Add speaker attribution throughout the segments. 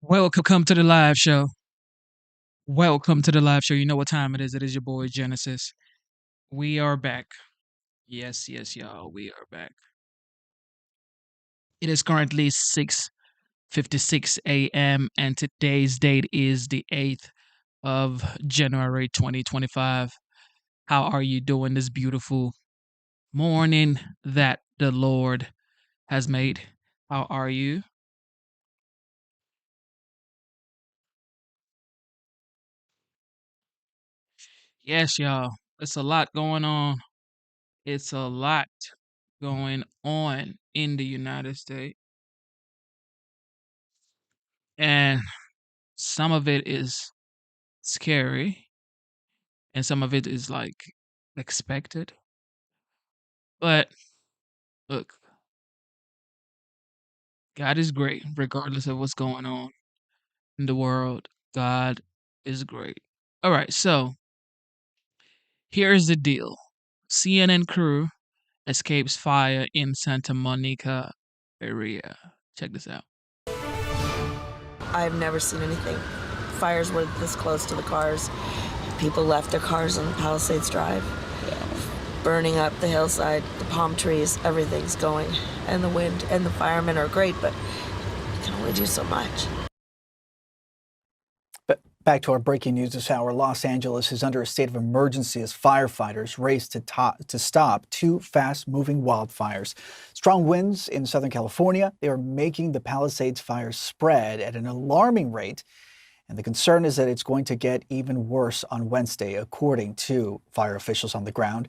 Speaker 1: Welcome to the live show. Welcome to the live show. You know what time it is. It is your boy Genesis. We are back. Yes, y'all. We are back. It is currently 6:56 a.m. and today's date is the 8th of January 2025. How are you doing this beautiful morning that the Lord has made? How are you? Yes, y'all. It's a lot going on. It's a lot going on in the United States. And some of it is scary and some of it is like expected. But look, God is great regardless of what's going on in the world. God is great. All right, so here's the deal. CNN crew escapes fire in Santa Monica area. Check this out.
Speaker 2: I've never seen anything. Fires were this close to the cars. People left their cars on Palisades Drive, burning up the hillside, the palm trees, everything's going. And the wind and the firemen are great, but you can only do so much.
Speaker 3: But back to our breaking news this hour. Los Angeles is under a state of emergency as firefighters race to stop two fast-moving wildfires. Strong winds in Southern California, they are making the Palisades fire spread at an alarming rate. And the concern is that it's going to get even worse on Wednesday, according to fire officials on the ground.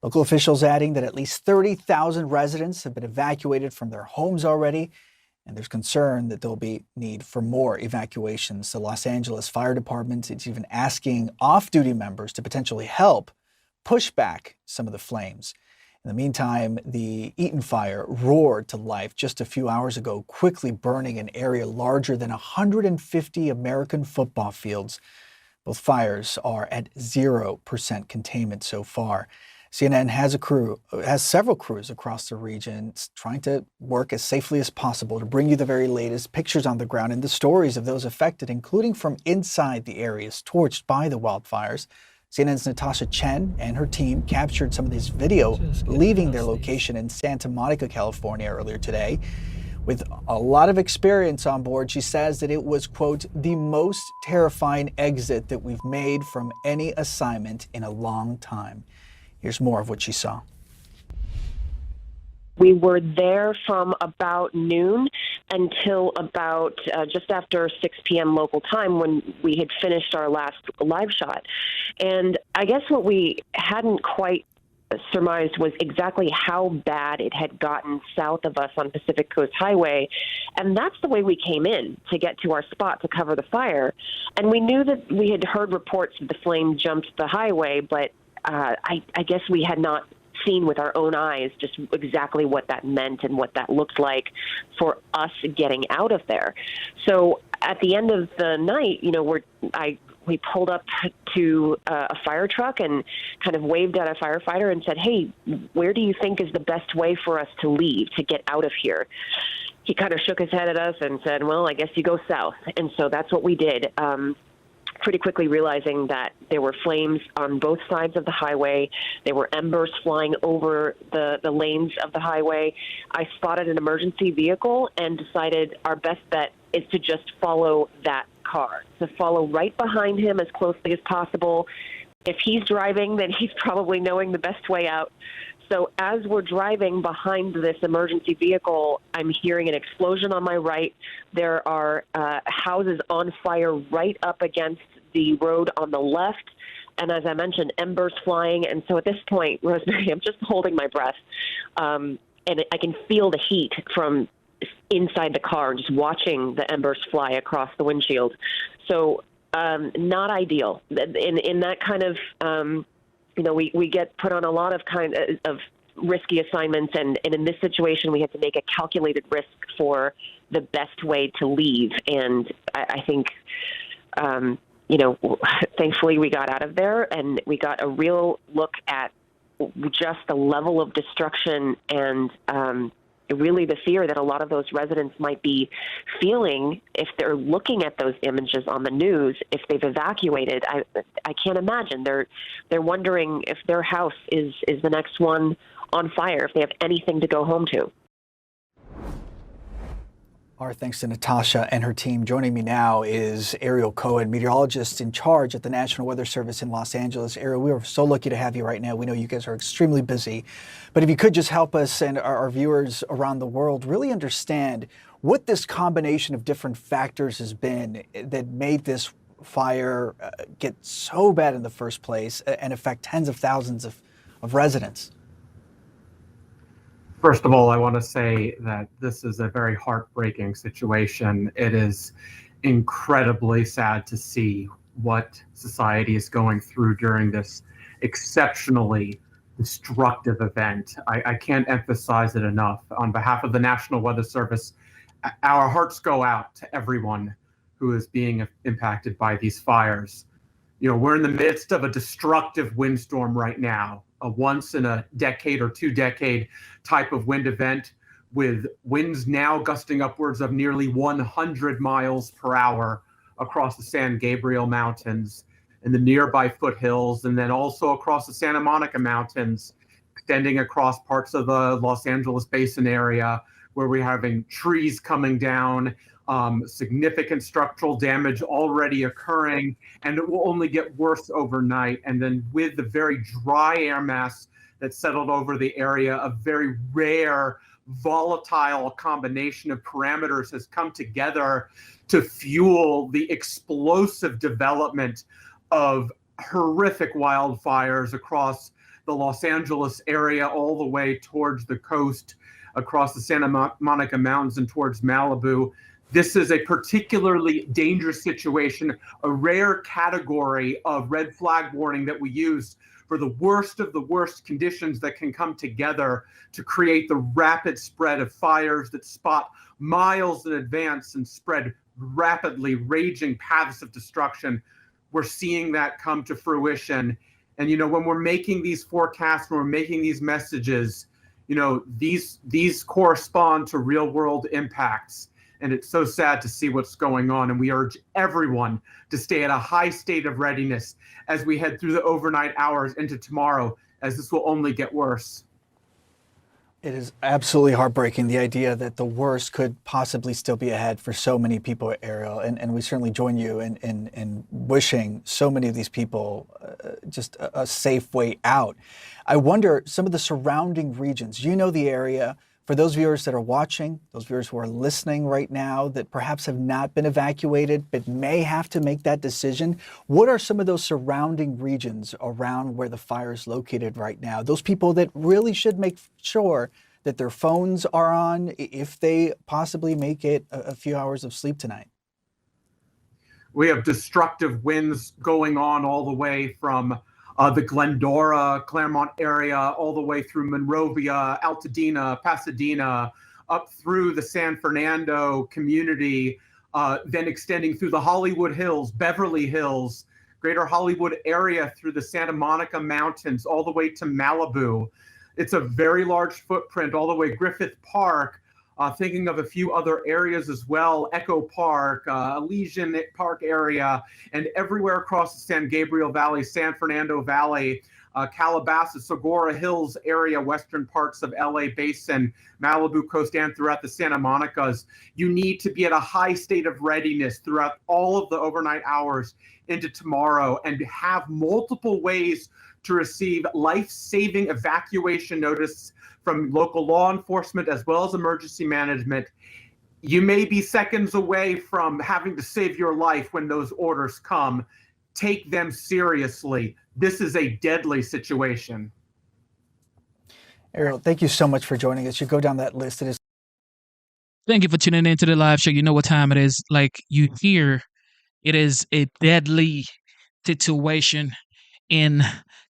Speaker 3: Local officials adding that at least 30,000 residents have been evacuated from their homes already. And there's concern that there'll be need for more evacuations. The Los Angeles Fire Department is even asking off-duty members to potentially help push back some of the flames. In the meantime, the Eaton fire roared to life just a few hours ago, quickly burning an area larger than 150 American football fields. Both fires are at 0% containment so far. CNN has several crews across the region trying to work as safely as possible to bring you the very latest pictures on the ground and the stories of those affected, including from inside the areas torched by the wildfires. CNN's Natasha Chen and her team captured some of this video leaving their location in Santa Monica, California earlier today. With a lot of experience on board, she says that it was, quote, the most terrifying exit that we've made from any assignment in a long time. Here's more of what she saw.
Speaker 4: We were there from about noon until about just after 6 p.m. local time when we had finished our last live shot. And I guess what we hadn't quite surmised was exactly how bad it had gotten south of us on Pacific Coast Highway. And that's the way we came in to get to our spot to cover the fire. And we knew that we had heard reports that the flame jumped the highway, but I guess we had not seen with our own eyes just exactly what that meant and what that looked like for us getting out of there. So at the end of the night, we pulled up to a fire truck and kind of waved at a firefighter and said, "Hey, where do you think is the best way for us to leave, to get out of here?" He kind of shook his head at us and said, "Well, I guess you go south." And so that's what we did. Pretty quickly realizing that there were flames on both sides of the highway. There were embers flying over the lanes of the highway. I spotted an emergency vehicle and decided our best bet is to just follow that car, to follow right behind him as closely as possible. If he's driving, then he's probably knowing the best way out. So as we're driving behind this emergency vehicle, I'm hearing an explosion on my right. There are houses on fire right up against the road on the left. And as I mentioned, embers flying. And so at this point, Rosemary, I'm just holding my breath. And I can feel the heat from inside the car, just watching the embers fly across the windshield. So not ideal. In that kind of we get put on a lot of of risky assignments, and in this situation, we had to make a calculated risk for the best way to leave. And I think, thankfully we got out of there, and we got a real look at just the level of destruction and really the fear that a lot of those residents might be feeling if they're looking at those images on the news, if they've evacuated. I can't imagine. They're wondering if their house is the next one on fire, if they have anything to go home to.
Speaker 3: Our thanks to Natasha and her team. Joining me now is Ariel Cohen, meteorologist in charge at the National Weather Service in Los Angeles. Ariel, we are so lucky to have you right now. We know you guys are extremely busy, but if you could just help us and our viewers around the world really understand what this combination of different factors has been that made this fire get so bad in the first place and affect tens of thousands of residents.
Speaker 5: First of all, I want to say that this is a very heartbreaking situation. It is incredibly sad to see what society is going through during this exceptionally destructive event. I can't emphasize it enough. On behalf of the National Weather Service, our hearts go out to everyone who is being impacted by these fires. You know, we're in the midst of a destructive windstorm right now, a once in a decade or 2 decade type of wind event, with winds now gusting upwards of nearly 100 miles per hour across the San Gabriel Mountains and the nearby foothills, and then also across the Santa Monica Mountains, extending across parts of the Los Angeles Basin area, where we're having trees coming down, significant structural damage already occurring, and it will only get worse overnight. And then with the very dry air mass that settled over the area, a very rare, volatile combination of parameters has come together to fuel the explosive development of horrific wildfires across the Los Angeles area, all the way towards the coast, across the Santa Monica Mountains and towards Malibu. This is a particularly dangerous situation, a rare category of red flag warning that we use for the worst of the worst conditions that can come together to create the rapid spread of fires that spot miles in advance and spread rapidly, raging paths of destruction. We're seeing that come to fruition. And, you know, when we're making these forecasts, when we're making these messages, you know, these correspond to real world impacts. And it's so sad to see what's going on. And we urge everyone to stay at a high state of readiness as we head through the overnight hours into tomorrow, as this will only get worse.
Speaker 3: It is absolutely heartbreaking, the idea that the worst could possibly still be ahead for so many people, Ariel. And we certainly join you in wishing so many of these people just a safe way out. I wonder, some of the surrounding regions, you know the area. For those viewers that are watching, those viewers who are listening right now that perhaps have not been evacuated but may have to make that decision, what are some of those surrounding regions around where the fire is located right now? Those people that really should make sure that their phones are on if they possibly make it a few hours of sleep tonight.
Speaker 5: We have destructive winds going on all the way from the Glendora, Claremont area, all the way through Monrovia, Altadena, Pasadena, up through the San Fernando community, then extending through the Hollywood Hills, Beverly Hills, greater Hollywood area, through the Santa Monica Mountains, all the way to Malibu. It's a very large footprint, all the way Griffith Park, thinking of a few other areas as well, Echo Park, Elysian Park area, and everywhere across the San Gabriel Valley, San Fernando Valley, Calabasas, Segura Hills area, western parts of LA Basin, Malibu Coast, and throughout the Santa Monicas. You need to be at a high state of readiness throughout all of the overnight hours into tomorrow, and have multiple ways to receive life-saving evacuation notice from local law enforcement as well as emergency management. You may be seconds away from having to save your life when those orders come. Take them seriously. This is a deadly situation.
Speaker 3: Ariel, thank you so much for joining us. You go down that list. It is.
Speaker 1: Thank you for tuning into the live show. You know what time it is. Like you hear, it is a deadly situation in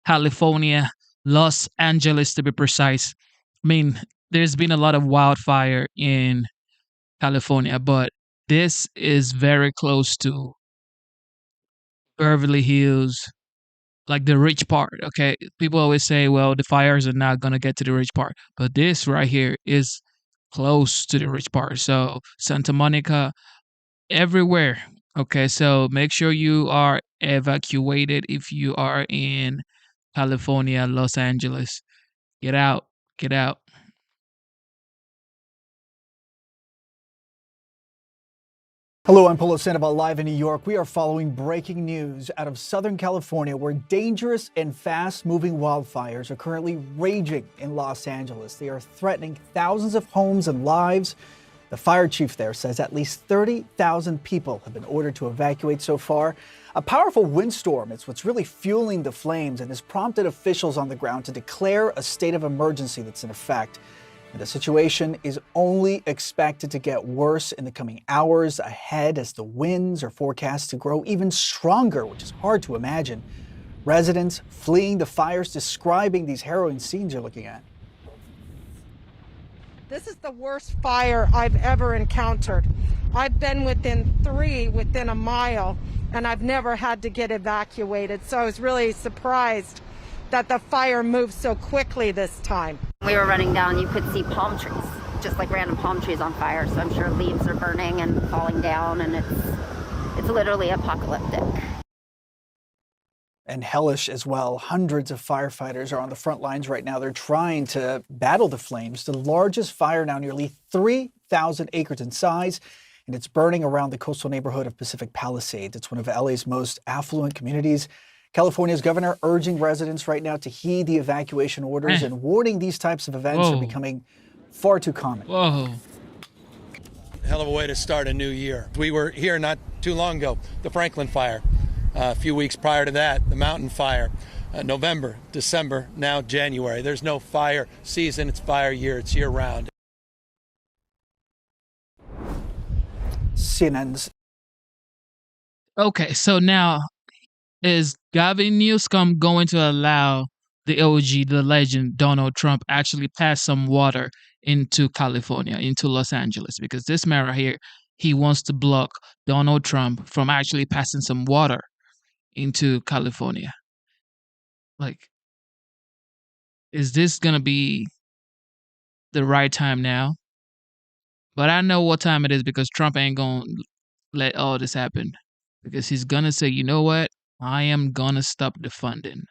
Speaker 1: California, Los Angeles to be precise. I mean, there's been a lot of wildfire in California, but this is very close to Beverly Hills, like the rich part. Okay, people always say, well, the fires are not going to get to the rich part, but this right here is close to the rich part. So Santa Monica, everywhere. Okay, so make sure you are evacuated if you are in California, Los Angeles. Get out, get out.
Speaker 3: Hello, I'm Paulo Sandoval live in New York. We are following breaking news out of Southern California where dangerous and fast-moving wildfires are currently raging in Los Angeles. They are threatening thousands of homes and lives. The fire chief there says at least 30,000 people have been ordered to evacuate so far. A powerful windstorm is what's really fueling the flames and has prompted officials on the ground to declare a state of emergency that's in effect. And the situation is only expected to get worse in the coming hours ahead as the winds are forecast to grow even stronger, which is hard to imagine. Residents fleeing the fires describing these harrowing scenes you're looking at.
Speaker 6: This is the worst fire I've ever encountered. I've been within 3 within a mile, and I've never had to get evacuated. So I was really surprised that the fire moved so quickly this time.
Speaker 7: We were running down, you could see palm trees, just like random palm trees on fire. So I'm sure leaves are burning and falling down, and it's literally apocalyptic.
Speaker 3: And hellish as well. Hundreds of firefighters are on the front lines right now. They're trying to battle the flames. The largest fire now, nearly 3,000 acres in size, and it's burning around the coastal neighborhood of Pacific Palisades. It's one of LA's most affluent communities. California's governor urging residents right now to heed the evacuation orders and warning these types of events are becoming far too common.
Speaker 1: Whoa.
Speaker 8: Hell of a way to start a new year. We were here not too long ago, the Franklin fire. A few weeks prior to that, the Mountain Fire. November, December, now January. There's no fire season, it's fire year, it's year round.
Speaker 3: CNN's.
Speaker 1: Okay, so now is Gavin Newsom going to allow the OG, the legend, Donald Trump, actually pass some water into California, into Los Angeles? Because this man right here, he wants to block Donald Trump from actually passing some water into California. Like, is this going to be the right time now? But I know what time it is because Trump ain't going to let all this happen. Because he's going to say, you know what? I am going to stop the funding.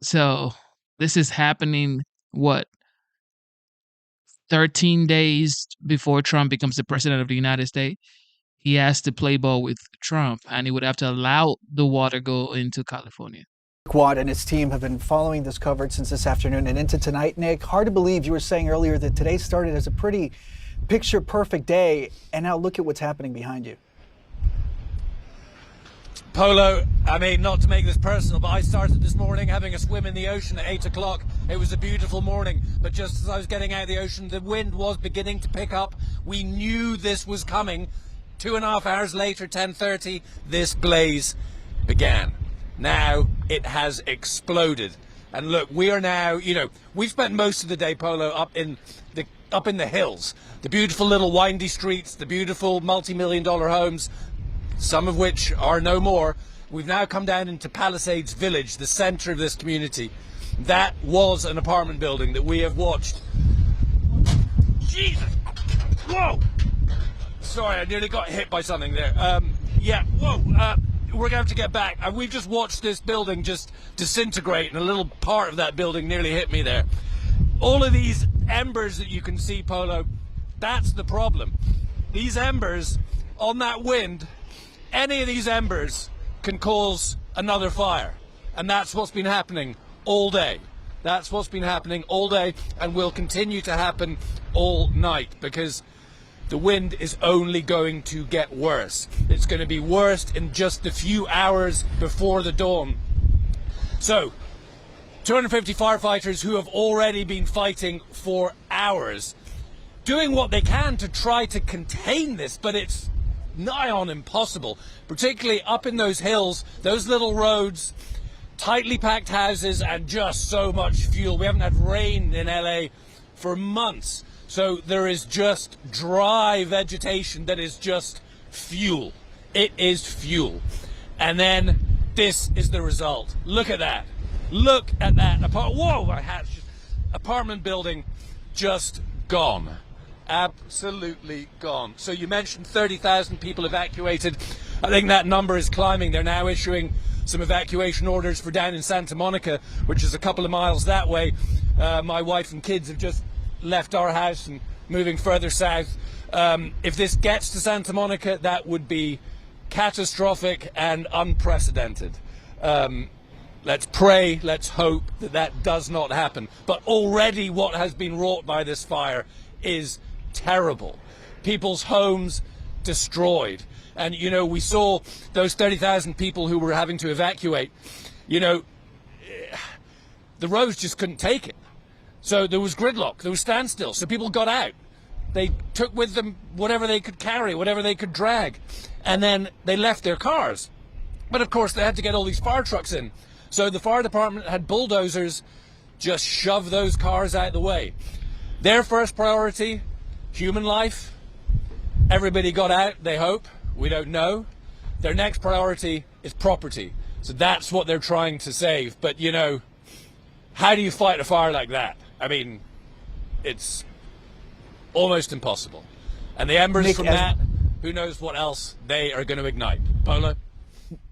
Speaker 1: So this is happening, what, 13 days before Trump becomes the president of the United States? He has to play ball with Trump, and he would have to allow the water go into California.
Speaker 3: Quad and his team have been following this coverage since this afternoon and into tonight. Nick, hard to believe you were saying earlier that today started as a pretty picture-perfect day, and now look at what's happening behind you.
Speaker 9: Polo, I mean, not to make this personal, but I started this morning having a swim in the ocean at 8 o'clock. It was a beautiful morning, but just as I was getting out of the ocean, the wind was beginning to pick up. We knew this was coming. 2.5 hours later, 10:30, this blaze began. Now it has exploded. And look, we are now, we've spent most of the day, Polo, up in the hills. The beautiful little windy streets, the beautiful multi-million-dollar homes, some of which are no more. We've now come down into Palisades Village, the center of this community. That was an apartment building that we have watched. Jesus! Whoa! Sorry, I nearly got hit by something there. We're going to have to get back. And we've just watched this building just disintegrate, and a little part of that building nearly hit me there. All of these embers that you can see, Polo, that's the problem. These embers on that wind, any of these embers can cause another fire. And that's what's been happening all day. That's what's been happening all day and will continue to happen all night, because the wind is only going to get worse. It's going to be worse in just a few hours before the dawn. So, 250 firefighters who have already been fighting for hours, doing what they can to try to contain this, but it's nigh on impossible, particularly up in those hills, those little roads, tightly packed houses, and just so much fuel. We haven't had rain in LA for months, so there is just dry vegetation that is just fuel. It is fuel. And then this is the result. Look at that. Look at that. Whoa, my hat's just, apartment building just gone. Absolutely gone. So you mentioned 30,000 people evacuated. I think that number is climbing. They're now issuing some evacuation orders for down in Santa Monica, which is a couple of miles that way. My wife and kids have just left our house and moving further south. If this gets to Santa Monica, that would be catastrophic and unprecedented. Let's pray, let's hope that that does not happen. But already what has been wrought by this fire is terrible. People's homes destroyed. And, you know, we saw those 30,000 people who were having to evacuate. You know, the roads just couldn't take it. So there was gridlock, there was standstill. So people got out. They took with them whatever they could carry, whatever they could drag. And then they left their cars. But of course, they had to get all these fire trucks in. So the fire department had bulldozers just shove those cars out of the way. Their first priority, human life. Everybody got out, they hope. We don't know. Their next priority is property. So that's what they're trying to save. But, you know, how do you fight a fire like that? I mean, it's almost impossible. And the embers
Speaker 3: Nick,
Speaker 9: from that, who knows what else they are going to ignite. Polo?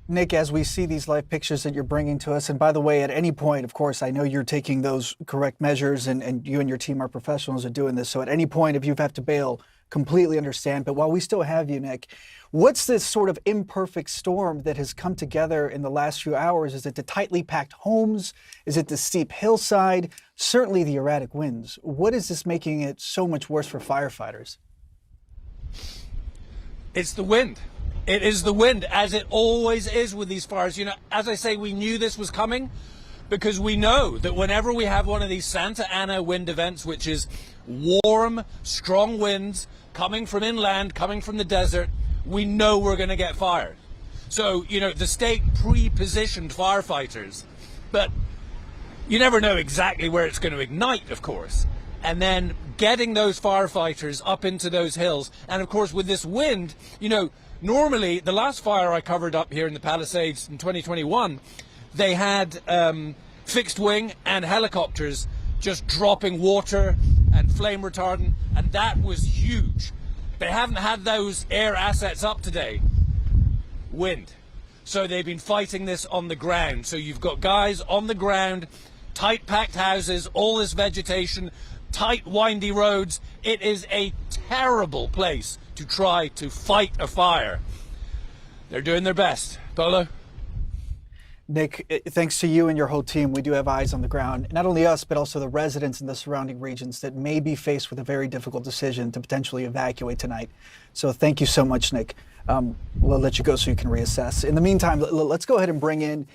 Speaker 3: Nick, as we see these live pictures that you're bringing to us, and by the way, at any point, of course, I know you're taking those correct measures and you and your team are professionals at doing this. So at any point, if you have to bail, completely understand. But while we still have you, Nick, what's this sort of imperfect storm that has come together in the last few hours? Is it the tightly packed homes? Is it the steep hillside? Certainly the erratic winds. What is this making it so much worse for firefighters?
Speaker 9: It's the wind. It is the wind, as it always is with these fires. You know, as I say, we knew this was coming because we know that whenever we have one of these Santa Ana wind events, which is warm, strong winds coming from inland, coming from the desert, we know we're going to get fired. So, you know, the state pre-positioned firefighters, but you never know exactly where it's going to ignite, of course. And then getting those firefighters up into those hills. And of course, with this wind, you know, normally the last fire I covered up here in the Palisades in 2021, they had fixed wing and helicopters just dropping water and flame retardant, and that was huge. They haven't had those air assets up today. Wind. So they've been fighting this on the ground. So you've got guys on the ground, tight packed houses, all this vegetation, tight windy roads. It is a terrible place to try to fight a fire. They're doing their best. Polo?
Speaker 3: Nick, thanks to you and your whole team, we do have eyes on the ground. Not only us, but also the residents in the surrounding regions that may be faced with a very difficult decision to potentially evacuate tonight. So thank you so much, Nick. We'll let you go so you can reassess. In the meantime, let's go ahead and bring in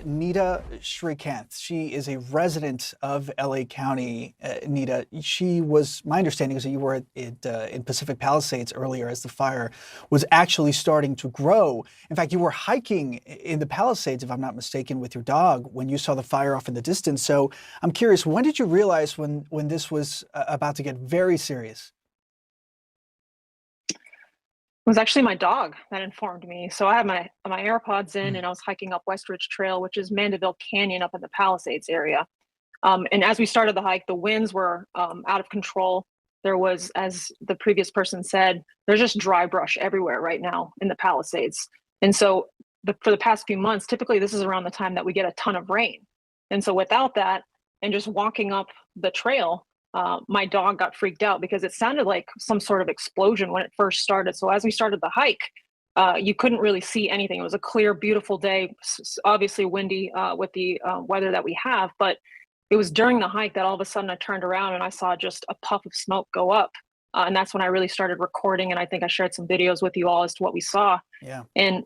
Speaker 3: Nita Srikanth. She is a resident of LA County. Nita, she was, my understanding is that you were in Pacific Palisades earlier as the fire was actually starting to grow. In fact, you were hiking in the Palisades, if I'm not mistaken, with your dog when you saw the fire off in the distance. So I'm curious, when did you realize when this was about to get very serious?
Speaker 10: It was actually my dog that informed me. So I had my AirPods in and I was hiking up West Ridge Trail, which is Mandeville Canyon up in the Palisades area. And as we started the hike, the winds were out of control. There was, as the previous person said, there's just dry brush everywhere right now in the Palisades. And so for the past few months, typically this is around the time that we get a ton of rain. And so without that, and just walking up the trail, my dog got freaked out because it sounded like some sort of explosion when it first started. So as we started the hike, you couldn't really see anything. It was a clear, beautiful day, obviously windy with the weather that we have. But it was during the hike that all of a sudden I turned around and I saw just a puff of smoke go up. And that's when I really started recording. And I think I shared some videos with you all as to what we saw.
Speaker 3: Yeah.
Speaker 10: And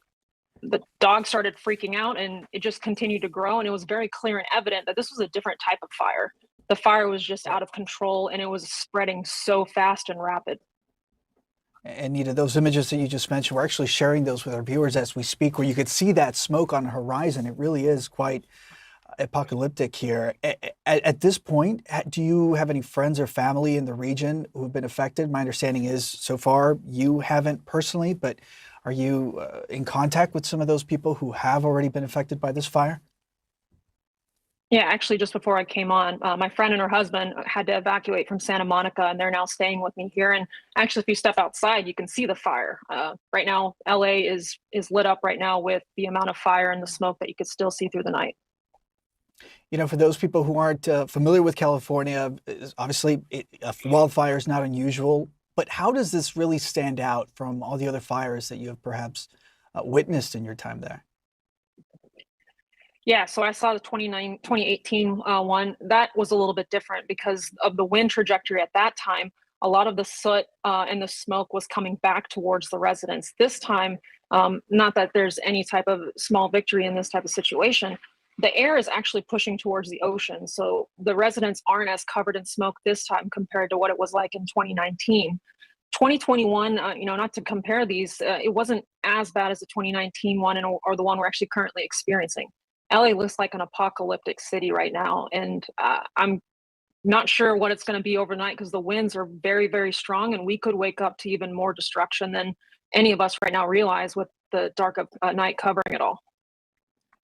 Speaker 10: the dog started freaking out and it just continued to grow. And it was very clear and evident that this was a different type of fire. The fire was just out of control and it was spreading so fast and rapid.
Speaker 3: And Nita, those images that you just mentioned, we're actually sharing those with our viewers as we speak, where you could see that smoke on the horizon. It really is quite apocalyptic here. At this point, do you have any friends or family in the region who have been affected? My understanding is so far you haven't personally, but are you in contact with some of those people who have already been affected by this fire?
Speaker 10: Yeah, actually, just before I came on, my friend and her husband had to evacuate from Santa Monica, and they're now staying with me here. And actually, if you step outside, you can see the fire. Right now, LA is lit up right now with the amount of fire and the smoke that you could still see through the night.
Speaker 3: You know, for those people who aren't familiar with California, obviously wildfire is not unusual, but how does this really stand out from all the other fires that you have perhaps witnessed in your time there?
Speaker 10: Yeah, so I saw the 2018 one. That was a little bit different because of the wind trajectory at that time. A lot of the soot and the smoke was coming back towards the residents. This time, not that there's any type of small victory in this type of situation, the air is actually pushing towards the ocean. So the residents aren't as covered in smoke this time compared to what it was like in 2019. 2021, not to compare these, it wasn't as bad as the 2019 one or the one we're actually currently experiencing. LA looks like an apocalyptic city right now, and I'm not sure what it's going to be overnight because the winds are very, very strong, and we could wake up to even more destruction than any of us right now realize with the dark of night covering it all.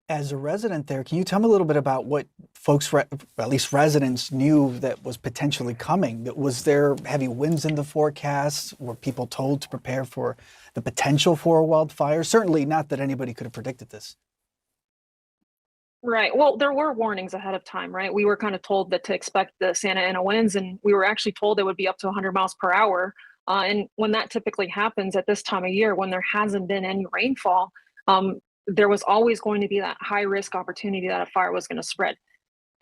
Speaker 3: As a resident there, can you tell me a little bit about what folks, at least residents, knew that was potentially coming? Was there heavy winds in the forecast? Were people told to prepare for the potential for a wildfire? Certainly not that anybody could have predicted this.
Speaker 10: Right. Well, there were warnings ahead of time, right? We were kind of told that to expect the Santa Ana winds, and we were actually told it would be up to 100 miles per hour. And when that typically happens at this time of year, when there hasn't been any rainfall, there was always going to be that high risk opportunity that a fire was going to spread.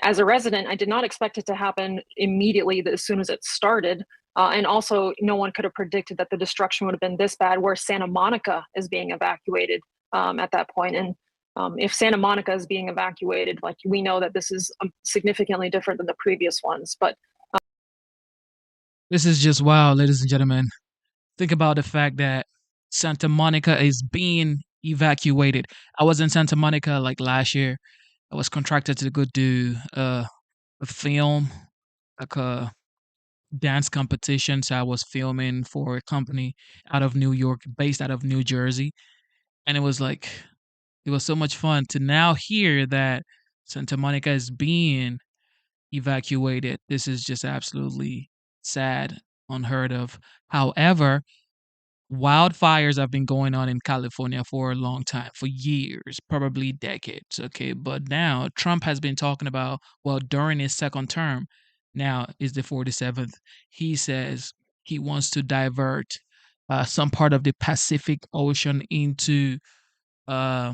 Speaker 10: As a resident, I did not expect it to happen immediately as soon as it started. And also, no one could have predicted that the destruction would have been this bad, where Santa Monica is being evacuated at that point. And if Santa Monica is being evacuated, like, we know that this is significantly different than the previous ones. But
Speaker 1: This is just wild, ladies and gentlemen. Think about the fact that Santa Monica is being evacuated. I was in Santa Monica like last year. I was contracted to go do a film, like a dance competition. So I was filming for a company out of New York, based out of New Jersey. And it was so much fun to now hear that Santa Monica is being evacuated. This is just absolutely sad, unheard of. However, wildfires have been going on in California for a long time, for years, probably decades. Okay. But now Trump has been talking about, well, during his second term, now is the 47th. He says he wants to divert some part of the Pacific Ocean into uh,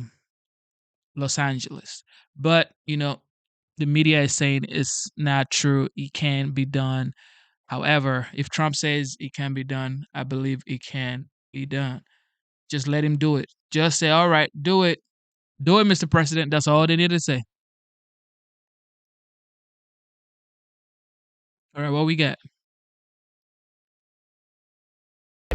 Speaker 1: Los Angeles. But, the media is saying it's not true. It can be done. However, if Trump says it can be done, I believe it can be done. Just let him do it. Just say, all right, do it. Do it, Mr. President. That's all they need to say. All right, what we got?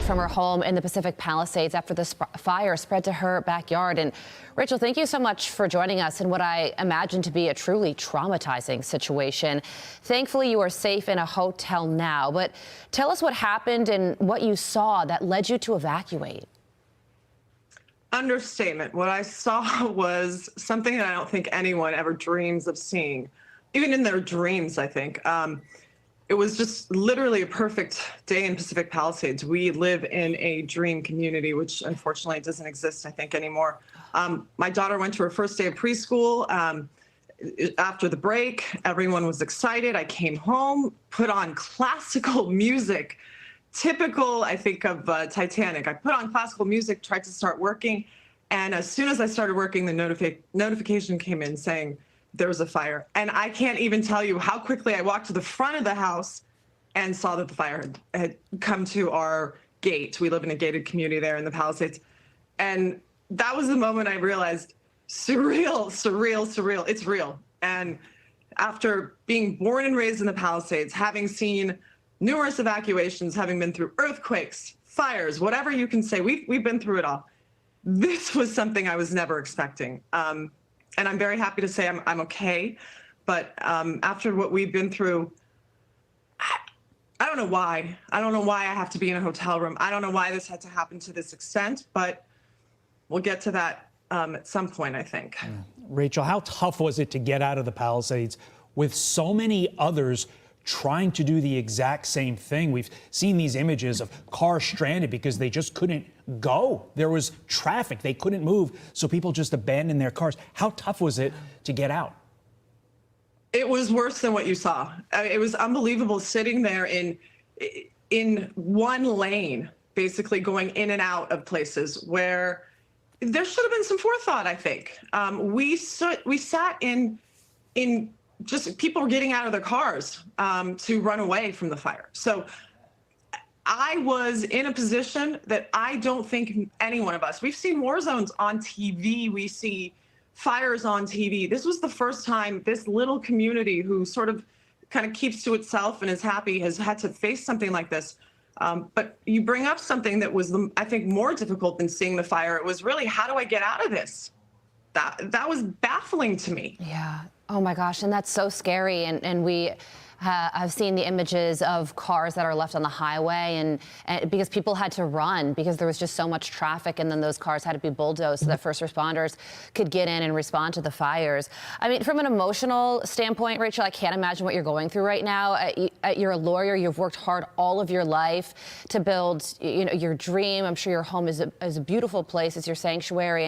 Speaker 11: From her home in the Pacific Palisades after the fire spread to her backyard. And Rachel, thank you so much for joining us in what I imagine to be a truly traumatizing situation. Thankfully, you are safe in a hotel now, but tell us what happened and what you saw that led you to evacuate.
Speaker 12: Understatement. What I saw was something that I don't think anyone ever dreams of seeing, even in their dreams, I think. It was just literally a perfect day in Pacific Palisades. We live in a dream community, which unfortunately doesn't exist, I think, anymore. My daughter went to her first day of preschool. After the break, everyone was excited. I came home, put on classical music, typical, I think, of Titanic. I put on classical music, tried to start working. And as soon as I started working, the notification came in saying, there was a fire. And I can't even tell you how quickly I walked to the front of the house and saw that the fire had come to our gate. We live in a gated community there in the Palisades. And that was the moment I realized, surreal, surreal, surreal. It's real. And after being born and raised in the Palisades, having seen numerous evacuations, having been through earthquakes, fires, whatever you can say, we've been through it all. This was something I was never expecting. And I'm very happy to say I'm okay. But after what we've been through, I don't know why. I don't know why I have to be in a hotel room. I don't know why this had to happen to this extent, but we'll get to that at some point, I think.
Speaker 13: Rachel, how tough was it to get out of the Palisades with so many others trying to do the exact same thing? We've seen these images of cars stranded because they just couldn't go. There was traffic. They couldn't move, so people just abandoned their cars. How tough was it to get out?
Speaker 12: It was worse than what you saw. It was unbelievable sitting there in one lane, basically going in and out of places where there should have been some forethought, I think. We sat in just people were getting out of their cars to run away from the fire. So I was in a position that I don't think any one of us, we've seen war zones on TV, we see fires on TV. This was the first time this little community who sort of kind of keeps to itself and is happy has had to face something like this. But you bring up something that was, I think, more difficult than seeing the fire. It was really, how do I get out of this? That was baffling to me.
Speaker 11: Yeah. Oh my gosh, and that's so scary. And we have seen the images of cars that are left on the highway, and because people had to run because there was just so much traffic, and then those cars had to be bulldozed so that first responders could get in and respond to the fires. I mean, from an emotional standpoint, Rachel, I can't imagine what you're going through right now. You're a lawyer. You've worked hard all of your life to build, your dream. I'm sure your home is a beautiful place. It's your sanctuary,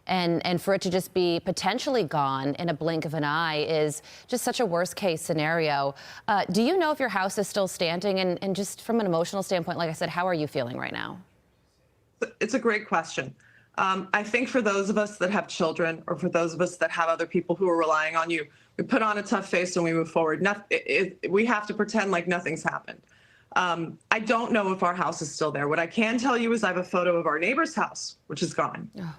Speaker 11: and for it to just be potentially gone in a blink of an eye is just such a worst case scenario. Do you know if your house is still standing? And just from an emotional standpoint, like I said, how are you feeling right now?
Speaker 12: It's a great question. I think for those of us that have children, or for those of us that have other people who are relying on you, we put on a tough face and we move forward. We have to pretend like nothing's happened. I don't know if our house is still there. What I can tell you is I have a photo of our neighbor's house, which is gone. Oh.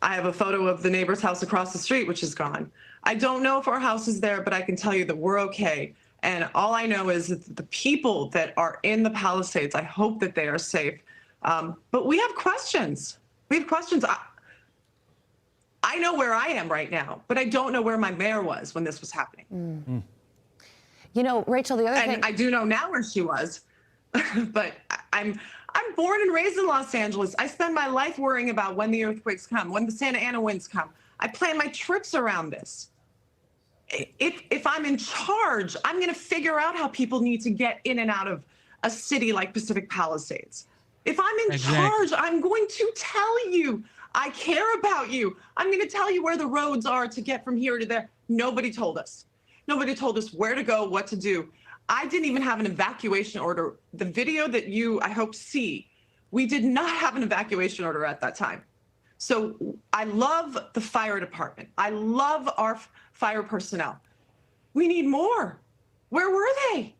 Speaker 12: I have a photo of the neighbor's house across the street, which is gone. I don't know if our house is there, but I can tell you that we're okay. And all I know is that the people that are in the Palisades, I hope that they are safe. But we have questions. We have questions. I know where I am right now, but I don't know where my mayor was when this was happening.
Speaker 11: Rachel, the other thing...
Speaker 12: And I do know now where she was, but I'm born and raised in Los Angeles. I spend my life worrying about when the earthquakes come, when the Santa Ana winds come. I plan my trips around this. If I'm in charge, I'm going to figure out how people need to get in and out of a city like Pacific Palisades. If I'm in charge, I'm going to tell you. I care about you. I'm going to tell you where the roads are to get from here to there. Nobody told us. Nobody told us where to go, what to do. I didn't even have an evacuation order. The video that you, I hope, see, we did not have an evacuation order at that time. So I love the fire department. I love our fire personnel. We need more. Where were they?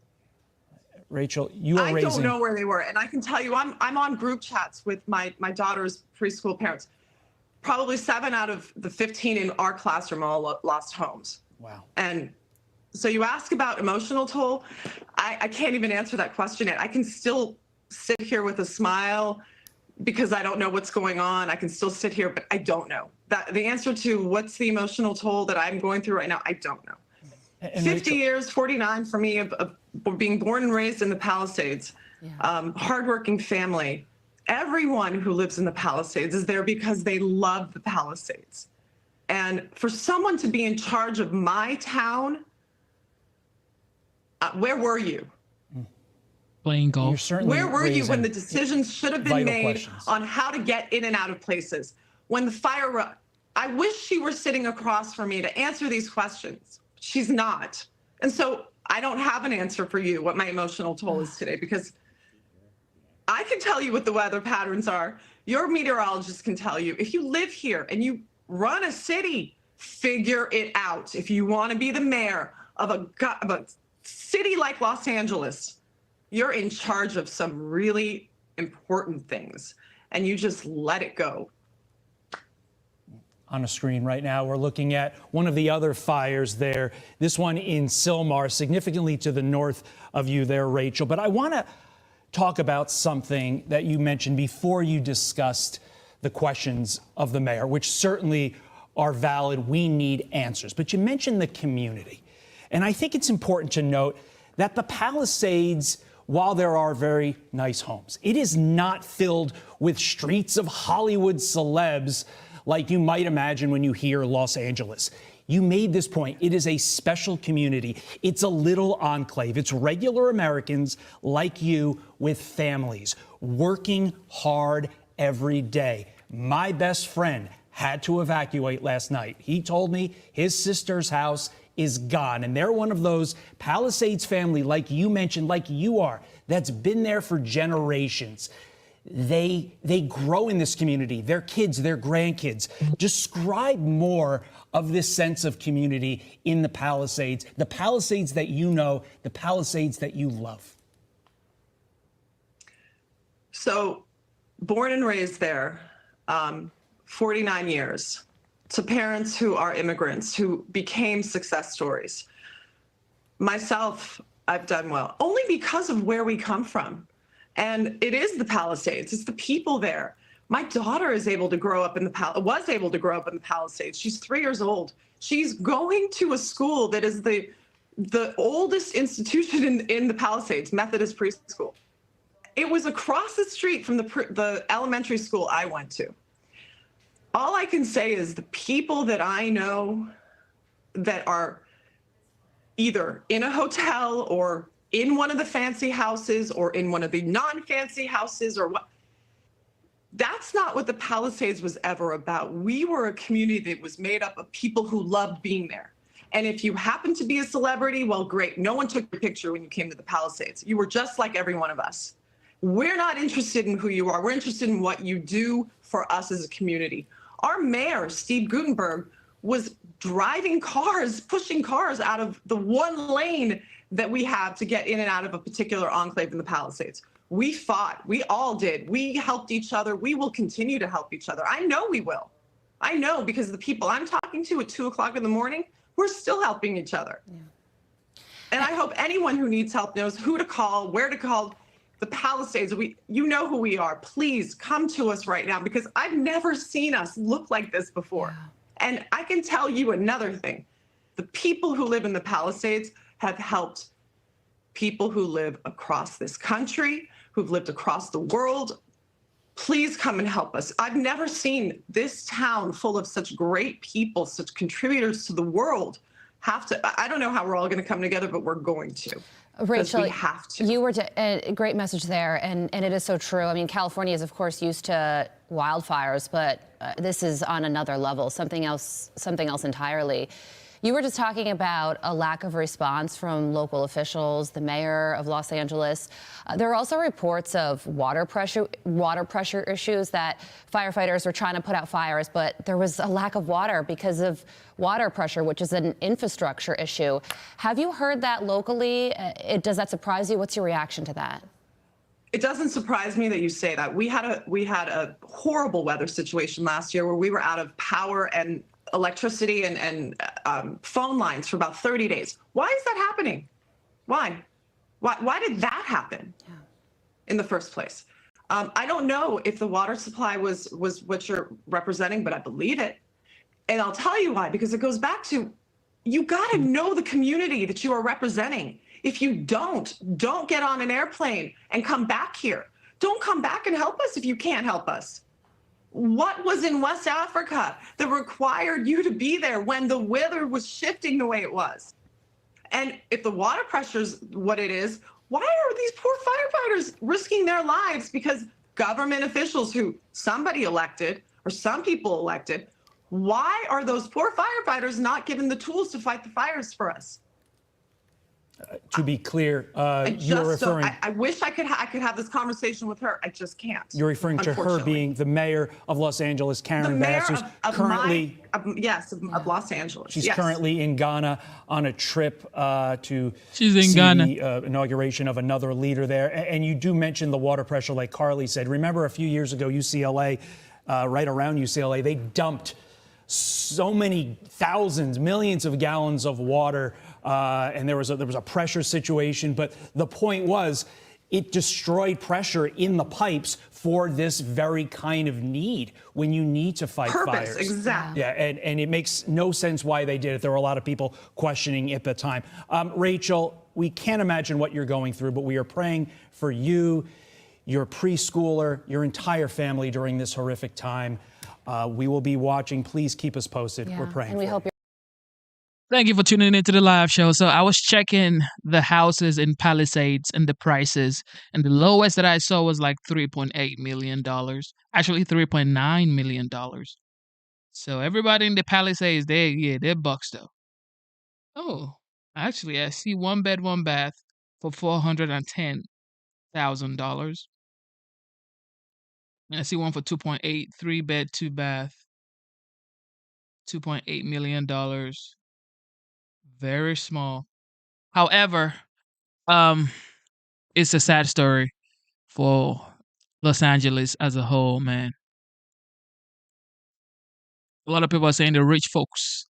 Speaker 13: Rachel, you are raising...
Speaker 12: I don't know where they were. And I can tell you, I'm on group chats with my daughter's preschool parents. Probably 7 out of the 15 in our classroom all lost homes.
Speaker 13: Wow.
Speaker 12: And so you ask about emotional toll. I can't even answer that question yet. I can still sit here with a smile because I don't know what's going on. I can still sit here, but I don't know. The answer to what's the emotional toll that I'm going through right now, I don't know. And 50 Rachel, years, 49 for me of being born and raised in the Palisades, hardworking family. Everyone who lives in the Palisades is there because they love the Palisades. And for someone to be in charge of my town, where were you?
Speaker 1: Playing golf.
Speaker 12: Where were you when the decisions should have been made on how to get in and out of places? When the fire, I wish she were sitting across from me to answer these questions. She's not. And so I don't have an answer for you what my emotional toll is today, because I can tell you what the weather patterns are. Your meteorologist can tell you. If you live here and you run a city, figure it out. If you want to be the mayor of a city like Los Angeles, you're in charge of some really important things, and you just let it go.
Speaker 13: On a screen right now, we're looking at one of the other fires there, this one in Sylmar, significantly to the north of you there, Rachel. But I want to talk about something that you mentioned before you discussed the questions of the mayor, which certainly are valid. We need answers. But you mentioned the community. And I think it's important to note that the Palisades, while there are very nice homes, it is not filled with streets of Hollywood celebs like you might imagine when you hear Los Angeles. You made this point. It is a special community. It's a little enclave. It's regular Americans like you with families working hard every day. My best friend had to evacuate last night. He told me his sister's house is gone. And they're one of those Palisades family, like you mentioned, like you are, that's been there for generations. They grow in this community, their kids, their grandkids. Describe more of this sense of community in the Palisades that you know, the Palisades that you love.
Speaker 12: So, born and raised there, 49 years, to parents who are immigrants, who became success stories. Myself, I've done well, only because of where we come from. And it is the Palisades, it's the people there. My daughter is able to grow up in was able to grow up in the Palisades. She's 3 years old. She's going to a school that is the oldest institution in the Palisades, Methodist preschool. It was across the street from the elementary school I went to. All I can say is the people that I know that are either in a hotel or in one of the fancy houses or in one of the non-fancy houses or what, that's not what the Palisades was ever about. We were a community that was made up of people who loved being there. And if you happen to be a celebrity, well, great. No one took your picture when you came to the Palisades. You were just like every one of us. We're not interested in who you are. We're interested in what you do for us as a community. Our mayor, Steve Gutenberg, was driving cars, pushing cars out of the one lane that we have to get in and out of a particular enclave in the Palisades. We fought. We all did. We helped each other. We will continue to help each other. I know we will. I know, because the people I'm talking to at 2 o'clock in the morning, we're still helping each other. Yeah. And I hope anyone who needs help knows who to call, where to call. The Palisades, you know who we are. Please come to us right now, because I've never seen us look like this before. Yeah. And I can tell you another thing. The people who live in the Palisades have helped people who live across this country, who've lived across the world. Please come and help us. I've never seen this town full of such great people, such contributors to the world I don't know how we're all going to come together, but we're going to.
Speaker 11: Rachel,
Speaker 12: we have to.
Speaker 11: You were a great message there, and it is so true. I mean, California is, of course, used to wildfires, but this is on another level, something else entirely. You were just talking about a lack of response from local officials, the mayor of Los Angeles. There are also reports of water pressure issues, that firefighters were trying to put out fires, but there was a lack of water because of water pressure, which is an infrastructure issue. Have you heard that locally? Does that surprise you? What's your reaction to that?
Speaker 12: It doesn't surprise me that you say that. We had a horrible weather situation last year where we were out of power and electricity and phone lines for about 30 days. Why is that happening? Why did that happen in the first place? I don't know if the water supply was what you're representing, but I believe it. And I'll tell you why, because it goes back to, you got to know the community that you are representing. If you don't get on an airplane and come back here. Don't come back and help us if you can't help us. What was in West Africa that required you to be there when the weather was shifting the way it was? And if the water pressure is what it is, why are these poor firefighters risking their lives because government officials who somebody elected or some people elected, why are those poor firefighters not given the tools to fight the fires for us?
Speaker 13: To be clear, you're referring.
Speaker 12: I wish I could have this conversation with her. I just can't.
Speaker 13: You're referring to her being the mayor of Los Angeles, Karen Bass, who's currently
Speaker 12: of Los Angeles.
Speaker 13: She's currently in Ghana on a trip to
Speaker 1: the
Speaker 13: inauguration of another leader there. And you do mention the water pressure, like Carly said. Remember, a few years ago, UCLA, right around UCLA, they dumped so many thousands, millions of gallons of water. And there was a pressure situation, but the point was it destroyed pressure in the pipes for this very kind of need when you need to fight fires.
Speaker 12: Exactly.
Speaker 13: Yeah, and it makes no sense why they did it. There were a lot of people questioning at the time. Rachel, we can't imagine what you're going through, but we are praying for you, your preschooler, your entire family during this horrific time. We will be watching. Please keep us posted.
Speaker 11: Yeah.
Speaker 13: We're praying.
Speaker 11: And we
Speaker 13: for
Speaker 11: hope
Speaker 13: you.
Speaker 1: Thank you for tuning into the live show. So I was checking the houses in Palisades and the prices, and the lowest that I saw was like $3.8 million. Actually, $3.9 million. So everybody in the Palisades, they're bucks though. Oh, actually, I see one bed, one bath for $410,000. And I see one for 2.8, 3 bed, 2 bath, $2.8 million. Very small. However, um, it's a sad story for Los Angeles as a whole, man. A lot of people are saying the rich folks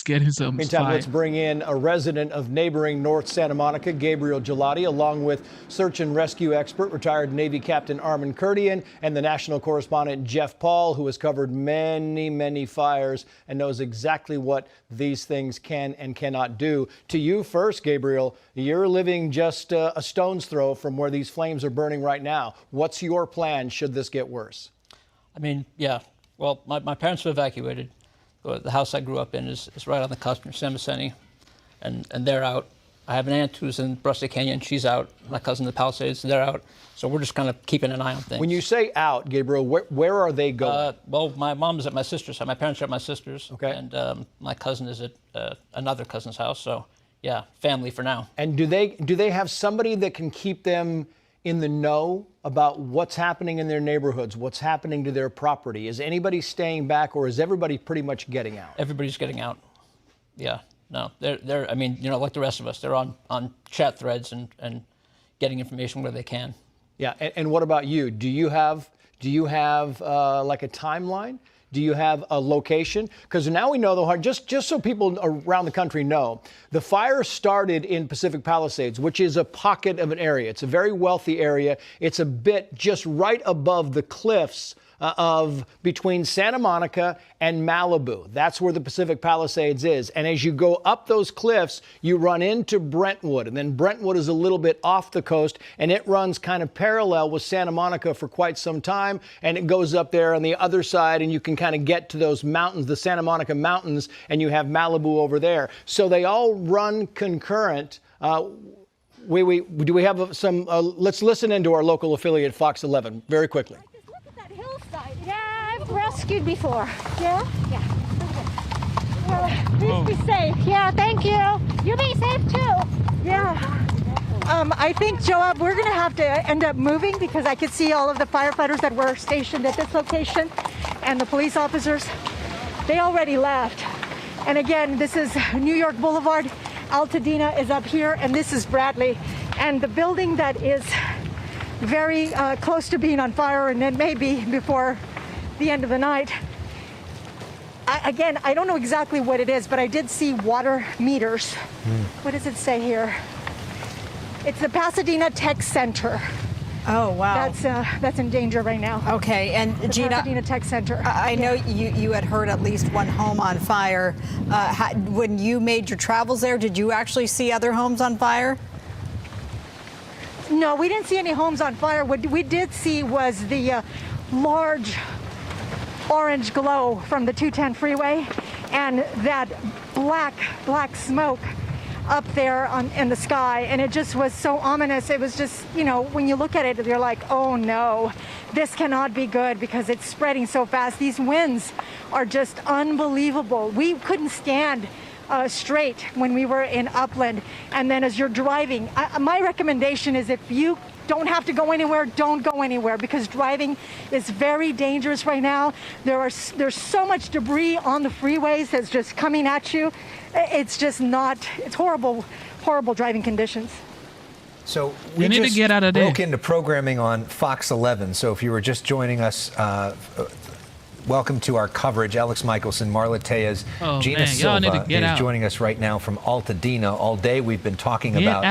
Speaker 1: getting some
Speaker 14: Meantime,
Speaker 1: fire.
Speaker 14: let's bring in a resident of neighboring North Santa Monica, Gabriel Gelati, along with search and rescue expert, retired Navy Captain Armin Kurdian, and the national correspondent Jeff Paul, who has covered many, many fires and knows exactly what these things can and cannot do. To you first, Gabriel, you're living just a stone's throw from where these flames are burning right now. What's your plan should this get worse?
Speaker 15: I mean, yeah. Well, my parents were evacuated. The house I grew up in is right on the cusp near San Vicente, and they're out. I have an aunt who's in Brusty Canyon. She's out. My cousin in the Palisades, they're out. So we're just kind of keeping an eye on things.
Speaker 14: When you say out, Gabriel, where are they going?
Speaker 15: Well, my mom's at my sister's house. My parents are at my sister's.
Speaker 14: Okay.
Speaker 15: And my cousin is at another cousin's house. So, yeah, family for now.
Speaker 14: And do they have somebody that can keep them in the know about what's happening in their neighborhoods, what's happening to their property? Is anybody staying back, or is everybody pretty much getting out?
Speaker 15: Everybody's getting out. Yeah. No, they're I mean, you know, like the rest of us, they're on chat threads and getting information where they can.
Speaker 14: Yeah. And what about you? Do you have like a timeline? Do you have a location? Because now we know just so people around the country know, the fire started in Pacific Palisades, which is a pocket of an area. It's a very wealthy area. It's a bit just right above the cliffs of between Santa Monica and Malibu. That's where the Pacific Palisades is. And as you go up those cliffs, you run into Brentwood. And then Brentwood is a little bit off the coast, and it runs kind of parallel with Santa Monica for quite some time. And it goes up there on the other side, and you can kind of get to those mountains, the Santa Monica Mountains, and you have Malibu over there. So they all run concurrent. Do we have some? Let's listen into our local affiliate, Fox 11, very quickly.
Speaker 16: Yeah, I've rescued before. Yeah? Yeah. Well, please be safe. Yeah, thank you. You be safe too.
Speaker 6: Yeah. I think, Joab, we're going to have to end up moving because I could see all of the firefighters that were stationed at this location and the police officers. They already left. And again, this is New York Boulevard. Altadena is up here, and this is Bradley. And the building that is very close to being on fire, and it may be before the end of the night. I don't know exactly what it is, but I did see water meters. What does it say here? It's the Pasadena Tech Center.
Speaker 17: Oh, wow.
Speaker 6: That's in danger right now.
Speaker 17: Okay, and
Speaker 6: the
Speaker 17: Gina,
Speaker 6: Pasadena Tech Center.
Speaker 17: I know you had heard at least one home on fire. When you made your travels there, did you actually see other homes on fire?
Speaker 6: No, we didn't see any homes on fire. What we did see was the large orange glow from the 210 freeway and that black smoke up there in the sky, and it just was so ominous. It was just, you know, when you look at it, you're like, oh no, this cannot be good because it's spreading so fast. These winds are just unbelievable. We couldn't stand straight when we were in Upland. And then as you're driving, my recommendation is if you don't have to go anywhere, don't go anywhere, because driving is very dangerous right now. There's so much debris on the freeways that's just coming at you. It's just not, it's horrible driving conditions.
Speaker 18: So we
Speaker 1: need
Speaker 18: just
Speaker 1: to get out of there.
Speaker 18: broke into programming on Fox 11. So if you were just joining us, welcome to our coverage. Alex Michelson, Marla Tejas, Gina Silva is joining us right now from Altadena. All day we've been talking about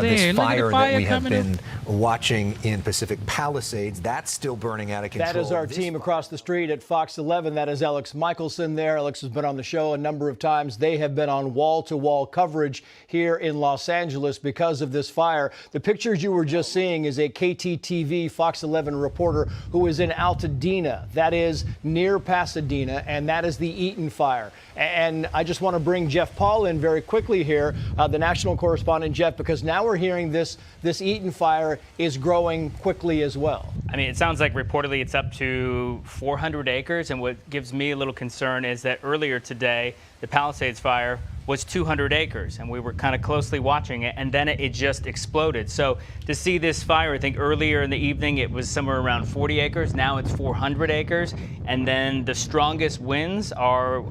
Speaker 18: this fire that we have been watching in Pacific Palisades. That's still burning out of control.
Speaker 14: That is our team across the street at Fox 11. That is Alex Michelson there. Alex has been on the show a number of times. They have been on wall-to-wall coverage here in Los Angeles because of this fire. The pictures you were just seeing is a KTTV Fox 11 reporter who is in Altadena. That is near Pasadena, and that is the Eaton fire. And I just want to bring Jeff Paul in very quickly here, the national correspondent. Jeff, because now we're hearing this Eaton fire is growing quickly as well.
Speaker 19: I mean, it sounds like reportedly it's up to 400 acres, and what gives me a little concern is that earlier today, the Palisades fire was 200 acres, and we were kind of closely watching it, and then it just exploded. So to see this fire, I think earlier in the evening it was somewhere around 40 acres. Now it's 400 acres, and then the strongest winds are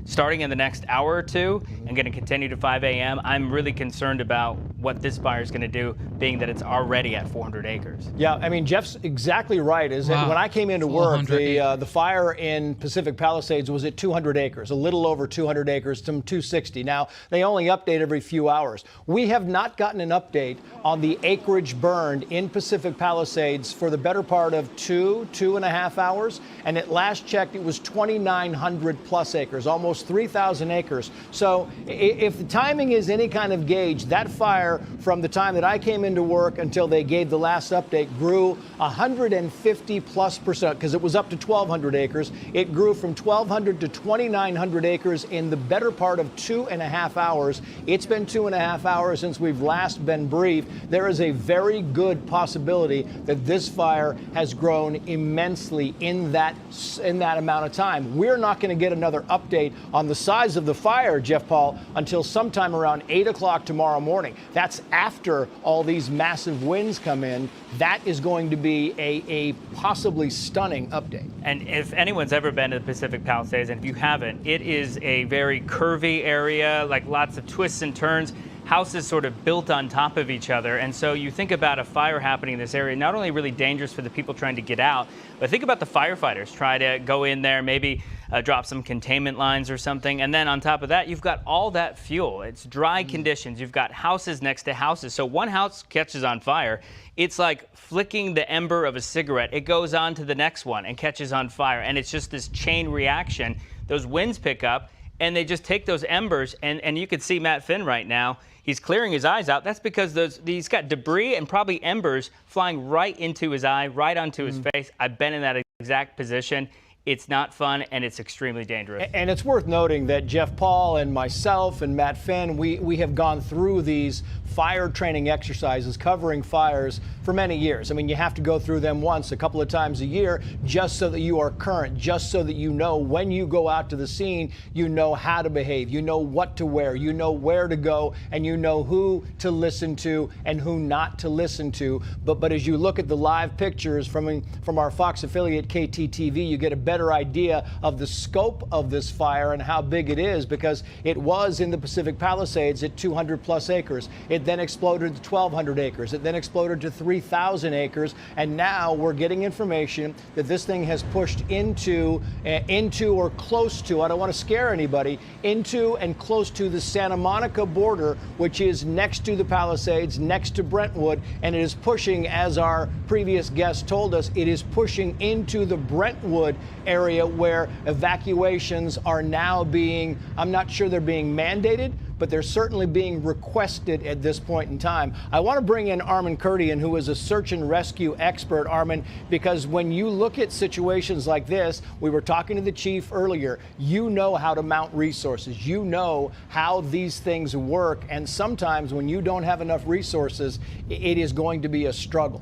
Speaker 19: starting in the next hour or two, and going to continue to 5 a.m. I'm really concerned about what this fire is going to do, being that it's already at 400 acres.
Speaker 14: Yeah, I mean, Jeff's exactly right. That when I came into work, the fire in Pacific Palisades was at 200 acres, a little over 200 acres, some 260. Now, they only update every few hours. We have not gotten an update on the acreage burned in Pacific Palisades for the better part of 2.5 hours. And at last checked, it was 2,900 plus acres, almost 3,000 acres. So if the timing is any kind of gauge, that fire from the time that I came into work until they gave the last update grew 150+%, because it was up to 1,200 acres. It grew from 1,200 to 2,900 acres in the better part of 2.5 hours. It's been 2.5 hours since we've last been briefed. There is a very good possibility that this fire has grown immensely in that amount of time. We're not going to get another update on the size of the fire, Jeff Paul, until sometime around 8 o'clock tomorrow morning. That's after all these massive winds come in. That is going to be a possibly stunning update.
Speaker 19: And if anyone's ever been to the Pacific Palisades, and if you haven't, it is a very curvy area, like lots of twists and turns. Houses sort of built on top of each other. And so you think about a fire happening in this area, not only really dangerous for the people trying to get out, but think about the firefighters try to go in there, maybe drop some containment lines or something. And then on top of that, you've got all that fuel. It's dry conditions. You've got houses next to houses. So one house catches on fire. It's like flicking the ember of a cigarette. It goes on to the next one and catches on fire. And it's just this chain reaction. Those winds pick up, and they just take those embers, and you can see Matt Finn right now. He's clearing his eyes out. That's because he's got debris and probably embers flying right into his eye, right onto his face. I've been in that exact position. It's not fun, and it's extremely dangerous.
Speaker 14: And it's worth noting that Jeff Paul and myself and Matt Finn, we have gone through these fire training exercises covering fires for many years. I mean, you have to go through them once, a couple of times a year, just so that you are current, just so that you know when you go out to the scene, you know how to behave, you know what to wear, you know where to go, and you know who to listen to and who not to listen to. But as you look at the live pictures from our Fox affiliate KTTV, you get a better idea of the scope of this fire and how big it is, because it was in the Pacific Palisades at 200 plus acres. It then exploded to 1,200 acres. It then exploded to 3,000 acres. And now we're getting information that this thing has pushed into or close to, I don't want to scare anybody, into and close to the Santa Monica border, which is next to the Palisades, next to Brentwood. And it is pushing, as our previous guest told us, it is pushing into the Brentwood area where evacuations are now being, I'm not sure they're being mandated, but they're certainly being requested at this point in time. I want to bring in Armin Kurdian, who is a search and rescue expert, Armin, because when you look at situations like this, we were talking to the chief earlier, you know how to mount resources. You know how these things work. And sometimes when you don't have enough resources, it is going to be a struggle.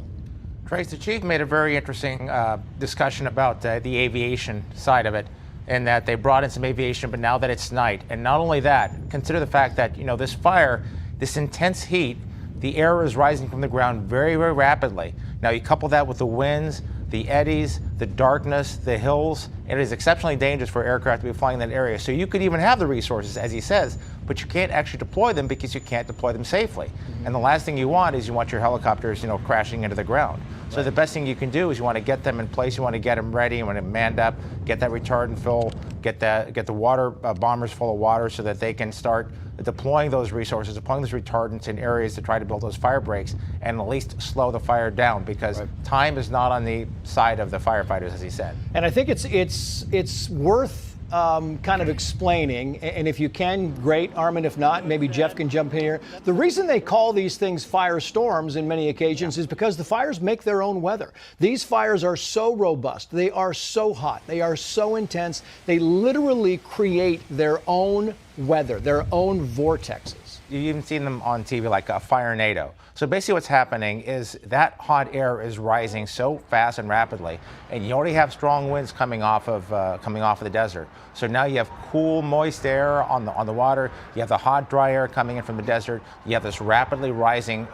Speaker 20: Trace, the chief made a very interesting discussion about the aviation side of it, and that they brought in some aviation, but now that it's night. And not only that, consider the fact that, you know, this fire, this intense heat, the air is rising from the ground very, very rapidly. Now you couple that with the winds, the eddies, the darkness, the hills, and it is exceptionally dangerous for aircraft to be flying in that area. So you could even have the resources, as he says, but you can't actually deploy them because you can't deploy them safely. And the last thing you want is you want your helicopters, you know, crashing into the ground. So the best thing you can do is you want to get them in place, you want to get them ready, you want to manned up, get that retardant full, get the water bombers full of water so that they can start deploying those resources, deploying those retardants in areas to try to build those fire breaks and at least slow the fire down, because time is not on the side of the firefighters, as he said.
Speaker 14: And I think it's worth kind of explaining, and if you can, great, Armin. If not, maybe Jeff can jump in here. The reason they call these things firestorms in many occasions is because the fires make their own weather. These fires are so robust. They are so hot. They are so intense. They literally create their own weather, their own vortexes.
Speaker 20: You've even seen them on TV like a Firenado. So basically what's happening is that hot air is rising so fast and rapidly, and you already have strong winds coming off of the desert. So now you have cool, moist air on the water. You have the hot, dry air coming in from the desert. You have this rapidly rising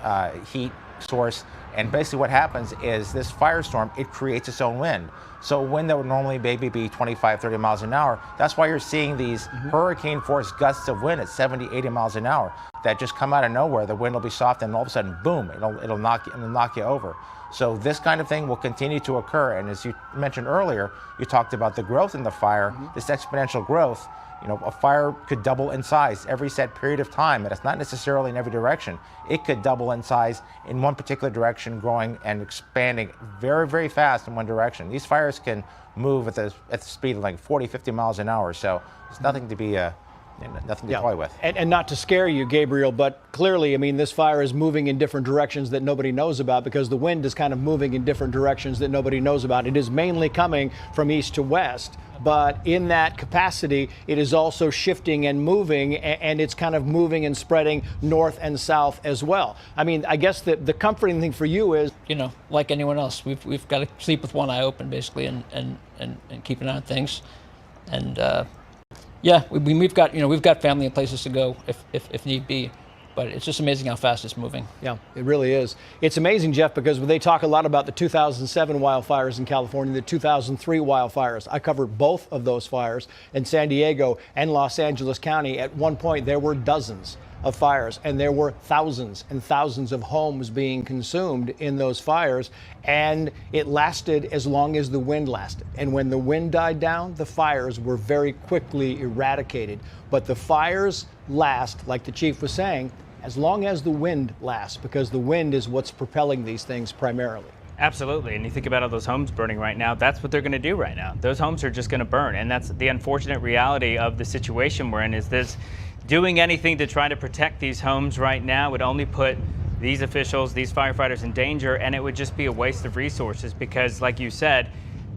Speaker 20: heat source. And basically what happens is this firestorm, it creates its own wind. So a wind that would normally maybe be 25, 30 miles an hour, that's why you're seeing these hurricane-force gusts of wind at 70, 80 miles an hour that just come out of nowhere. The wind will be soft and all of a sudden, boom, it'll knock you over. So this kind of thing will continue to occur. And as you mentioned earlier, you talked about the growth in the fire, this exponential growth. You know, a fire could double in size every set period of time, and it's not necessarily in every direction. It could double in size in one particular direction, growing and expanding very, very fast in one direction. These fires can move at the speed of like 40, 50 miles an hour, so it's nothing to be nothing to toy with.
Speaker 14: And not to scare you, Gabriel, but clearly, I mean, this fire is moving in different directions that nobody knows about because the wind is kind of moving in different directions that nobody knows about. It is mainly coming from east to west, but in that capacity, it is also shifting and moving, and it's kind of moving and spreading north and south as well. I mean, I guess the comforting thing for you is,
Speaker 15: you know, like anyone else, we've got to sleep with one eye open, basically, and keep an eye on things. And yeah, we've got family and places to go if need be. But it's just amazing how fast it's moving.
Speaker 14: Yeah, it really is. It's amazing, Jeff, because they talk a lot about the 2007 wildfires in California, the 2003 wildfires. I covered both of those fires in San Diego and Los Angeles County. At one point, there were dozens of fires, and there were thousands and thousands of homes being consumed in those fires, and it lasted as long as the wind lasted. And when the wind died down, the fires were very quickly eradicated. But the fires last, like the chief was saying, as long as the wind lasts, because the wind is what's propelling these things primarily.
Speaker 19: Absolutely. And you think about all those homes burning right now, that's what they're going to do right now. Those homes are just going to burn. And that's the unfortunate reality of the situation we're in, is this doing anything to try to protect these homes right now would only put these officials, these firefighters in danger, and it would just be a waste of resources because, like you said,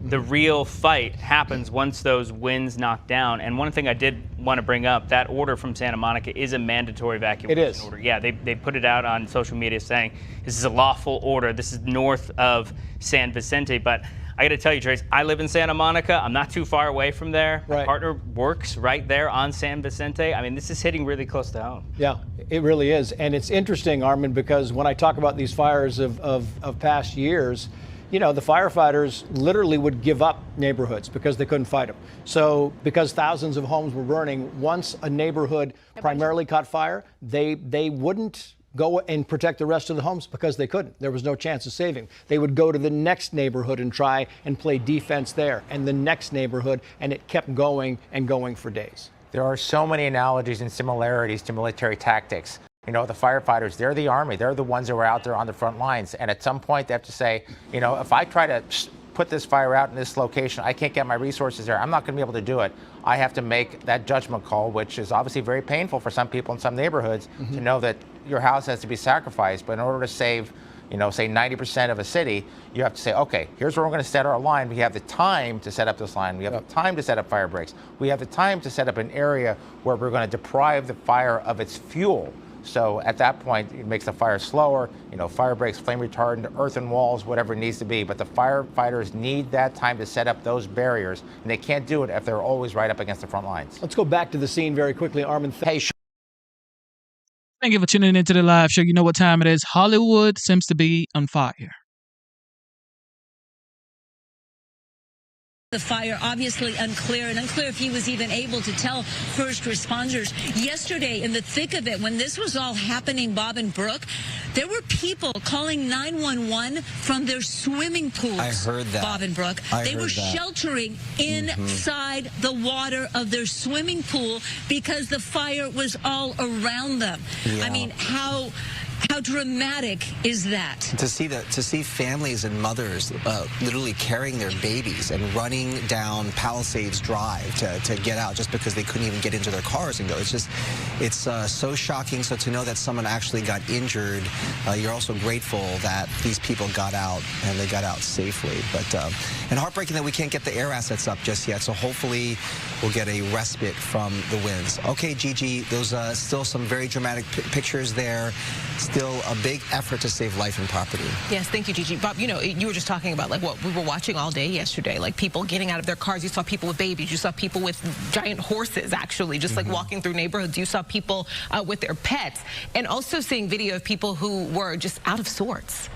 Speaker 19: the real fight happens once those winds knock down. And one thing I did want to bring up, that order from Santa Monica is a mandatory evacuation order. Yeah, they put it out on social media saying this is a lawful order. This is north of San Vicente. But I got to tell you, Trace, I live in Santa Monica. I'm not too far away from there. My partner works right there on San Vicente. I mean, this is hitting really close to home.
Speaker 14: Yeah, it really is. And it's interesting, Armin, because when I talk about these fires of past years, you know, the firefighters literally would give up neighborhoods because they couldn't fight them. So because thousands of homes were burning, once a neighborhood primarily caught fire, they wouldn't go and protect the rest of the homes because they couldn't. There was no chance of saving. They would go to the next neighborhood and try and play defense there, and the next neighborhood, and it kept going and going for days.
Speaker 20: There are so many analogies and similarities to military tactics. You know, the firefighters, they're the Army. They're the ones who are out there on the front lines. And at some point, they have to say, you know, if I try to put this fire out in this location, I can't get my resources there. I'm not going to be able to do it. I have to make that judgment call, which is obviously very painful for some people in some neighborhoods to know that your house has to be sacrificed. But in order to save, you know, say 90% of a city, you have to say, okay, here's where we're going to set our line. We have the time to set up this line. We have the time to set up fire breaks. We have the time to set up an area where we're going to deprive the fire of its fuel. So at that point, it makes the fire slower, you know, fire breaks, flame retardant, earthen walls, whatever it needs to be. But the firefighters need that time to set up those barriers, and they can't do it if they're always right up against the front lines.
Speaker 14: Let's go back to the scene very quickly, Armin.
Speaker 1: Thank you for tuning into the live show. You know what time it is. Hollywood seems to be on fire.
Speaker 21: The fire obviously unclear if he was even able to tell first responders. Yesterday, in the thick of it, when this was all happening, Bob and Brooke, there were people calling 911 from their swimming pools.
Speaker 22: I heard that.
Speaker 21: Bob and Brooke. They were sheltering inside the water of their swimming pool because the fire was all around them.
Speaker 22: Yeah.
Speaker 21: I mean, how How dramatic is that?
Speaker 2: To see families and mothers literally carrying their babies and running down Palisades Drive to get out just because they couldn't even get into their cars and go. It's so shocking. So to know that someone actually got injured, you're also grateful that these people got out and they got out safely. But and heartbreaking that we can't get the air assets up just yet. So hopefully we'll get a respite from the winds. Okay, Gigi, those still some very dramatic pictures there. Still a big effort to save life and property.
Speaker 22: Yes, thank you, Gigi. Bob, you know, you were just talking about like what we were watching all day yesterday, like people getting out of their cars. You saw people with babies. You saw people with giant horses, actually, just like walking through neighborhoods. You saw people with their pets, and also seeing video of people who were just out of sorts.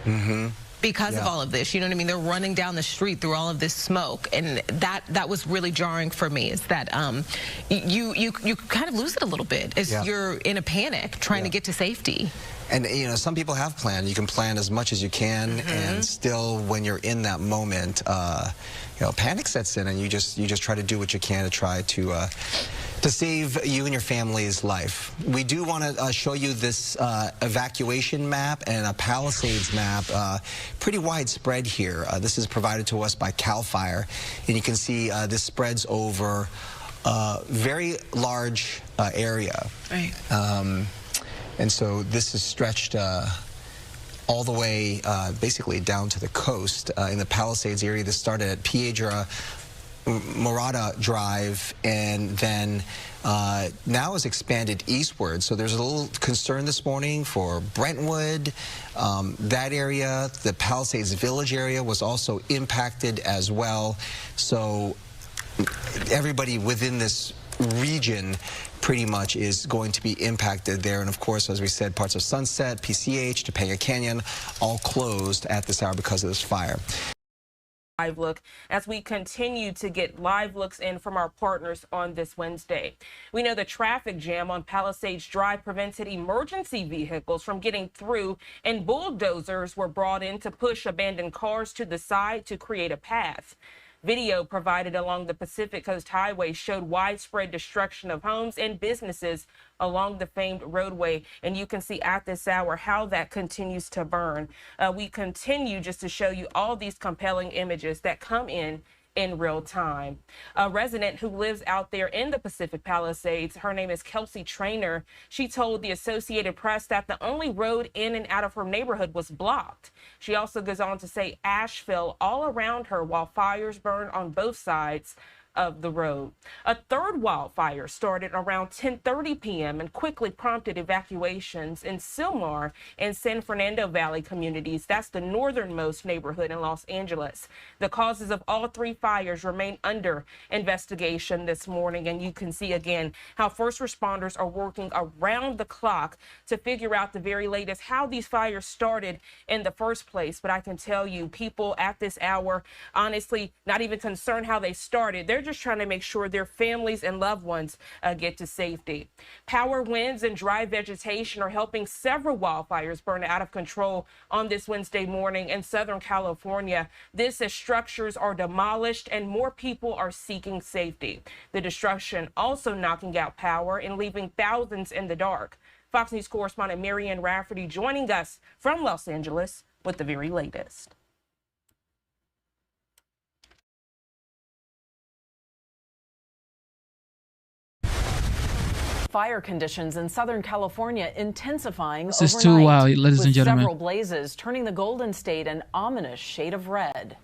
Speaker 22: Because of all of this, you know what I mean? They're running down the street through all of this smoke, and that was really jarring for me. Is that you kind of lose it a little bit as you're in a panic trying to get to safety.
Speaker 2: And you know, some people have planned. You can plan as much as you can, and still, when you're in that moment, you know, panic sets in, and you just try to do what you can to try to save you and your family's life. We do want to show you this evacuation map and a Palisades map, pretty widespread here. This is provided to us by CAL FIRE, and you can see this spreads over a very large area.
Speaker 22: Right.
Speaker 2: And so this is stretched all the way basically down to the coast in the Palisades area. This started at Piedra Morada Drive, and then now is expanded eastward. So there's a little concern this morning for Brentwood. That area, the Palisades Village area, was also impacted as well. So everybody within this region pretty much is going to be impacted there. And of course, as we said, parts of Sunset, PCH, Topanga Canyon, all closed at this hour because of this fire.
Speaker 23: Live look as we continue to get live looks in from our partners on this Wednesday. We know the traffic jam on Palisades Drive prevented emergency vehicles from getting through, and bulldozers were brought in to push abandoned cars to the side to create a path. Video provided along the Pacific Coast Highway showed widespread destruction of homes and businesses along the famed roadway, and you can see at this hour how that continues to burn. We continue just to show you all these compelling images that come in real time. A resident who lives out there in the Pacific Palisades, her name is Kelsey Trainer. She told the Associated Press that the only road in and out of her neighborhood was blocked. She also goes on to say ash fell all around her while fires burned on both sides of the road. A third wildfire started around 10:30 p.m. and quickly prompted evacuations in Sylmar and San Fernando Valley communities. That's the northernmost neighborhood in Los Angeles. The causes of all three fires remain under investigation this morning, and you can see again how first responders are working around the clock to figure out the very latest how these fires started in the first place. But I can tell you, people at this hour, honestly, not even concerned how they started. They're just trying to make sure their families and loved ones get to safety. Power winds and dry vegetation are helping several wildfires burn out of control on this Wednesday morning in Southern California. This as structures are demolished and more people are seeking safety. The destruction also knocking out power and leaving thousands in the dark. Fox News correspondent Marianne Rafferty joining us from Los Angeles with the very latest.
Speaker 24: Fire conditions in Southern California intensifying
Speaker 1: This is too wild, ladies and
Speaker 24: with
Speaker 1: gentlemen.
Speaker 24: several blazes turning the Golden State an ominous shade of red.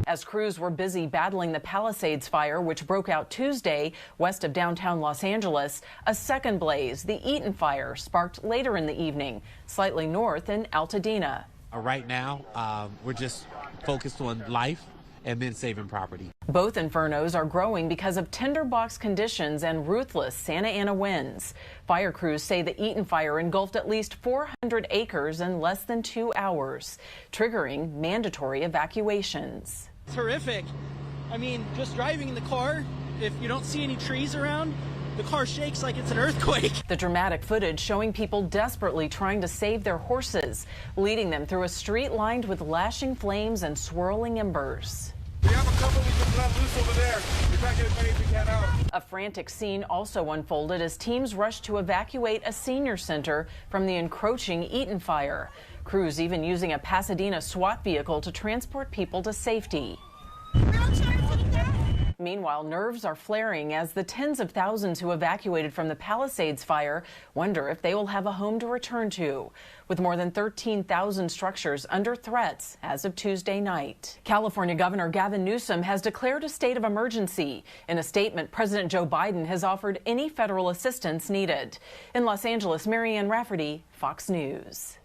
Speaker 24: As crews were busy battling the Palisades fire, which broke out Tuesday west of downtown Los Angeles, a second blaze, the Eaton fire, sparked later in the evening, slightly north in Altadena.
Speaker 25: Right now, we're just focused on life and then saving property.
Speaker 24: Both infernos are growing because of tinderbox conditions and ruthless Santa Ana winds. Fire crews say the Eaton fire engulfed at least 400 acres in less than 2 hours, triggering mandatory evacuations.
Speaker 26: It's horrific. I mean, just driving in the car, if you don't see any trees around, the car shakes like it's an earthquake.
Speaker 24: The dramatic footage showing people desperately trying to save their horses, leading them through a street lined with lashing flames and swirling embers.
Speaker 3: We have a couple we just let loose over there. We're trying to get as many as we can out.
Speaker 24: A frantic scene also unfolded as teams rushed to evacuate a senior center from the encroaching Eaton fire. Crews even using a Pasadena SWAT vehicle to transport people to safety. Meanwhile, nerves are flaring as the tens of thousands who evacuated from the Palisades fire wonder if they will have a home to return to. With more than 13,000 structures under threats as of Tuesday night. California Governor Gavin Newsom has declared a state of emergency. In a statement, President Joe Biden has offered any federal assistance needed. In Los Angeles, Marianne Rafferty, Fox News.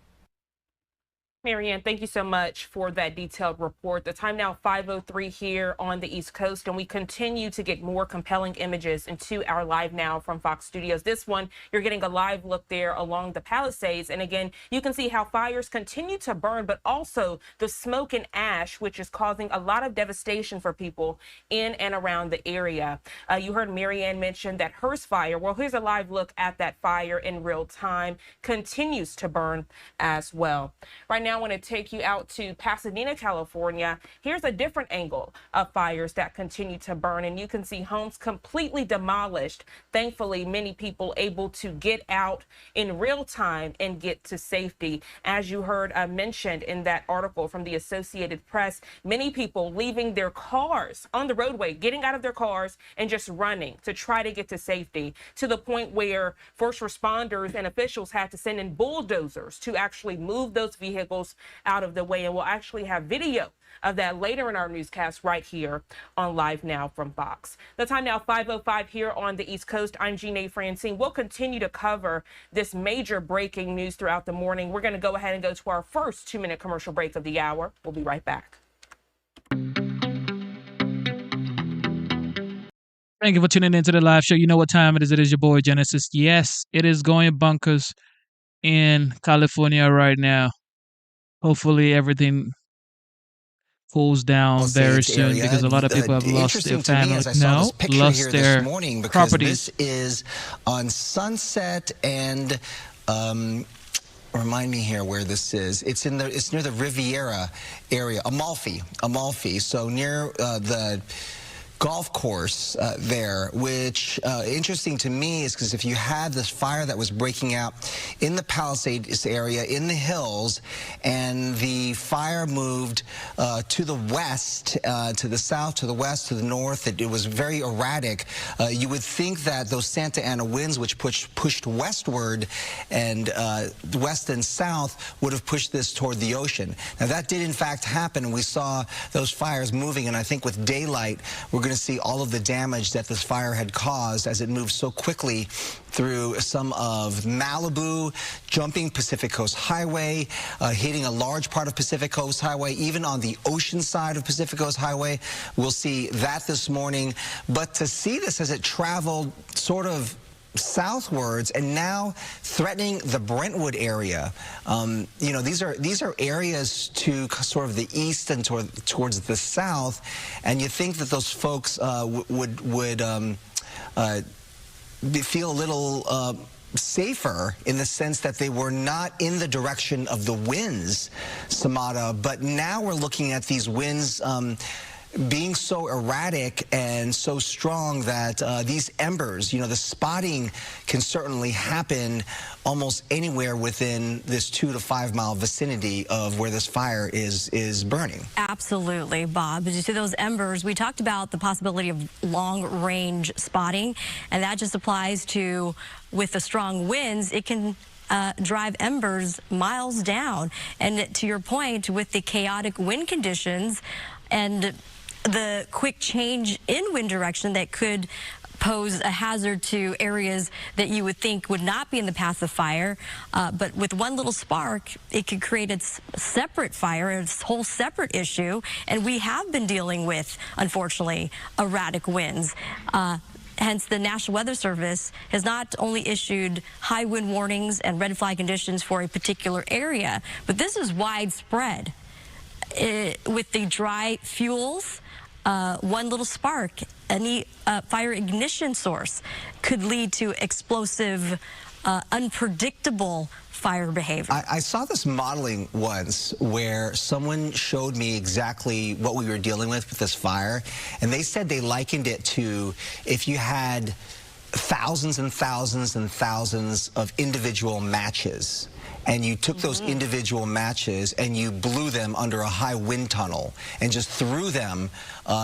Speaker 23: Marianne, thank you so much for that detailed report. The time now 5:03 here on the East Coast, and we continue to get more compelling images into our Live Now from Fox Studios. This one, you're getting a live look there along the Palisades. And again, you can see how fires continue to burn, but also the smoke and ash, which is causing a lot of devastation for people in and around the area. You heard Marianne mention that Hearst fire. Well, here's a live look at that fire in real time. Continues to burn as well. Right now, I want to take you out to Pasadena, California. Here's a different angle of fires that continue to burn, and you can see homes completely demolished. Thankfully, many people able to get out in real time and get to safety. As you heard mentioned in that article from the Associated Press, many people leaving their cars on the roadway, getting out of their cars and just running to try to get to safety, to the point where first responders and officials had to send in bulldozers to actually move those vehicles out of the way. And we'll actually have video of that later in our newscast right here on Live Now from Fox. The time now 5:05 here on the East Coast. I'm Jeanne Francine. We'll continue to cover this major breaking news throughout the morning. We're going to go ahead and go to our first 2-minute commercial break of the hour. We'll be right back.
Speaker 1: Thank you for tuning into the live show. You know what time it is. It is your boy Genesis. Yes, it is going bonkers in California right now. Hopefully everything cools down very soon because a lot of people have lost their family. No, lost their properties.
Speaker 2: This is on Sunset and remind me here where this is. It's near the Riviera area, Amalfi. So near the golf course there, which interesting to me is because if you had this fire that was breaking out in the Palisades area in the hills, and the fire moved to the west, to the south, to the west, to the north, it was very erratic. You would think that those Santa Ana winds, which pushed westward and west and south, would have pushed this toward the ocean. Now that did in fact happen, and we saw those fires moving, and I think with daylight we're going to see all of the damage that this fire had caused as it moved so quickly through some of Malibu, jumping Pacific Coast Highway, hitting a large part of Pacific Coast Highway, even on the ocean side of Pacific Coast Highway. We'll see that this morning. But to see this as it traveled sort of southwards and now threatening the Brentwood area. You know, these are areas to sort of the east and towards the south, and you think that those folks would feel a little safer in the sense that they were not in the direction of the winds, Samada, but now we're looking at these winds being so erratic and so strong that these embers, you know, the spotting can certainly happen almost anywhere within this 2 to 5 mile vicinity of where this fire is burning.
Speaker 4: Absolutely, Bob. Did you see those embers? We talked about the possibility of long-range spotting, and that just applies to, with the strong winds, it can drive embers miles down. And to your point, with the chaotic wind conditions and the quick change in wind direction that could pose a hazard to areas that you would think would not be in the path of fire. But with one little spark, it could create a separate fire, a whole separate issue. And we have been dealing with, unfortunately, erratic winds. Hence, the National Weather Service has not only issued high wind warnings and red flag conditions for a particular area, but this is widespread. With the dry fuels, one little spark, any fire ignition source could lead to explosive unpredictable fire behavior.
Speaker 2: I saw this modeling once where someone showed me exactly what we were dealing with this fire, and they said they likened it to if you had thousands and thousands and thousands of individual matches, and you took those individual matches and you blew them under a high wind tunnel and just threw them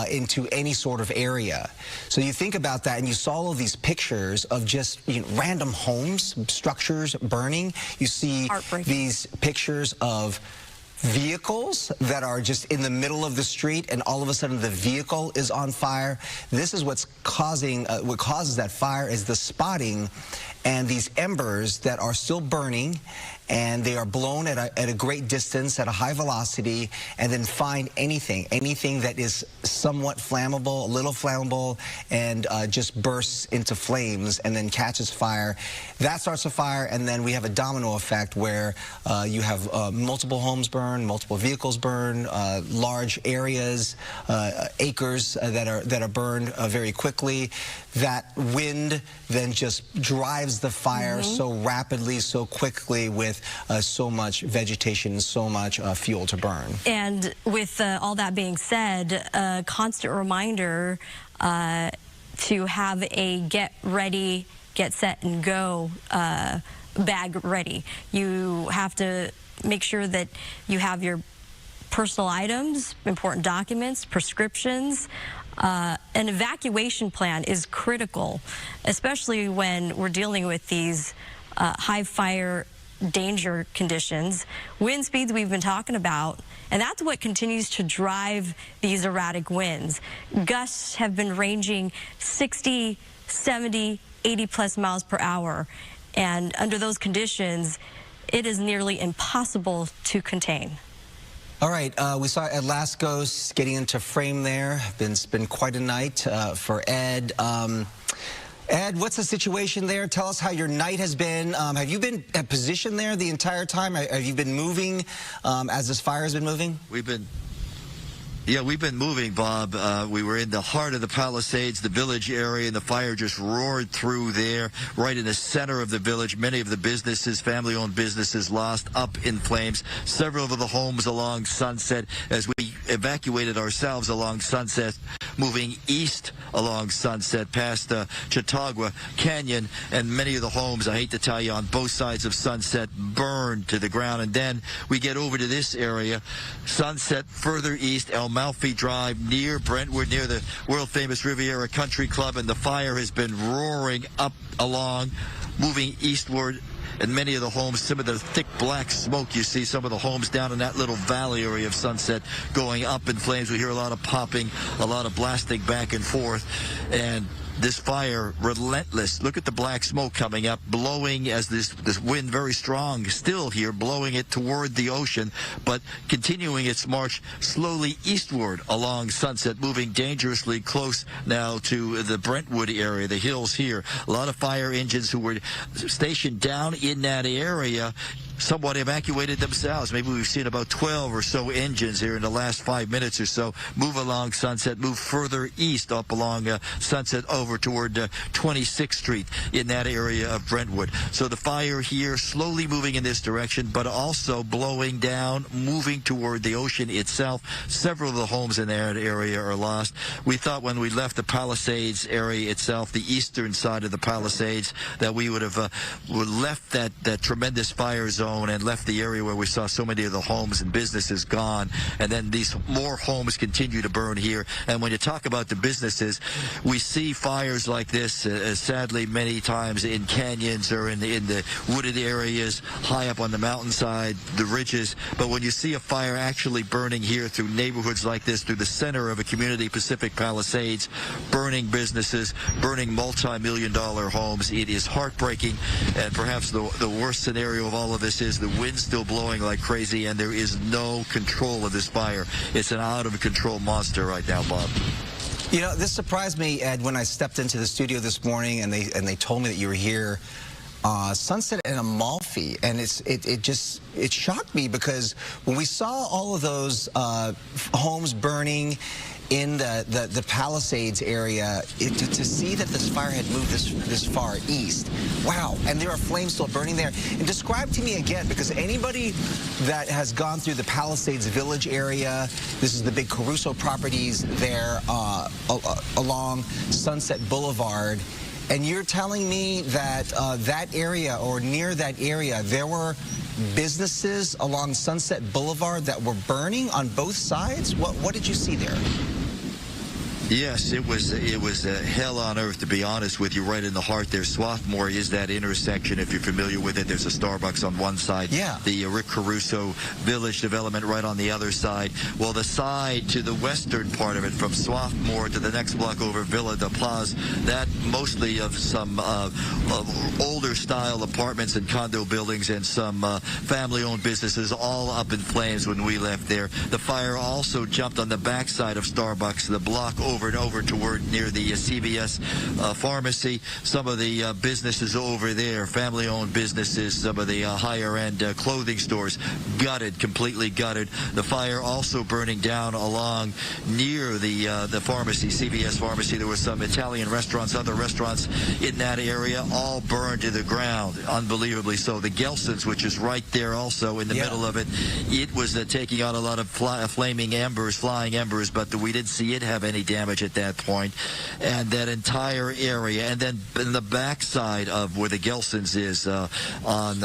Speaker 2: into any sort of area. So you think about that, and you saw all of these pictures of just random homes, structures burning. You see these pictures of vehicles that are just in the middle of the street, and all of a sudden the vehicle is on fire. This is what's causing, what causes that fire is the spotting and these embers that are still burning, and they are blown at a great distance, at a high velocity, and then find anything that is somewhat flammable, a little flammable, and just bursts into flames and then catches fire. That starts a fire, and then we have a domino effect where you have multiple homes burn, multiple vehicles burn, large areas, acres that are burned very quickly. That wind then just drives the fire so rapidly, so quickly, with so much vegetation, so much fuel to burn.
Speaker 4: And with all that being said, a constant reminder to have a get ready, get set and go bag ready. You have to make sure that you have your personal items, important documents, prescriptions. An evacuation plan is critical, especially when we're dealing with these high fire danger conditions, wind speeds we've been talking about, and that's what continues to drive these erratic winds. Gusts have been ranging 60, 70, 80 plus miles per hour, and under those conditions, it is nearly impossible to contain.
Speaker 2: All right, we saw Ed Lascos getting into frame there. It's been quite a night for Ed. Ed, what's the situation there? Tell us how your night has been. Have you been at position there the entire time? Have you been moving as this fire has been moving?
Speaker 5: We've been moving, Bob. We were in the heart of the Palisades, the village area, and the fire just roared through there, right in the center of the village. Many of the businesses, family-owned businesses, lost up in flames. Several of the homes along Sunset, as we evacuated ourselves along Sunset, moving east along Sunset, past Chautauqua Canyon, and many of the homes, I hate to tell you, on both sides of Sunset burned to the ground. And then we get over to this area, Sunset further east, Amalfi Drive, near Brentwood, near the world-famous Riviera Country Club, and the fire has been roaring up along, moving eastward. And many of the homes, some of the thick black smoke you see, some of the homes down in that little valley area of Sunset going up in flames. We hear a lot of popping, a lot of blasting back and forth. And this fire, relentless. Look at the black smoke coming up, blowing as this wind very strong, still here, blowing it toward the ocean, but continuing its march slowly eastward along Sunset, moving dangerously close now to the Brentwood area, the hills here. A lot of fire engines who were stationed down in that area somewhat evacuated themselves. Maybe we've seen about 12 or so engines here in the last 5 minutes or so move along Sunset, move further east up along Sunset over toward 26th Street in that area of Brentwood. So the fire here slowly moving in this direction, but also blowing down, moving toward the ocean itself. Several of the homes in that area are lost. We thought when we left the Palisades area itself, the eastern side of the Palisades, that we would have left that tremendous fire zone and left the area where we saw so many of the homes and businesses gone, and then these more homes continue to burn here. And when you talk about the businesses, we see fires like this sadly many times in canyons or in the wooded areas high up on the mountainside, the ridges. But when you see a fire actually burning here through neighborhoods like this, through the center of a community, Pacific Palisades, burning businesses, burning multi-million-dollar homes, it is heartbreaking. And perhaps the worst scenario of all of this is the wind still blowing like crazy, and there is no control of this fire. It's an out-of-control monster right now, Bob.
Speaker 2: You know, this surprised me, Ed, when I stepped into the studio this morning and they told me that you were here. Sunset and Amalfi, and it shocked me, because when we saw all of those homes burning, in the Palisades area, to see that this fire had moved this far east. Wow, and there are flames still burning there. And describe to me again, because anybody that has gone through the Palisades Village area, this is the big Caruso properties there along Sunset Boulevard, and you're telling me that that area or near that area, there were businesses along Sunset Boulevard that were burning on both sides? What did you see there?
Speaker 5: Yes, it was hell on earth, to be honest with you, right in the heart there. Swarthmore is that intersection, if you're familiar with it. There's a Starbucks on one side. Yeah. The Rick Caruso Village development right on the other side. Well, the side to the western part of it, from Swarthmore to the next block over Villa de Paz, that mostly of some older style apartments and condo buildings and some family-owned businesses, all up in flames when we left there. The fire also jumped on the backside of Starbucks, the block over and over toward near the CVS pharmacy. Some of the businesses over there, family-owned businesses, some of the higher-end clothing stores, gutted, completely gutted. The fire also burning down along near the pharmacy, CVS pharmacy. There were some Italian restaurants, other restaurants in that area, all burned to the ground, unbelievably so. The Gelson's, which is right there also in the middle of it, it was taking out a lot of flaming embers, flying embers, but we didn't see it have any damage at that point. And that entire area, and then in the backside of where the Gelson's is on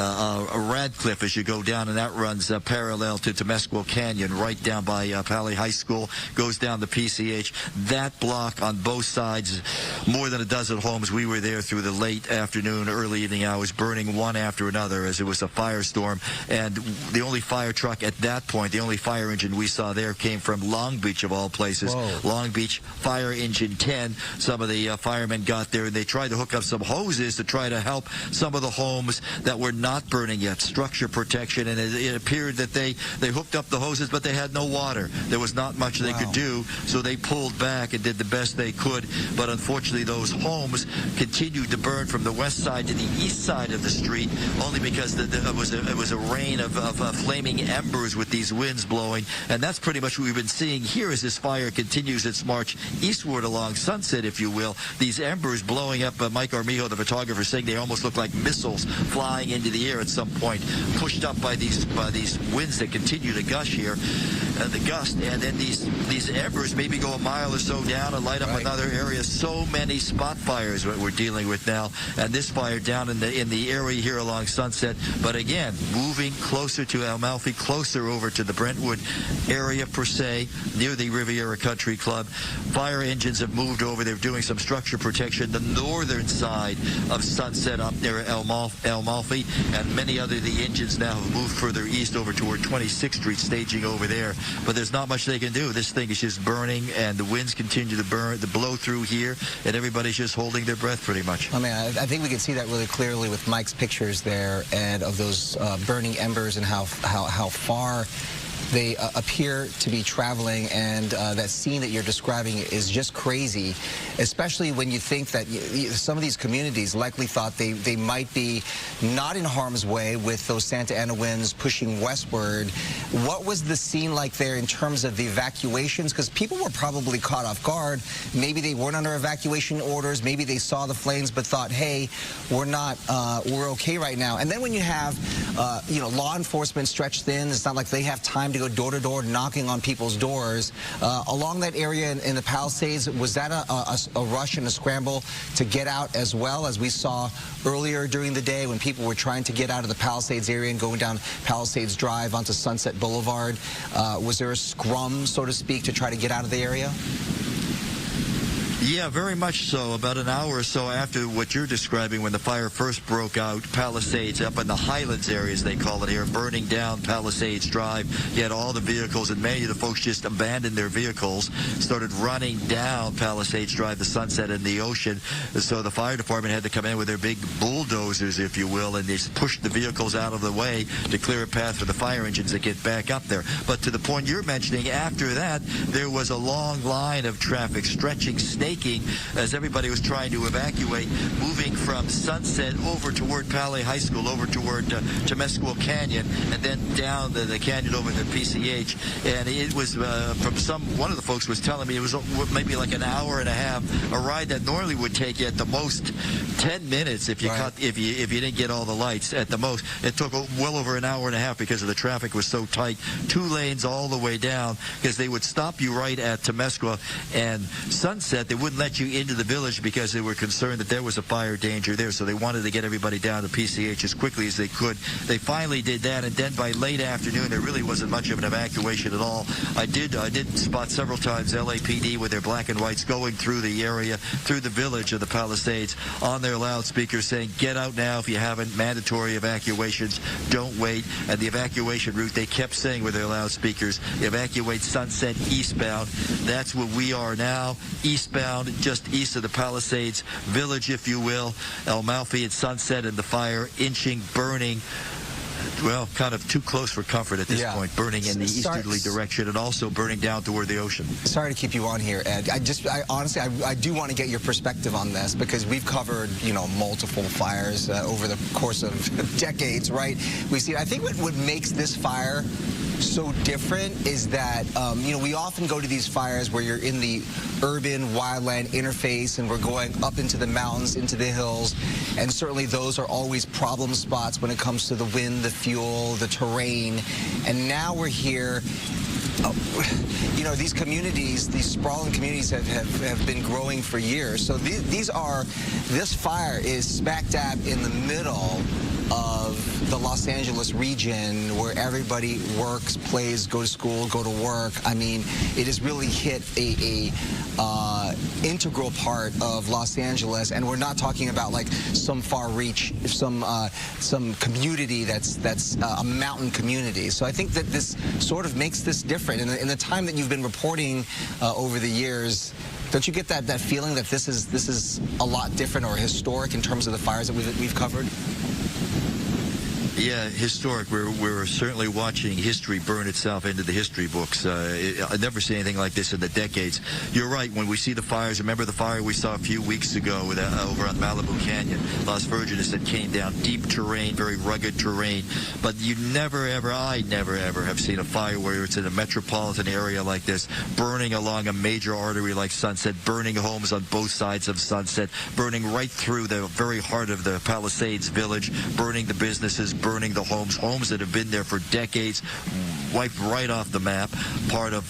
Speaker 5: Radcliffe, as you go down, and that runs parallel to Temescal Canyon, right down by Pali High School, goes down to PCH. That block on both sides, more than a dozen homes. We were there through the late afternoon, early evening hours, burning one after another as it was a firestorm. And the only fire truck at that point, the only fire engine we saw there came from Long Beach, of all places. Whoa. Long Beach Fire Engine 10. Some of the firemen got there, and they tried to hook up some hoses to try to help some of the homes that were not burning yet, structure protection, and it appeared that they hooked up the hoses, but they had no water. There was not much they could do, so they pulled back and did the best they could. But unfortunately, those homes continued to burn from the west side to the east side of the street, only because it was a rain of flaming embers with these winds blowing. And that's pretty much what we've been seeing here as this fire continues its march eastward along Sunset, if you will. These embers blowing up. Mike Armijo, the photographer, saying they almost look like missiles flying into the air at some point, pushed up by these winds that continue to gush here, the gust. And then these embers maybe go a mile or so down and light up another area. So many spot fires what we're dealing with now, and this fire down in the area here along Sunset. But again, moving closer to Amalfi, closer over to the Brentwood area per se, near the Riviera Country Club. Fire engines have moved over. They're doing some structure protection. The northern side of Sunset up near Amalfi, and many other the engines now have moved further east over toward 26th Street, staging over there. But there's not much they can do. This thing is just burning, and the winds continue to blow through here, and everybody's just holding their breath pretty much.
Speaker 2: I mean, I think we can see that really clearly with Mike's pictures there, and of those burning embers and how far they appear to be traveling, and that scene that you're describing is just crazy, especially when you think that some of these communities likely thought they might be not in harm's way with those Santa Ana winds pushing westward. What was the scene like there in terms of the evacuations? Because people were probably caught off guard. Maybe they weren't under evacuation orders. Maybe they saw the flames but thought, hey, we're okay right now. And then when you have law enforcement stretched thin, it's not like they have time to go door to door knocking on people's doors. Along that area in the Palisades, was that a rush and a scramble to get out as well, as we saw earlier during the day when people were trying to get out of the Palisades area and going down Palisades Drive onto Sunset Boulevard? Was there a scrum, so to speak, to try to get out of the area?
Speaker 5: Yeah, very much so. About an hour or so after what you're describing, when the fire first broke out, Palisades up in the Highlands area, as they call it here, burning down Palisades Drive. You had all the vehicles, and many of the folks just abandoned their vehicles, started running down Palisades Drive, the Sunset, and the ocean. So the fire department had to come in with their big bulldozers, if you will, and they pushed the vehicles out of the way to clear a path for the fire engines to get back up there. But to the point you're mentioning, after that, there was a long line of traffic stretching snake taking as everybody was trying to evacuate, moving from Sunset over toward Palais High School, over toward Temescal Canyon, and then down the canyon over to PCH. And it was one of the folks was telling me it was maybe like an hour and a half, a ride that normally would take you at the most 10 minutes if you if you didn't get all the lights. At the most, it took well over an hour and a half because of the traffic was so tight. 2 lanes all the way down, because they would stop you right at Temescal and Sunset. They wouldn't let you into the village because they were concerned that there was a fire danger there, so they wanted to get everybody down to PCH as quickly as they could. They finally did that, and then by late afternoon there really wasn't much of an evacuation at all. I did spot several times LAPD with their black and whites going through the area, through the village of the Palisades, on their loudspeakers saying, get out now if you haven't, mandatory evacuations, don't wait. And the evacuation route, they kept saying with their loudspeakers, evacuate Sunset eastbound. That's where we are now, eastbound, just east of the Palisades village, if you will. El Malfi at Sunset, and the fire inching, burning, well, kind of too close for comfort at this point, burning in the easterly direction and also burning down toward the ocean.
Speaker 2: Sorry to keep you on here, Ed. Honestly, I do want to get your perspective on this, because we've covered, multiple fires over the course of decades, right? We see, I think what makes this fire so different is that, we often go to these fires where you're in the urban wildland interface and we're going up into the mountains, into the hills, and certainly those are always problem spots when it comes to the wind, the fuel, the terrain. And now we're here. These communities, these sprawling communities have been growing for years. So this fire is smack dab in the middle of the Los Angeles region, where everybody works, plays, go to school, go to work. I mean, it has really hit a integral part of Los Angeles, and we're not talking about like some far reach, some community that's a mountain community. So I think that this sort of makes this different. In the time that you've been reporting over the years, don't you get that feeling that this is a lot different or historic in terms of the fires that we've covered?
Speaker 5: Yeah, historic. We're certainly watching history burn itself into the history books. I've never seen anything like this in the decades. You're right. When we see the fires, remember the fire we saw a few weeks ago with, over on Malibu Canyon, Las Virgenes, that came down, deep terrain, very rugged terrain. But I never ever have seen a fire where it's in a metropolitan area like this, burning along a major artery like Sunset, burning homes on both sides of Sunset, burning right through the very heart of the Palisades village, burning the businesses, burning the homes that have been there for decades, wiped right off the map. Part of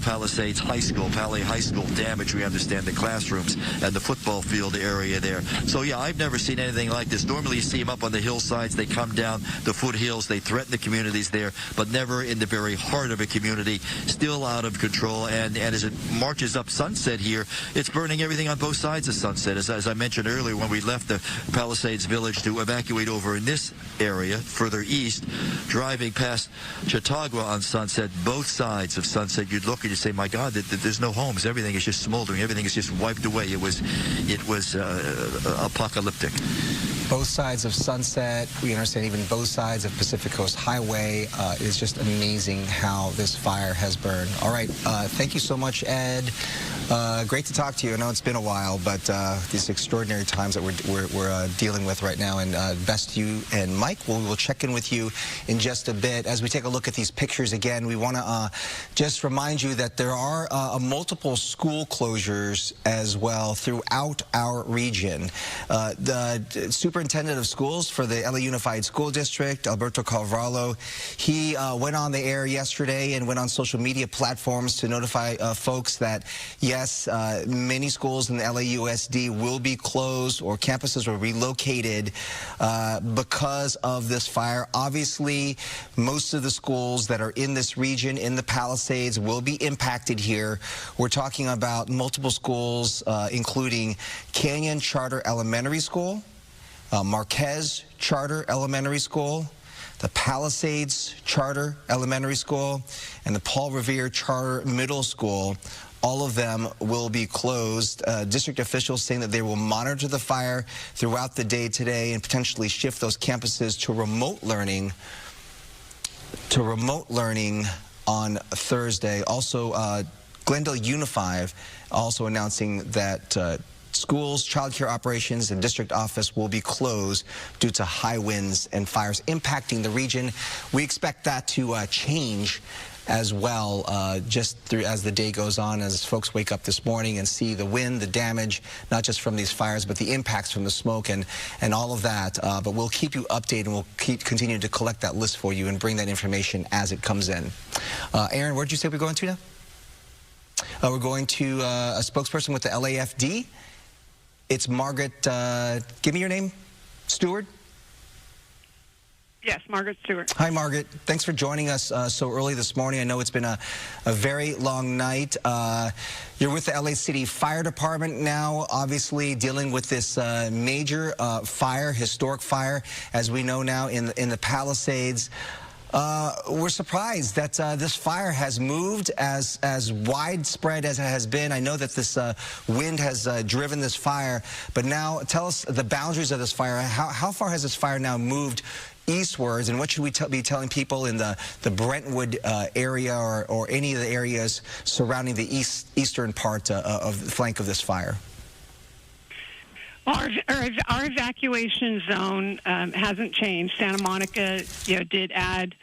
Speaker 5: Palisades High School, Palais High School, damage, we understand, the classrooms and the football field area there. So yeah, I've never seen anything like this. Normally you see them up on the hillsides, they come down the foothills, they threaten the communities there, but never in the very heart of a community, still out of control. And as it marches up Sunset here, it's burning everything on both sides of Sunset. As I mentioned earlier, when we left the Palisades village to evacuate over in this area, further east, driving past Chautauqua on Sunset, both sides of Sunset, you'd look and you'd say, my God, there's no homes. Everything is just smoldering. Everything is just wiped away. It was apocalyptic.
Speaker 2: Both sides of Sunset, we understand even both sides of Pacific Coast Highway. It is just amazing how this fire has burned. All right, thank you so much, Ed. Great to talk to you. I know it's been a while, but these extraordinary times that we're dealing with right now, and best to you and Mike. We'll check in with you in just a bit. As we take a look at these pictures again, we want to just remind you that there are multiple school closures as well throughout our region. The superintendent of schools for the LA Unified School District, Alberto Carvalho, he went on the air yesterday and went on social media platforms to notify folks that, yes, many schools in the LAUSD will be closed or campuses are relocated because of this fire. Obviously, most of the schools that are in this region, in the Palisades, will be impacted here. We're talking about multiple schools, including Canyon Charter Elementary School, Marquez Charter Elementary School, the Palisades Charter Elementary School, and the Paul Revere Charter Middle School. All of them will be closed. District officials saying that they will monitor the fire throughout the day today and potentially shift those campuses to remote learning on Thursday. Also, Glendale Unified also announcing that schools, child care operations, and district office will be closed due to high winds and fires impacting the region. We expect that to change as well, just through as the day goes on, as folks wake up this morning and see the wind, the damage, not just from these fires, but the impacts from the smoke and all of that. But we'll keep you updated, and we'll continue to collect that list for you and bring that information as it comes in. Aaron, where did you say we're going to now? We're going to a spokesperson with the LAFD. It's Margaret, give me your name, Stewart?
Speaker 7: Yes, Margaret Stewart.
Speaker 2: Hi, Margaret. Thanks for joining us so early this morning. I know it's been a very long night. You're with the LA City Fire Department now, obviously dealing with this major fire, historic fire, as we know now in the Palisades. We're surprised that this fire has moved as widespread as it has been. I know that this wind has driven this fire, but now tell us the boundaries of this fire. How far has this fire now moved eastwards, and what should we be telling people in the Brentwood area or any of the areas surrounding the eastern part of the flank of this fire?
Speaker 7: Our evacuation zone hasn't changed. Santa Monica, did add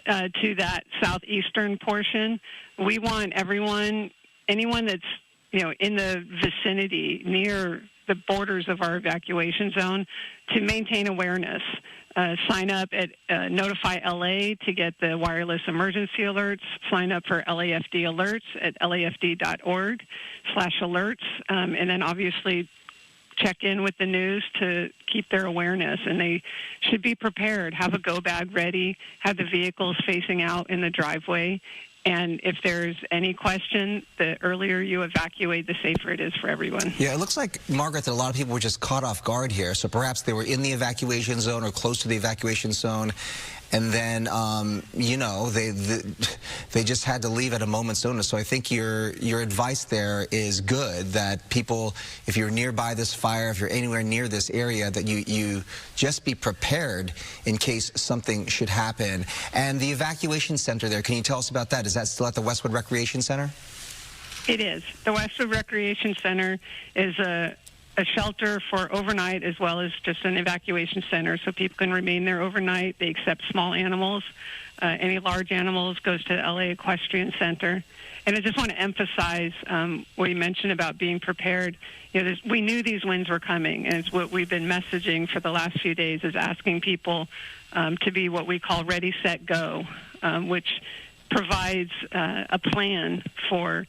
Speaker 7: to that southeastern portion. We want anyone that's in the vicinity near the borders of our evacuation zone to maintain awareness. Sign up at Notify LA to get the wireless emergency alerts. Sign up for LAFD alerts at lafd.org/alerts, and then obviously check in with the news to keep their awareness. And they should be prepared, have a go bag ready, have the vehicles facing out in the driveway. And if there's any question, the earlier you evacuate, the safer it is for everyone.
Speaker 2: Yeah, it looks like, Margaret, that a lot of people were just caught off guard here. So perhaps they were in the evacuation zone or close to the evacuation zone, and then, they just had to leave at a moment's notice. So I think your advice there is good, that people, if you're nearby this fire, if you're anywhere near this area, that you just be prepared in case something should happen. And the evacuation center there, can you tell us about that? Is that still at the Westwood Recreation Center?
Speaker 7: It is. The Westwood Recreation Center is a shelter for overnight, as well as just an evacuation center, so people can remain there overnight. They accept small animals. Any large animals goes to the LA Equestrian Center. And I just want to emphasize what you mentioned about being prepared. We knew these winds were coming, and it's what we've been messaging for the last few days, is asking people to be what we call ready, set, go, which provides a plan for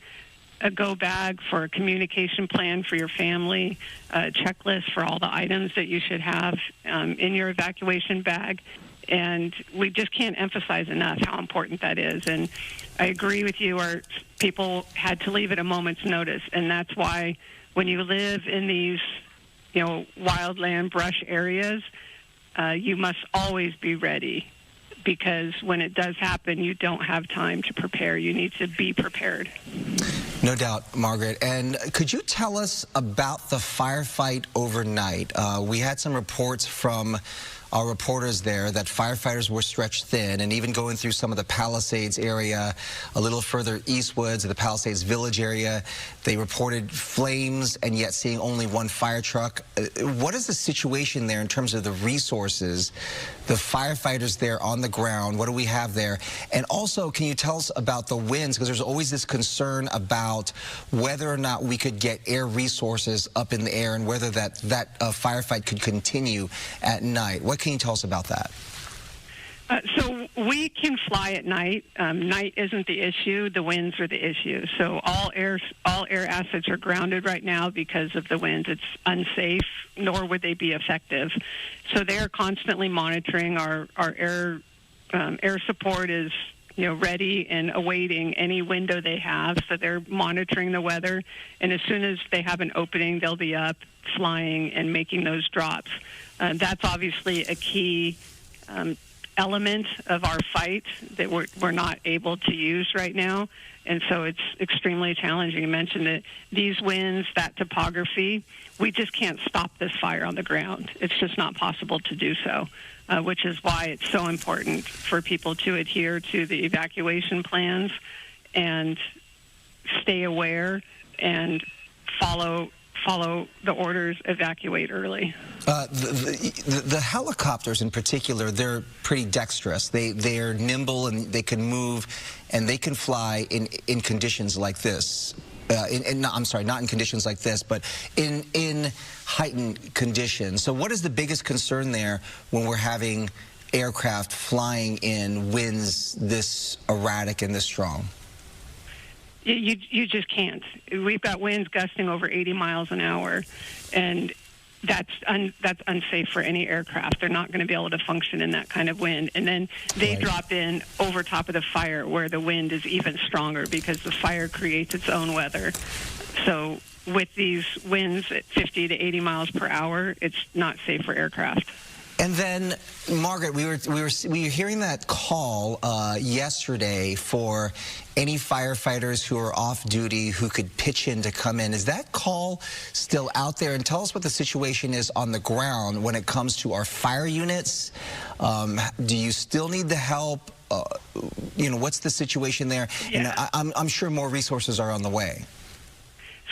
Speaker 7: a go bag, for a communication plan for your family, a checklist for all the items that you should have in your evacuation bag. And we just can't emphasize enough how important that is. And I agree with you, our people had to leave at a moment's notice. And that's why when you live in these, wildland brush areas, you must always be ready, because when it does happen, you don't have time to prepare. You need to be prepared.
Speaker 2: No doubt, Margaret. And could you tell us about the firefight overnight? We had some reports from our reporters there that firefighters were stretched thin, and even going through some of the Palisades area, a little further eastwards of the Palisades Village area, they reported flames and yet seeing only one fire truck. What is the situation there in terms of the resources, the firefighters there on the ground? What do we have there? And also, can you tell us about the winds? Because there's always this concern about whether or not we could get air resources up in the air, and whether that firefight could continue at night. What can you tell us about that?
Speaker 7: So we can fly at night. Night isn't the issue. The winds are the issue. So all air assets are grounded right now because of the winds. It's unsafe, nor would they be effective. So they are constantly monitoring. Our air support is ready and awaiting any window they have. So they're monitoring the weather. And as soon as they have an opening, they'll be up, flying, and making those drops. That's obviously a key element of our fight that we're not able to use right now. And so it's extremely challenging. You mentioned that these winds, that topography, we just can't stop this fire on the ground. It's just not possible to do so, which is why it's so important for people to adhere to the evacuation plans and stay aware and follow the orders, evacuate early.
Speaker 2: The helicopters in particular, they're pretty dexterous. They're nimble and they can move and they can fly in conditions like this. I'm sorry, not in conditions like this, but in heightened conditions. So what is the biggest concern there when we're having aircraft flying in winds this erratic and this strong?
Speaker 7: You just can't. We've got winds gusting over 80 miles an hour, and that's unsafe for any aircraft. They're not going to be able to function in that kind of wind. And then they drop in over top of the fire where the wind is even stronger because the fire creates its own weather. So with these winds at 50 to 80 miles per hour, it's not safe for aircraft.
Speaker 2: And then, Margaret, we were hearing that call yesterday for any firefighters who are off duty who could pitch in to come in. Is that call still out there? And tell us what the situation is on the ground when it comes to our fire units. Do you still need the help? What's the situation there?
Speaker 7: Yeah.
Speaker 2: And I'm sure more resources are on the way.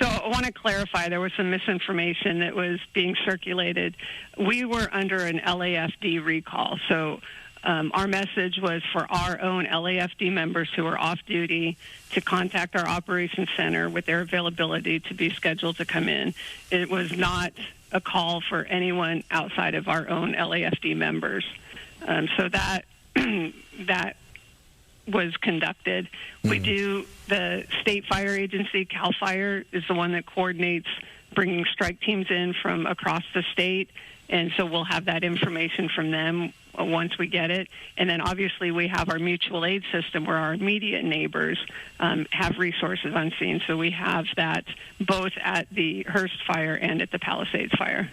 Speaker 7: So I want to clarify, there was some misinformation that was being circulated. We were under an LAFD recall. So our message was for our own LAFD members who are off duty to contact our operations center with their availability to be scheduled to come in. It was not a call for anyone outside of our own LAFD members. So that was conducted. The state fire agency, CAL FIRE, is the one that coordinates bringing strike teams in from across the state, and so we'll have that information from them once we get it. And then obviously we have our mutual aid system where our immediate neighbors have resources on scene, so we have that both at the Hearst fire and at the Palisades fire.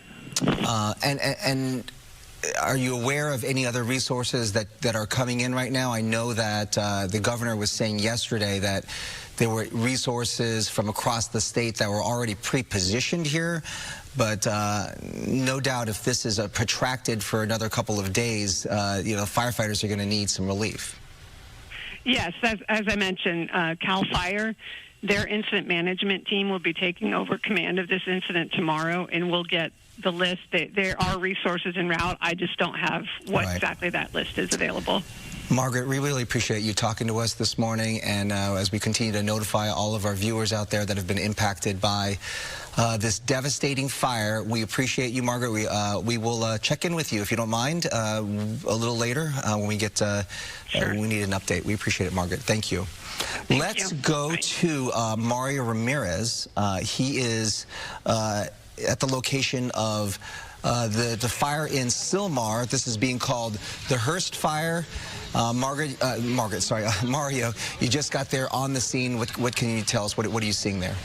Speaker 2: And are you aware of any other resources that are coming in right now? I know that the governor was saying yesterday that there were resources from across the state that were already pre-positioned here, but no doubt if this is protracted for another couple of days, firefighters are going to need some relief.
Speaker 7: Yes, as I mentioned, CAL FIRE, their incident management team will be taking over command of this incident tomorrow, and we'll get the list. There are resources en route. I just don't have what exactly that list is available.
Speaker 2: Margaret, we really appreciate you talking to us this morning, and as we continue to notify all of our viewers out there that have been impacted by this devastating fire, we appreciate you, Margaret. We will check in with you, if you don't mind, a little later when we get when we need an update. We appreciate it, Margaret. Thank you. Let's go to Mario Ramirez. He is at the location of the fire in Sylmar. This is being called the Hearst fire. Mario, you just got there on the scene. What can you tell us? What are you seeing there?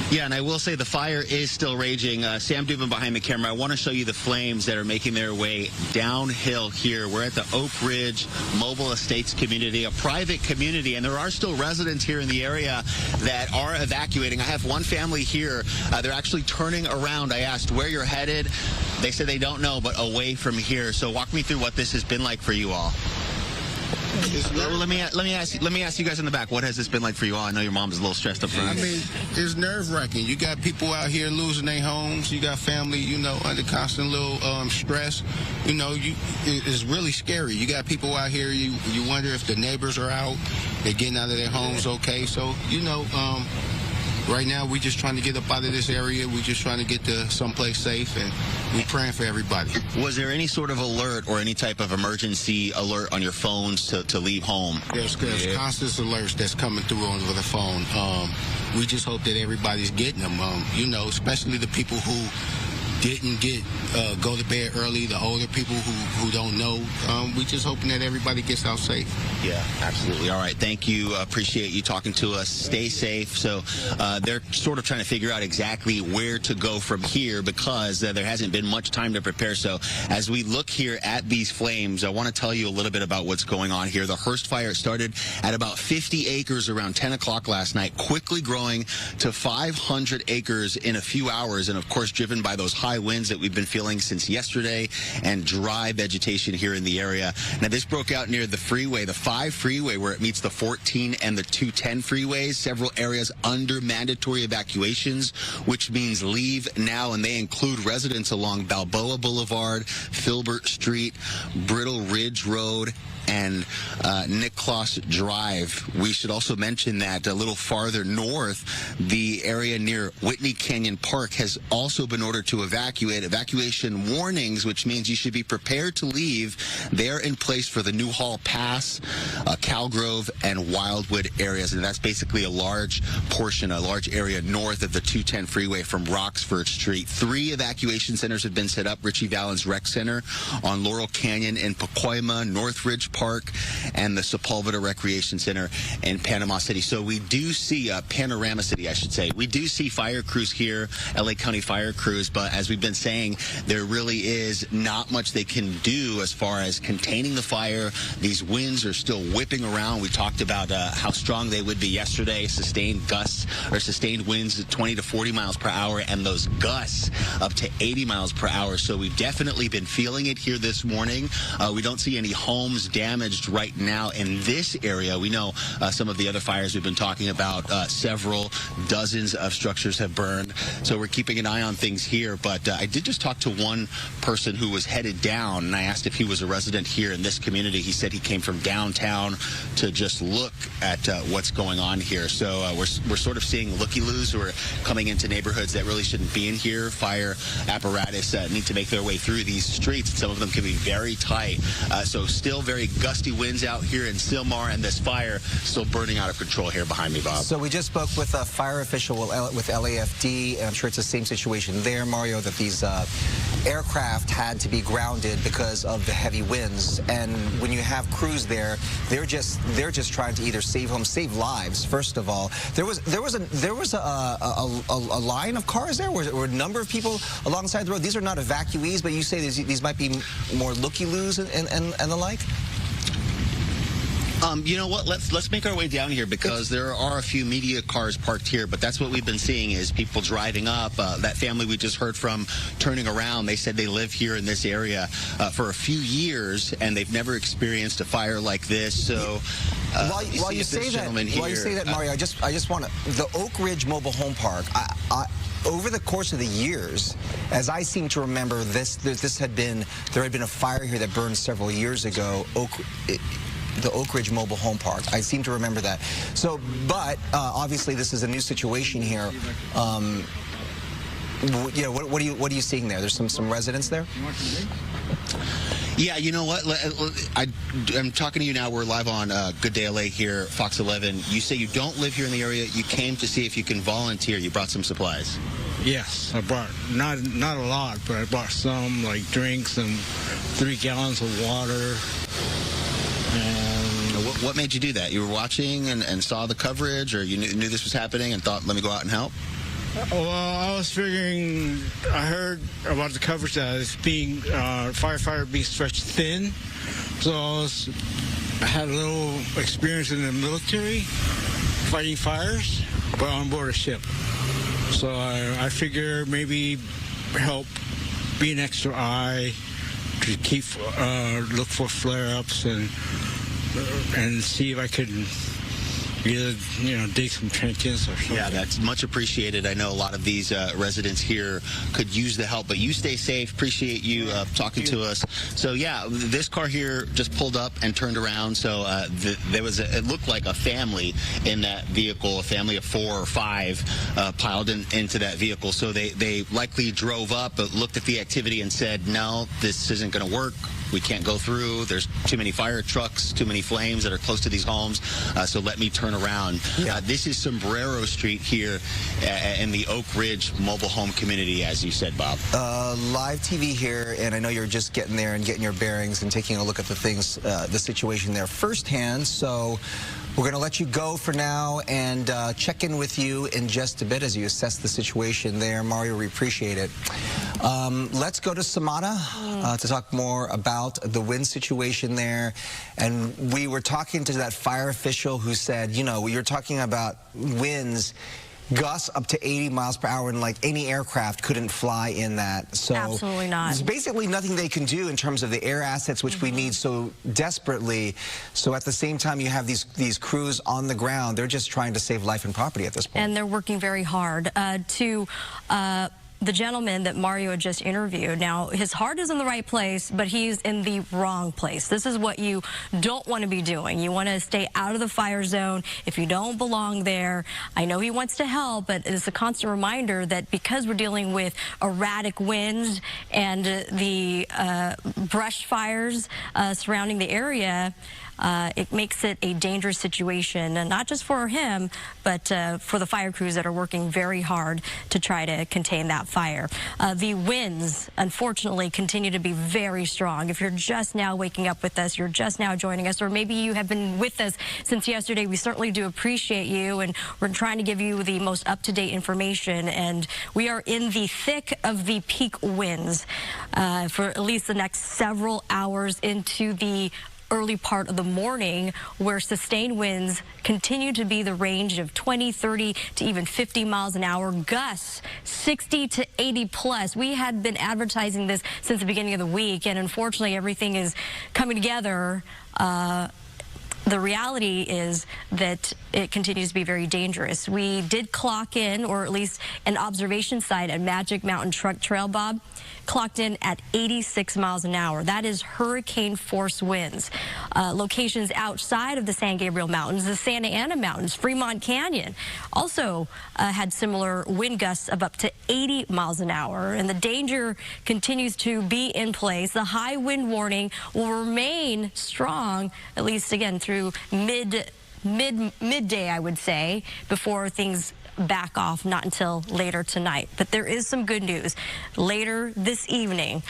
Speaker 8: Yeah, and I will say the fire is still raging. Sam Dubin behind the camera. I want to show you the flames that are making their way downhill here. We're at the Oak Ridge Mobile Estates community, a private community, and there are still residents here in the area that are evacuating. I have one family here. They're actually turning around. I asked where you're headed. They said they don't know, but away from here. So walk me through what this has been like for you all. Let me ask you guys in the back. What has this been like for you all? I know your mom's a little stressed up front.
Speaker 9: I mean, it's nerve-wracking. You got people out here losing their homes. You got family, under constant little stress. It's really scary. You got people out here. You wonder if the neighbors are out. They're getting out of their homes okay. So right now we're just trying to get up out of this area. We're just trying to get to someplace safe, and we're praying for everybody.
Speaker 8: Was there any sort of alert or any type of emergency alert on your phones to leave home?
Speaker 9: There's constant alerts that's coming through over the phone. We just hope that everybody's getting them, especially the people who didn't go to bed early, the older people who don't know. We just hoping that everybody gets out safe.
Speaker 8: Yeah, absolutely. All right, thank you. Appreciate you talking to us. Stay safe. So they're sort of trying to figure out exactly where to go from here because there hasn't been much time to prepare. So as we look here at these flames, I want to tell you a little bit about what's going on here. The Hearst fire started at about 50 acres around 10 o'clock last night, quickly growing to 500 acres in a few hours, and of course driven by those high high winds that we've been feeling since yesterday and dry vegetation here in the area. Now, this broke out near the freeway, the 5 freeway, where it meets the 14 and the 210 freeways. Several areas under mandatory evacuations, which means leave now, and they include residents along Balboa Boulevard, Filbert Street, Brittle Ridge Road, and Nick Kloss Drive. We should also mention that a little farther north, the area near Whitney Canyon Park has also been ordered to evacuate. Evacuation warnings, which means you should be prepared to leave. They're in place for the Newhall Pass, Calgrove, and Wildwood areas, and that's basically a large portion, a large area north of the 210 freeway from Roxford Street. 3 evacuation centers have been set up: Richie Valens Rec Center on Laurel Canyon in Pacoima, Northridge Park, and the Sepulveda Recreation Center in Panama City. So we do see Panorama City, I should say. We do see fire crews here, LA County fire crews, but as we've been saying, there really is not much they can do as far as containing the fire. These winds are still whipping around. We talked about how strong they would be yesterday. Sustained gusts or sustained winds at 20 to 40 miles per hour, and those gusts up to 80 miles per hour. So we've definitely been feeling it here this morning. We don't see any homes damaged right now in this area. We know some of the other fires we've been talking about, several dozens of structures have burned. So we're keeping an eye on things here. But I did just talk to one person who was headed down, and I asked if he was a resident here in this community. He said he came from downtown to just look at what's going on here. So we're sort of seeing looky-loos who are coming into neighborhoods that really shouldn't be in here. Fire apparatus need to make their way through these streets. Some of them can be very tight. So still very gusty winds out here in Sylmar, and this fire still burning out of control here behind me, Bob.
Speaker 2: So we just spoke with a fire official with LAFD, and I'm sure it's the same situation there, Mario, that these aircraft had to be grounded because of the heavy winds. And when you have crews there, they're just trying to either save lives. First of all, there was a line of cars there, were a number of people alongside the road. These are not evacuees, but you say these might be more looky-loos and the like.
Speaker 8: You know what? Let's make our way down here, because there are a few media cars parked here, but that's what we've been seeing is people driving up. That family we just heard from turning around, they said they live here in this area for a few years, and they've never experienced a fire like this. So
Speaker 2: while you say that, Mario, I just want to, the Oak Ridge Mobile Home Park, over the course of the years, as I seem to remember, there had been a fire here that burned several years ago. The Oak Ridge Mobile Home Park. I seem to remember that. So, but obviously this is a new situation here. Yeah, what are you seeing there? There's some residents there.
Speaker 8: Yeah, you know what? I'm talking to you now. We're live on Good Day LA here, Fox 11. You say you don't live here in the area. You came to see if you can volunteer. You brought some supplies.
Speaker 10: Yes, I brought not a lot, but I brought some, like drinks and 3 gallons of water.
Speaker 8: And what made you do that? You were watching and saw the coverage, or you knew this was happening and thought, let me go out and help?
Speaker 10: Well, I was figuring, I heard about the coverage that it's being, firefighter being stretched thin. So I had a little experience in the military, fighting fires, but on board a ship. So I figure maybe help be an extra eye to keep, look for flare-ups and see if I could either, dig some trenches or something.
Speaker 8: Yeah, that's much appreciated. I know a lot of these residents here could use the help, but you stay safe. Appreciate you talking to us. So yeah, this car here just pulled up and turned around. So there was it looked like a family in that vehicle, a family of 4 or 5 piled into that vehicle. So they likely drove up, but looked at the activity and said, no, this isn't going to work. We can't go through. There's too many fire trucks, too many flames that are close to these homes. So let me turn around. Yeah. This is Sombrero Street here in the Oak Ridge mobile home community, as you said, Bob.
Speaker 2: Live TV here, and I know you're just getting there and getting your bearings and taking a look at the things, the situation there firsthand. So we're going to let you go for now and check in with you in just a bit as you assess the situation there. Mario, we appreciate it. Let's go to Samata to talk more about the wind situation there. And we were talking to that fire official who said, you know, you're talking about winds gusts up to 80 miles per hour, and like any aircraft couldn't fly in that. So
Speaker 4: absolutely not.
Speaker 2: There's basically nothing they can do in terms of the air assets, which we need so desperately. So at the same time, you have these crews on the ground. They're just trying to save life and property at this point.
Speaker 4: And they're working very hard the gentleman that Mario had just interviewed. Now, his heart is in the right place, but he's in the wrong place. This is what you don't want to be doing. You want to stay out of the fire zone if you don't belong there. I know he wants to help, but it's a constant reminder that because we're dealing with erratic winds and the brush fires surrounding the area, it makes it a dangerous situation, and not just for him, but for the fire crews that are working very hard to try to contain that fire. The winds, unfortunately, continue to be very strong. If you're just now waking up with us, you're just now joining us, or maybe you have been with us since yesterday, we certainly do appreciate you, and we're trying to give you the most up-to-date information. And we are in the thick of the peak winds for at least the next several hours into the early part of the morning, where sustained winds continue to be the range of 20, 30 to even 50 miles an hour, gusts 60 to 80 plus. We had been advertising this since the beginning of the week, and unfortunately everything is coming together. The reality is that it continues to be very dangerous. We did clock in, or at least an observation site at Magic Mountain Truck Trail, Bob, clocked in at 86 miles an hour. That is hurricane force winds. Locations outside of the San Gabriel Mountains, the Santa Ana Mountains, Fremont Canyon, also had similar wind gusts of up to 80 miles an hour. And the danger continues to be in place. The high wind warning will remain strong, at least again through midday, I would say, before things back off, not until later tonight. But there is some good news. Later this evening,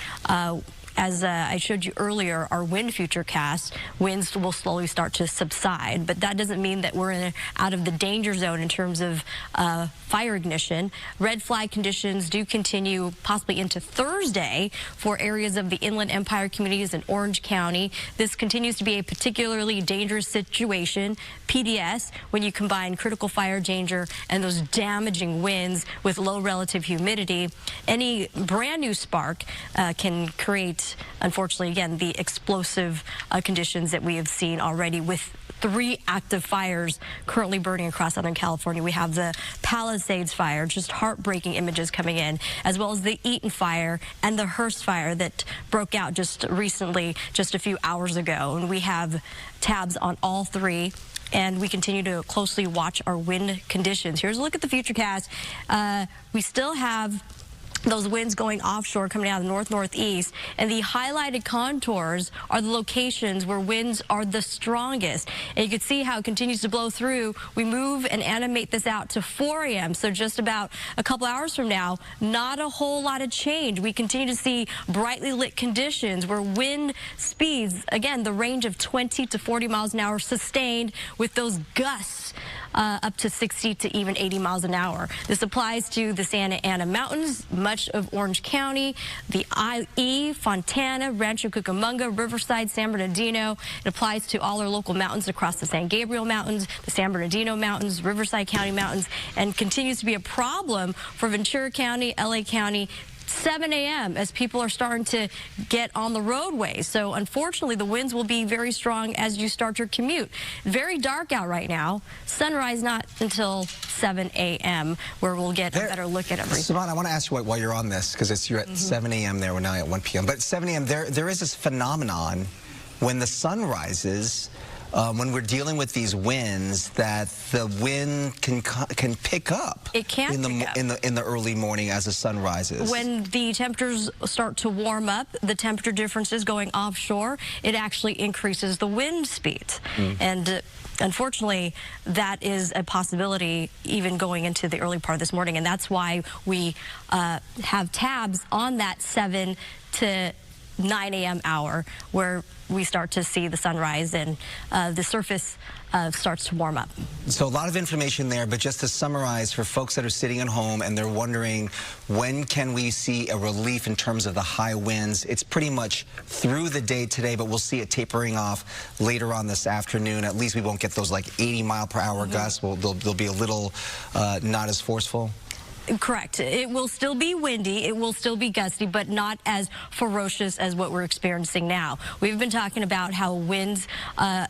Speaker 4: as I showed you earlier, our wind futurecast, winds will slowly start to subside, but that doesn't mean that we're out of the danger zone in terms of fire ignition. Red flag conditions do continue possibly into Thursday for areas of the Inland Empire communities in Orange County. This continues to be a particularly dangerous situation, PDS, when you combine critical fire danger and those damaging winds with low relative humidity. Any brand new spark can create, unfortunately, again, the explosive conditions that we have seen already with 3 active fires currently burning across Southern California. We have the Palisades fire, just heartbreaking images coming in, as well as the Eaton fire and the Hearst fire that broke out just recently, just a few hours ago. And we have tabs on all 3. And we continue to closely watch our wind conditions. Here's a look at the futurecast. We still have those winds going offshore coming out of the north-northeast, and the highlighted contours are the locations where winds are the strongest. And you can see how it continues to blow through. We move and animate this out to 4 a.m., so just about a couple hours from now, not a whole lot of change. We continue to see brightly lit conditions where wind speeds, again, the range of 20 to 40 miles an hour sustained, with those gusts up to 60 to even 80 miles an hour. This applies to the Santa Ana Mountains, much of Orange County, the IE, Fontana, Rancho Cucamonga, Riverside, San Bernardino. It applies to all our local mountains across the San Gabriel Mountains, the San Bernardino Mountains, Riverside County Mountains, and continues to be a problem for Ventura County, LA County, 7 a.m. as people are starting to get on the roadways. So unfortunately, the winds will be very strong as you start your commute. Very dark out right now. Sunrise not until 7 a.m. where we'll get a better look at everything.
Speaker 2: Savannah, I want to ask you while you're on this, because you're at 7 a.m. there, we're now at 1 p.m. But 7 a.m. there is this phenomenon when the sun rises. When we're dealing with these winds, that the wind can pick up.
Speaker 4: It can
Speaker 2: in the early morning as the sun rises.
Speaker 4: When the temperatures start to warm up, the temperature differences going offshore, it actually increases the wind speeds. And unfortunately, that is a possibility even going into the early part of this morning, and that's why we have tabs on that 7 to 9 a.m. hour, where we start to see the sunrise and the surface starts to warm up.
Speaker 2: So a lot of information there, but just to summarize for folks that are sitting at home and they're wondering when can we see a relief in terms of the high winds, it's pretty much through the day today, but we'll see it tapering off later on this afternoon. At least we won't get those like 80-mile-per-hour gusts. They'll be a little not as forceful.
Speaker 4: Correct. It will still be windy, it will still be gusty, but not as ferocious as what we're experiencing now. We've been talking about how winds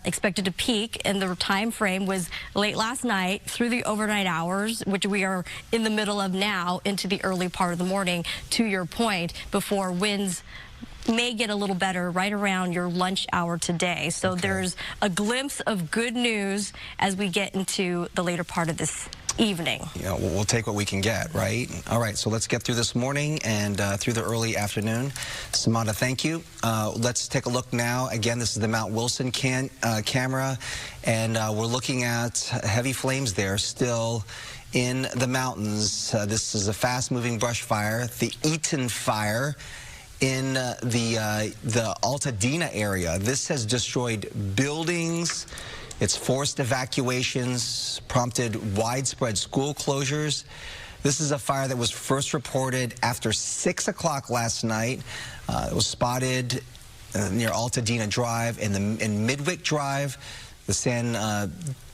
Speaker 4: expected to peak, and the time frame was late last night through the overnight hours, which we are in the middle of now, into the early part of the morning, to your point, before winds may get a little better right around your lunch hour today. So there's a glimpse of good news as we get into the later part of this evening.
Speaker 2: Yeah, we'll take what we can get, right? All right, so let's get through this morning and through the early afternoon. Samantha, thank you. Let's take a look now. Again, this is the Mount Wilson camera, and we're looking at heavy flames there still in the mountains. This is a fast-moving brush fire, the Eaton fire in the Altadena area. This has destroyed buildings. It's forced evacuations, prompted widespread school closures. This is a fire that was first reported after 6 o'clock last night. It was spotted near Altadena Drive and Midwick Drive, the San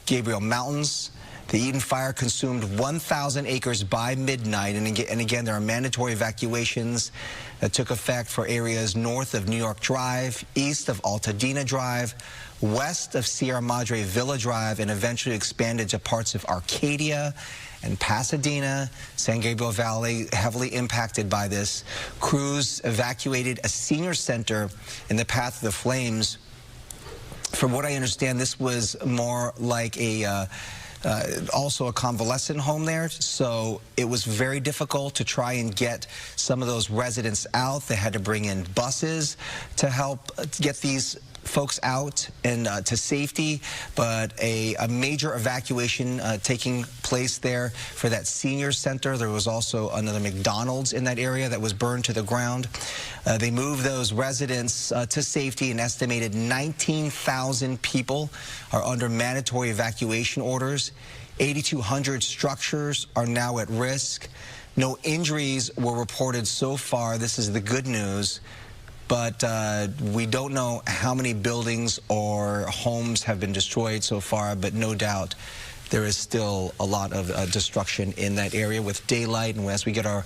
Speaker 2: Gabriel Mountains. The Eaton fire consumed 1,000 acres by midnight, and again, there are mandatory evacuations that took effect for areas north of New York Drive, east of Altadena Drive, west of Sierra Madre Villa Drive, and eventually expanded to parts of Arcadia and Pasadena. San Gabriel Valley heavily impacted by this. Crews evacuated a senior center in the path of the flames. From what I understand, this was more like a also a convalescent home there, so it was very difficult to try and get some of those residents out. They had to bring in buses to help get these folks out and to safety, but a major evacuation taking place there for that senior center. There was also another McDonald's in that area that was burned to the ground. They moved those residents to safety. An estimated 19,000 people are under mandatory evacuation orders. 8,200 structures are now at risk. No injuries were reported so far. This is the good news. But we don't know how many buildings or homes have been destroyed so far, but no doubt there is still a lot of destruction in that area with daylight. And as we get our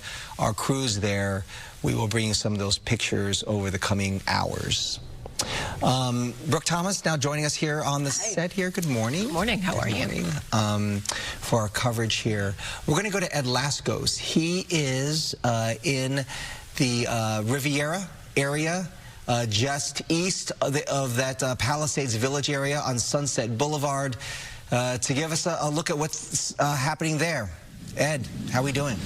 Speaker 2: crews there, we will bring you some of those pictures over the coming hours. Brooke Thomas now joining us here on the set here. Good morning.
Speaker 22: Good morning. How are you?
Speaker 2: For our coverage here, we're going to go to Ed Lascos. He is in the Riviera area, just east of that Palisades Village area on Sunset Boulevard, to give us a look at what's happening there. Ed, how are we doing?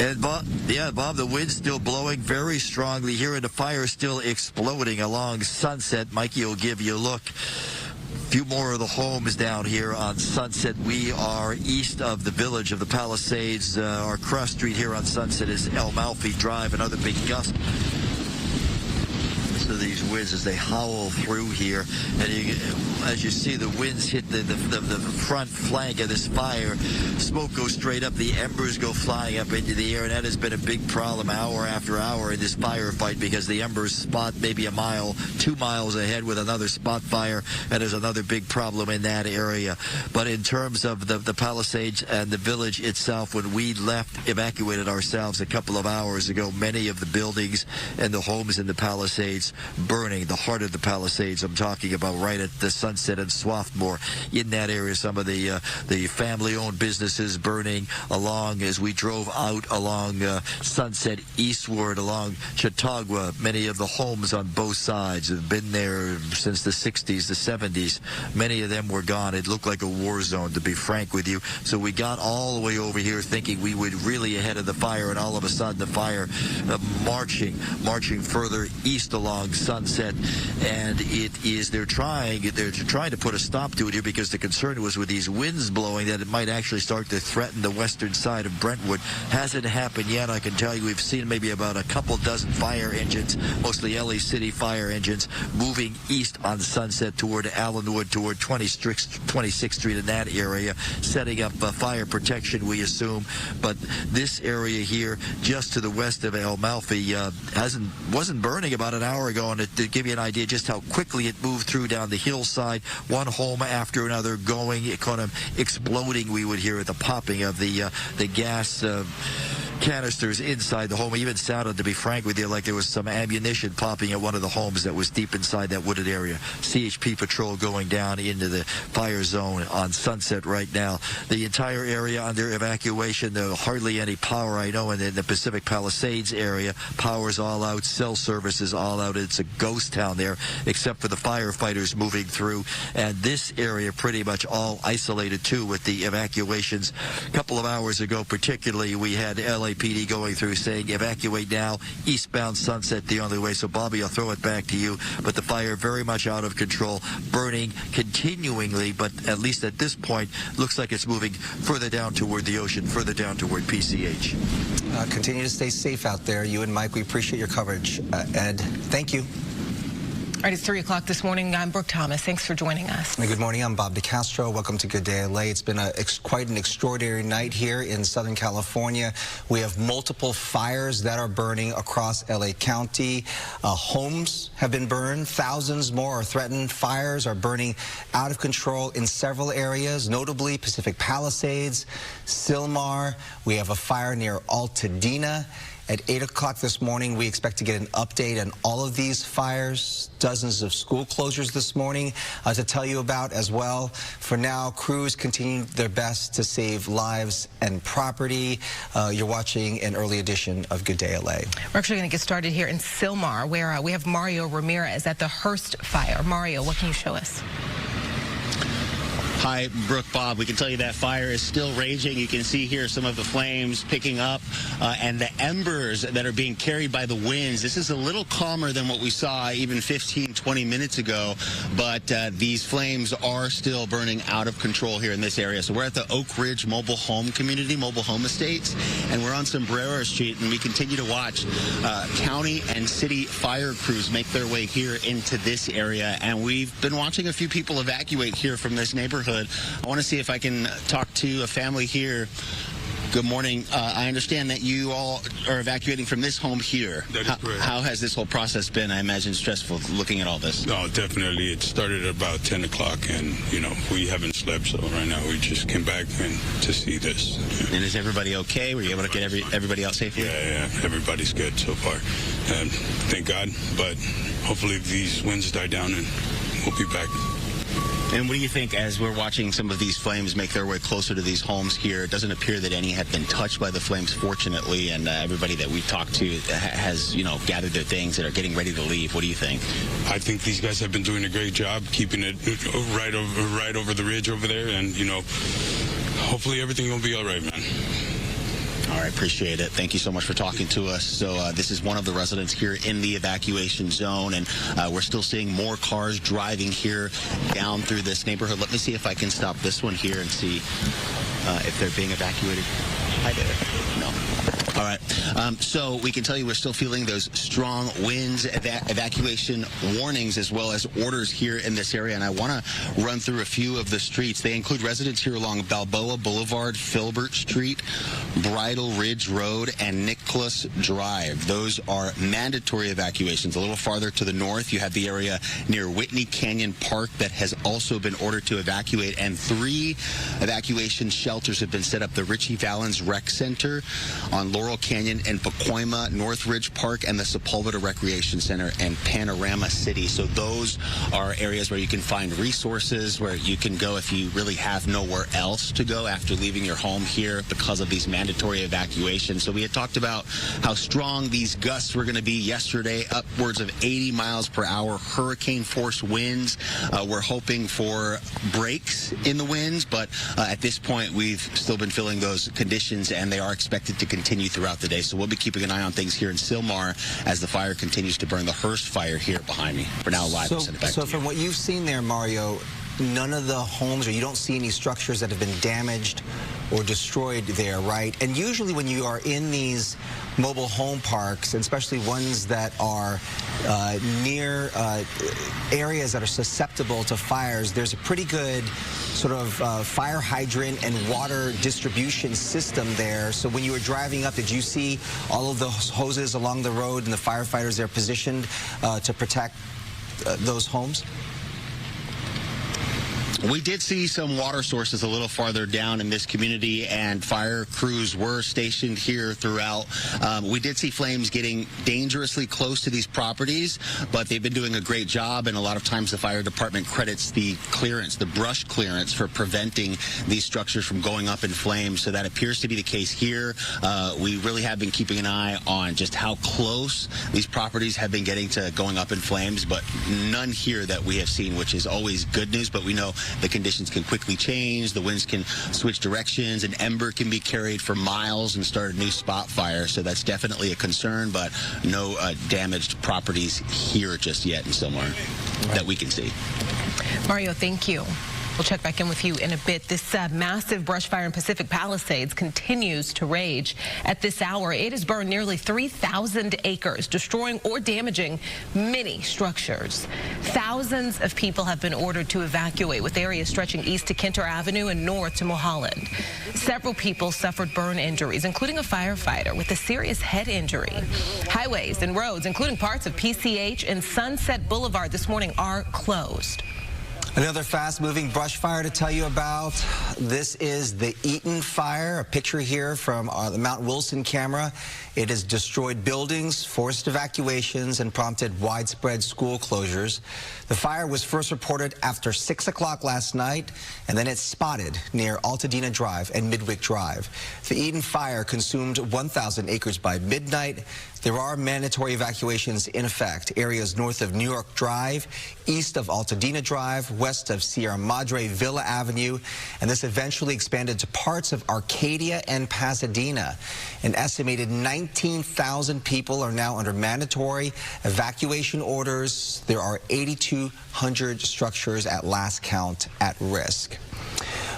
Speaker 5: And Bob, the wind's still blowing very strongly here, and the fire still exploding along Sunset. Mikey will give you a look. A few more of the homes down here on Sunset. We are east of the village of the Palisades. Our cross street here on Sunset is El Malfi Drive, another big gust. Listen to these winds as they howl through here, and as you see the winds hit the front flank of this fire, smoke goes straight up, the embers go flying up into the air, and that has been a big problem hour after hour in this firefight, because the embers spot maybe a mile, 2 miles ahead with another spot fire, and there's another big problem in that area. But in terms of the Palisades and the village itself, when we evacuated ourselves a couple of hours ago, many of the buildings and the homes in the Palisades burning, the heart of the Palisades I'm talking about, right at the Sunset and Swarthmore. In that area, some of the family-owned businesses burning along as we drove out along Sunset eastward along Chautauqua. Many of the homes on both sides have been there since the 60s, the 70s. Many of them were gone. It looked like a war zone, to be frank with you. So we got all the way over here thinking we would really ahead of the fire, and all of a sudden the fire marching further east along along Sunset, and they're trying to put a stop to it here because the concern was with these winds blowing that it might actually start to threaten the western side of Brentwood. Hasn't happened yet. I can tell you we've seen maybe about a couple dozen fire engines, mostly LA City fire engines, moving east on Sunset toward Allenwood, toward 26th Street in that area, setting up fire protection, we assume. But this area here, just to the west of El Malfi, wasn't burning about an hour ago, and to give you an idea just how quickly it moved through down the hillside, one home after another going, kind of exploding. We would hear the popping of the gas canisters inside the home. Even sounded, to be frank with you, like there was some ammunition popping at one of the homes that was deep inside that wooded area. CHP patrol going down into the fire zone on Sunset right now. The entire area under evacuation. There's hardly any power, I know, in the Pacific Palisades area. Power's all out. Cell service is all out. It's a ghost town there, except for the firefighters moving through. And this area pretty much all isolated, too, with the evacuations. A couple of hours ago, particularly, we had LAPD going through saying, evacuate now, eastbound Sunset the only way. So, Bobby, I'll throw it back to you. But the fire very much out of control, burning continuingly, but at least at this point, looks like it's moving further down toward the ocean, further down toward PCH.
Speaker 2: Continue to stay safe out there. You and Mike, we appreciate your coverage. Ed, thank you.
Speaker 22: All right, it's 3 o'clock this morning. I'm Brooke Thomas. Thanks for joining us.
Speaker 2: Good morning. I'm Bob DeCastro. Welcome to Good Day LA. It's been quite an extraordinary night here in Southern California. We have multiple fires that are burning across LA County. Homes have been burned. Thousands more are threatened. Fires are burning out of control in several areas, notably Pacific Palisades, Sylmar. We have a fire near Altadena. At 8 o'clock this morning, we expect to get an update on all of these fires, dozens of school closures this morning to tell you about as well. For now, crews continue their best to save lives and property. You're watching an early edition of Good Day LA.
Speaker 22: We're actually going to get started here in Sylmar, where we have Mario Ramirez at the Hearst fire. Mario, what can you show us?
Speaker 8: Hi, Brooke, Bob. We can tell you that fire is still raging. You can see here some of the flames picking up and the embers that are being carried by the winds. This is a little calmer than what we saw even 15, 20 minutes ago, but these flames are still burning out of control here in this area. So we're at the Oak Ridge Mobile Home Community, Mobile Home Estates, and we're on Sombrero Street, and we continue to watch county and city fire crews make their way here into this area, and we've been watching a few people evacuate here from this neighborhood. I want to see if I can talk to a family here. Good morning. I understand that you all are evacuating from this home here.
Speaker 6: That is correct.
Speaker 8: How has this whole process been? I imagine stressful looking at all this.
Speaker 6: No, definitely. It started at about 10 o'clock, and, you know, we haven't slept, so right now we just came back to see this.
Speaker 8: And is everybody okay? Were you able to get everybody out safely?
Speaker 6: Yeah, everybody's good so far. Thank God, but hopefully these winds die down and we'll be back.
Speaker 8: And what do you think as we're watching some of these flames make their way closer to these homes here? It doesn't appear that any have been touched by the flames, fortunately, and everybody that we've talked to has, you know, gathered their things and are getting ready to leave. What do you think?
Speaker 6: I think these guys have been doing a great job keeping it right over the ridge over there, and, you know, hopefully everything will be all right, man.
Speaker 8: All right, appreciate it. Thank you so much for talking to us. So this is one of the residents here in the evacuation zone, and we're still seeing more cars driving here down through this neighborhood. Let me see if I can stop this one here and see if they're being evacuated. Hi there. No. All right. So we can tell you we're still feeling those strong winds, evacuation warnings, as well as orders here in this area. And I want to run through a few of the streets. They include residents here along Balboa Boulevard, Filbert Street, Bridle Ridge Road, and Nicholas Drive. Those are mandatory evacuations. A little farther to the north, you have the area near Whitney Canyon Park that has also been ordered to evacuate. And 3 evacuation shelters have been set up. The Richie Valens Rec Center on Laurel Canyon and Pacoima, Northridge Park, and the Sepulveda Recreation Center and Panorama City. So those are areas where you can find resources, where you can go if you really have nowhere else to go after leaving your home here because of these mandatory evacuations. So we had talked about how strong these gusts were going to be yesterday, upwards of 80 miles per hour, hurricane force winds. We're hoping for breaks in the winds, but at this point we've still been feeling those conditions, and they are expected to continue through throughout the day. So we'll be keeping an eye on things here in Sylmar as the fire continues to burn. The Hearst fire here behind me. For now, live. I'll send it back to you.
Speaker 2: From what you've seen there, Mario, none of the homes, or you don't see any structures that have been damaged or destroyed there, right? And usually when you are in these mobile home parks, and especially ones that are near areas that are susceptible to fires, there's a pretty good sort of fire hydrant and water distribution system there. So when you were driving up, did you see all of those hoses along the road and the firefighters there positioned to protect those homes?
Speaker 8: We did see some water sources a little farther down in this community, and fire crews were stationed here throughout. We did see flames getting dangerously close to these properties, but they've been doing a great job, and a lot of times the fire department credits the clearance, the brush clearance, for preventing these structures from going up in flames. So that appears to be the case here. We really have been keeping an eye on just how close these properties have been getting to going up in flames, but none here that we have seen, which is always good news. But we know the conditions can quickly change, the winds can switch directions, an ember can be carried for miles and start a new spot fire. So that's definitely a concern, but no damaged properties here just yet in Sylmar that we can see.
Speaker 22: Mario, thank you. We'll check back in with you in a bit. This massive brush fire in Pacific Palisades continues to rage. At this hour, it has burned nearly 3,000 acres, destroying or damaging many structures. Thousands of people have been ordered to evacuate, with areas stretching east to Kinter Avenue and north to Mulholland. Several people suffered burn injuries, including a firefighter with a serious head injury. Highways and roads, including parts of PCH and Sunset Boulevard this morning, are closed.
Speaker 2: Another fast-moving brush fire to tell you about. This is the Eaton fire, a picture here from the Mount Wilson camera. It has destroyed buildings, forced evacuations, and prompted widespread school closures. The fire was first reported after 6 o'clock last night, and then it's spotted near Altadena Drive and Midwick Drive. The Eaton fire consumed 1,000 acres by midnight. There are mandatory evacuations in effect. Areas north of New York Drive, east of Altadena Drive, west of Sierra Madre Villa Avenue, and this eventually expanded to parts of Arcadia and Pasadena. An estimated 19,000 people are now under mandatory evacuation orders. There are 8,200 structures at last count at risk.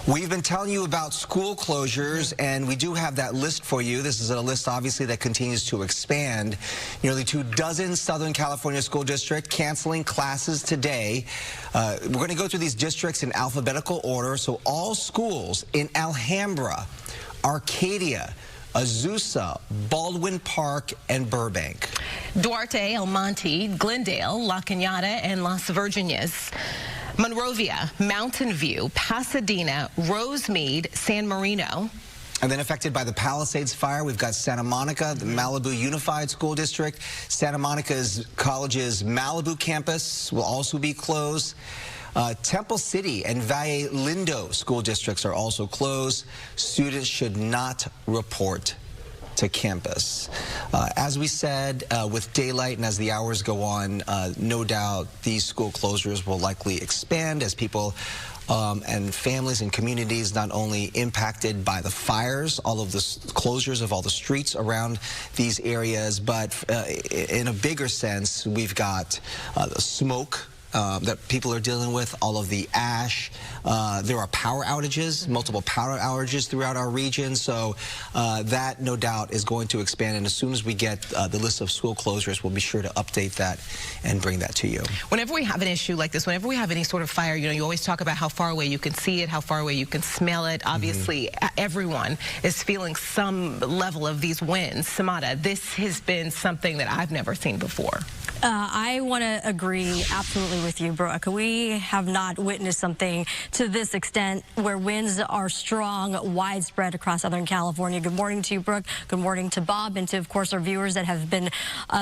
Speaker 2: We've been telling you about school closures, and we do have that list for you. This is a list, obviously, that continues to expand. Nearly 24 Southern California school districts canceling classes today. We're going to go through these districts in alphabetical order. So all schools in Alhambra, Arcadia, Azusa, Baldwin Park, and Burbank.
Speaker 22: Duarte, El Monte, Glendale, La Cañada, and Las Virginias. Monrovia, Mountain View, Pasadena, Rosemead, San Marino.
Speaker 2: And then affected by the Palisades fire, we've got Santa Monica, the Malibu Unified School District. Santa Monica's College's Malibu campus will also be closed. Temple City and Valle Lindo school districts are also closed. Students should not report to campus. As we said, with daylight and as the hours go on, no doubt these school closures will likely expand as people and families and communities not only impacted by the fires, all of the closures of all the streets around these areas, but in a bigger sense, we've got the smoke that people are dealing with, all of the ash. There are power outages, multiple power outages throughout our region. So that, no doubt, is going to expand. And as soon as we get the list of school closures, we'll be sure to update that and bring that to you.
Speaker 22: Whenever we have an issue like this, whenever we have any sort of fire, you know, you always talk about how far away you can see it, how far away you can smell it. Obviously, everyone is feeling some level of these winds. Samada, this has been something that I've never seen before.
Speaker 4: I want to agree absolutely with you, Brooke. We have not witnessed something to this extent where winds are strong, widespread across Southern California. Good morning to you, Brooke. Good morning to Bob and to, of course, our viewers that have been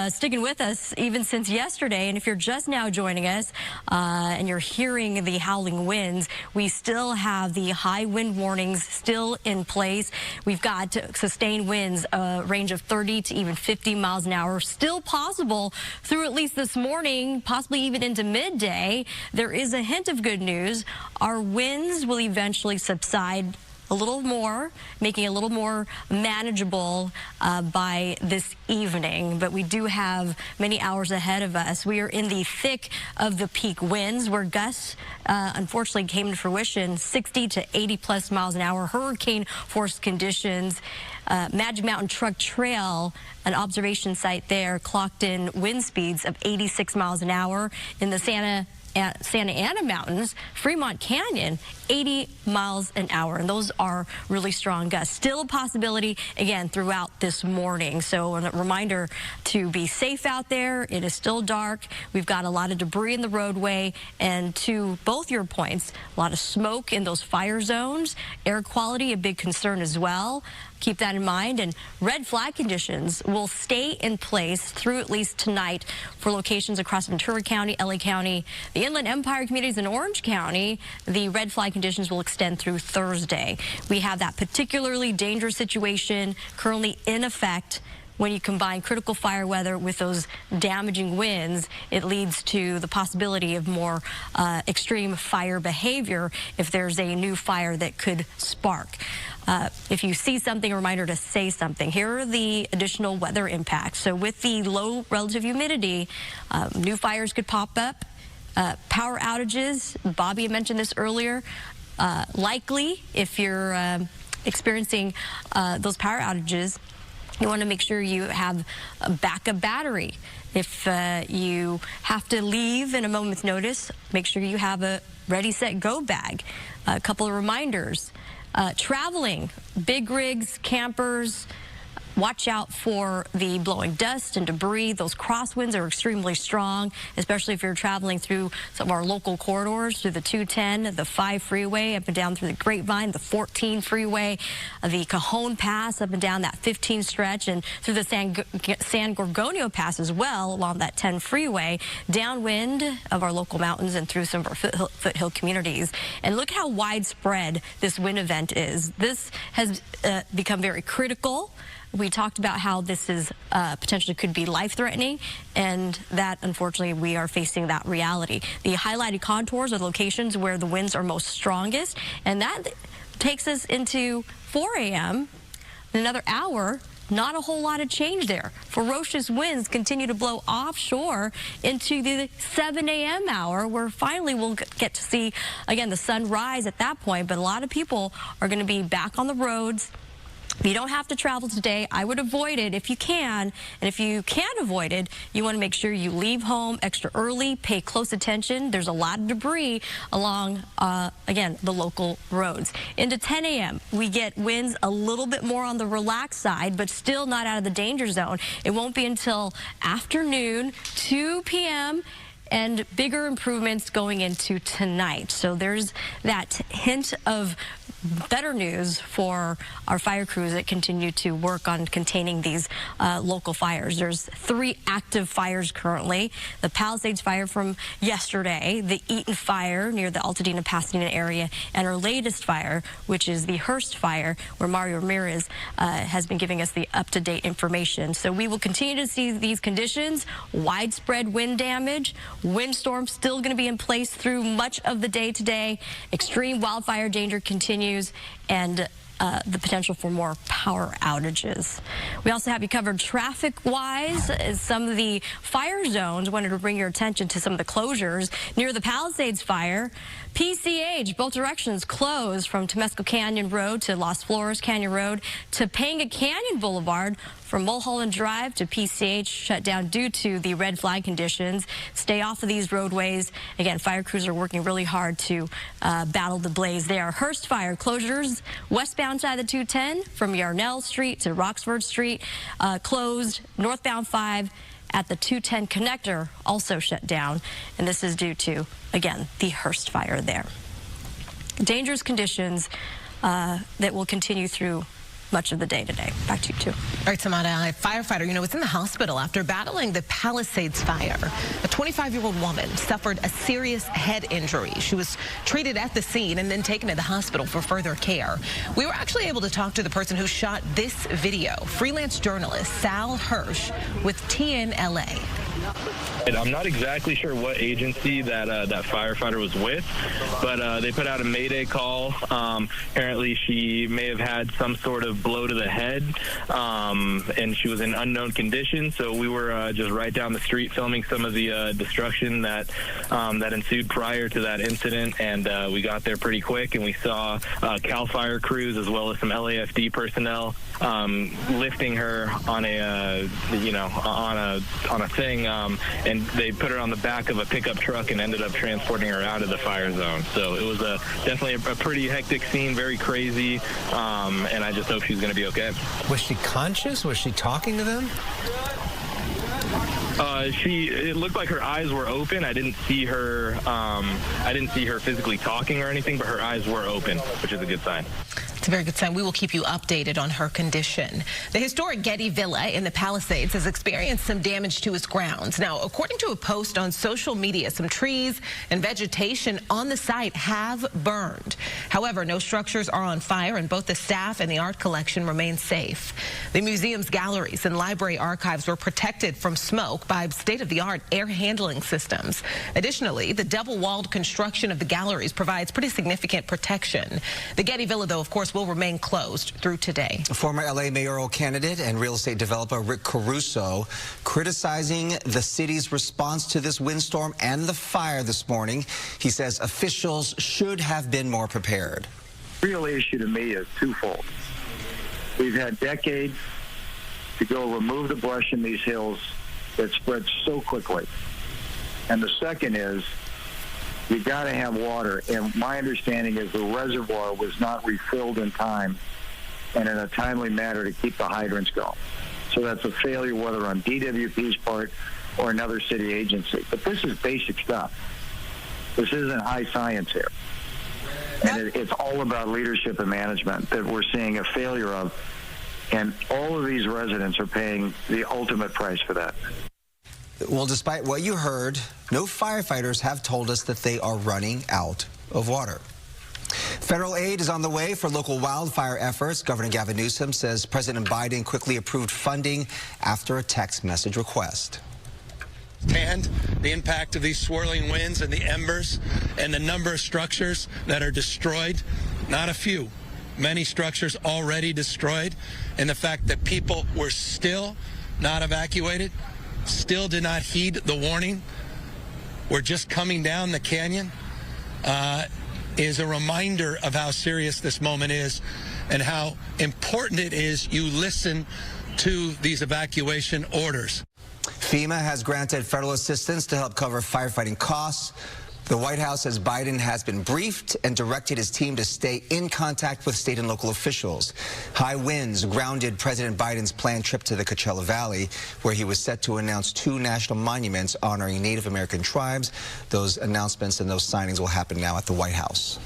Speaker 4: sticking with us even since yesterday. And if you're just now joining us and you're hearing the howling winds, we still have the high wind warnings still in place. We've got sustained winds, a range of 30 to even 50 miles an hour, still possible through at least this morning, possibly even into midday. There is a hint of good news. Our winds will eventually subside a little more, making it a little more manageable by this evening. But we do have many hours ahead of us. We are in the thick of the peak winds, where gusts unfortunately came to fruition, 60 to 80 plus miles an hour, hurricane force conditions. Magic Mountain Truck Trail, an observation site there, clocked in wind speeds of 86 miles an hour. In the Santa Ana Mountains, Fremont Canyon, 80 miles an hour, and those are really strong gusts. Still a possibility, again, throughout this morning. So a reminder to be safe out there. It is still dark. We've got a lot of debris in the roadway, and to both your points, a lot of smoke in those fire zones. Air quality, a big concern as well. Keep that in mind. And red flag conditions will stay in place through at least tonight for locations across Ventura County, LA County, the Inland Empire communities in Orange County. The red flag conditions will extend through Thursday. We have that particularly dangerous situation currently in effect. When you combine critical fire weather with those damaging winds, it leads to the possibility of more extreme fire behavior if there's a new fire that could spark. If you see something, a reminder to say something. Here are the additional weather impacts. So with the low relative humidity, new fires could pop up. Power outages, Bobby had mentioned this earlier, likely if you're experiencing those power outages. You want to make sure you have a backup battery. If you have to leave in a moment's notice, make sure you have a ready, set, go bag. A couple of reminders. Traveling, big rigs, campers, watch out for the blowing dust and debris. Those crosswinds are extremely strong, especially if you're traveling through some of our local corridors, through the 210, the 5 freeway, up and down through the Grapevine, the 14 freeway, the Cajon Pass, up and down that 15 stretch, and through the San Gorgonio Pass as well, along that 10 freeway, downwind of our local mountains and through some of our foothill communities. And look how widespread this wind event is. This has become very critical. We talked about how this is potentially could be life-threatening, and that, unfortunately, we are facing that reality. The highlighted contours are the locations where the winds are most strongest, and that takes us into 4 a.m. In another hour, not a whole lot of change there. Ferocious winds continue to blow offshore into the 7 a.m. hour, where finally we'll get to see, again, the sun rise at that point, but a lot of people are going to be back on the roads. If you don't have to travel today, I would avoid it if you can. And if you can't avoid it, you want to make sure you leave home extra early, pay close attention. There's a lot of debris along, again, the local roads. Into 10 a.m., we get winds a little bit more on the relaxed side, but still not out of the danger zone. It won't be until afternoon, 2 p.m., and bigger improvements going into tonight. So there's that hint of better news for our fire crews that continue to work on containing these local fires. There's 3 active fires currently. The Palisades fire from yesterday, the Eaton fire near the Altadena Pasadena area, and our latest fire, which is the Hearst fire, where Mario Ramirez has been giving us the up-to-date information. So we will continue to see these conditions, widespread wind damage, windstorms still going to be in place through much of the day today. Extreme wildfire danger continues, and the potential for more power outages. We also have you covered traffic-wise. Some of the fire zones, wanted to bring your attention to some of the closures near the Palisades fire. PCH, both directions closed from Temescal Canyon Road to Las Flores Canyon Road to Panga Canyon Boulevard. From Mulholland Drive to PCH shut down due to the red flag conditions. Stay off of these roadways. Again, fire crews are working really hard to battle the blaze there. Hearst fire closures westbound side of the 210 from Yarnell Street to Roxford Street closed. Northbound 5 at the 210 connector also shut down, and this is due to, again, the Hearst fire there. Dangerous conditions that will continue through much of the day today. Back to you, too.
Speaker 22: All right, Samada, a firefighter, was in the hospital after battling the Palisades fire. A 25-year-old woman suffered a serious head injury. She was treated at the scene and then taken to the hospital for further care. We were actually able to talk to the person who shot this video, freelance journalist Sal Hirsch with TNLA.
Speaker 11: I'm not exactly sure what agency that firefighter was with, but they put out a mayday call. Apparently, she may have had some sort of blow to the head, and she was in unknown condition. So we were just right down the street filming some of the destruction that ensued prior to that incident, and we got there pretty quick, and we saw CAL FIRE crews as well as some LAFD personnel lifting her on a on a thing, and they put her on the back of a pickup truck and ended up transporting her out of the fire zone. So it was definitely a pretty hectic scene, very crazy, and I just hope she's going to be okay.
Speaker 12: Was she conscious? Was she talking to them?
Speaker 11: It looked like her eyes were open. I didn't see her physically talking or anything, but her eyes were open, which is a good sign.
Speaker 22: It's a very good sign. We will keep you updated on her condition. The historic Getty Villa in the Palisades has experienced some damage to its grounds. Now, according to a post on social media, some trees and vegetation on the site have burned. However, no structures are on fire, and both the staff and the art collection remain safe. The museum's galleries and library archives were protected from smoke by state-of-the-art air handling systems. Additionally, the double-walled construction of the galleries provides pretty significant protection. The Getty Villa, though, of course, will remain closed through today.
Speaker 2: Former LA mayoral candidate and real estate developer Rick Caruso criticizing the city's response to this windstorm and the fire this morning. He says officials should have been more prepared.
Speaker 13: The real issue to me is twofold. We've had decades to go remove the brush in these hills that spreads so quickly. And the second is you got to have water. And my understanding is the reservoir was not refilled in time and in a timely manner to keep the hydrants going. So that's a failure, whether on DWP's part or another city agency. But this is basic stuff. This isn't high science here. And it's all about leadership and management that we're seeing a failure of. And all of these residents are paying the ultimate price for that.
Speaker 2: Well, despite what you heard, no firefighters have told us that they are running out of water. Federal aid is on the way for local wildfire efforts. Governor Gavin Newsom says President Biden quickly approved funding after a text message request.
Speaker 16: And the impact of these swirling winds and the embers and the number of structures that are destroyed, not a few, many structures already destroyed, and the fact that people were still not evacuated, still did not heed the warning, we're just coming down the canyon, is a reminder of how serious this moment is and how important it is you listen to these evacuation orders.
Speaker 2: FEMA has granted federal assistance to help cover firefighting costs. The White House says Biden has been briefed and directed his team to stay in contact with state and local officials. High winds grounded President Biden's planned trip to the Coachella Valley, where he was set to announce 2 national monuments honoring Native American tribes. Those announcements and those signings will happen now at the White House.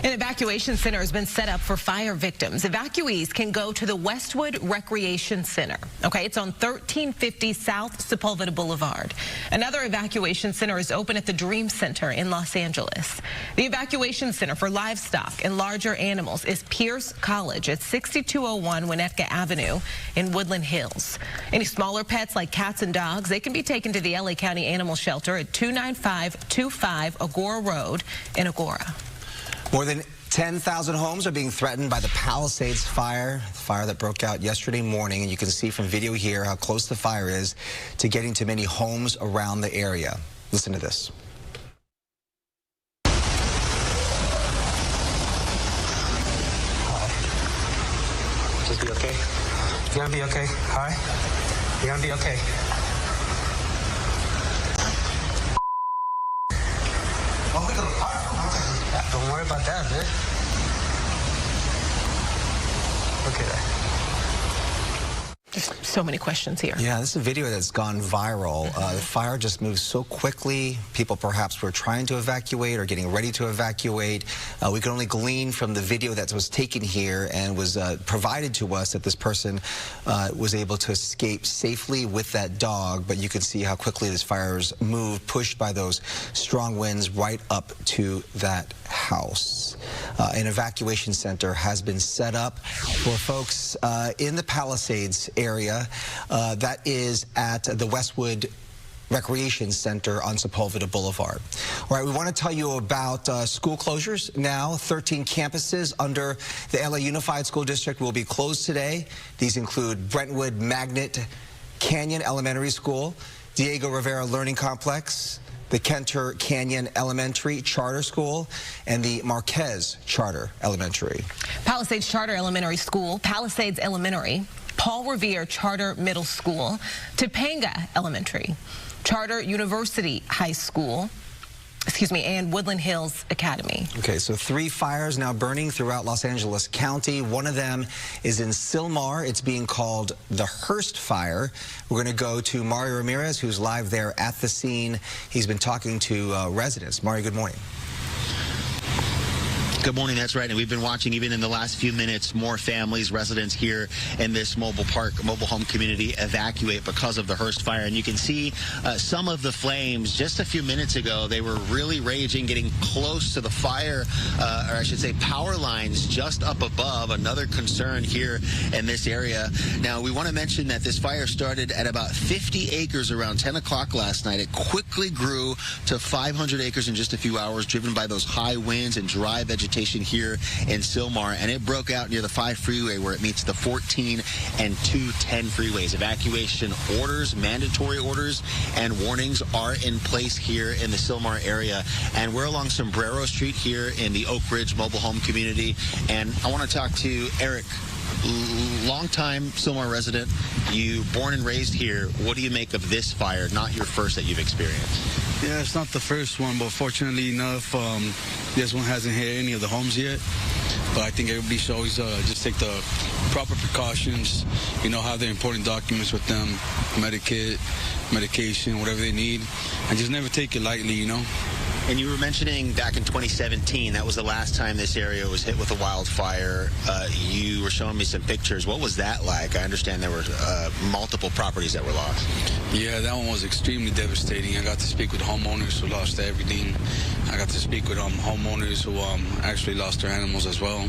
Speaker 22: An evacuation center has been set up for fire victims. Evacuees can go to the Westwood Recreation Center. Okay, it's on 1350 South Sepulveda Boulevard. Another evacuation center is open at the Dream Center in Los Angeles. The evacuation center for livestock and larger animals is Pierce College at 6201 Winnetka Avenue in Woodland Hills. Any smaller pets like cats and dogs, they can be taken to the LA County Animal Shelter at 29525 Agora Road in Agora.
Speaker 2: More than 10,000 homes are being threatened by the Palisades fire, the fire that broke out yesterday morning. And you can see from video here how close the fire is to getting to many homes around the area. Listen to this.
Speaker 17: Just be okay. You're gonna be okay, all right? You're gonna be okay. Don't worry about that, man. Look at that.
Speaker 22: There's so many questions here.
Speaker 2: Yeah, this is a video that's gone viral. The fire just moved so quickly. People perhaps were trying to evacuate or getting ready to evacuate. We could only glean from the video that was taken here and was provided to us that this person was able to escape safely with that dog. But you can see how quickly this fire's moved, pushed by those strong winds right up to that house. An evacuation center has been set up for folks in the Palisades area. That is at the Westwood Recreation Center on Sepulveda Boulevard. All right, we want to tell you about school closures now. 13 campuses under the LA Unified School District will be closed today. These include Brentwood Magnet Canyon Elementary School, Diego Rivera Learning Complex, the Kenter Canyon Elementary Charter School, and the Marquez Charter Elementary.
Speaker 22: Palisades Charter Elementary School, Palisades Elementary, Paul Revere Charter Middle School, Topanga Elementary, Charter University High School, and Woodland Hills Academy.
Speaker 2: Okay, so 3 fires now burning throughout Los Angeles County. One of them is in Sylmar. It's being called the Hearst Fire. We're going to go to Mario Ramirez, who's live there at the scene. He's been talking to residents. Mario, good morning.
Speaker 8: Good morning, that's right. And we've been watching, even in the last few minutes, more families, residents here in this mobile home community evacuate because of the Hearst fire. And you can see some of the flames just a few minutes ago. They were really raging, getting close to the fire, or I should say power lines just up above. Another concern here in this area. Now, we want to mention that this fire started at about 50 acres around 10 o'clock last night. It quickly grew to 500 acres in just a few hours, driven by those high winds and dry vegetation here in Sylmar, and it broke out near the 5 freeway where it meets the 14 and 210 freeways. Evacuation orders, mandatory orders, and warnings are in place here in the Sylmar area. And we're along Sombrero Street here in the Oak Ridge mobile home community. And I want to talk to Eric, longtime Sylmar resident. You born and raised here. What do you make of this fire? Not your first that you've experienced.
Speaker 6: Yeah, it's not the first one, but fortunately enough, this one hasn't hit any of the homes yet. But I think everybody should always just take the proper precautions, have their important documents with them, medication, whatever they need, and just never take it lightly,
Speaker 8: And you were mentioning back in 2017, that was the last time this area was hit with a wildfire. You were showing me some pictures. What was that like? I understand there were multiple properties that were lost.
Speaker 6: Yeah, that one was extremely devastating. I got to speak with homeowners who lost everything. I got to speak with homeowners who actually lost their animals as well.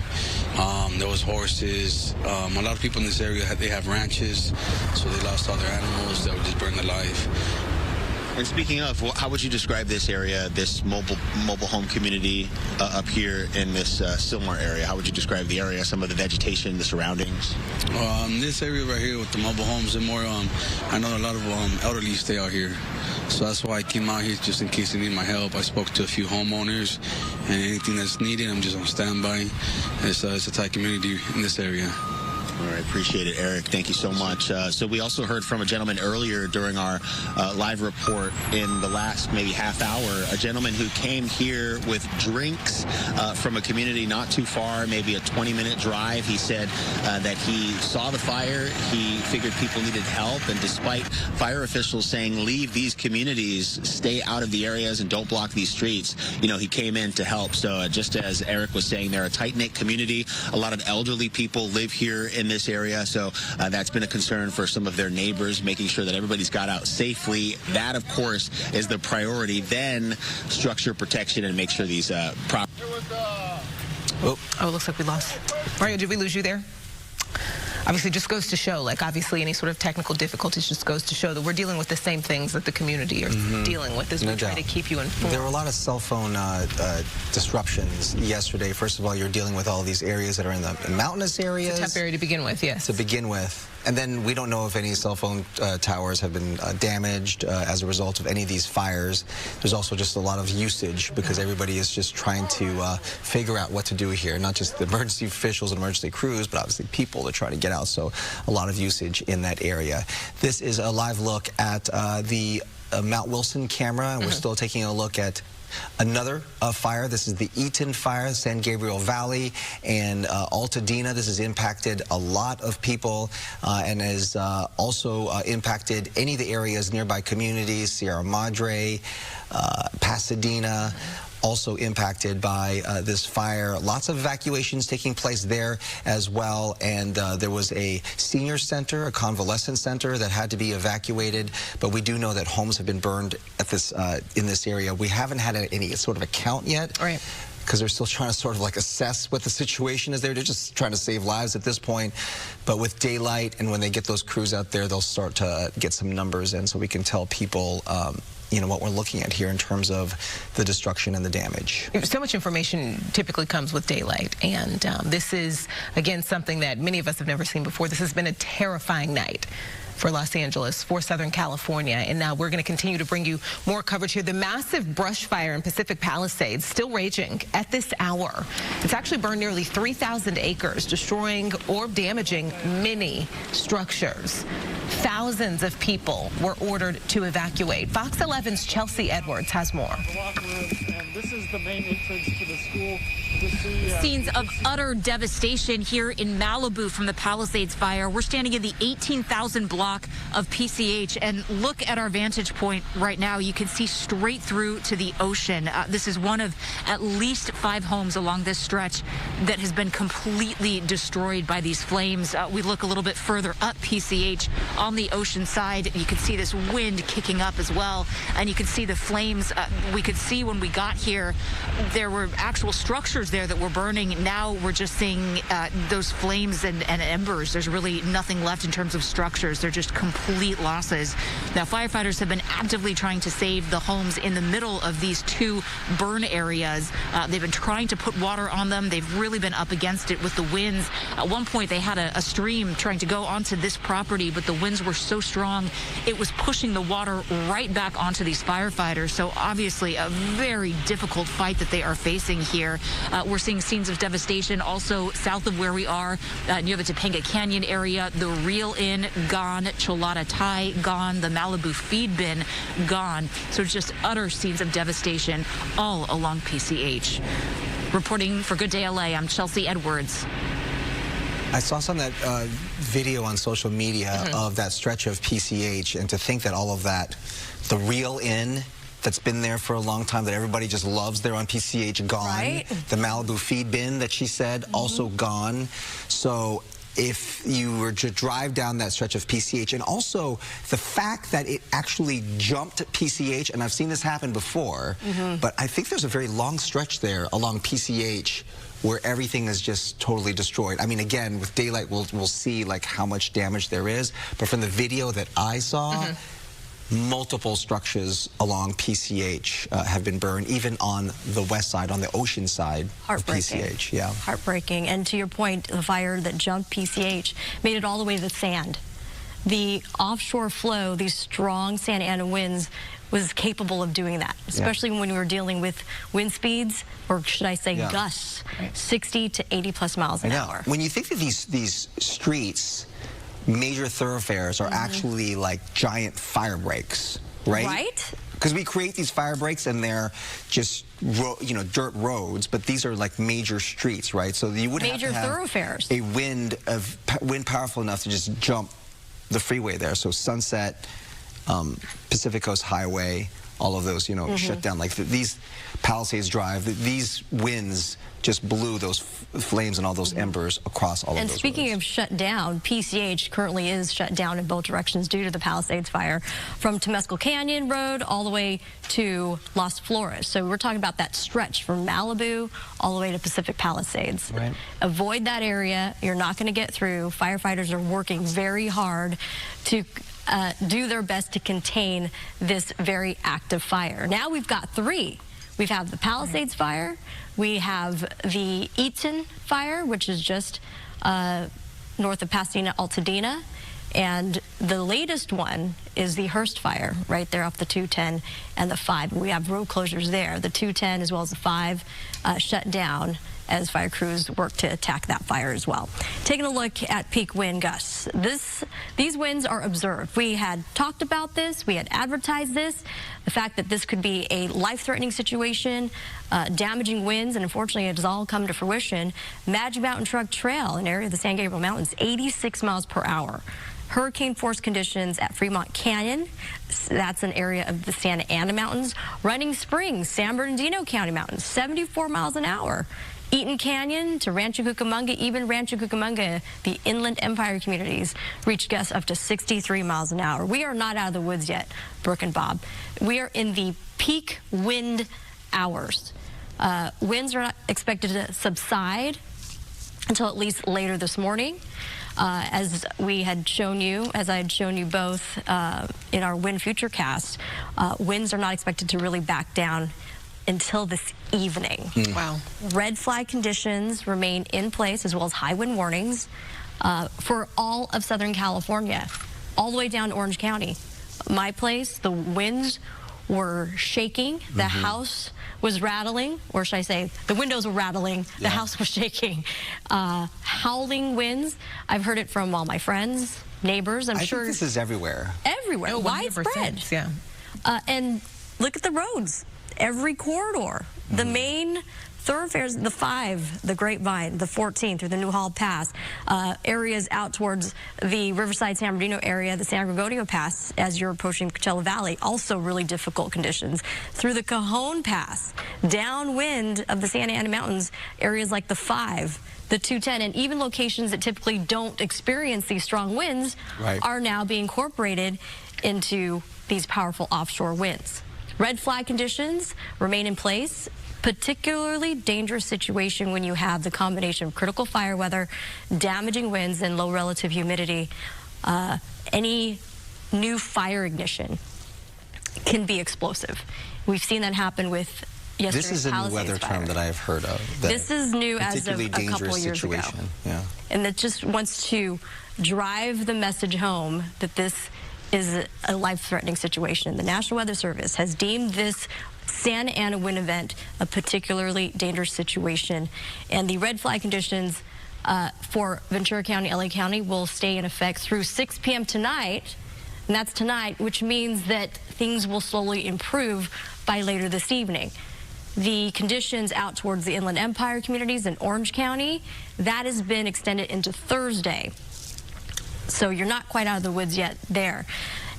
Speaker 6: There was horses. A lot of people in this area, they have ranches, so they lost all their animals that were just burned alive.
Speaker 8: And speaking of, how would you describe this area, this mobile home community up here in this Sylmar area? How would you describe the area, some of the vegetation, the surroundings?
Speaker 6: This area right here with the mobile homes, and more, I know a lot of elderly stay out here. So that's why I came out here, just in case they need my help. I spoke to a few homeowners, and anything that's needed, I'm just on standby. It's a tight community in this area.
Speaker 8: All right, appreciate it, Eric. Thank you so much. So we also heard from a gentleman earlier during our live report in the last maybe half hour, a gentleman who came here with drinks from a community not too far, maybe a 20-minute drive. He said that he saw the fire, he figured people needed help, and despite fire officials saying leave these communities, stay out of the areas and don't block these streets, he came in to help. So just as Eric was saying, they're a tight-knit community. A lot of elderly people live here in this area, so that's been a concern for some of their neighbors, making sure that everybody's got out safely. That, of course, is the priority. Then structure protection and make sure these
Speaker 22: Oh, it looks like we lost. Mario, did we lose you there? Obviously, just goes to show, obviously any sort of technical difficulties just goes to show that we're dealing with the same things that the community are dealing with as we try to keep you informed.
Speaker 2: There were a lot of cell phone disruptions yesterday. First of all, you're dealing with all these areas that are in the mountainous areas.
Speaker 22: It's a tough area to begin with, yes.
Speaker 2: To begin with. And then we don't know if any cell phone towers have been damaged as a result of any of these fires. There's also just a lot of usage because everybody is just trying to figure out what to do here. Not just the emergency officials and emergency crews, but obviously people to try to get out. So a lot of usage in that area. This is a live look at the Mount Wilson camera, and we're still taking a look at another fire. This is the Eaton fire, San Gabriel Valley and Altadena. This has impacted a lot of people and has also impacted any of the areas, nearby communities, Sierra Madre, Pasadena, also impacted by this fire. Lots of evacuations taking place there as well, and there was a senior center, a convalescent center that had to be evacuated, but we do know that homes have been burned at this in this area. We haven't had any sort of a count yet.
Speaker 22: Right.
Speaker 2: because they're still trying to sort of like assess what the situation is there. They're just trying to save lives at this point. But with daylight and when they get those crews out there, they'll start to get some numbers in so we can tell people what we're looking at here in terms of the destruction and the damage.
Speaker 22: So much information typically comes with daylight, and this is, again, something that many of us have never seen before. This has been a terrifying night for Los Angeles, for Southern California, and now we're going to continue to bring you more coverage here. The massive brush fire in Pacific Palisades still raging at this hour. It's actually burned nearly 3,000 acres, destroying or damaging many structures. Thousands of people were ordered to evacuate. Fox 11's Chelsea Edwards has more.
Speaker 26: This is the main entrance to the school.
Speaker 14: Scenes of utter devastation here in Malibu from the Palisades fire. We're standing in the 18,000 block of PCH, and look at our vantage point right now. You can see straight through to the ocean. This is one of at least 5 homes along this stretch that has been completely destroyed by these flames. We look a little bit further up PCH on the ocean side. You can see this wind kicking up as well, and you can see the flames. We could see when we got here, there were actual structures there that were burning. Now we're just seeing those flames and embers. There's really nothing left in terms of structures. They're just complete losses. Now, firefighters have been actively trying to save the homes in the middle of these 2 burn areas. They've been trying to put water on them. They've really been up against it with the winds. At one point, they had a stream trying to go onto this property, but the winds were so strong, it was pushing the water right back onto these firefighters. So obviously, a very difficult fight that they are facing here. We're seeing scenes of devastation also south of where we are, near the Topanga Canyon area. The Reel Inn gone, Cholada Thai gone, the Malibu feed bin gone. So just utter scenes of devastation all along PCH. Reporting for Good Day LA, I'm Chelsea Edwards.
Speaker 2: I saw some of that video on social media of that stretch of PCH, and to think that all of that, the Reel Inn that's been there for a long time, that everybody just loves there on PCH, gone. Right? The Malibu feed bin that she said, also gone. So if you were to drive down that stretch of PCH, and also the fact that it actually jumped PCH, and I've seen this happen before, but I think there's a very long stretch there along PCH where everything is just totally destroyed. I mean, again, with daylight, we'll see like how much damage there is, but from the video that I saw, multiple structures along PCH have been burned, even on the west side, on the ocean side of PCH. Yeah.
Speaker 4: Heartbreaking. And to your point, the fire that jumped PCH made it all the way to the sand. The offshore flow, these strong Santa Ana winds, was capable of doing that, especially when we were dealing with wind speeds, or should I say gusts, 60 to 80 plus miles an hour.
Speaker 2: When you think that these streets, major thoroughfares, are actually like giant fire breaks, right?
Speaker 4: Right.
Speaker 2: Because we create these fire breaks and they're just dirt roads, but these are like major streets, right? So you would have to have
Speaker 4: thoroughfares.
Speaker 2: A wind powerful enough to just jump the freeway there. So Sunset, Pacific Coast Highway, all of those, shut down. Like these Palisades Drive, these winds just blew those flames and all those embers across all of those roads. And
Speaker 4: speaking of shut down, PCH currently is shut down in both directions due to the Palisades fire, from Temescal Canyon Road all the way to Las Flores. So we're talking about that stretch from Malibu all the way to Pacific Palisades. Right. Avoid that area. You're not going to get through. Firefighters are working very hard to do their best to contain this very active fire. Now we've got 3. We have the Palisades fire, we have the Eaton fire, which is just north of Pasadena, Altadena, and the latest one is the Hearst fire, right there off the 210 and the 5. We have road closures there. The 210 as well as the 5 shut down as fire crews work to attack that fire as well. Taking a look at peak wind gusts. These winds are observed. We had talked about this. We had advertised this. The fact that this could be a life-threatening situation, damaging winds, and unfortunately it has all come to fruition. Magic Mountain Truck Trail, an area of the San Gabriel Mountains, 86 miles per hour. Hurricane force conditions at Fremont Canyon. That's an area of the Santa Ana Mountains. Running Springs, San Bernardino County Mountains, 74 miles an hour. Eaton Canyon to Rancho Cucamonga, even Rancho Cucamonga, the Inland Empire communities, reached gusts up to 63 miles an hour. We are not out of the woods yet, Brooke and Bob. We are in the peak wind hours. Winds are not expected to subside until at least later this morning. As I had shown you both in our wind futurecast, winds are not expected to really back down until this evening.
Speaker 22: Wow.
Speaker 4: Red flag conditions remain in place, as well as high wind warnings for all of Southern California, all the way down to Orange County. My place, the winds were shaking, the house was rattling, or should I say, the windows were rattling, the house was shaking. Howling winds, I've heard it from all my friends, neighbors, I
Speaker 2: think this is everywhere.
Speaker 4: Everywhere,
Speaker 22: Oh,
Speaker 4: widespread.
Speaker 22: Yeah.
Speaker 4: And look at the roads, every corridor, the main thoroughfares, the 5, the Grapevine, the 14 through the Newhall Pass, areas out towards the Riverside, San Bernardino area, the San Gregorio Pass as you're approaching Coachella Valley, also really difficult conditions. Through the Cajon Pass, downwind of the Santa Ana Mountains, areas like the 5, the 210, and even locations that typically don't experience these strong winds are now being incorporated into these powerful offshore winds. Red flag conditions remain in place. Particularly dangerous situation when you have the combination of critical fire weather, damaging winds, and low relative humidity. Any new fire ignition can be explosive. We've seen that happen with yesterday's
Speaker 2: This is a new weather term that I've heard of.
Speaker 4: This is new as of a
Speaker 2: dangerous
Speaker 4: couple years
Speaker 2: situation.
Speaker 4: ago.
Speaker 2: Yeah.
Speaker 4: And that just wants to drive the message home that this is a life-threatening situation. The National Weather Service has deemed this Santa Ana wind event a particularly dangerous situation, and the red flag conditions for Ventura County, LA County will stay in effect through 6 p.m. tonight, and that's tonight, which means that things will slowly improve by later this evening. The conditions out towards the Inland Empire communities in Orange County, that has been extended into Thursday. So you're not quite out of the woods yet there.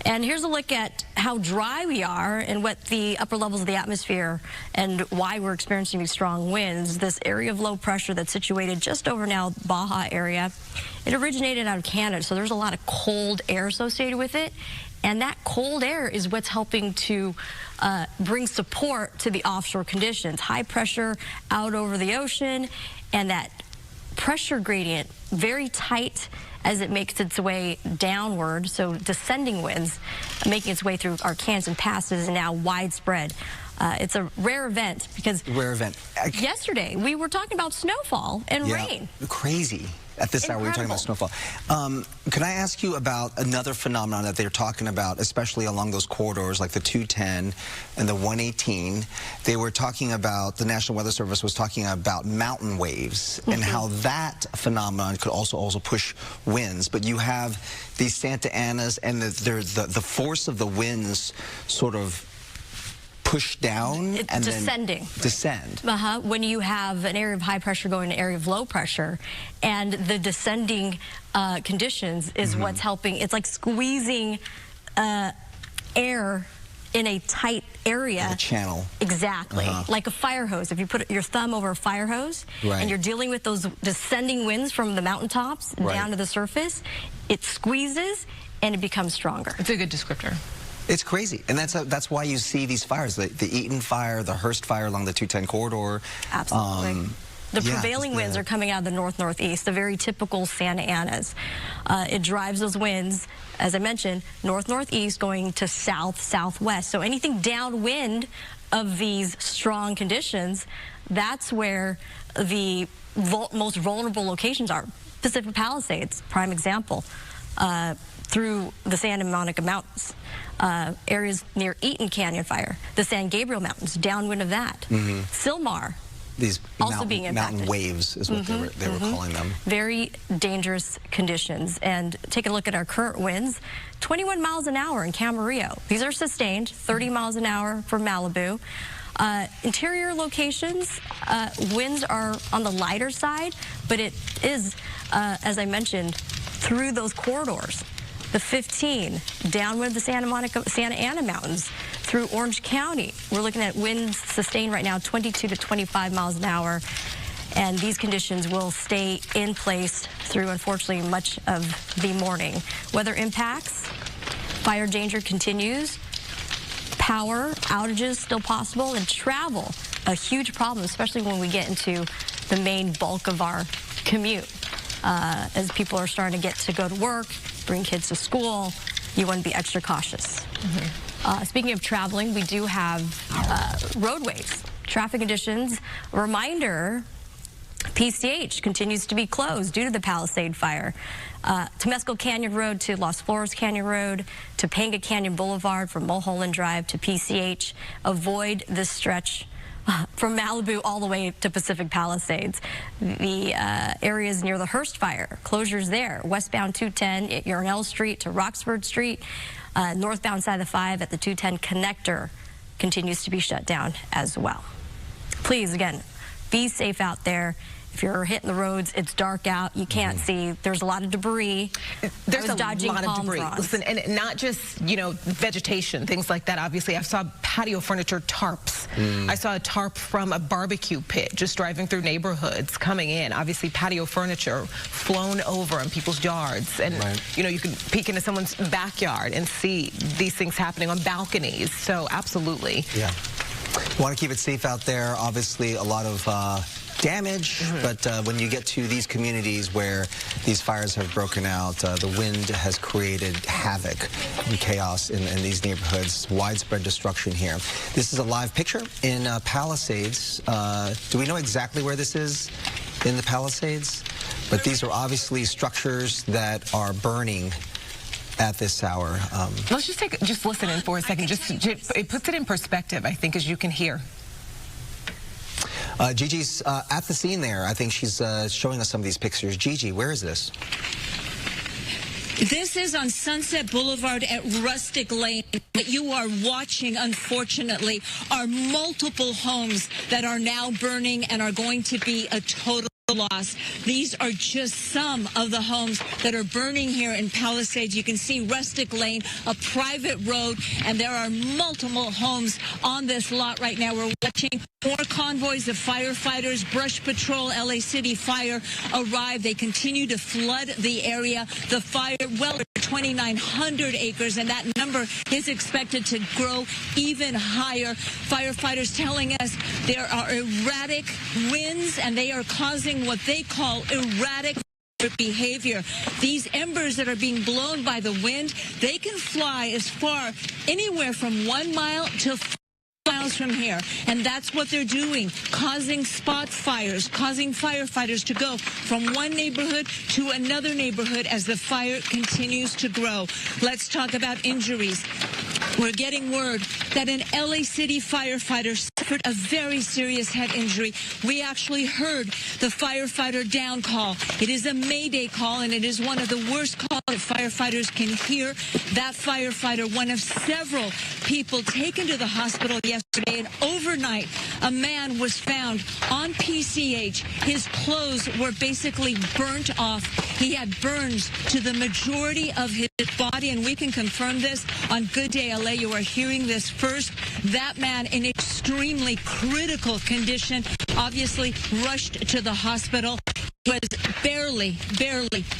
Speaker 4: And here's a look at how dry we are and what the upper levels of the atmosphere and why we're experiencing these strong winds. This area of low pressure that's situated just over now Baja area, it originated out of Canada, so there's a lot of cold air associated with it. And that cold air is what's helping to bring support to the offshore conditions. High pressure out over the ocean, and that pressure gradient very tight as it makes its way downward, so descending winds making its way through our canyons and passes and now widespread. It's a rare event because yesterday we were talking about snowfall and rain.
Speaker 2: Crazy. At this hour, we were talking about snowfall. Can I ask you about another phenomenon that they're talking about, especially along those corridors like the 210 and the 118? They were talking about, the National Weather Service was talking about mountain waves and how that phenomenon could also push winds. But you have these Santa Anas and the force of the winds sort of push down and
Speaker 4: descending.
Speaker 2: Then descend.
Speaker 4: When you have an area of high pressure going to an area of low pressure, and the descending conditions is what's helping. It's like squeezing air in a tight area.
Speaker 2: Like a channel.
Speaker 4: Exactly. Like a fire hose. If you put your thumb over a fire hose and you're dealing with those descending winds from the mountaintops down to the surface, it squeezes and it becomes stronger.
Speaker 22: It's a good descriptor.
Speaker 2: It's crazy, and that's why you see these fires, the Eaton fire, the Hearst fire along the 210 corridor.
Speaker 4: Absolutely. The prevailing winds are coming out of the north-northeast, the very typical Santa Anas. It drives those winds, as I mentioned, north-northeast going to south-southwest. So anything downwind of these strong conditions, that's where the most vulnerable locations are. Pacific Palisades, prime example. Through the Santa Monica Mountains, areas near Eaton Canyon fire, the San Gabriel Mountains, downwind of that. Sylmar,
Speaker 2: these
Speaker 4: also being impacted.
Speaker 2: Mountain waves is what they were calling them.
Speaker 4: Very dangerous conditions. And take a look at our current winds, 21 miles an hour in Camarillo. These are sustained, 30 miles an hour for Malibu. Interior locations, winds are on the lighter side, but it is, as I mentioned, through those corridors. The 15, downwind of the Santa Ana Mountains, through Orange County. We're looking at winds sustained right now 22 to 25 miles an hour. And these conditions will stay in place through, unfortunately, much of the morning. Weather impacts, fire danger continues, power outages still possible, and travel a huge problem, especially when we get into the main bulk of our commute. As people are starting to get to go to work, bring kids to school, you want to be extra cautious. Speaking of traveling, we do have roadways, traffic conditions. A reminder, PCH continues to be closed due to the Palisade fire. Temescal Canyon Road to Las Flores Canyon Road, Topanga Canyon Boulevard from Mulholland Drive to PCH. Avoid this stretch from Malibu all the way to Pacific Palisades. The areas near the Hearst fire, closures there. Westbound 210 at Yarnell Street to Roxford Street. Northbound side of the 5 at the 210 connector continues to be shut down as well. Please, again, be safe out there. If you're hitting the roads, it's dark out, you can't see. There's a lot of debris.
Speaker 22: There's a lot of debris.
Speaker 4: Fronds.
Speaker 22: Listen, and not just, you know, vegetation, things like that. Obviously, I saw patio furniture tarps. I saw a tarp from a barbecue pit just driving through neighborhoods coming in. Obviously, patio furniture flown over in people's yards. And, you know, you can peek into someone's backyard and see these things happening on balconies. So, absolutely.
Speaker 2: Yeah. Want to keep it safe out there. Obviously, a lot of damage, but when you get to these communities where these fires have broken out, the wind has created havoc and chaos in these neighborhoods, widespread destruction here. This is a live picture in Palisades. Do we know exactly where this is in the Palisades? But these are obviously structures that are burning at this hour.
Speaker 22: Let's just listen in for a second. It puts it in perspective, I think, as you can hear.
Speaker 2: Gigi's at the scene there. I think she's showing us some of these pictures. Gigi, where is this?
Speaker 15: This is on Sunset Boulevard at Rustic Lane. What you are watching, unfortunately, are multiple homes that are now burning and are going to be a total loss. These are just some of the homes that are burning here in Palisades. You can see Rustic Lane, a private road, and there are multiple homes on this lot right now. We're watching more convoys of firefighters, Brush Patrol, LA City Fire arrive. They continue to flood the area. The fire, well over 2,900 acres, and that number is expected to grow even higher. Firefighters telling us there are erratic winds, and they are causing what they call erratic behavior. These embers that are being blown by the wind, they can fly as far anywhere from 1 mile to 4 miles from here, and that's what they're doing, causing spot fires, causing firefighters to go from one neighborhood to another neighborhood as the fire continues to grow. Let's talk about injuries. We're getting word that an LA City firefighter suffered a very serious head injury. We actually heard the firefighter down call. It is a mayday call, and it is one of the worst calls that firefighters can hear. That firefighter, one of several people taken to the hospital yesterday, and overnight, a man was found on PCH. His clothes were basically burnt off. He had burns to the majority of his body, and we can confirm this on Good Day LA. You are hearing this first. That man in extremely critical condition, obviously rushed to the hospital. Was barely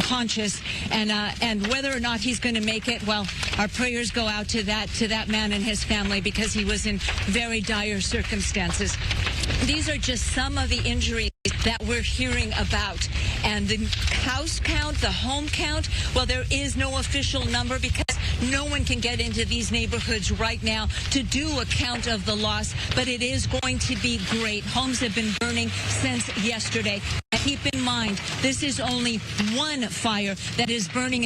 Speaker 15: conscious, and whether or not he's going to make it, well, our prayers go out to that man and his family, because he was in very dire circumstances. These are just some of the injuries that we're hearing about. And the house count, the home count, well, there is no official number because no one can get into these neighborhoods right now to do a count of the loss, but it is going to be great. Homes have been burning since yesterday. And keep in mind, this is only one fire that is burning.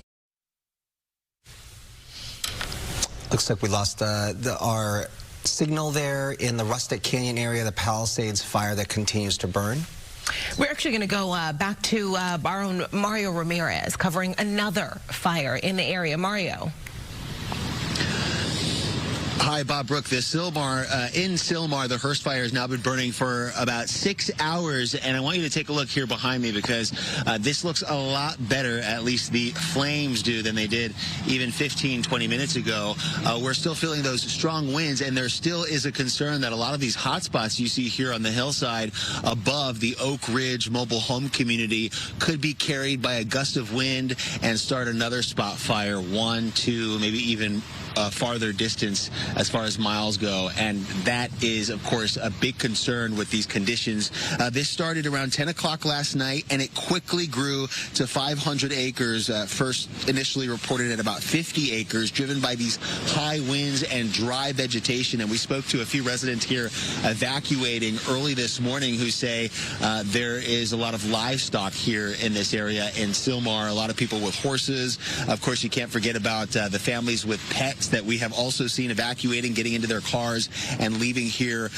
Speaker 2: Looks like we lost our signal there in the Rustic Canyon area, the Palisades fire that continues to burn.
Speaker 22: We're actually going to go back to our own Mario Ramirez covering another fire in the area. Mario.
Speaker 8: Hi, Bob Brook. In Sylmar, the Hearst fire has now been burning for about 6 hours, and I want you to take a look here behind me because this looks a lot better, at least the flames do, than they did even 15, 20 minutes ago. We're still feeling those strong winds, and there still is a concern that a lot of these hot spots you see here on the hillside above the Oak Ridge mobile home community could be carried by a gust of wind and start another spot fire, 1, 2, maybe even farther distance as far as miles go, and that is, of course, a big concern with these conditions. This started around 10 o'clock last night, and it quickly grew to 500 acres, first initially reported at about 50 acres, driven by these high winds and dry vegetation. And we spoke to a few residents here evacuating early this morning who say there is a lot of livestock here in this area in Sylmar, a lot of people with horses. Of course, you can't forget about the families with pets that we have also seen evacuating, getting into their cars and leaving here.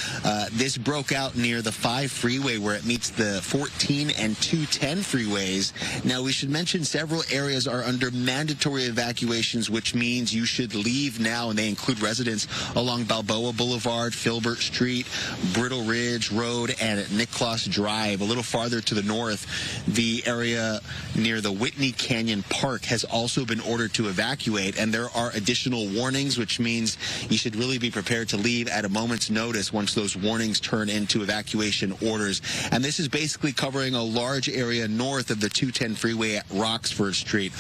Speaker 8: This broke out near the 5 freeway where it meets the 14 and 210 freeways. Now, we should mention several areas are under mandatory evacuations, which means you should leave now, and they include residents along Balboa Boulevard, Filbert Street, Brittle Ridge Road, and Nicholas Drive. A little farther to the north, the area near the Whitney Canyon Park has also been ordered to evacuate, and there are additional warnings, which means you should really be prepared to leave at a moment's notice once those warnings turn into evacuation orders. And this is basically covering a large area north of the 210 freeway at Roxford Street.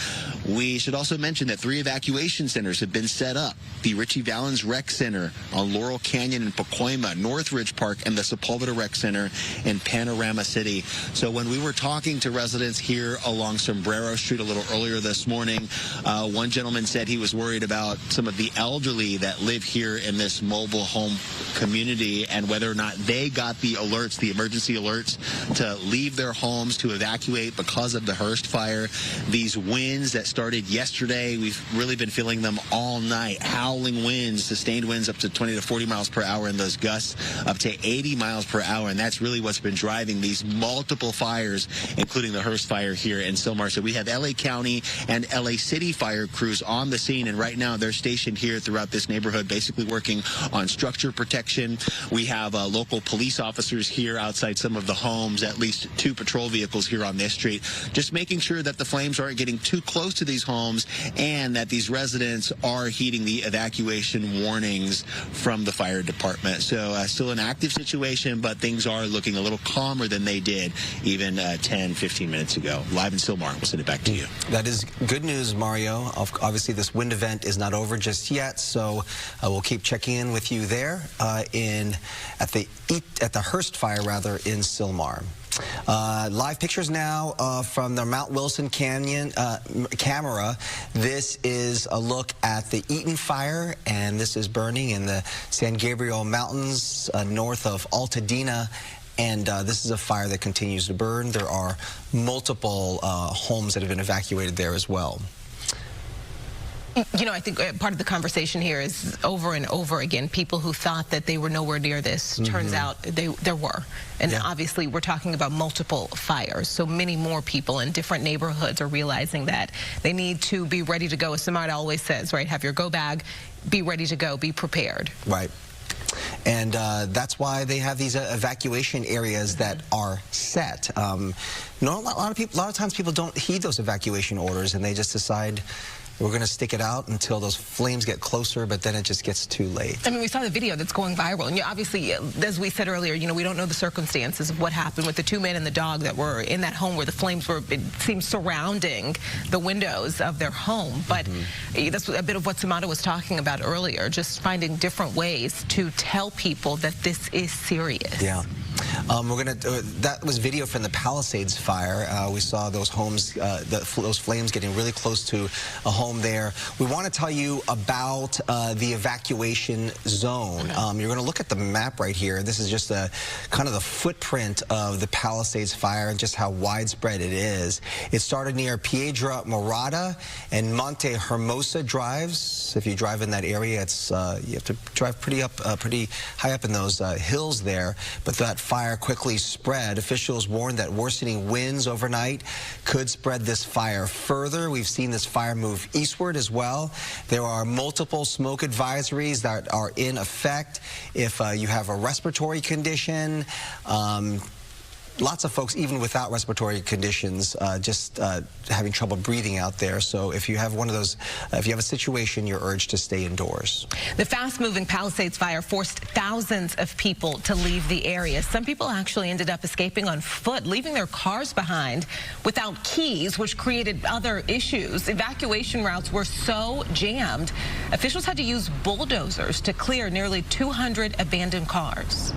Speaker 8: We should also mention that 3 evacuation centers have been set up. The Richie Valens Rec Center on Laurel Canyon in Pacoima, Northridge Park, and the Sepulveda Rec Center in Panorama City. So when we were talking to residents here along Sombrero Street a little earlier this morning, one gentleman said he was worried about some of the elderly that live here in this mobile home community and whether or not they got the alerts, the emergency alerts, to leave their homes to evacuate because of the Hearst fire. These winds that started yesterday, we've really been feeling them all night. Howling winds, sustained winds up to 20 to 40 miles per hour, and those gusts up to 80 miles per hour. And that's really what's been driving these multiple fires, including the Hearst fire here in Sylmar. So we have LA County and LA City fire crews on the scene, and right now they're stationed here throughout this neighborhood, basically working on structure protection. We have local police officers here outside some of the homes, at least 2 patrol vehicles here on this street, just making sure that the flames aren't getting too close to these homes and that these residents are heeding the evacuation warnings from the fire department. So still an active situation, but things are looking a little calmer than they did even 10, 15 minutes ago. Live in Sylmar, we'll send it back to you.
Speaker 2: That is good news, Mario. Obviously, this wind event is not over just yet, so we'll keep checking in with you there at the Hearst fire, in Sylmar. Live pictures now from the Mount Wilson Canyon camera. This is a look at the Eaton fire, and this is burning in the San Gabriel Mountains north of Altadena. And this is a fire that continues to burn. There are multiple homes that have been evacuated there as well.
Speaker 22: You know, I think part of the conversation here is over and over again, people who thought that they were nowhere near this, turns out there were. And obviously we're talking about multiple fires. So many more people in different neighborhoods are realizing that they need to be ready to go. As Samara always says, right, have your go bag, be ready to go, be prepared.
Speaker 2: Right. And that's why they have these evacuation areas that are set. A lot of times people don't heed those evacuation orders, and they just decide we're going to stick it out until those flames get closer, but then it just gets too late.
Speaker 22: I mean, we saw the video that's going viral, and obviously, as we said earlier, we don't know the circumstances of what happened with the 2 men and the dog that were in that home where the flames were, it seems, surrounding the windows of their home. But that's a bit of what Samara was talking about earlier, just finding different ways to tell people that this is serious.
Speaker 2: Yeah. That was video from the Palisades fire. We saw those homes, those flames getting really close to a home there. We want to tell you about the evacuation zone. You're going to look at the map right here. This is just kind of the footprint of the Palisades fire and just how widespread it is. It started near Piedra Morada and Monte Hermosa drives. If you drive in that area, it's you have to drive pretty high up in those hills there. But that fire quickly spread. Officials warned that worsening winds overnight could spread this fire further. We've seen this fire move eastward as well. There are multiple smoke advisories that are in effect. If you have a respiratory condition, lots of folks, even without respiratory conditions, just having trouble breathing out there. So if you have one of those, if you have a situation, you're urged to stay indoors.
Speaker 22: The fast-moving Palisades fire forced thousands of people to leave the area. Some people actually ended up escaping on foot, leaving their cars behind without keys, which created other issues. Evacuation routes were so jammed, officials had to use bulldozers to clear nearly 200 abandoned cars.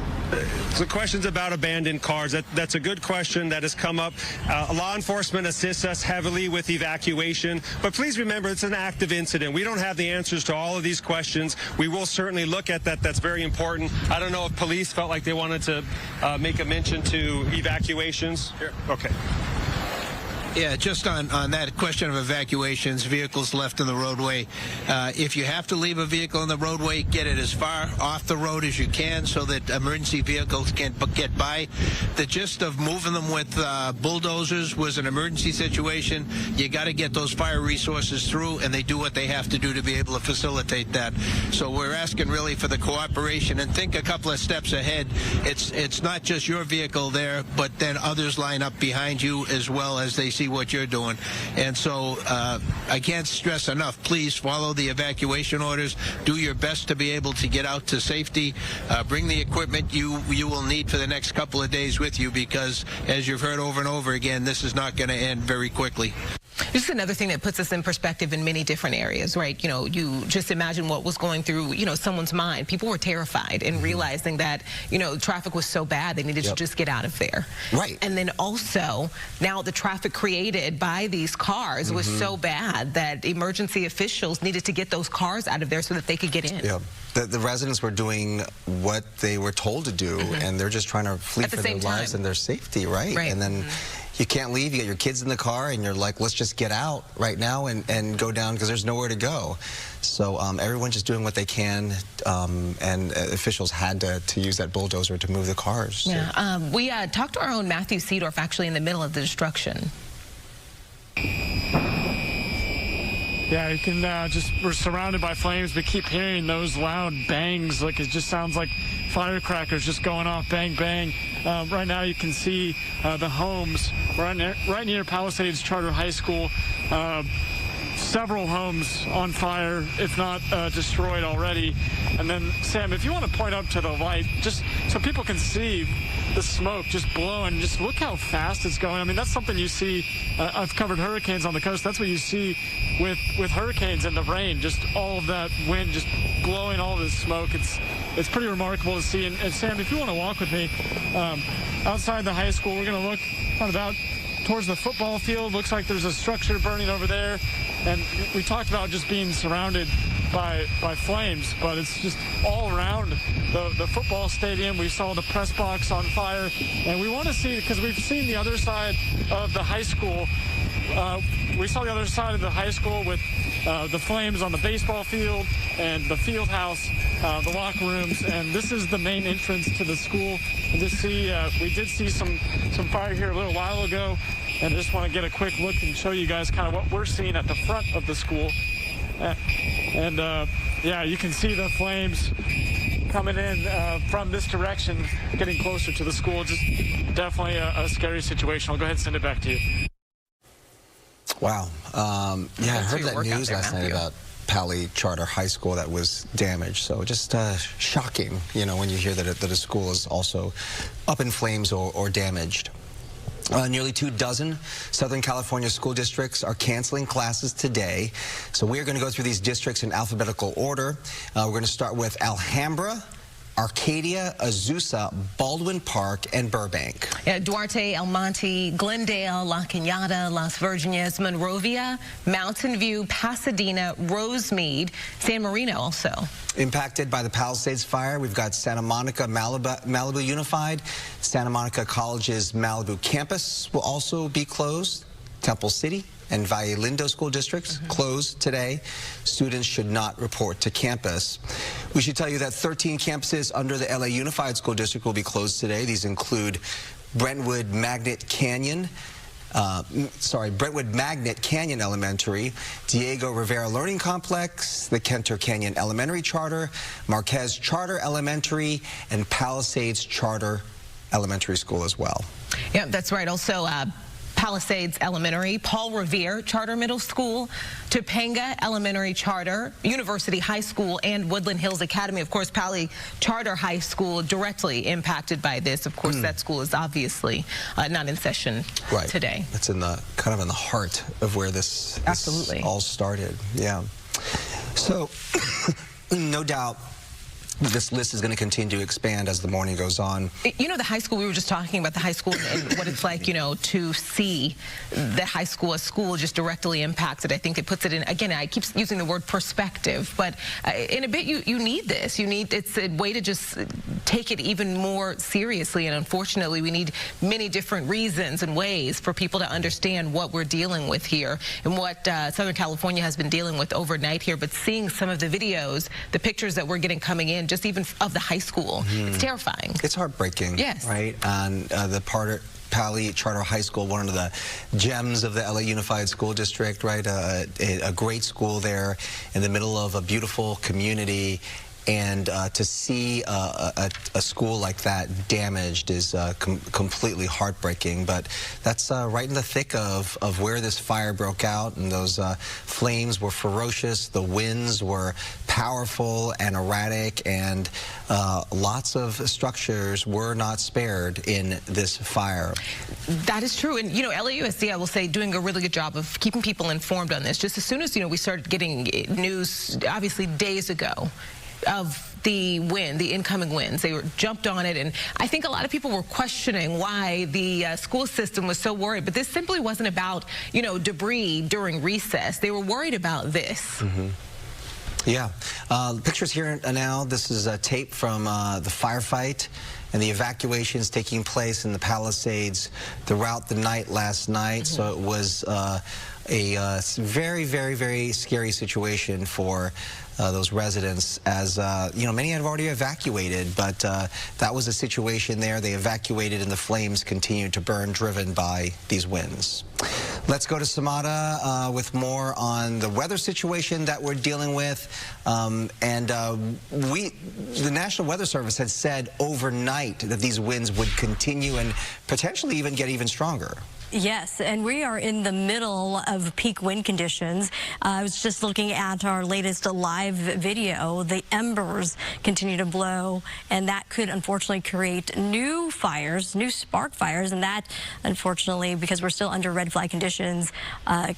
Speaker 3: So questions about abandoned cars, that's a good question that has come up. Law enforcement assists us heavily with evacuation, but please remember it's an active incident. We don't have the answers to all of these questions. We will certainly look at that. That's very important. I don't know if police felt like they wanted to make a mention to evacuations. Here. Okay.
Speaker 18: Yeah, just on that question of evacuations, vehicles left in the roadway. If you have to leave a vehicle in the roadway, get it as far off the road as you can so that emergency vehicles can get by. The gist of moving them with bulldozers was an emergency situation. You got to get those fire resources through, and they do what they have to do to be able to facilitate that. So we're asking really for the cooperation, and think a couple of steps ahead. It's not just your vehicle there, but then others line up behind you as well as they see what you're doing. And so I can't stress enough, please follow the evacuation orders. Do your best to be able to get out to safety. Bring the equipment you will need for the next couple of days with you, because as you've heard over and over again, this is not going to end very quickly.
Speaker 22: This is another thing that puts us in perspective in many different areas, right? You know, you just imagine what was going through, you know, someone's mind. People were terrified and realizing that, you know, traffic was so bad they needed to just get out of there.
Speaker 2: Right.
Speaker 22: And then also, now the traffic created by these cars was so bad that emergency officials needed to get those cars out of there so that they could get in.
Speaker 2: Yeah. The residents were doing what they were told to do, and they're just trying to flee for their lives and their safety, right? And then you can't leave. You get your kids in the car, and you're like, let's just get out right now and go down because there's nowhere to go. So everyone's just doing what they can, and officials had to use that bulldozer to move the cars.
Speaker 22: Yeah. We talked to our own Matthew Seedorf actually in the middle of the destruction.
Speaker 19: Yeah, you can we're surrounded by flames, but keep hearing those loud bangs. Like, it just sounds like firecrackers just going off, bang, bang. Right now you can see the homes right near Palisades Charter High School. Several homes on fire, if not destroyed already. And then, Sam, if you want to point up to the light, just so people can see the smoke just blowing, just look how fast it's going. I mean, that's something you see. I've covered hurricanes on the coast. That's what you see with hurricanes and the rain, just all of that wind just blowing all this smoke. It's pretty remarkable to see. And Sam, if you want to walk with me, outside the high school, we're going to look kind of out towards the football field. Looks like there's a structure burning over there. And we talked about just being surrounded by flames, but it's just all around the football stadium. We saw the press box on fire, and we want to see, because we've seen the other side of the high school. We saw the other side of the high school with the flames on the baseball field and the field house, the locker rooms, and this is the main entrance to the school. And to see, we did see some fire here a little while ago, and I just want to get a quick look and show you guys kind of what we're seeing at the front of the school. Yeah, you can see the flames coming in from this direction, getting closer to the school. Just definitely a scary situation. I'll go ahead and send it back to you.
Speaker 2: Wow. Yeah, I heard that news last night about Pali Charter High School that was damaged. So just shocking, you know, when you hear that a school is also up in flames or damaged. Nearly 24 Southern California school districts are canceling classes today. So we're going to go through these districts in alphabetical order. We're going to start with Alhambra, Arcadia, Azusa, Baldwin Park, and Burbank.
Speaker 22: Yeah, Duarte, El Monte, Glendale, La Cañada, Las Virginias, Monrovia, Mountain View, Pasadena, Rosemead, San Marino also.
Speaker 2: Impacted by the Palisades fire, we've got Santa Monica, Malibu Unified. Santa Monica College's Malibu campus will also be closed. Temple City and Valle Lindo school districts closed today. Students should not report to campus. We should tell you that 13 campuses under the LA Unified School District will be closed today. These include Brentwood Magnet Canyon Elementary, Diego Rivera Learning Complex, the Kenter Canyon Elementary Charter, Marquez Charter Elementary, and Palisades Charter Elementary School as well.
Speaker 22: Yeah, that's right. Also, Palisades Elementary, Paul Revere Charter Middle School, Topanga Elementary Charter, University High School, and Woodland Hills Academy. Of course, Pali Charter High School directly impacted by this. Of course, that school is obviously not in session today.
Speaker 2: It's in the kind of in the heart of where this all started. Yeah. So, no doubt, this list is going to continue to expand as the morning goes on.
Speaker 22: You know, the high school, we were just talking about the high school and what it's like, you know, to see the high school, a school just directly impacted. I think it puts it in, again, I keep using the word perspective, but in a bit, you need this. It's a way to just take it even more seriously. And unfortunately, we need many different reasons and ways for people to understand what we're dealing with here and what Southern California has been dealing with overnight here. But seeing some of the videos, the pictures that we're getting coming in, just even of the high school, it's terrifying.
Speaker 2: It's heartbreaking.
Speaker 22: Yes.
Speaker 2: Right? And the Pali Charter High School, one of the gems of the LA Unified School District, right? A great school there in the middle of a beautiful community. And to see a school like that damaged is completely heartbreaking. But that's right in the thick of where this fire broke out, and those flames were ferocious. The winds were powerful and erratic, and lots of structures were not spared in this fire.
Speaker 22: That is true. And, you know, LAUSD, I will say, doing a really good job of keeping people informed on this. Just as soon as, you know, we started getting news, obviously days ago, of the wind, the incoming winds. They jumped on it, and I think a lot of people were questioning why the school system was so worried. But this simply wasn't about, you know, debris during recess. They were worried about this.
Speaker 2: Yeah. Pictures here now. This is a tape from the firefight and the evacuations taking place in the Palisades throughout the night last night. So it was a very, very, very scary situation for those residents, as you know, many had already evacuated, but that was a situation there. They evacuated and the flames continued to burn, driven by these winds. Let's go to Samada with more on the weather situation that we're dealing with. The National Weather Service had said overnight that these winds would continue and potentially even get even stronger.
Speaker 4: Yes, and we are in the middle of peak wind conditions. I was just looking at our latest live video. The embers continue to blow, and that could unfortunately create new fires, new spark fires, and that, unfortunately, because we're still under red flag conditions,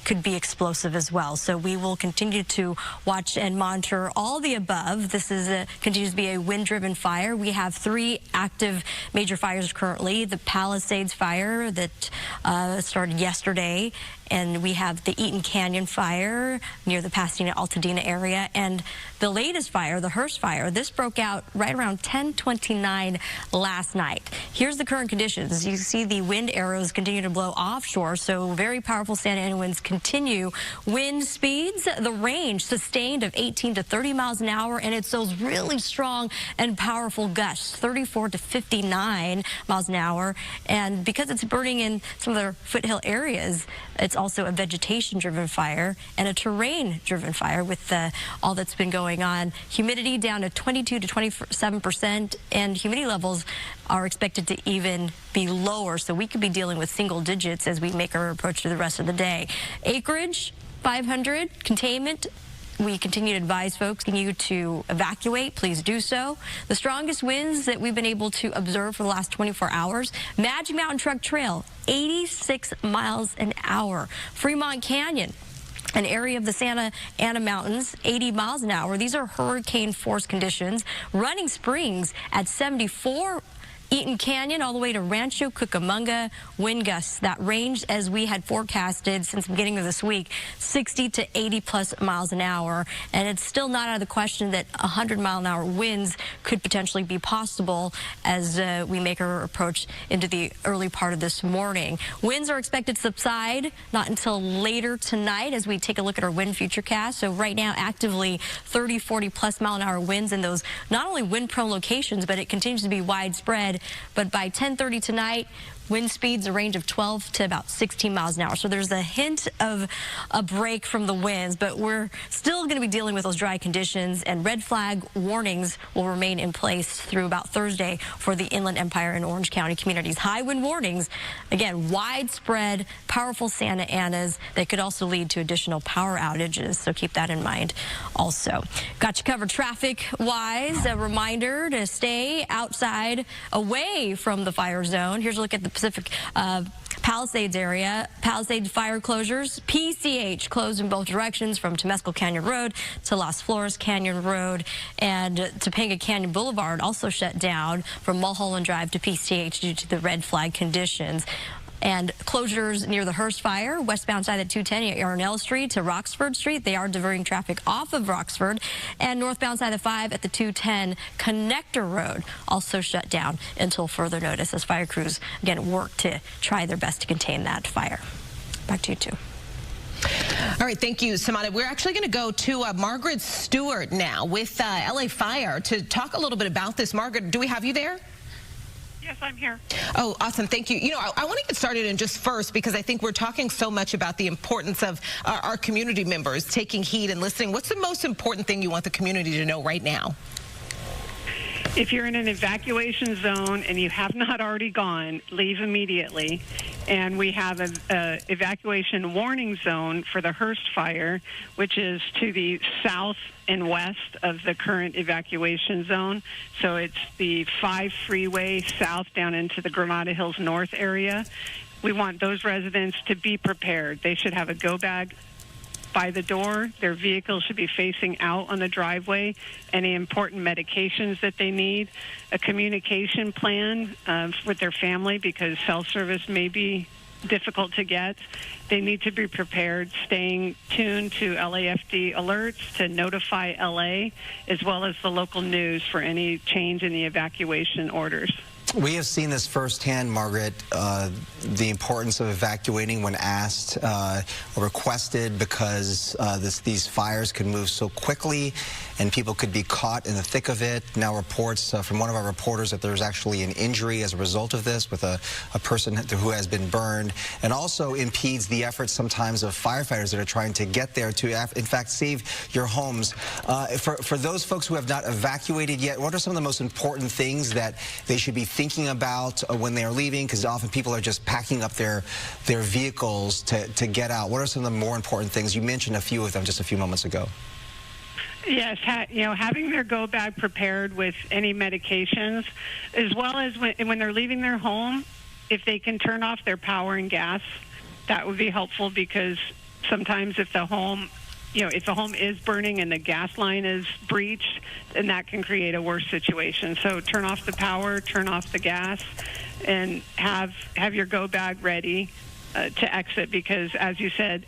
Speaker 4: could be explosive as well. So we will continue to watch and monitor all the above. This is continues to be a wind-driven fire. We have 3 active major fires currently. The Palisades fire that started yesterday, and we have the Eaton Canyon fire near the Pasadena-Altadena area, and the latest fire, the Hearst fire, this broke out right around 10:29 last night. Here's the current conditions. You see the wind arrows continue to blow offshore, so very powerful Santa Ana winds continue. Wind speeds, the range sustained of 18 to 30 miles an hour, and it's those really strong and powerful gusts, 34 to 59 miles an hour. And because it's burning in some of the foothill areas, it's also a vegetation-driven fire and a terrain-driven fire with all that's been going on. Humidity down to 22 to 27%, and humidity levels are expected to even be lower, so we could be dealing with single digits as we make our approach to the rest of the day. Acreage, 500. Containment, we continue to advise folks to evacuate. Please do so. The strongest winds that we've been able to observe for the last 24 hours, Magic Mountain Truck Trail, 86 miles an hour. Fremont Canyon, an area of the Santa Ana Mountains, 80 miles an hour. These are hurricane force conditions. Running Springs at 74. Eaton Canyon all the way to Rancho Cucamonga, wind gusts that range as we had forecasted since the beginning of this week, 60 to 80 plus miles an hour. And it's still not out of the question that 100-mile-an-hour winds could potentially be possible as we make our approach into the early part of this morning. Winds are expected to subside not until later tonight as we take a look at our wind futurecast. So right now, actively 30, 40 plus mile-an-hour winds in those not only wind-prone locations, but it continues to be widespread. But by 10:30 tonight, Wind speeds a range of 12 to about 16 miles an hour. So there's a hint of a break from the winds, but we're still going to be dealing with those dry conditions, and red flag warnings will remain in place through about Thursday for the Inland Empire and Orange County communities. High wind warnings, again, widespread, powerful Santa Anas that could also lead to additional power outages. So keep that in mind also. Got you covered traffic-wise. A reminder to stay outside, away from the fire zone. Here's a look at the Pacific Palisades area. Palisades fire closures. PCH closed in both directions from Temescal Canyon Road to Las Flores Canyon Road, and Topanga Canyon Boulevard also shut down from Mulholland Drive to PCH due to the red flag conditions. And closures near the Hearst fire, westbound side at 210 Yarnell Street to Roxford Street. They are diverting traffic off of Roxford. And northbound side of 5 at the 210 Connector Road also shut down until further notice as fire crews, again, work to try their best to contain that fire. Back to you, too.
Speaker 22: All right, thank you, Samantha. We're actually going to go to Margaret Stewart now with LA Fire to talk a little bit about this. Margaret, do we have you there?
Speaker 7: Yes, I'm here.
Speaker 22: Oh, awesome. Thank you. You know, I want to get started in just first because I think we're talking so much about the importance of our community members taking heed and listening. What's the most important thing you want the community to know right now?
Speaker 7: If you're in an evacuation zone and you have not already gone, leave immediately. And we have an evacuation warning zone for the Hearst fire, which is to the south and west of the current evacuation zone. So it's the 5 freeway south down into the Gramada Hills North area. We want those residents to be prepared. They should have a go bag by the door. Their vehicle should be facing out on the driveway. Any important medications that they need, a communication plan with their family because cell service may be difficult to get. They need to be prepared, staying tuned to LAFD alerts to notify LA, as well as the local news for any change in the evacuation orders.
Speaker 2: We have seen this firsthand, Margaret, the importance of evacuating when asked or requested, because these fires can move so quickly and people could be caught in the thick of it. Now reports from one of our reporters that there's actually an injury as a result of this with a person who has been burned, and also impedes the efforts sometimes of firefighters that are trying to get there to, in fact, save your homes. For those folks who have not evacuated yet, what are some of the most important things that they should be thinking about when they're leaving? Because often people are just packing up their vehicles to get out. What are some of the more important things? You mentioned a few of them just a few moments ago.
Speaker 7: Yes, having their go bag prepared with any medications, as well as when they're leaving their home, if they can turn off their power and gas, that would be helpful, because sometimes if the home is burning and the gas line is breached, then that can create a worse situation. So turn off the power, turn off the gas, and have your go bag ready to exit, because, as you said,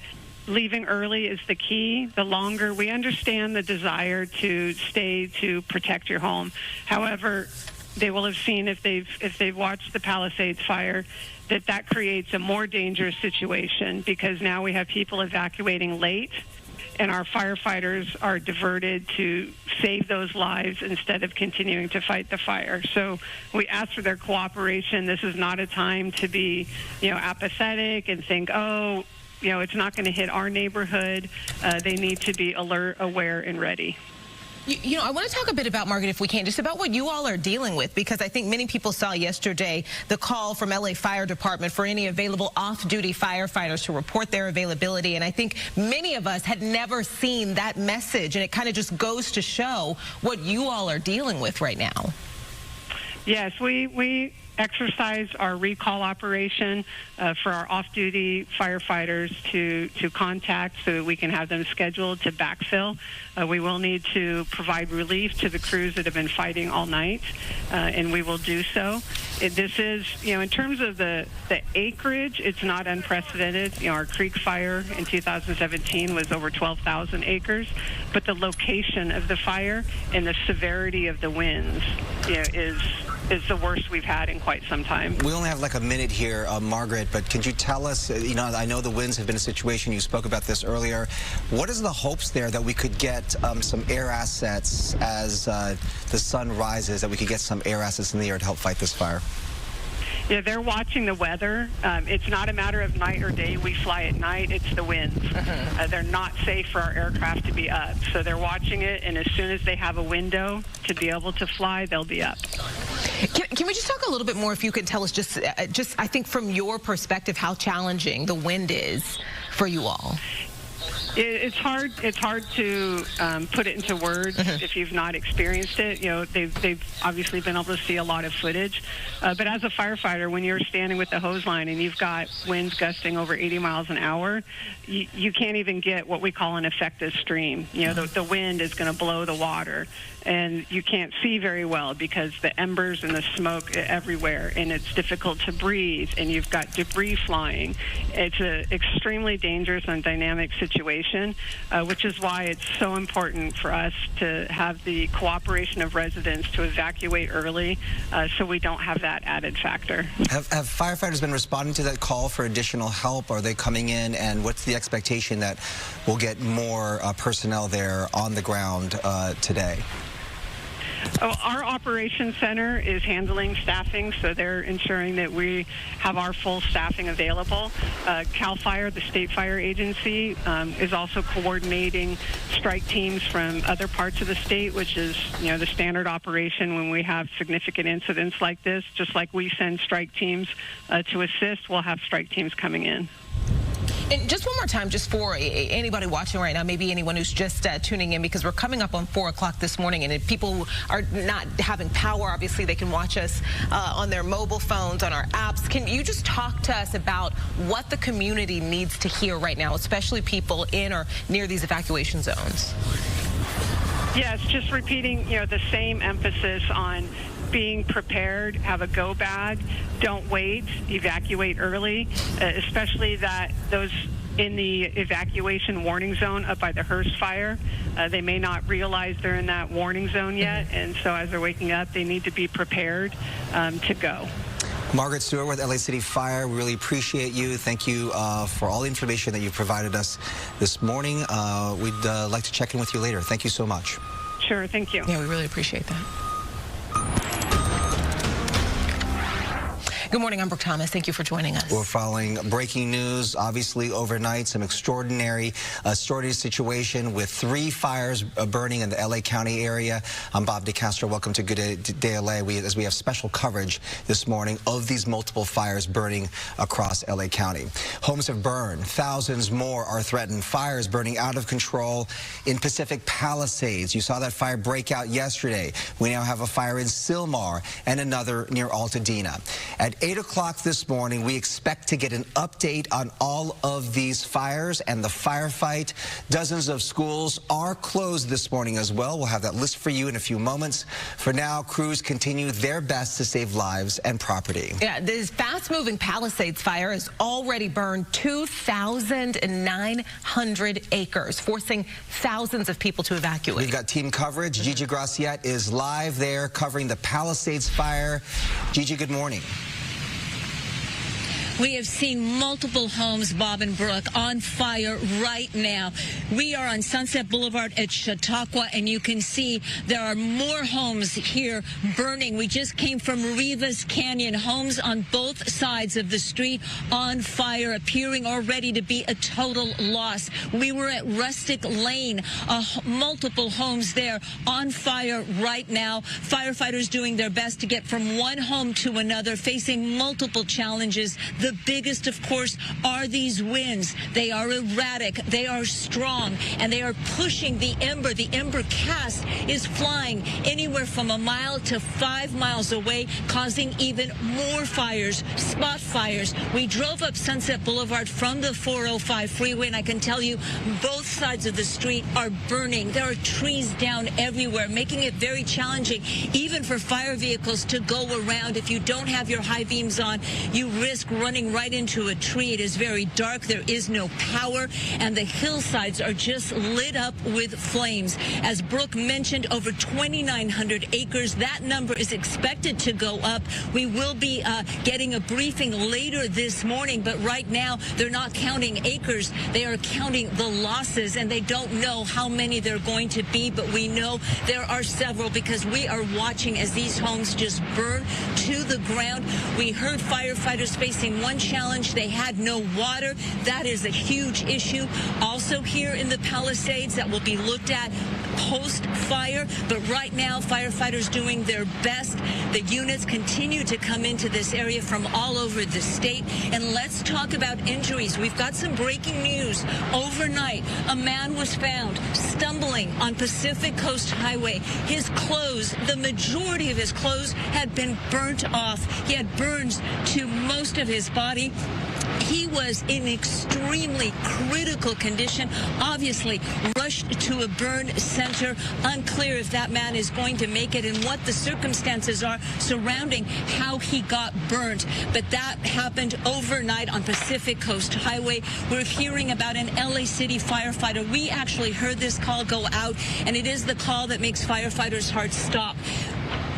Speaker 7: leaving early is the key. The longer, we understand the desire to stay to protect your home. However, they will have seen, if they've watched the Palisades fire, that creates a more dangerous situation, because now we have people evacuating late, and our firefighters are diverted to save those lives instead of continuing to fight the fire. So we ask for their cooperation. This is not a time to be, apathetic and think, oh, it's not going to hit our neighborhood. They need to be alert, aware, and ready.
Speaker 22: I want to talk a bit about, Margaret, if we can, just about what you all are dealing with, because I think many people saw yesterday the call from LA Fire Department for any available off-duty firefighters to report their availability. And I think many of us had never seen that message, and it kind of just goes to show what you all are dealing with right now.
Speaker 7: Yes, we exercise our recall operation for our off-duty firefighters to contact so that we can have them scheduled to backfill. We will need to provide relief to the crews that have been fighting all night, and we will do so. This is, in terms of the acreage, it's not unprecedented. Our Creek fire in 2017 was over 12,000 acres, but the location of the fire and the severity of the winds is the worst we've had in quite some time.
Speaker 2: We only have like a minute here, Margaret, but can you tell us, I know the winds have been a situation, you spoke about this earlier. What is the hopes there that we could get some air assets as the sun rises, that we could get some air assets in the air to help fight this fire?
Speaker 7: Yeah, they're watching the weather. It's not a matter of night or day. We fly at night. It's the winds. They're not safe for our aircraft to be up. So they're watching it, and as soon as they have a window to be able to fly, they'll be up.
Speaker 22: Can we just talk a little bit more, if you could tell us just I think from your perspective, how challenging the wind is for you all?
Speaker 7: It's hard to put it into words if you've not experienced it. You know, they've obviously been able to see a lot of footage. But as a firefighter, when you're standing with the hose line and you've got winds gusting over 80 miles an hour, you can't even get what we call an effective stream. You know, the wind is going to blow the water, and you can't see very well because the embers and the smoke everywhere, and it's difficult to breathe, and you've got debris flying. It's an extremely dangerous and dynamic situation, which is why it's so important for us to have the cooperation of residents to evacuate early so we don't have that added factor.
Speaker 2: Have firefighters been responding to that call for additional help? Are they coming in, and what's the expectation that we'll get more personnel there on the ground today?
Speaker 7: Our operations center is handling staffing, so they're ensuring that we have our full staffing available. CAL FIRE, the state fire agency, is also coordinating strike teams from other parts of the state, which is, you know, the standard operation when we have significant incidents like this. Just like we send strike teams to assist, we'll have strike teams coming in.
Speaker 22: And just one more time, just for anybody watching right now, maybe anyone who's just tuning in, because we're coming up on 4 o'clock this morning, and if people who are not having power, obviously they can watch us on their mobile phones, on our apps. Can you just talk to us about what the community needs to hear right now, especially people in or near these evacuation zones?
Speaker 7: Yes, just repeating, you know, the same emphasis on being prepared, have a go bag, don't wait, evacuate early, especially that those in the evacuation warning zone up by the Hearst fire, they may not realize they're in that warning zone yet, and so as they're waking up, they need to be prepared to go.
Speaker 2: Margaret Stewart with LA City Fire, we really appreciate you. Thank you for all the information that you provided us this morning. We'd like to check in with you later. Thank you so much.
Speaker 7: Sure, thank you.
Speaker 22: Yeah, we really appreciate that. Good morning, I'm Brooke Thomas. Thank you for joining us.
Speaker 2: We're following breaking news. Obviously, overnight, some extraordinary situation with 3 fires burning in the LA County area. I'm Bob DeCastro. Welcome to Good Day LA. As we have special coverage this morning of these multiple fires burning across LA County. Homes have burned. Thousands more are threatened. Fires burning out of control in Pacific Palisades. You saw that fire break out yesterday. We now have a fire in Sylmar and another near Altadena. At 8 o'clock this morning, we expect to get an update on all of these fires and the firefight. Dozens of schools are closed this morning as well. We'll have that list for you in a few moments. For now, crews continue their best to save lives and property.
Speaker 22: Yeah, this fast-moving Palisades fire has already burned 2,900 acres, forcing thousands of people to evacuate.
Speaker 2: We've got team coverage. Gigi Graciette is live there covering the Palisades fire. Gigi, good morning.
Speaker 15: We have seen multiple homes, Bob and Brooke, on fire right now. We are on Sunset Boulevard at Chautauqua, and you can see there are more homes here burning. We just came from Rivas Canyon. Homes on both sides of the street on fire, appearing already to be a total loss. We were at Rustic Lane, multiple homes there on fire right now. Firefighters doing their best to get from one home to another, facing multiple challenges. The biggest, of course, are these winds. They are erratic, they are strong, and they are pushing the ember. The ember cast is flying anywhere from a mile to 5 miles away, causing even more fires, spot fires. We drove up Sunset Boulevard from the 405 freeway, and I can tell you both sides of the street are burning. There are trees down everywhere, making it very challenging, even for fire vehicles to go around. If you don't have your high beams on, you risk running running right into a tree. It is very dark. There is no power, and the hillsides are just lit up with flames. As Brooke mentioned, over 2,900 acres. That number is expected to go up. We will be getting a briefing later this morning, but right now they're not counting acres. They are counting the losses, and they don't know how many they're going to be, but we know there are several because we are watching as these homes just burn to the ground. We heard firefighters facing one challenge. They had no water. That is a huge issue. Also here in the Palisades that will be looked at post-fire, but right now firefighters doing their best. The units continue to come into this area from all over the state. And let's talk about injuries. We've got some breaking news. Overnight, a man was found stumbling on Pacific Coast Highway. His clothes, the majority of his clothes, had been burnt off. He had burns to most of his body. He was in extremely critical condition, obviously rushed to a burn center. Unclear if that man is going to make it and what the circumstances are surrounding how he got burnt. But that happened overnight on Pacific Coast Highway. We're hearing about an LA City firefighter. We actually heard this call go out, and it is the call that makes firefighters' hearts stop.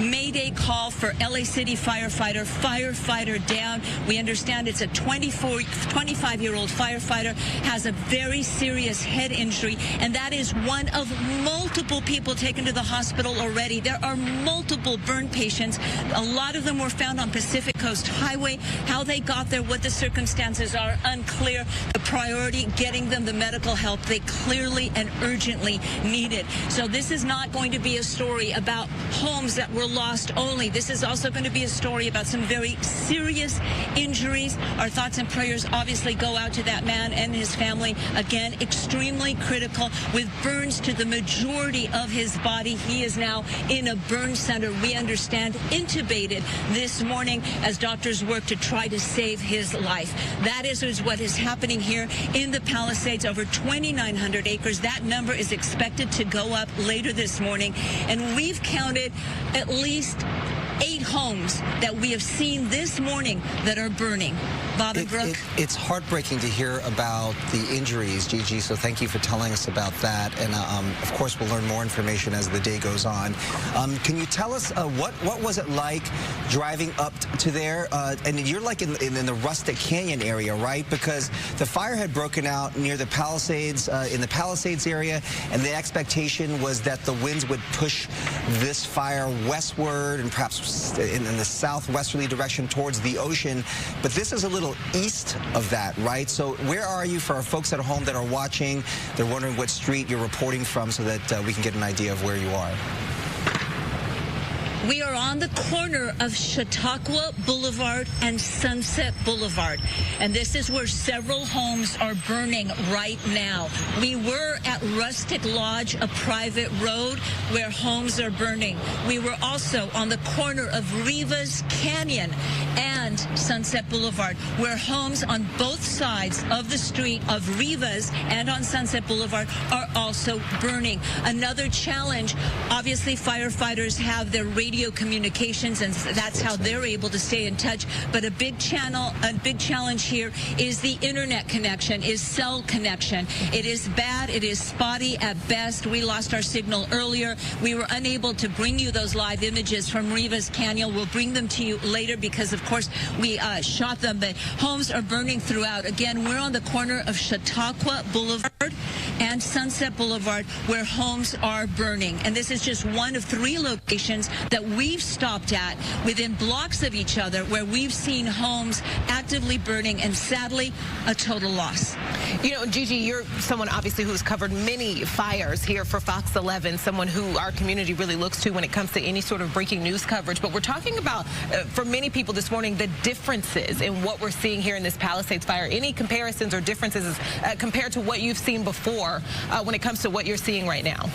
Speaker 15: Mayday call for LA City firefighter down. We understand it's a 25-year-old firefighter, has a very serious head injury, and that is one of multiple people taken to the hospital already. There are multiple burn patients. A lot of them were found on Pacific Coast Highway. How they got there, what the circumstances are, unclear. The priority, getting them the medical help they clearly and urgently needed. So this is not going to be a story about homes that were lost only. This is also going to be a story about some very serious injuries. Our thoughts and prayers obviously go out to that man and his family. Again, extremely critical with burns to the majority of his body. He is now in a burn center, we understand, intubated this morning as doctors work to try to save his life. That is what is happening here in the Palisades, over 2,900 acres. That number is expected to go up later this morning, and we've counted at least 8 homes that we have seen this morning that are burning. Bob and Brooke?
Speaker 2: It's heartbreaking to hear about the injuries, Gigi, so thank you for telling us about that. And, of course, we'll learn more information as the day goes on. Can you tell us what was it like driving up to there? And you're like in the Rustic Canyon area, right? Because the fire had broken out near the Palisades, in the Palisades area, and the expectation was that the winds would push this fire westward and perhaps in the southwesterly direction towards the ocean. But this is a little east of that, right? So where are you for our folks at home that are watching? They're wondering what street you're reporting from so that we can get an idea of where you are.
Speaker 15: We are on the corner of Chautauqua Boulevard and Sunset Boulevard, and this is where several homes are burning right now. We were at Rustic Lodge, a private road where homes are burning. We were also on the corner of Rivas Canyon and Sunset Boulevard, where homes on both sides of the street of Rivas and on Sunset Boulevard are also burning. Another challenge, obviously firefighters have their radio communications, and that's how they're able to stay in touch. But a big challenge here is the internet connection, is cell connection. It is bad. It is spotty at best. We lost our signal earlier. We were unable to bring you those live images from Rivas Canyon. We'll bring them to you later because, of course, we shot them. But homes are burning throughout. Again, we're on the corner of Chautauqua Boulevard and Sunset Boulevard where homes are burning. And this is just one of 3 locations that we've stopped at within blocks of each other where we've seen homes actively burning, and sadly, a total loss.
Speaker 22: You know, Gigi, you're someone obviously who's covered many fires here for Fox 11, someone who our community really looks to when it comes to any sort of breaking news coverage. But we're talking about, for many people this morning, the differences in what we're seeing here in this Palisades fire. Any comparisons or differences compared to what you've seen before when it comes to what you're seeing right now?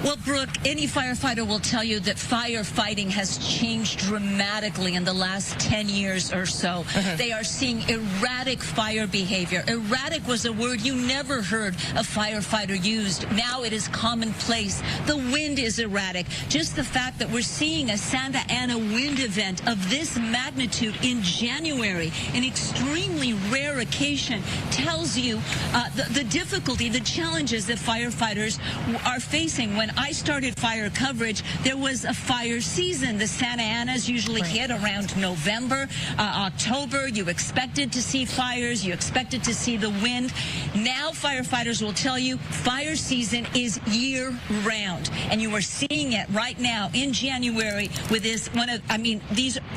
Speaker 15: Well, Brooke, any firefighter will tell you that firefighting has changed dramatically in the last 10 years or so. They are seeing erratic fire behavior. Erratic was a word you never heard a firefighter used. Now it is commonplace. The wind is erratic. Just the fact that we're seeing a Santa Ana wind event of this magnitude in January, an extremely rare occasion, tells you the difficulty, the challenges that firefighters are facing. When I started fire coverage, there was a fire season. The Santa Anas usually hit around November, October. You expected to see fires. You expected to see the wind. Now firefighters will tell you fire season is year-round, and you are seeing it right now in January with this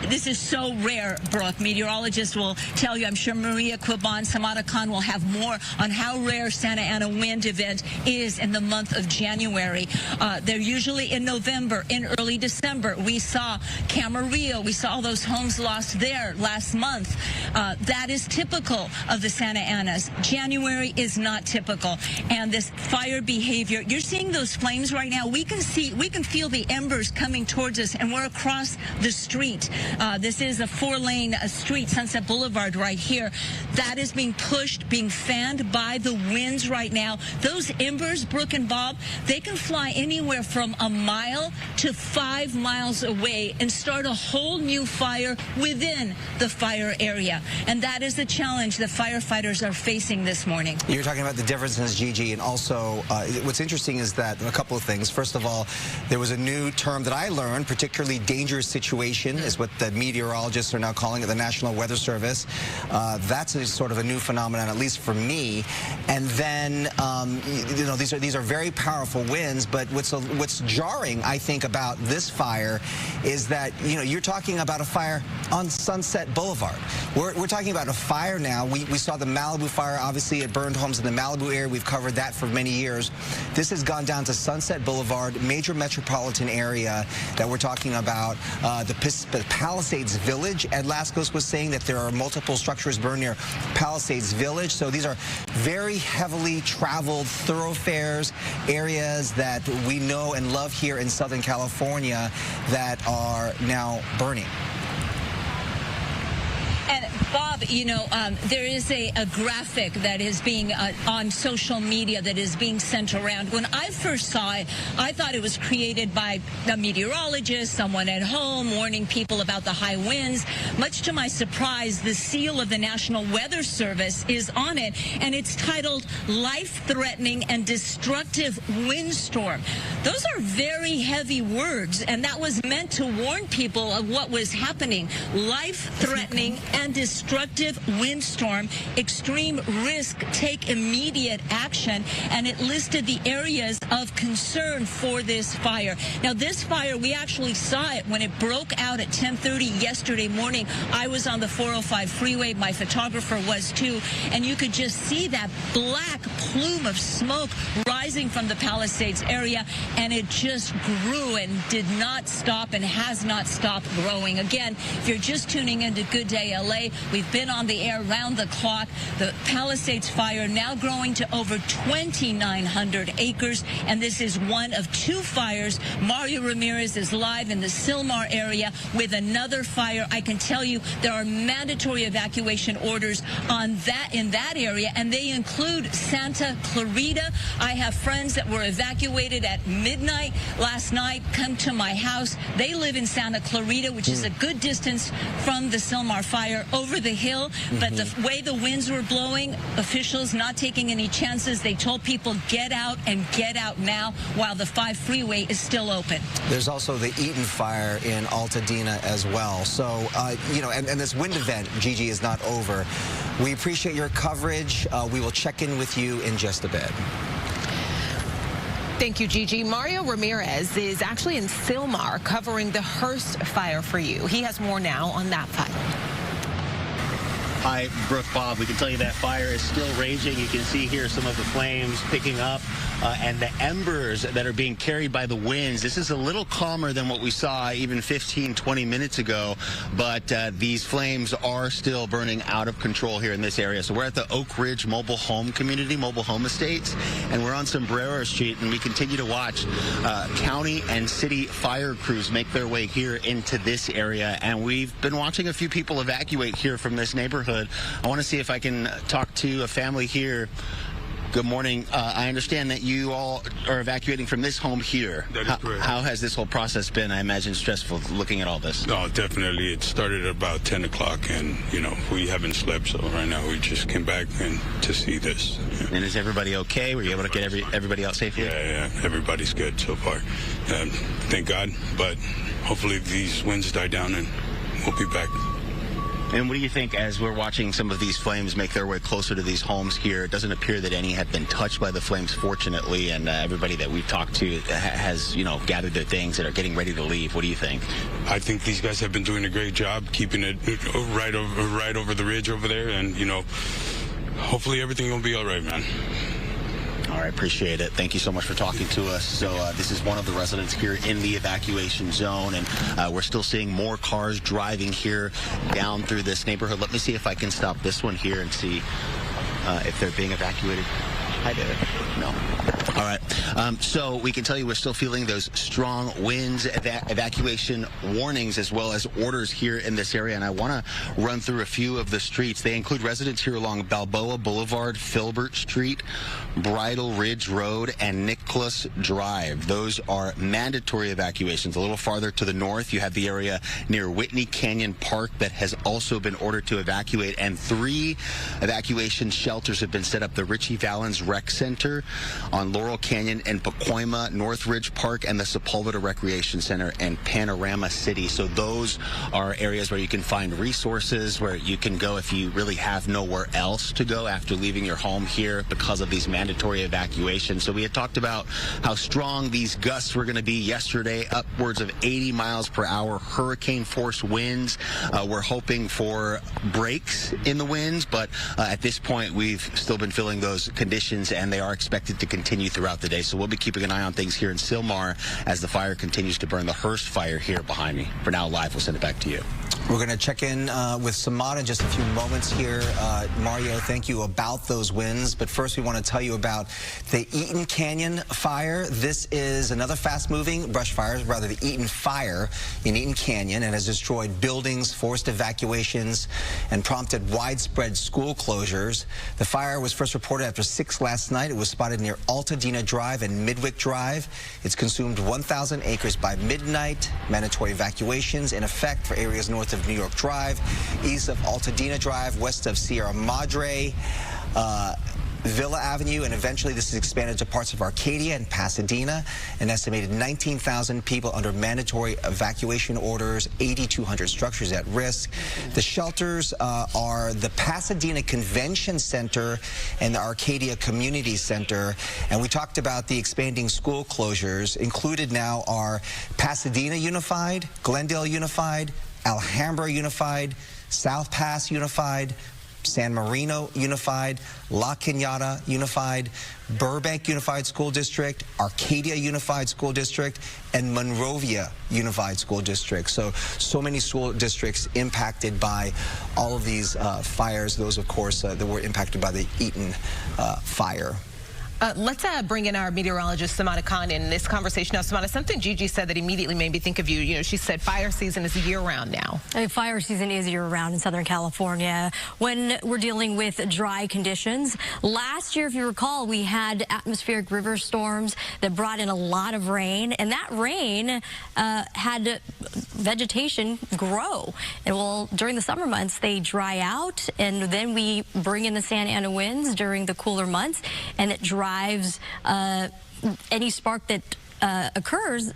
Speaker 15: this is so rare, Brooke. Meteorologists will tell you, I'm sure Maria Quiban, Samara Khan will have more on how rare Santa Ana wind event is in the month of January. They're usually in November, in early December. We saw Camarillo. We saw all those homes lost there last month. That is typical of the Santa Anas. January is not typical. And this fire behavior, you're seeing those flames right now. We can feel the embers coming towards us, and we're across the street. This is a 4-lane street, Sunset Boulevard right here. That is being pushed, being fanned by the winds right now. Those embers, Brooke and Bob, they can fly anywhere from a mile to 5 miles away and start a whole new fire within the fire area. And that is the challenge that firefighters are facing this morning.
Speaker 2: You're talking about the differences, Gigi, and also what's interesting is that a couple of things. First of all, there was a new term that I learned, particularly dangerous situation is what the meteorologists are now calling it, the National Weather Service. That's a sort of a new phenomenon, at least for me. And then, you know, these are very powerful winds, but what's jarring, I think, about this fire is that, you know, you're talking about a fire on Sunset Boulevard. We're talking about a fire now. We saw the Malibu fire. Obviously, it burned homes in the Malibu area. We've covered that for many years. This has gone down to Sunset Boulevard, major metropolitan area that we're talking about. The Palisades Village, Ed Laskos was saying that there are multiple structures burned near Palisades Village. So these are very heavily traveled thoroughfares, areas that we know and love here in Southern California that are now burning.
Speaker 15: And Bob, you know, there is a graphic that is being on social media that is being sent around. When I first saw it, I thought it was created by a meteorologist, someone at home warning people about the high winds. Much to my surprise, the seal of the National Weather Service is on it, and it's titled Life-Threatening and Destructive Windstorm. Those are very heavy words, and that was meant to warn people of what was happening. Life-threatening and destructive windstorm, extreme risk, take immediate action, and it listed the areas of concern for this fire. Now, this fire, we actually saw it when it broke out at 10:30 yesterday morning. I was on the 405 freeway. My photographer was too, and you could just see that black plume of smoke rising from the Palisades area, and it just grew and did not stop and has not stopped growing. Again, if you're just tuning into Good Day LA, we've been on the air round the clock. The Palisades fire now growing to over 2,900 acres, and this is one of 2 fires. Mario Ramirez is live in the Sylmar area with another fire. I can tell you there are mandatory evacuation orders in that area, and they include Santa Clarita. I have friends that were evacuated at midnight last night come to my house. They live in Santa Clarita, which is a good distance from the Sylmar fire over the hill, but the way the winds were blowing, officials not taking any chances. They told people get out and get out now while the 5 freeway is still open.
Speaker 2: There's also the Eaton fire in Altadena as well. So, you know, and this wind event, Gigi, is not over. We appreciate your coverage. We will check in with you in just a bit.
Speaker 22: Thank you, Gigi. Mario Ramirez is actually in Sylmar covering the Hearst fire for you. He has more now on that fire.
Speaker 8: Hi, Brooke, Bob. We can tell you that fire is still raging. You can see here some of the flames picking up and the embers that are being carried by the winds. This is a little calmer than what we saw even 15, 20 minutes ago, but these flames are still burning out of control here in this area. So we're at the Oak Ridge Mobile Home Community, Mobile Home Estates, and we're on Sombrero Street, and we continue to watch county and city fire crews make their way here into this area, and we've been watching a few people evacuate here from this neighborhood. I want to see if I can talk to a family here. Good morning. I understand that you all are evacuating from this home here.
Speaker 1: That is correct.
Speaker 8: How has this whole process been? I imagine stressful looking at all this.
Speaker 1: No, definitely. It started at about 10 o'clock, and, you know, we haven't slept, so right now we just came back and to see this. Yeah.
Speaker 8: And is everybody okay? Were you able to get everybody out safely?
Speaker 1: Yeah, everybody's good so far. Thank God, but hopefully these winds die down and we'll be back.
Speaker 8: And what do you think as we're watching some of these flames make their way closer to these homes here? It doesn't appear that any have been touched by the flames, fortunately, and everybody that we've talked to has, you know, gathered their things and are getting ready to leave. What do you think?
Speaker 1: I think these guys have been doing a great job keeping it right over the ridge over there, and, you know, hopefully everything will be all right, man.
Speaker 8: All right, appreciate it. Thank you so much for talking to us. So this is one of the residents here in the evacuation zone, and we're still seeing more cars driving here down through this neighborhood. Let me see if I can stop this one here and see if they're being evacuated. Hi there. No. All right. So we can tell you we're still feeling those strong winds, evacuation warnings, as well as orders here in this area. And I want to run through a few of the streets. They include residents here along Balboa Boulevard, Filbert Street, Bridle Ridge Road, and Nicholas Drive. Those are mandatory evacuations. A little farther to the north, you have the area near Whitney Canyon Park that has also been ordered to evacuate. And 3 evacuation shelters have been set up. The Richie Valens Rec Center on Laurel Canyon and Pacoima, Northridge Park, and the Sepulveda Recreation Center and Panorama City. So those are areas where you can find resources, where you can go if you really have nowhere else to go after leaving your home here because of these mandatory evacuations. So we had talked about how strong these gusts were going to be yesterday, upwards of 80 miles per hour, hurricane force winds. We're hoping for breaks in the winds, but at this point we've still been feeling those conditions, and they are expected to continue throughout the day. So we'll be keeping an eye on things here in Sylmar as the fire continues to burn. The Hearst fire here behind me. For now, live, we'll send it back to you.
Speaker 2: We're going to check in with Samad in just a few moments here. Mario, thank you about those winds. But first, we want to tell you about the Eaton Canyon fire. This is another fast-moving brush fire, rather the Eaton fire in Eaton Canyon, and has destroyed buildings, forced evacuations, and prompted widespread school closures. The fire was first reported after 6 last night. It was spotted near Altadena Drive and Midwick Drive. It's consumed 1,000 acres by midnight. Mandatory evacuations in effect for areas north of New York Drive, east of Altadena Drive, west of Sierra Madre, Villa Avenue, and eventually this is expanded to parts of Arcadia and Pasadena. An estimated 19,000 people under mandatory evacuation orders, 8,200 structures at risk. The shelters are the Pasadena Convention Center and the Arcadia Community Center. And we talked about the expanding school closures. Included now are Pasadena Unified, Glendale Unified, Alhambra Unified, South Pass Unified, San Marino Unified, La Cañada Unified, Burbank Unified School District, Arcadia Unified School District, and Monrovia Unified School District. So many school districts impacted by all of these fires. Those, of course, that were impacted by the Eaton fire.
Speaker 22: Let's bring in our meteorologist, Samana Khan, in this conversation. Now, Samana, something Gigi said that immediately made me think of you. You know, she said fire season is year-round now.
Speaker 4: Fire season is year-round in Southern California when we're dealing with dry conditions. Last year, if you recall, we had atmospheric river storms that brought in a lot of rain, and that rain had vegetation grow. And well, during the summer months, they dry out, and then we bring in the Santa Ana winds during the cooler months, and it drives any spark that occurs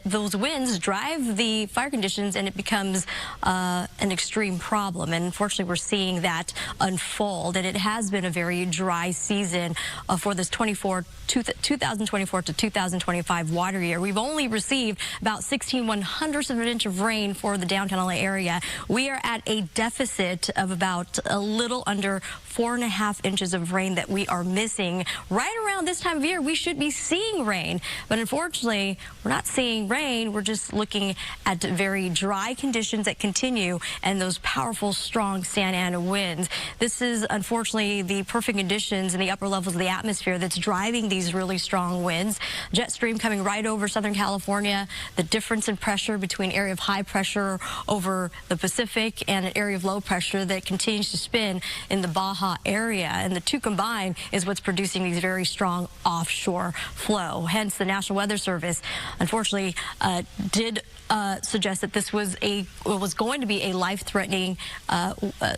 Speaker 4: those winds drive the fire conditions, and it becomes an extreme problem. And unfortunately, we're seeing that unfold. And it has been a very dry season for this 2024 to 2025 water year. We've only received about 16/100ths of an inch of rain for the downtown LA area. We are at a deficit of about a little under 4.5 inches of rain that we are missing. Right around this time of year, we should be seeing rain, but unfortunately, we're not seeing rain. We're just looking at very dry conditions that continue and those powerful, strong Santa Ana winds. This is unfortunately the perfect conditions in the upper levels of the atmosphere that's driving these really strong winds. Jet stream coming right over Southern California. The difference in pressure between area of high pressure over the Pacific and an area of low pressure that continues to spin in the Baja area, and the two combined is what's producing these very strong offshore flow. Hence, the National Weather Service, unfortunately, did suggest that this was going to be a life-threatening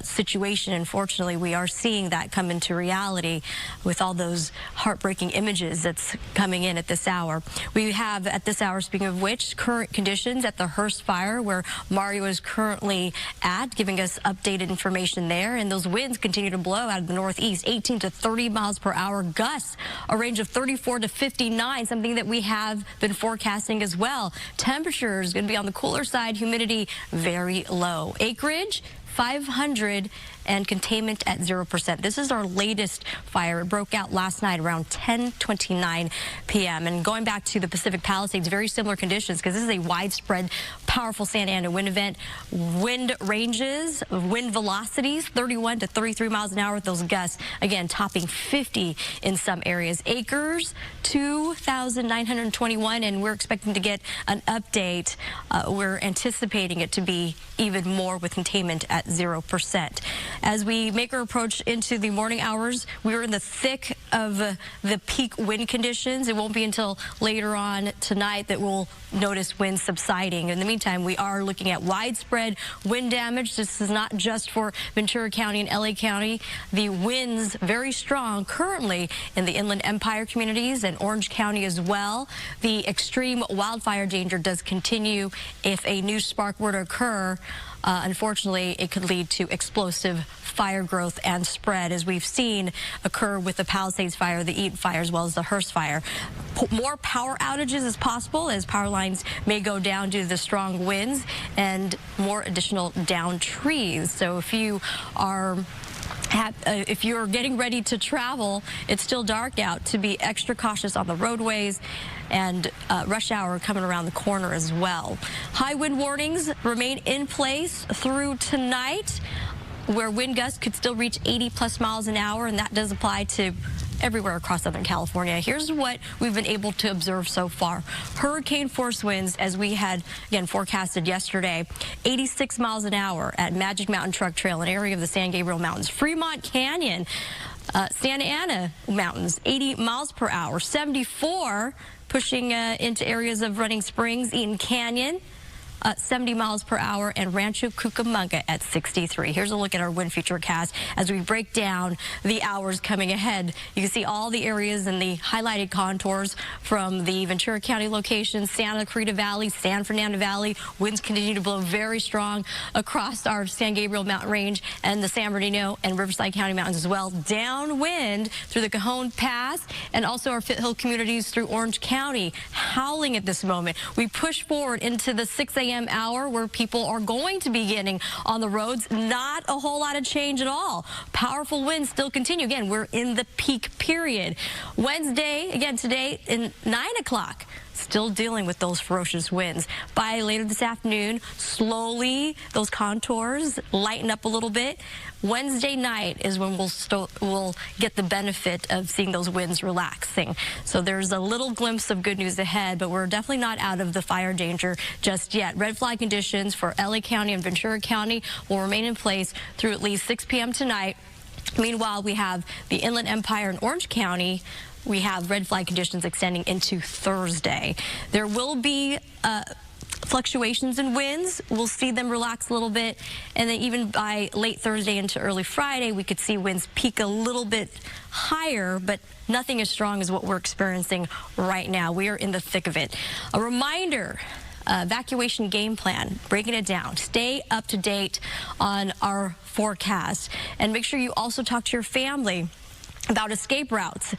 Speaker 4: situation. Unfortunately, we are seeing that come into reality with all those heartbreaking images that's coming in at this hour. We have, at this hour, speaking of which, current conditions at the Hearst fire, where Mario is currently at, giving us updated information there. And those winds continue to blow out of the northeast, 18 to 30 miles per hour. Gusts, a range of 34 to 59, something that we have been forecasting as well. Temperatures going to be on the cooler side, humidity very low. Acreage 500 and containment at 0%. This is our latest fire. It broke out last night around 10:29 p.m. And going back to the Pacific Palisades, very similar conditions, because this is a widespread, powerful Santa Ana wind event. Wind ranges, wind velocities, 31 to 33 miles an hour with those gusts, again, topping 50 in some areas. Acres, 2,921, and we're expecting to get an update. We're anticipating it to be even more with containment at 0%. As we make our approach into the morning hours, we are in the thick of the peak wind conditions. It won't be until later on tonight that we'll notice winds subsiding. In the meantime, we are looking at widespread wind damage. This is not just for Ventura County and LA County. The winds very strong currently in the Inland Empire communities and Orange County as well. The extreme wildfire danger does continue. If a new spark were to occur, unfortunately, it could lead to explosive fire growth and spread, as we've seen occur with the Palisades fire, the Eaton fire, as well as the Hearst fire. More power outages is possible, as power lines may go down due to the strong winds, and more additional downed trees. So if you are if you're getting ready to travel, it's still dark out, to be extra cautious on the roadways, and rush hour coming around the corner as well. High wind warnings remain in place through tonight, where wind gusts could still reach 80+ miles an hour, and that does apply to everywhere across Southern California. Here's what we've been able to observe so far. Hurricane force winds, as we had, again, forecasted yesterday, 86 miles an hour at Magic Mountain Truck Trail, an area of the San Gabriel Mountains. Fremont Canyon, Santa Ana Mountains, 80 miles per hour. 74 pushing into areas of Running Springs, Eaton Canyon, 70 miles per hour, and Rancho Cucamonga at 63. Here's a look at our wind futurecast as we break down the hours coming ahead. You can see all the areas and the highlighted contours from the Ventura County location, Santa Clarita Valley, San Fernando Valley. Winds continue to blow very strong across our San Gabriel Mountain Range and the San Bernardino and Riverside County Mountains as well. Downwind through the Cajon Pass and also our foothill communities through Orange County, howling at this moment. We push forward into the 6 a.m. hour, where people are going to be getting on the roads. Not a whole lot of change at all. Powerful winds still continue. Again, we're in the peak period. Wednesday, again today, in 9 o'clock. Still dealing with those ferocious winds. By later this afternoon, slowly those contours lighten up a little bit. Wednesday night is when we'll get the benefit of seeing those winds relaxing. So there's a little glimpse of good news ahead, but we're definitely not out of the fire danger just yet. Red flag conditions for LA County and Ventura County will remain in place through at least 6 p.m. tonight. Meanwhile, we have the Inland Empire and Orange County. We have red flag conditions extending into Thursday. There will be fluctuations in winds. We'll see them relax a little bit, and then even by late Thursday into early Friday, we could see winds peak a little bit higher, but nothing as strong as what we're experiencing right now. We are in the thick of it. A reminder, evacuation game plan, breaking it down. Stay up to date on our forecast, and make sure you also talk to your family about escape routes,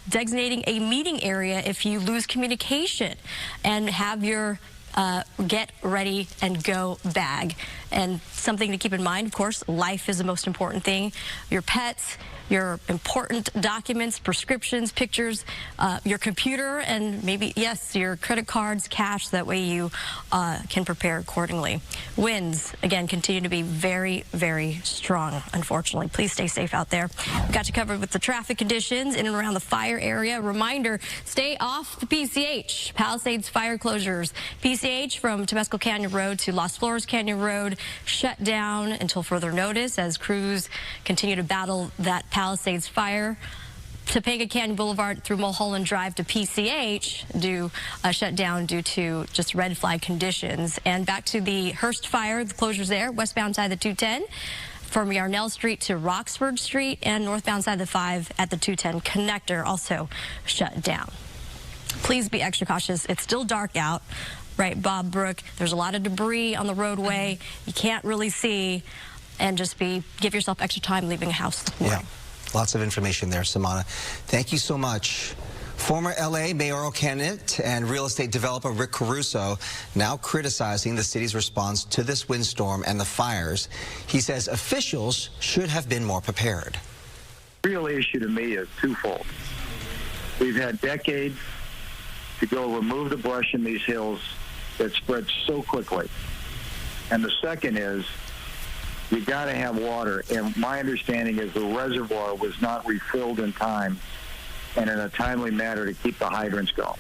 Speaker 4: designating a meeting area if you lose communication, and have your get ready and go bag. And something to keep in mind, of course, life is the most important thing. Your pets, your important documents, prescriptions, pictures, your computer, and maybe, yes, your credit cards, cash. That way you can prepare accordingly. Winds, again, continue to be very, very strong, unfortunately. Please stay safe out there. We got you covered with the traffic conditions in and around the fire area. Reminder, stay off the PCH. Palisades fire closures. PCH from Temescal Canyon Road to Las Flores Canyon Road shut down until further notice as crews continue to battle that Palisades fire. Topanga Canyon Boulevard through Mulholland Drive to PCH shut down due to just red flag conditions. And back to the Hearst fire, the closures there, westbound side of the 210 from Yarnell Street to Roxford Street, and northbound side of the 5 at the 210 connector also shut down. Please be extra cautious. It's still dark out. Right, Bob, Brooke, there's a lot of debris on the roadway. You can't really see, and just give yourself extra time leaving a house.
Speaker 2: Yeah, lots of information there, Samana. Thank you so much. Former L.A. mayoral candidate and real estate developer Rick Caruso now criticizing the city's response to this windstorm and the fires. He says officials should have been more prepared.
Speaker 13: The real issue to me is twofold. We've had decades to go remove the brush in these hills that spreads so quickly. And the second is, you got to have water. And my understanding is the reservoir was not refilled in time and in a timely manner to keep the hydrants going.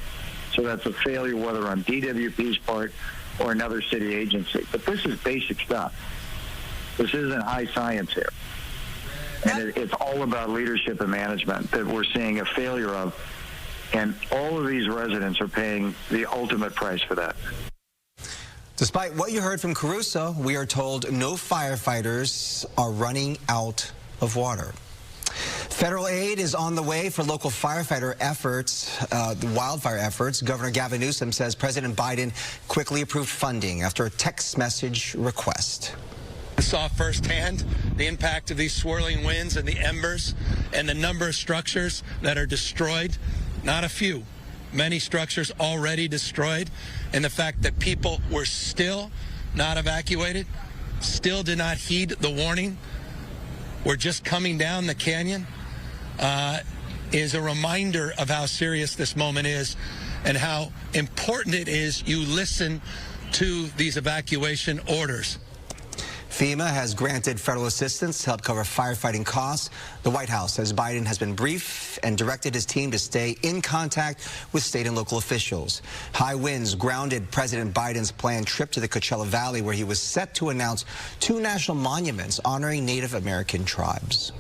Speaker 13: So that's a failure, whether on DWP's part or another city agency. But this is basic stuff. This isn't high science here. And it's all about leadership and management that we're seeing a failure of. And all of these residents are paying the ultimate price for that.
Speaker 2: Despite what you heard from Caruso, we are told no firefighters are running out of water. Federal aid is on the way for local firefighter efforts, the wildfire efforts. Governor Gavin Newsom says President Biden quickly approved funding after a text message request.
Speaker 16: I saw firsthand the impact of these swirling winds and the embers and the number of structures that are destroyed. Not a few. Many structures already destroyed, and the fact that people were still not evacuated, still did not heed the warning, were just coming down the canyon, is a reminder of how serious this moment is and how important it is you listen to these evacuation orders.
Speaker 2: FEMA has granted federal assistance to help cover firefighting costs. The White House says Biden has been briefed and directed his team to stay in contact with state and local officials. High winds grounded President Biden's planned trip to the Coachella Valley, where he was set to announce 2 national monuments honoring Native American tribes.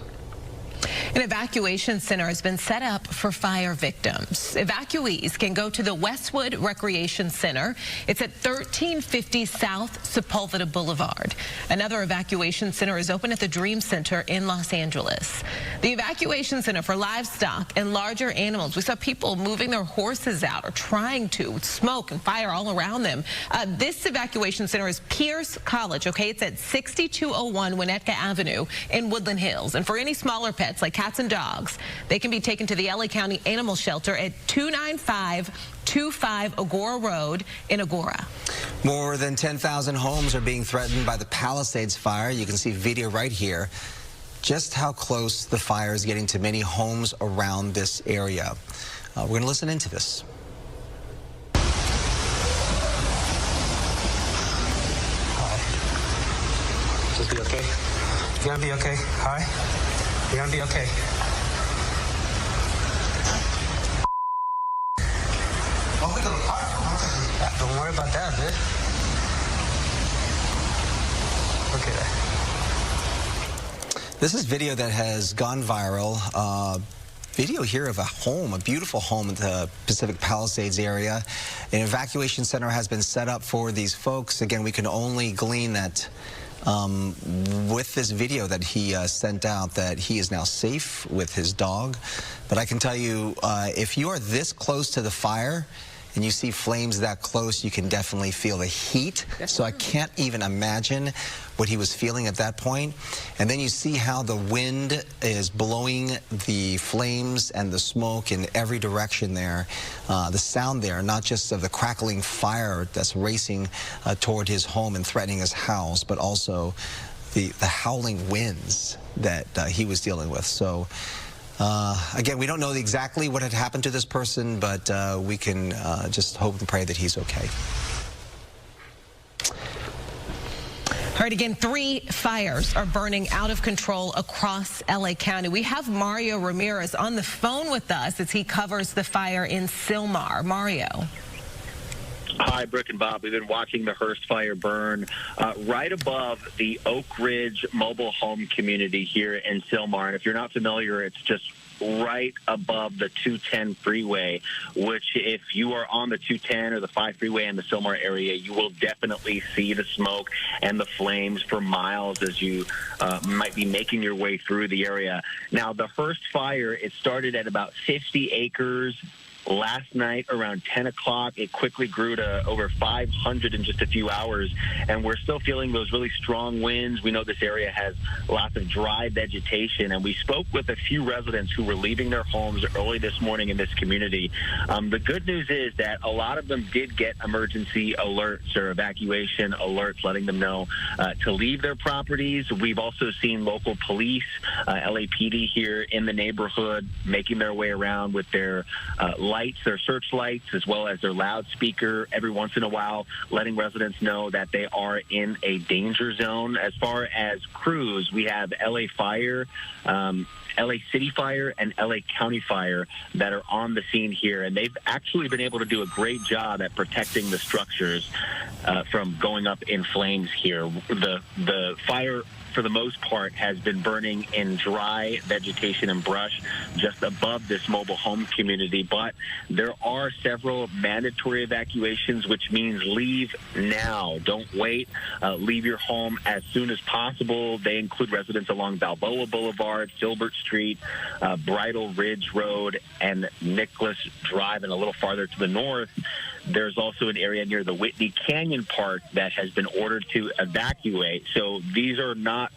Speaker 22: An evacuation center has been set up for fire victims. Evacuees can go to the Westwood Recreation Center. It's at 1350 South Sepulveda Boulevard. Another evacuation center is open at the Dream Center in Los Angeles. The evacuation center for livestock and larger animals. We saw people moving their horses out or trying to, with smoke and fire all around them. This evacuation center is Pierce College, okay? It's at 6201 Winnetka Avenue in Woodland Hills. And for any smaller pets, like cats and dogs, they can be taken to the LA County Animal Shelter at 29525 Agora Road in Agora.
Speaker 2: More than 10,000 homes are being threatened by the Palisades fire. You can see video right here. Just how close the fire is getting to many homes around this area. We're going to listen into this.
Speaker 17: Hi. Just be okay. You're gonna be okay. Hi. You're gonna be okay. Don't worry about that, bitch. Okay.
Speaker 2: This is video that has gone viral. video here of a home, a beautiful home in the Pacific Palisades area. An evacuation center has been set up for these folks. Again, we can only glean that with this video that he sent out that he is now safe with his dog. But I can tell you, if you are this close to the fire and you see flames that close, you can definitely feel the heat. So I can't even imagine what he was feeling at that point. And then you see how the wind is blowing the flames and the smoke in every direction there. The sound there, not just of the crackling fire that's racing toward his home and threatening his house, but also the howling winds that he was dealing with. So again, we don't know exactly what had happened to this person, but we can just hope and pray that he's okay.
Speaker 22: All right, again, 3 fires are burning out of control across LA County. We have Mario Ramirez on the phone with us as he covers the fire in Sylmar. Mario.
Speaker 9: Hi, Brooke and Bob. We've been watching the Hearst fire burn right above the Oak Ridge mobile home community here in Sylmar. And if you're not familiar, it's just right above the 210 freeway, which if you are on the 210 or the 5 freeway in the Sylmar area, you will definitely see the smoke and the flames for miles as you might be making your way through the area. Now, the Hearst fire, it started at about 50 acres. Last night around 10 o'clock, it quickly grew to over 500 in just a few hours, and we're still feeling those really strong winds. We know this area has lots of dry vegetation, and we spoke with a few residents who were leaving their homes early this morning in this community. The good news is that a lot of them did get emergency alerts or evacuation alerts letting them know to leave their properties. We've also seen local police, LAPD here in the neighborhood, making their way around with their lights, their searchlights, as well as their loudspeaker every once in a while, letting residents know that they are in a danger zone. As far as crews, we have LA Fire, LA City Fire, and LA County Fire that are on the scene here, and they've actually been able to do a great job at protecting the structures from going up in flames here. The fire, for the most part, has been burning in dry vegetation and brush just above this mobile home community. But there are several mandatory evacuations, which means leave now. Don't wait. Leave your home as soon as possible. They include residents along Balboa Boulevard, Filbert Street, Bridle Ridge Road, and Nicholas Drive, and a little farther to the north. There's also an area near the Whitney Canyon Park that has been ordered to evacuate. So these are not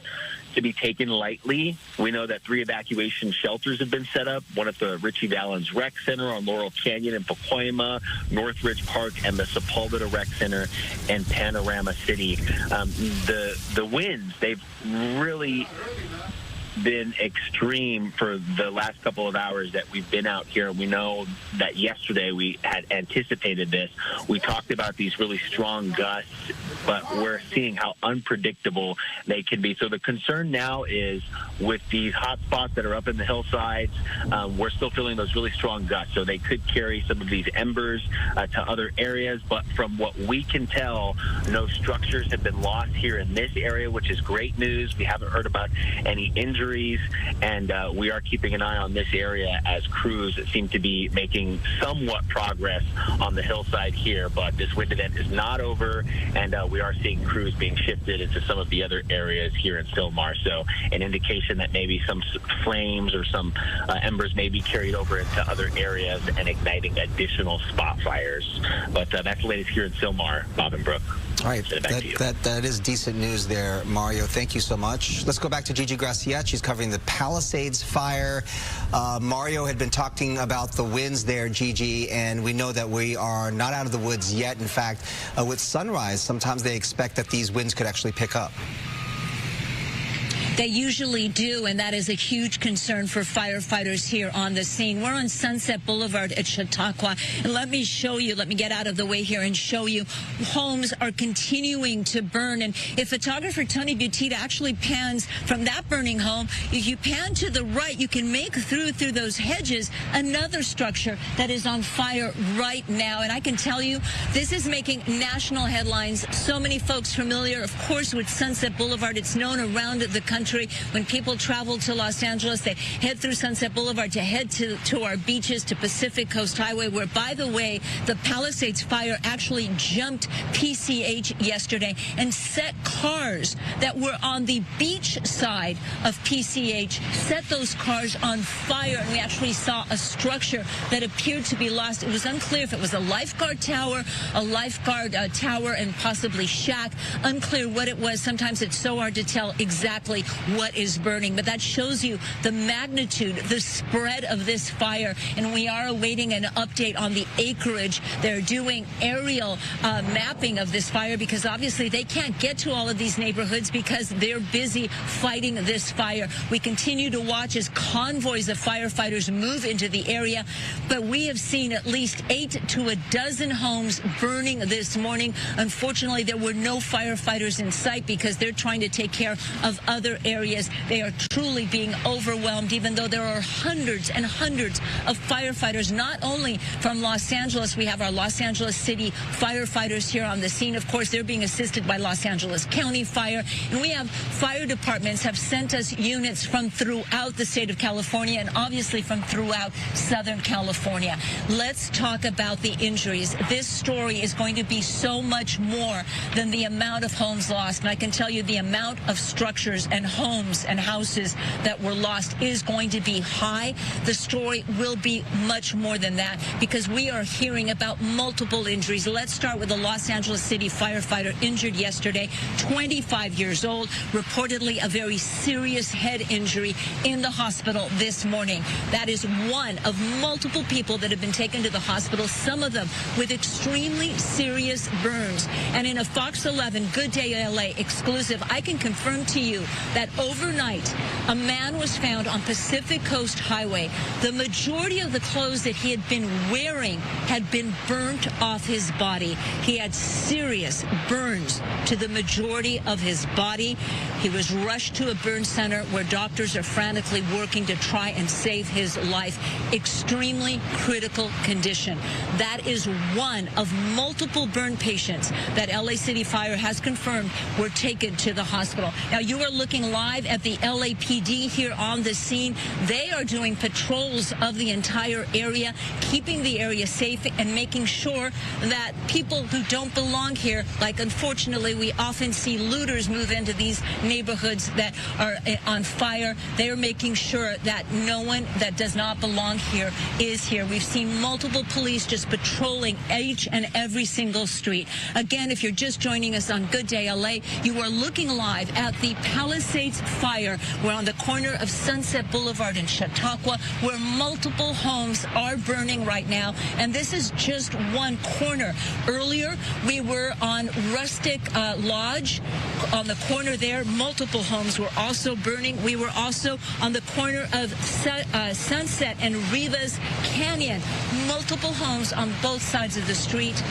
Speaker 9: to be taken lightly. We know that 3 evacuation shelters have been set up, one at the Richie Valens Rec Center on Laurel Canyon in Pacoima, Northridge Park, and the Sepulveda Rec Center in Panorama City. The winds, they've really been extreme for the last couple of hours that we've been out here. We know that yesterday we had anticipated this. We talked about these really strong gusts, but we're seeing how unpredictable they can be. So the concern now is with these hot spots that are up in the hillsides, we're still feeling those really strong gusts. So they could carry some of these embers to other areas. But from what we can tell, no structures have been lost here in this area, which is great news. We haven't heard about any injuries, and we are keeping an eye on this area as crews seem to be making somewhat progress on the hillside here. But this wind event is not over, and we are seeing crews being shifted into some of the other areas here in Sylmar. So an indication that maybe some flames or some embers may be carried over into other areas and igniting additional spot fires. But that's the latest here in Sylmar. Bob and Brooke.
Speaker 2: All right, that is decent news there, Mario. Thank you so much. Let's go back to Gigi Graciette. She's covering the Palisades fire. Mario had been talking about the winds there, Gigi, and we know that we are not out of the woods yet. In fact, with sunrise, sometimes they expect that these winds could actually pick up.
Speaker 15: They usually do, and that is a huge concern for firefighters here on the scene. We're on Sunset Boulevard at Chautauqua, and let me show you, let me get out of the way here and show you, homes are continuing to burn. And if photographer Tony Butita actually pans from that burning home, if you pan to the right, you can make through those hedges another structure that is on fire right now. And I can tell you, this is making national headlines. So many folks familiar, of course, with Sunset Boulevard. It's known around the country country. When people travel to Los Angeles, they head through Sunset Boulevard to head to our beaches, to Pacific Coast Highway, where, by the way, the Palisades fire actually jumped PCH yesterday and set cars that were on the beach side of PCH, set those cars on fire, and we actually saw a structure that appeared to be lost. It was unclear if it was a lifeguard tower, tower and possibly shack. Unclear what it was. Sometimes it's so hard to tell exactly what is burning, but that shows you the magnitude, the spread of this fire, and we are awaiting an update on the acreage. They're doing aerial mapping of this fire because obviously they can't get to all of these neighborhoods because they're busy fighting this fire. We continue to watch as convoys of firefighters move into the area, but we have seen at least 8 to a dozen homes burning this morning. Unfortunately, there were no firefighters in sight because they're trying to take care of other areas. They are truly being overwhelmed, even though there are hundreds and hundreds of firefighters, not only from Los Angeles. We have our Los Angeles City firefighters here on the scene. Of course, they're being assisted by Los Angeles County Fire, and we have fire departments have sent us units from throughout the state of California and obviously from throughout Southern California. Let's talk about the injuries. This story is going to be so much more than the amount of homes lost, and I can tell you the amount of structures and homes and houses that were lost is going to be high. The story will be much more than that because we are hearing about multiple injuries. Let's start with the Los Angeles City firefighter injured yesterday, 25 years old, reportedly a very serious head injury in the hospital this morning. That is one of multiple people that have been taken to the hospital, some of them with extremely serious burns. And in a Fox 11 Good Day LA exclusive, I can confirm to you that overnight a man was found on Pacific Coast Highway. The majority of the clothes that he had been wearing had been burnt off his body. He had serious burns to the majority of his body. He was rushed to a burn center where doctors are frantically working to try and save his life. Extremely critical condition. That is one of multiple burn patients that LA City Fire has confirmed were taken to the hospital. Now, you are looking live at the LAPD here on the scene. They are doing patrols of the entire area, keeping the area safe and making sure that people who don't belong here, like unfortunately we often see looters move into these neighborhoods that are on fire, they are making sure that no one that does not belong here is here. We've seen multiple police just patrolling each and every single street. Again, if you're just joining us on Good Day LA, you are looking live at the Palisades fire. We're on the corner of Sunset Boulevard and Chautauqua, where multiple homes are burning right now, and this is just one corner. Earlier, we were on Rustic Lodge. On the corner there, multiple homes were also burning. We were also on the corner of Sunset and Rivas Canyon. Multiple homes on both sides of the street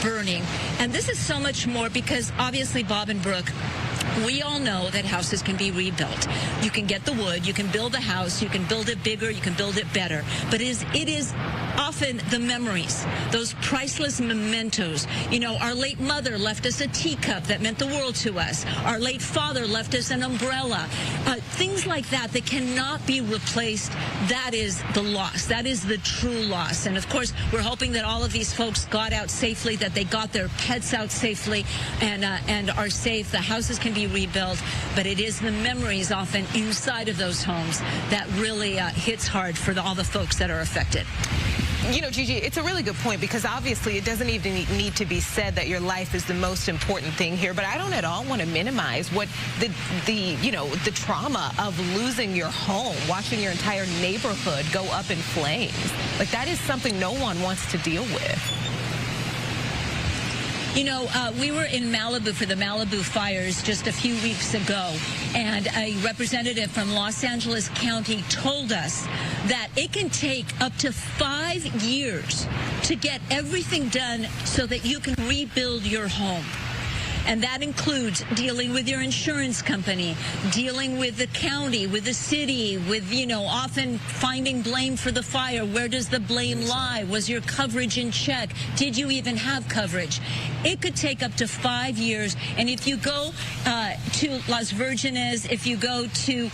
Speaker 15: burning. And this is so much more because obviously, Bob and Brooke, we all know that houses can be rebuilt. You can get the wood, you can build a house, you can build it bigger, you can build it better. But it is often the memories, those priceless mementos. You know, our late mother left us a teacup that meant the world to us. Our late father left us an umbrella. Things like that that cannot be replaced. That is the loss. That is the true loss. And of course, we're hoping that all of these folks got out safely, that they got their pets out safely and are safe. The houses can be rebuilt, but it is the memories often inside of those homes that really hits hard for all the folks that are affected.
Speaker 22: You know, Gigi, it's a really good point because obviously it doesn't even need to be said that your life is the most important thing here, but I don't at all want to minimize what the trauma of losing your home, watching your entire neighborhood go up in flames. Like, that is something no one wants to deal with.
Speaker 15: You know, we were in Malibu for the Malibu fires just a few weeks ago, and a representative from Los Angeles County told us that it can take up to 5 years to get everything done so that you can rebuild your home. And that includes dealing with your insurance company, dealing with the county, with the city, with, often finding blame for the fire. Where does the blame lie? Was your coverage in check? Did you even have coverage? It could take up to 5 years. And if you go to Las Virgenes, if you go to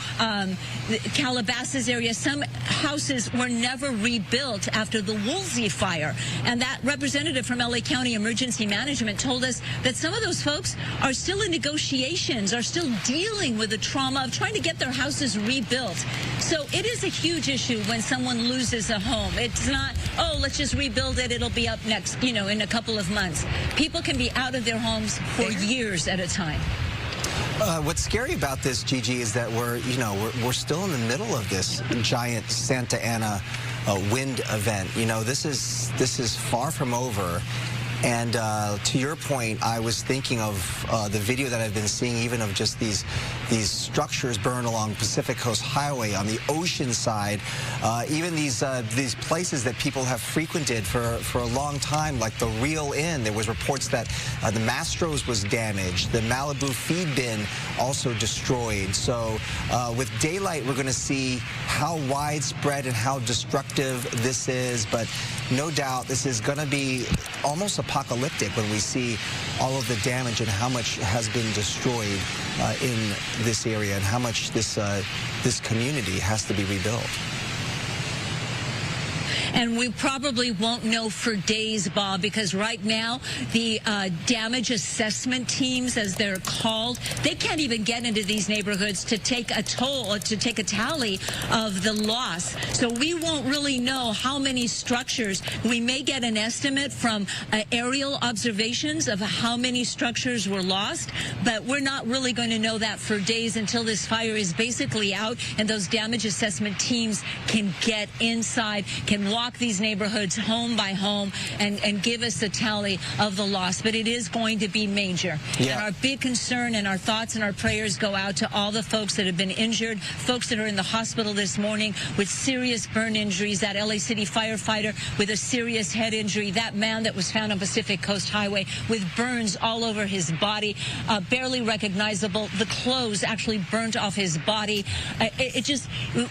Speaker 15: the Calabasas area, some houses were never rebuilt after the Woolsey fire. And that representative from LA County Emergency Management told us that some of those folks are still in negotiations, are still dealing with the trauma of trying to get their houses rebuilt. So it is a huge issue when someone loses a home. It's not, oh, let's just rebuild it, it'll be up next, in a couple of months. People can be out of their homes for years at a time.
Speaker 2: What's scary about this, Gigi, is that we're still in the middle of this giant Santa Ana wind event. This is far from over. And to your point, I was thinking of the video that I've been seeing, even of just these structures burned along Pacific Coast Highway on the ocean side, even these places that people have frequented for a long time, like the Reel Inn. There was reports that the Mastro's was damaged, the Malibu feed bin also destroyed. So with daylight, we're going to see how widespread and how destructive this is, but no doubt this is going to be almost apocalyptic when we see all of the damage and how much has been destroyed in this area and how much this community has to be rebuilt.
Speaker 15: And we probably won't know for days, Bob, because right now the damage assessment teams, as they're called, they can't even get into these neighborhoods to take a toll, to take a tally of the loss. So we won't really know how many structures. We may get an estimate from aerial observations of how many structures were lost, but we're not really going to know that for days until this fire is basically out and those damage assessment teams can get inside, can walk these neighborhoods home by home and give us a tally of the loss. But it is going to be major. Yeah. And our big concern and our thoughts and our prayers go out to all the folks that have been injured, folks that are in the hospital this morning with serious burn injuries, that LA City firefighter with a serious head injury, that man that was found on Pacific Coast Highway with burns all over his body, barely recognizable. The clothes actually burnt off his body.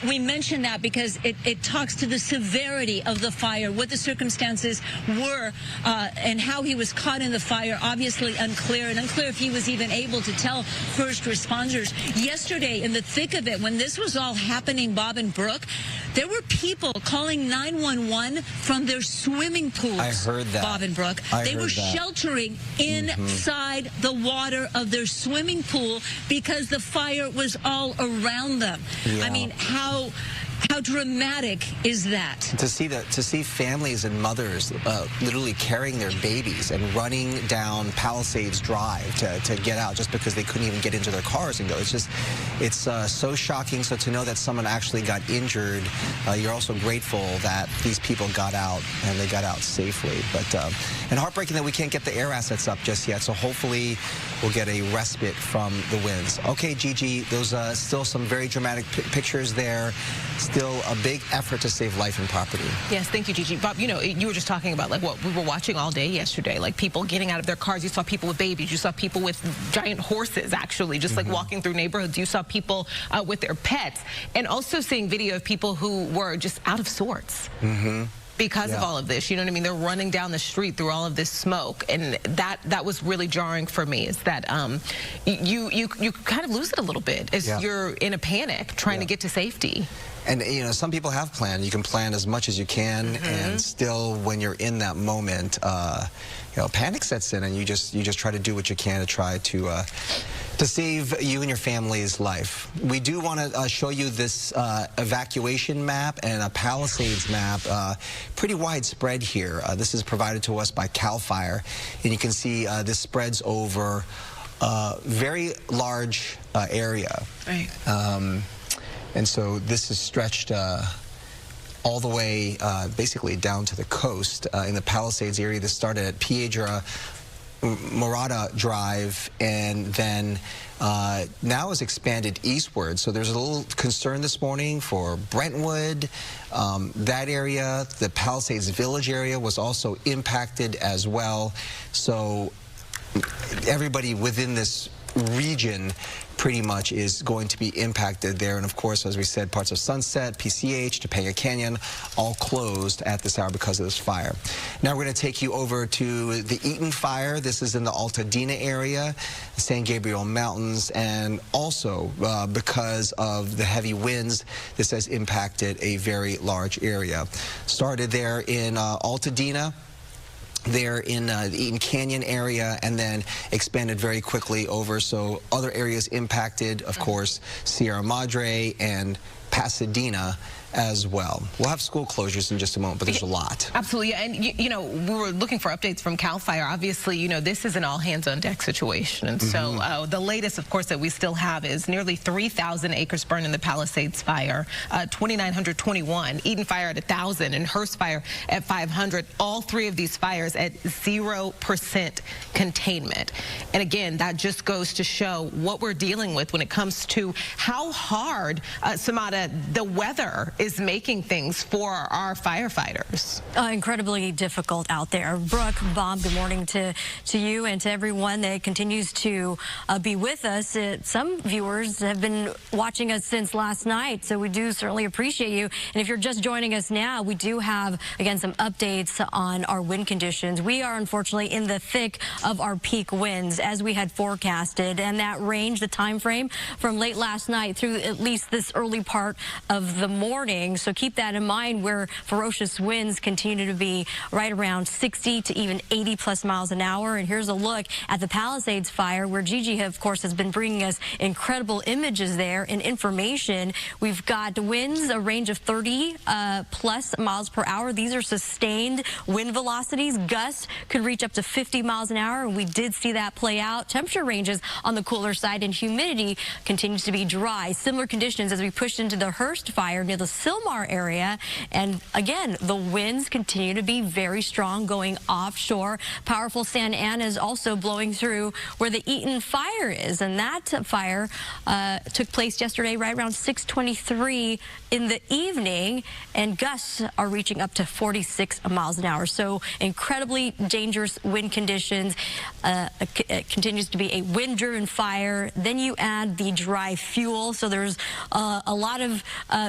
Speaker 15: We mention that because it talks to the severity of the fire, what the circumstances were, and how he was caught in the fire. Obviously unclear, and unclear if he was even able to tell first responders. Yesterday, in the thick of it, when this was all happening, Bob and Brooke, there were people calling 911 from their swimming pools. I heard that. Bob and Brooke. They were sheltering inside the water of their swimming pool because the fire was all around them. Yeah. I mean, how dramatic is that?
Speaker 2: To see families and mothers literally carrying their babies and running down Palisades Drive to get out just because they couldn't even get into their cars and go. It's so shocking. So to know that someone actually got injured, you're also grateful that these people got out and they got out safely. But and heartbreaking that we can't get the air assets up just yet. So hopefully we'll get a respite from the winds. Okay, Gigi, those still some very dramatic pictures there. Still a big effort to save life and property.
Speaker 22: Yes, thank you, Gigi. Bob, you were just talking about like what we were watching all day yesterday, like people getting out of their cars. You saw people with babies. You saw people with giant horses, actually, just like walking through neighborhoods. You saw people with their pets, and also seeing video of people who were just out of sorts. Because of all of this, you know what I mean? They're running down the street through all of this smoke, and that was really jarring for me. Is that you kind of lose it a little bit as you're in a panic trying to get to safety.
Speaker 2: And some people have planned. You can plan as much as you can, and still, when you're in that moment, panic sets in, and you just try to do what you can to try to save you and your family's life. We do want to show you this evacuation map and a Palisades map, pretty widespread here. This is provided to us by CAL FIRE, and you can see this spreads over a very large area. Right. And so this is stretched all the way basically down to the coast in the Palisades area. This started at Piedra Morada Drive, and then now is expanded eastward. So there's a little concern this morning for Brentwood. That area, the Palisades Village area, was also impacted as well. So everybody within this region pretty much is going to be impacted there. And of course, as we said, parts of Sunset, PCH, Topanga Canyon, all closed at this hour because of this fire. Now we're going to take you over to the Eaton fire. This is in the Altadena area, San Gabriel Mountains, and also because of the heavy winds, this has impacted a very large area. Started there in Altadena, there in the Eaton Canyon area, and then expanded very quickly over. So other areas impacted, of course, Sierra Madre and Pasadena as well. We'll have school closures in just a moment, but there's a lot.
Speaker 22: Absolutely. And, you know, we were looking for updates from CAL FIRE. Obviously, you know, this is an all-hands-on-deck situation. And so the latest, of course, that we still have is nearly 3,000 acres burned in the Palisades fire, 2,921, Eden fire at 1,000, and Hearst fire at 500. All three of these fires at 0% containment. And again, that just goes to show what we're dealing with when it comes to how hard, Samada, the weather is making things for our firefighters.
Speaker 4: Incredibly difficult out there. Brooke, Bob, good morning to you and to everyone that continues to be with us. Some viewers have been watching us since last night, so we do certainly appreciate you. And if you're just joining us now, we do have, again, some updates on our wind conditions. We are unfortunately in the thick of our peak winds as we had forecasted, and that range, the time frame from late last night through at least this early part of the morning. So keep that in mind, where ferocious winds continue to be right around 60 to even 80 plus miles an hour. And here's a look at the Palisades fire, where Gigi, of course, has been bringing us incredible images there and information. We've got winds, a range of 30 plus miles per hour. These are sustained wind velocities. Gusts could reach up to 50 miles an hour, and we did see that play out. Temperature ranges on the cooler side, and humidity continues to be dry. Similar conditions as we pushed into the Hearst fire near the Sylmar area. And again, the winds continue to be very strong going offshore. Powerful Santa Ana is also blowing through where the Eaton fire is, and that fire took place yesterday right around 6:23 in the evening, and gusts are reaching up to 46 miles an hour. So incredibly dangerous wind conditions. It continues to be a wind-driven fire. Then you add the dry fuel, so there's a lot of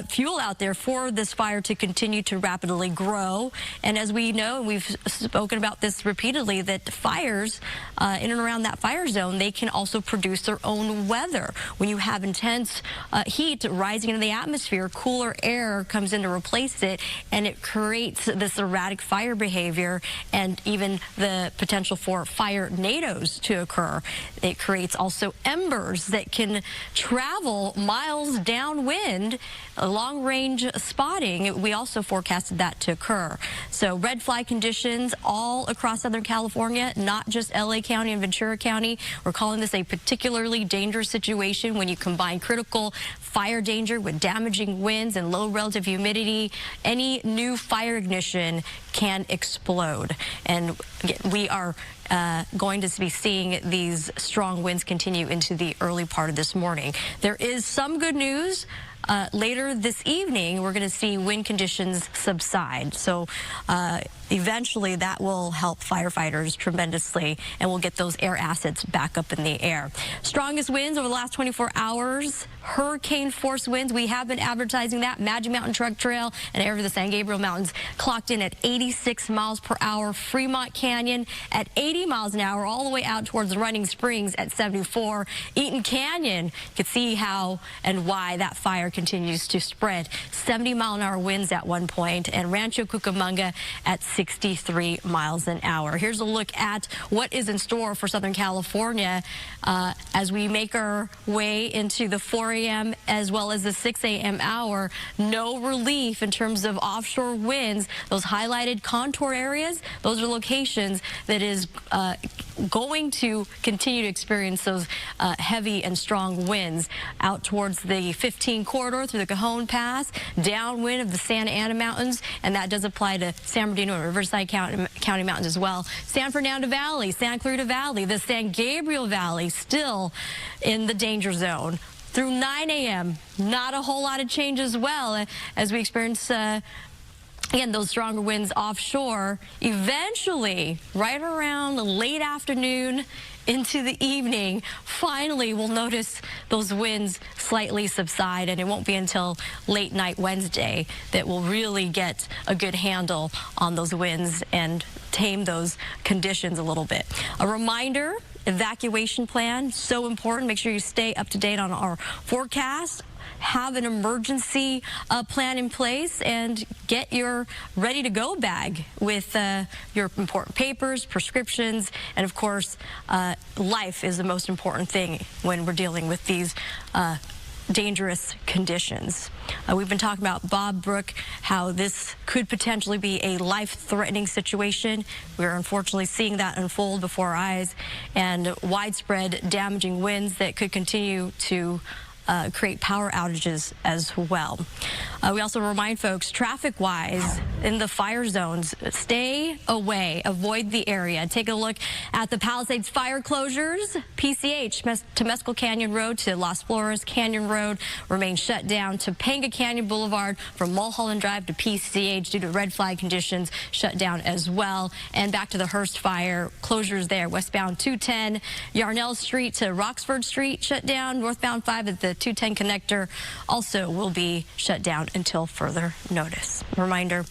Speaker 4: fuel out there for this fire to continue to rapidly grow. And as we know, we've spoken about this repeatedly, that fires in and around that fire zone, they can also produce their own weather. When you have intense heat rising into the atmosphere, cooler air comes in to replace it, and it creates this erratic fire behavior and even the potential for fire tornadoes to occur. It creates also embers that can travel miles downwind. Long-range spotting, we also forecasted that to occur. So red flag conditions all across Southern California, not just LA County and Ventura County. We're calling this a particularly dangerous situation when you combine critical fire danger with damaging winds and low relative humidity. Any new fire ignition can explode. And we are going to be seeing these strong winds continue into the early part of this morning. There is some good news. Later this evening, we're going to see wind conditions subside. So eventually that will help firefighters tremendously, and we'll get those air assets back up in the air. Strongest winds over the last 24 hours, hurricane force winds. We have been advertising that. Magic Mountain Truck Trail and area of the San Gabriel Mountains clocked in at 86 miles per hour. Fremont Canyon at 80 miles an hour, all the way out towards the Running Springs at 74. Eaton Canyon, you can see how and why that fire continues to spread. 70-mile-an-hour winds at one point, and Rancho Cucamonga at 63 miles an hour. Here's a look at what is in store for Southern California as we make our way into the 4 a.m. as well as the 6 a.m. hour. No relief in terms of offshore winds. Those highlighted contour areas, those are locations that is going to continue to experience those heavy and strong winds out towards the 15 corridor through the Cajon Pass, downwind of the Santa Ana Mountains, and that does apply to San Bernardino and Riverside County Mountains as well. San Fernando Valley, Santa Clarita Valley, the San Gabriel Valley still in the danger zone. Through 9 a.m., not a whole lot of change as well as we experience Again, those stronger winds offshore, eventually, right around late afternoon into the evening, finally we'll notice those winds slightly subside, and it won't be until late night Wednesday that we'll really get a good handle on those winds and tame those conditions a little bit. A reminder, evacuation plan, so important. Make sure you stay up to date on our forecast. Have an emergency plan in place and get your ready-to-go bag with your important papers, prescriptions, and of course, life is the most important thing when we're dealing with these dangerous conditions. We've been talking about, Bob, Brooke, how this could potentially be a life-threatening situation. We're unfortunately seeing that unfold before our eyes, and widespread damaging winds that could continue to create power outages as well. We also remind folks, traffic-wise, in the fire zones, stay away, avoid the area. Take a look at the Palisades fire closures. PCH, Temescal Canyon Road to Las Flores Canyon Road remains shut down. Topanga Canyon Boulevard from Mulholland Drive to PCH due to red flag conditions shut down as well. And back to the Hearst fire, closures there. Westbound 210, Yarnell Street to Roxford Street shut down. Northbound 5 at the 210 connector also will be shut down until further notice. Reminder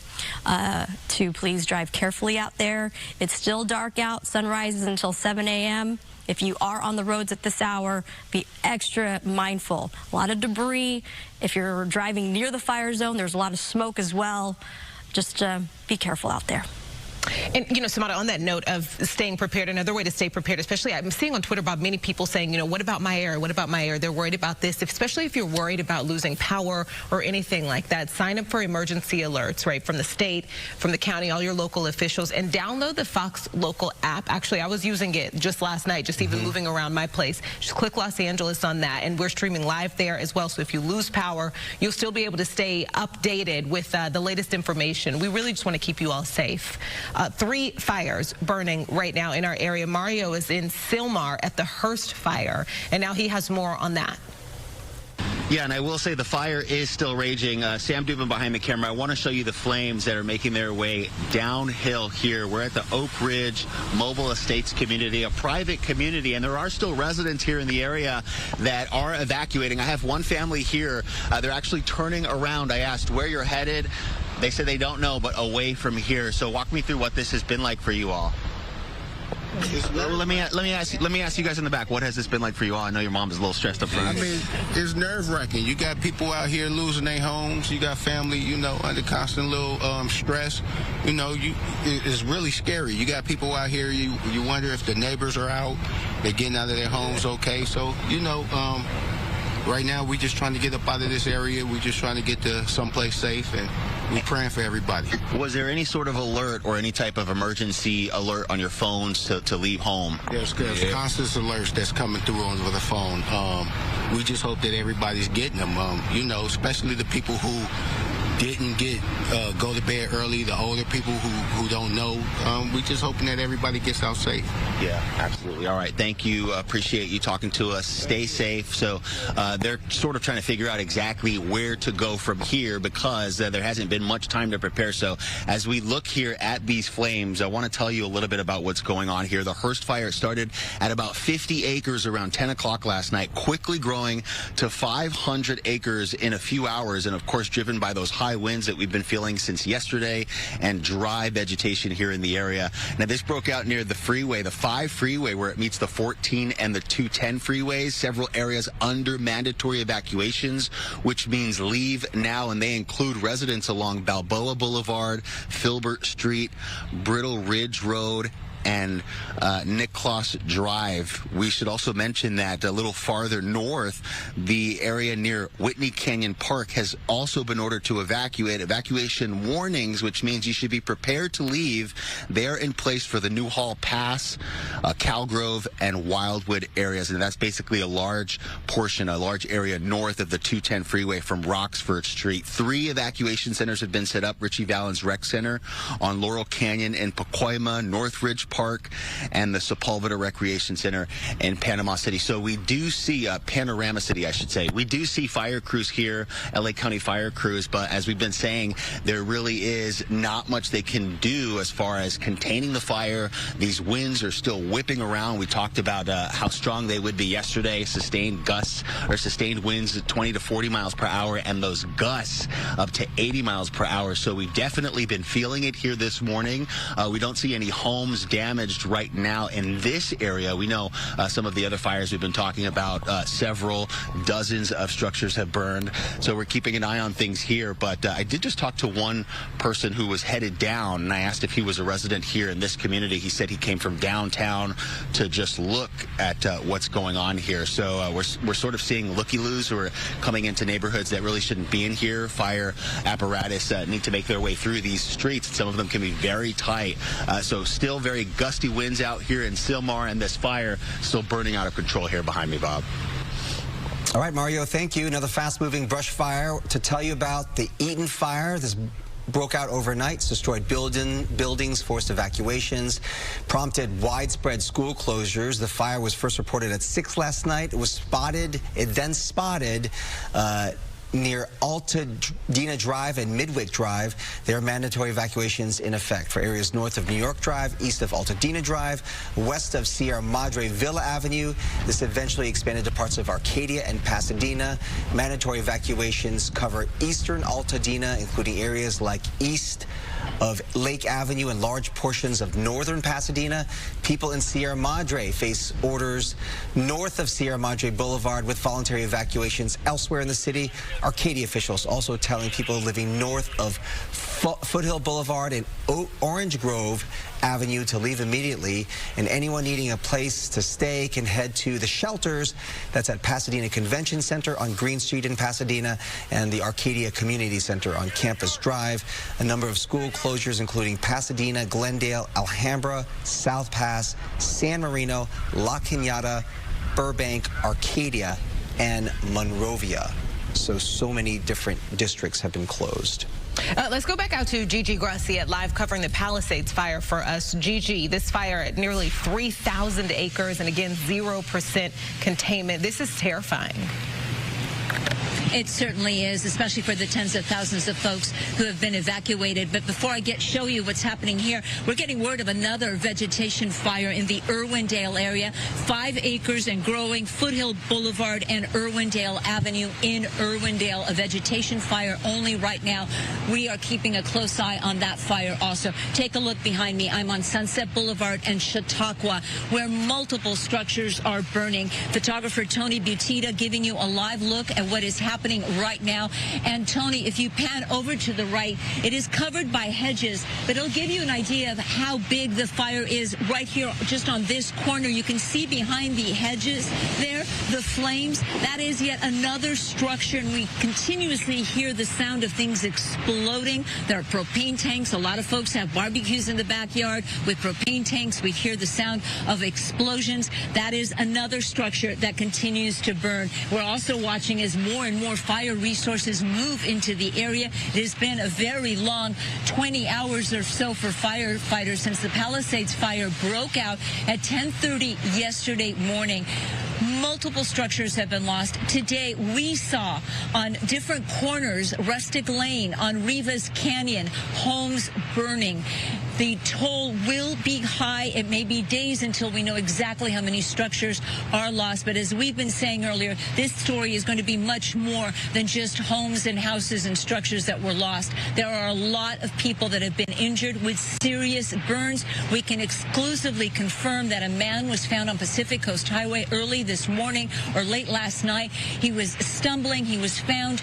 Speaker 4: to please drive carefully out there. It's still dark out. Sun rises until 7 a.m. If you are on the roads at this hour, be extra mindful. A lot of debris. If you're driving near the fire zone, there's a lot of smoke as well. Just be careful out there.
Speaker 22: And, you know, Samara, on that note of staying prepared, another way to stay prepared, especially I'm seeing on Twitter, Bob, many people saying, you know, what about my area? What about my area? They're worried about this, especially if you're worried about losing power or anything like that. Sign up for emergency alerts, right, from the state, from the county, all your local officials, and download the Fox Local app. Actually, I was using it just last night, just even moving around my place. Just click Los Angeles on that, and we're streaming live there as well. So if you lose power, you'll still be able to stay updated with the latest information. We really just want to keep you all safe. 3 fires burning right now in our area. Mario is in Sylmar at the Hearst fire, and now he has more on that.
Speaker 8: Yeah, and I will say the fire is still raging. Sam Dubin behind the camera. I want to show you the flames that are making their way downhill here. We're at the Oak Ridge Mobile Estates community, a private community, and there are still residents here in the area that are evacuating. I have one family here. They're actually turning around. I asked where you're headed. They said they don't know, but away from here. So walk me through what this has been like for you all. Let me ask you guys in the back. What has this been like for you all? I know your mom is a little stressed up front.
Speaker 10: I mean, it's nerve-wracking. You got people out here losing their homes. You got family, you know, under constant little stress. You know, it's really scary. You got people out here. You wonder if the neighbors are out. They're getting out of their homes okay. So, you know, right now we're just trying to get up out of this area. We're just trying to get to someplace safe, and we're praying for everybody.
Speaker 8: Was there any sort of alert or any type of emergency alert on your phones to leave home?
Speaker 10: There's constant alerts that's coming through over the phone. We just hope that everybody's getting them, you know, especially the people who didn't go to bed early, the older people who don't know. We just hoping that everybody gets out safe.
Speaker 8: Yeah, absolutely. All right, thank you. Appreciate you talking to us. Stay safe. So they're sort of trying to figure out exactly where to go from here because there hasn't been much time to prepare. So as we look here at these flames, I want to tell you a little bit about what's going on here. The Hearst fire started at about 50 acres around 10 o'clock last night, quickly growing to 500 acres in a few hours, and of course driven by those high winds that we've been feeling since yesterday and dry vegetation here in the area. Now, this broke out near the freeway, the 5 freeway, where it meets the 14 and the 210 freeways. Several areas under mandatory evacuations, which means leave now, and they include residents along Balboa Boulevard, Filbert Street, Brittle Ridge Road, and Nick Kloss Drive. We should also mention that a little farther north, the area near Whitney Canyon Park has also been ordered to evacuate. Evacuation warnings, which means you should be prepared to leave. They're in place for the Newhall Pass, Calgrove, and Wildwood areas, and that's basically a large portion, a large area north of the 210 freeway from Roxford Street. 3 evacuation centers have been set up. Richie Valens Rec Center on Laurel Canyon in Pacoima, Northridge Park and the Sepulveda Recreation Center in Panama City. So we do see Panorama City, I should say. We do see fire crews here, LA County fire crews, but as we've been saying, there really is not much they can do as far as containing the fire. These winds are still whipping around. We talked about how strong they would be yesterday, sustained gusts or sustained winds at 20 to 40 miles per hour, and those gusts up to 80 miles per hour. So we've definitely been feeling it here this morning. We don't see any homes damaged right now in this area. We know some of the other fires we've been talking about, several dozens of structures have burned. So we're keeping an eye on things here. But I did just talk to one person who was headed down, and I asked if he was a resident here in this community. He said he came from downtown to just look at what's going on here. So we're sort of seeing looky-loos who are coming into neighborhoods that really shouldn't be in here. Fire apparatus need to make their way through these streets. Some of them can be very tight. So still very gusty winds out here in Sylmar, and this fire still burning out of control here behind me, Bob.
Speaker 2: All right, Mario, thank you. Another fast-moving brush fire to tell you about the Eaton fire. This broke out overnight, destroyed buildings, forced evacuations, prompted widespread school closures. The fire was first reported at 6 last night. It then spotted near Altadena Drive and Midwick Drive. There are mandatory evacuations in effect for areas north of New York Drive, east of Altadena Drive, west of Sierra Madre Villa Avenue. This eventually expanded to parts of Arcadia and Pasadena. Mandatory evacuations cover eastern Altadena, including areas like east of Lake Avenue and large portions of northern Pasadena. People in Sierra Madre face orders north of Sierra Madre Boulevard with voluntary evacuations elsewhere in the city. Arcadia officials also telling people living north of Foothill Boulevard and Orange Grove Avenue to leave immediately, and anyone needing a place to stay can head to the shelters. That's at Pasadena Convention Center on Green Street in Pasadena and the Arcadia Community Center on Campus Drive. A number of school closures including Pasadena, Glendale, Alhambra, South Pass, San Marino, La Cañada, Burbank, Arcadia, and Monrovia. So many different districts have been closed.
Speaker 22: Let's go back out to Gigi Graciette, live covering the Palisades fire for us. Gigi, this fire at nearly 3,000 acres and again 0% containment. This is terrifying.
Speaker 15: It certainly is, especially for the tens of thousands of folks who have been evacuated. But before I show you what's happening here, we're getting word of another vegetation fire in the Irwindale area. 5 acres and growing, Foothill Boulevard and Irwindale Avenue in Irwindale. A vegetation fire only right now. We are keeping a close eye on that fire also. Take a look behind me. I'm on Sunset Boulevard and Chautauqua, where multiple structures are burning. Photographer Tony Butita giving you a live look at what is happening right now. And Tony, if you pan over to the right, it is covered by hedges, but it'll give you an idea of how big the fire is right here just on this corner. You can see behind the hedges there the flames. That is yet another structure, and we continuously hear the sound of things exploding. There are propane tanks. A lot of folks have barbecues in the backyard with propane tanks. We hear the sound of explosions. That is another structure that continues to burn. We're also watching as more and more fire resources move into the area. It has been a very long 20 hours or so for firefighters since the Palisades fire broke out at 10:30 yesterday morning. Multiple structures have been lost. Today, we saw on different corners, Rustic Lane, on Rivas Canyon, homes burning. The toll will be high. It may be days until we know exactly how many structures are lost. But as we've been saying earlier, this story is going to be much more than just homes and houses and structures that were lost. There are a lot of people that have been injured with serious burns. We can exclusively confirm that a man was found on Pacific Coast Highway early this morning or late last night. He was stumbling. He was found.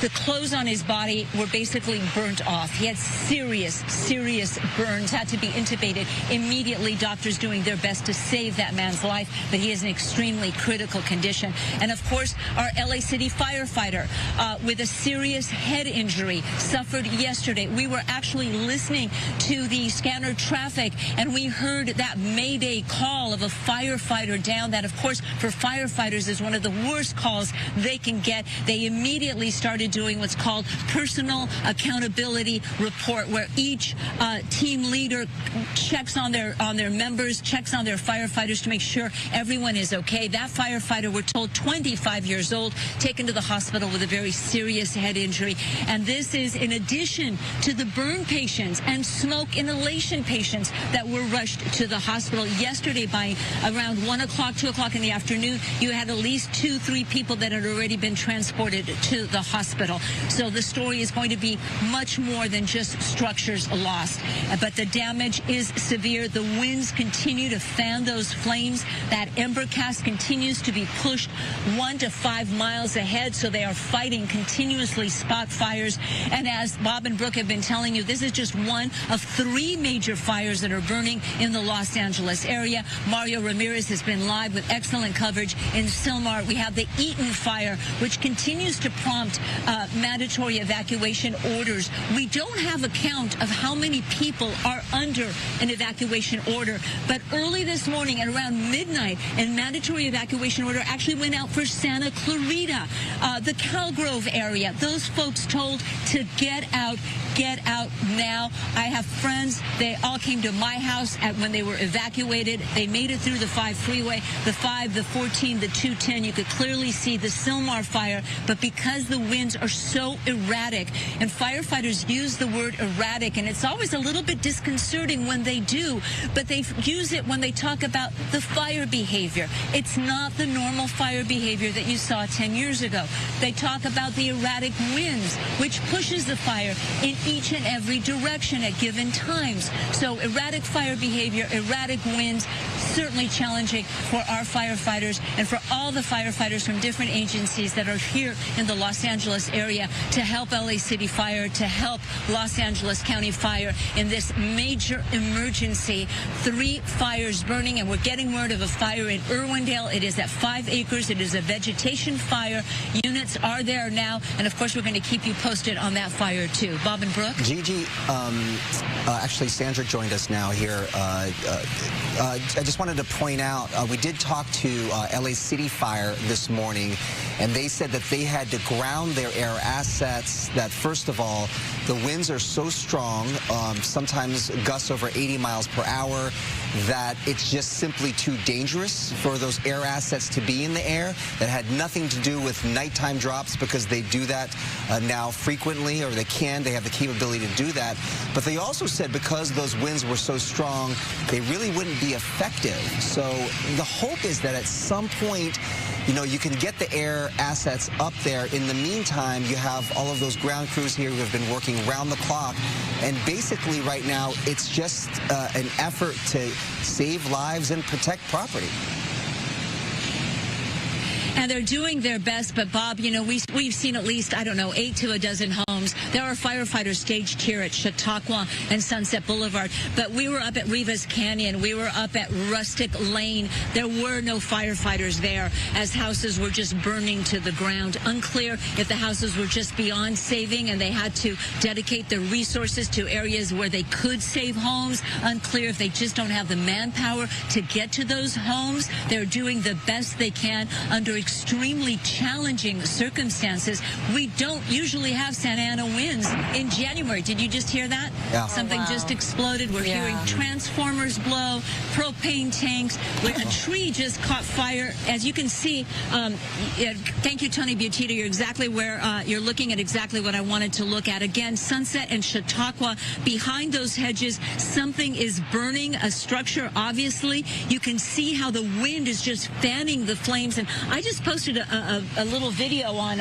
Speaker 15: The clothes on his body were basically burnt off. He had serious burns, had to be intubated immediately. Doctors doing their best to save that man's life, but he is in extremely critical condition. And of course, our LA City firefighter with a serious head injury suffered yesterday. We were actually listening to the scanner traffic, and we heard that mayday call of a firefighter down. That, of course, for firefighters is one of the worst calls they can get. They immediately started started doing what's called personal accountability report, where each team leader checks on their members, checks on their firefighters to make sure everyone is okay. That firefighter, we're told, 25 years old, taken to the hospital with a very serious head injury. And this is in addition to the burn patients and smoke inhalation patients that were rushed to the hospital. Yesterday, by around 1 o'clock, 2 o'clock in the afternoon, you had at least 2-3 people that had already been transported to the hospital. So the story is going to be much more than just structures lost. But the damage is severe. The winds continue to fan those flames. That ember cast continues to be pushed 1 to 5 miles ahead, so they are fighting continuously spot fires. And as Bob and Brooke have been telling you, this is just one of 3 major fires that are burning in the Los Angeles area. Mario Ramirez has been live with excellent coverage in Sylmar. We have the Eaton fire, which continues to prompt mandatory evacuation orders. We don't have a count of how many people are under an evacuation order, but early this morning at around midnight, a mandatory evacuation order actually went out for Santa Clarita, the Calgrove area. Those folks told to get out now. I have friends, they all came to my house when they were evacuated. They made it through the 5 freeway, the 5, the 14, the 210. You could clearly see the Sylmar fire, but because the winds are so erratic, and firefighters use the word erratic, and it's always a little bit disconcerting when they do, but they use it when they talk about the fire behavior. It's not the normal fire behavior that you saw 10 years ago. They talk about the erratic winds, which pushes the fire in each and every direction at given times. So erratic fire behavior, erratic winds, certainly challenging for our firefighters and for all the firefighters from different agencies that are here in the Los Angeles area to help LA City Fire, to help Los Angeles County Fire in this major emergency. 3 fires burning, and we're getting word of a fire in Irwindale. It is at 5 acres. It is a vegetation fire. Units are there now, and of course we're going to keep you posted on that fire too. Bob and Brooke?
Speaker 2: Gigi, actually Sandra joined us now here. I just wanted to point out, we did talk to LA City Fire this morning, and they said that they had to ground their air assets, that first of all, the winds are so strong, sometimes gusts over 80 miles per hour, that it's just simply too dangerous for those air assets to be in the air. That had nothing to do with nighttime drops, because they do that now frequently, or they have the capability to do that. But they also said because those winds were so strong, they really wouldn't be effective. So the hope is that at some point, you can get the air assets up there. In the meantime, you have all of those ground crews here who have been working round the clock. And basically right now, it's just an effort to save lives and protect property.
Speaker 15: And they're doing their best, but Bob, we've seen at least, 8 to a dozen homes. There are firefighters staged here at Chautauqua and Sunset Boulevard, but we were up at Rivas Canyon. We were up at Rustic Lane. There were no firefighters there as houses were just burning to the ground. Unclear if the houses were just beyond saving and they had to dedicate their resources to areas where they could save homes. Unclear if they just don't have the manpower to get to those homes. They're doing the best they can under extremely challenging circumstances. We don't usually have Santa Ana winds in January. Did you just hear that?
Speaker 2: Yeah.
Speaker 15: Something just exploded. We're hearing transformers blow, propane tanks. A tree just caught fire. As you can see, thank you, Tony Butita. You're exactly where you're looking at exactly what I wanted to look at. Again, Sunset and Chautauqua, behind those hedges, something is burning, a structure, obviously. You can see how the wind is just fanning the flames. And I just posted a little video on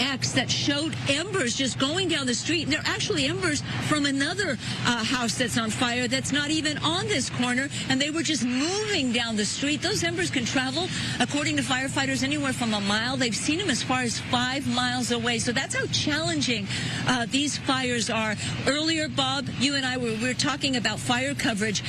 Speaker 15: X that showed embers just going down the street. And they're actually embers from another house that's on fire that's not even on this corner, and they were just moving down the street. Those embers can travel, according to firefighters, anywhere from a mile. They've seen them as far as 5 miles away. So that's how challenging these fires are. Earlier, Bob, you and I were talking about fire coverage.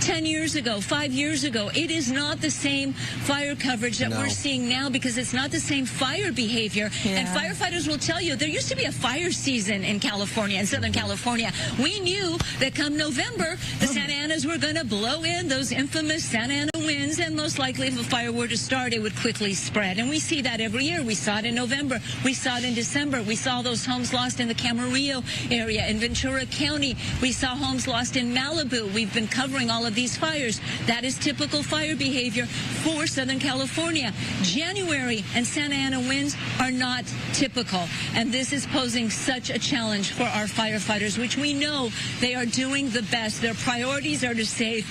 Speaker 15: 10 years ago, 5 years ago, it is not the same fire coverage that we're seeing seeing now, because it's not the same fire behavior. And firefighters will tell you, there used to be a fire season in California, in Southern California. We knew that come November, the Santa Anas were going to blow in those infamous Santa Ana winds, and most likely if a fire were to start, it would quickly spread. And we see that every year. We saw it in November. We saw it in December. We saw those homes lost in the Camarillo area, in Ventura County. We saw homes lost in Malibu. We've been covering all of these fires. That is typical fire behavior for Southern California. January and Santa Ana winds are not typical, and this is posing such a challenge for our firefighters, which we know they are doing the best. Their priorities are to save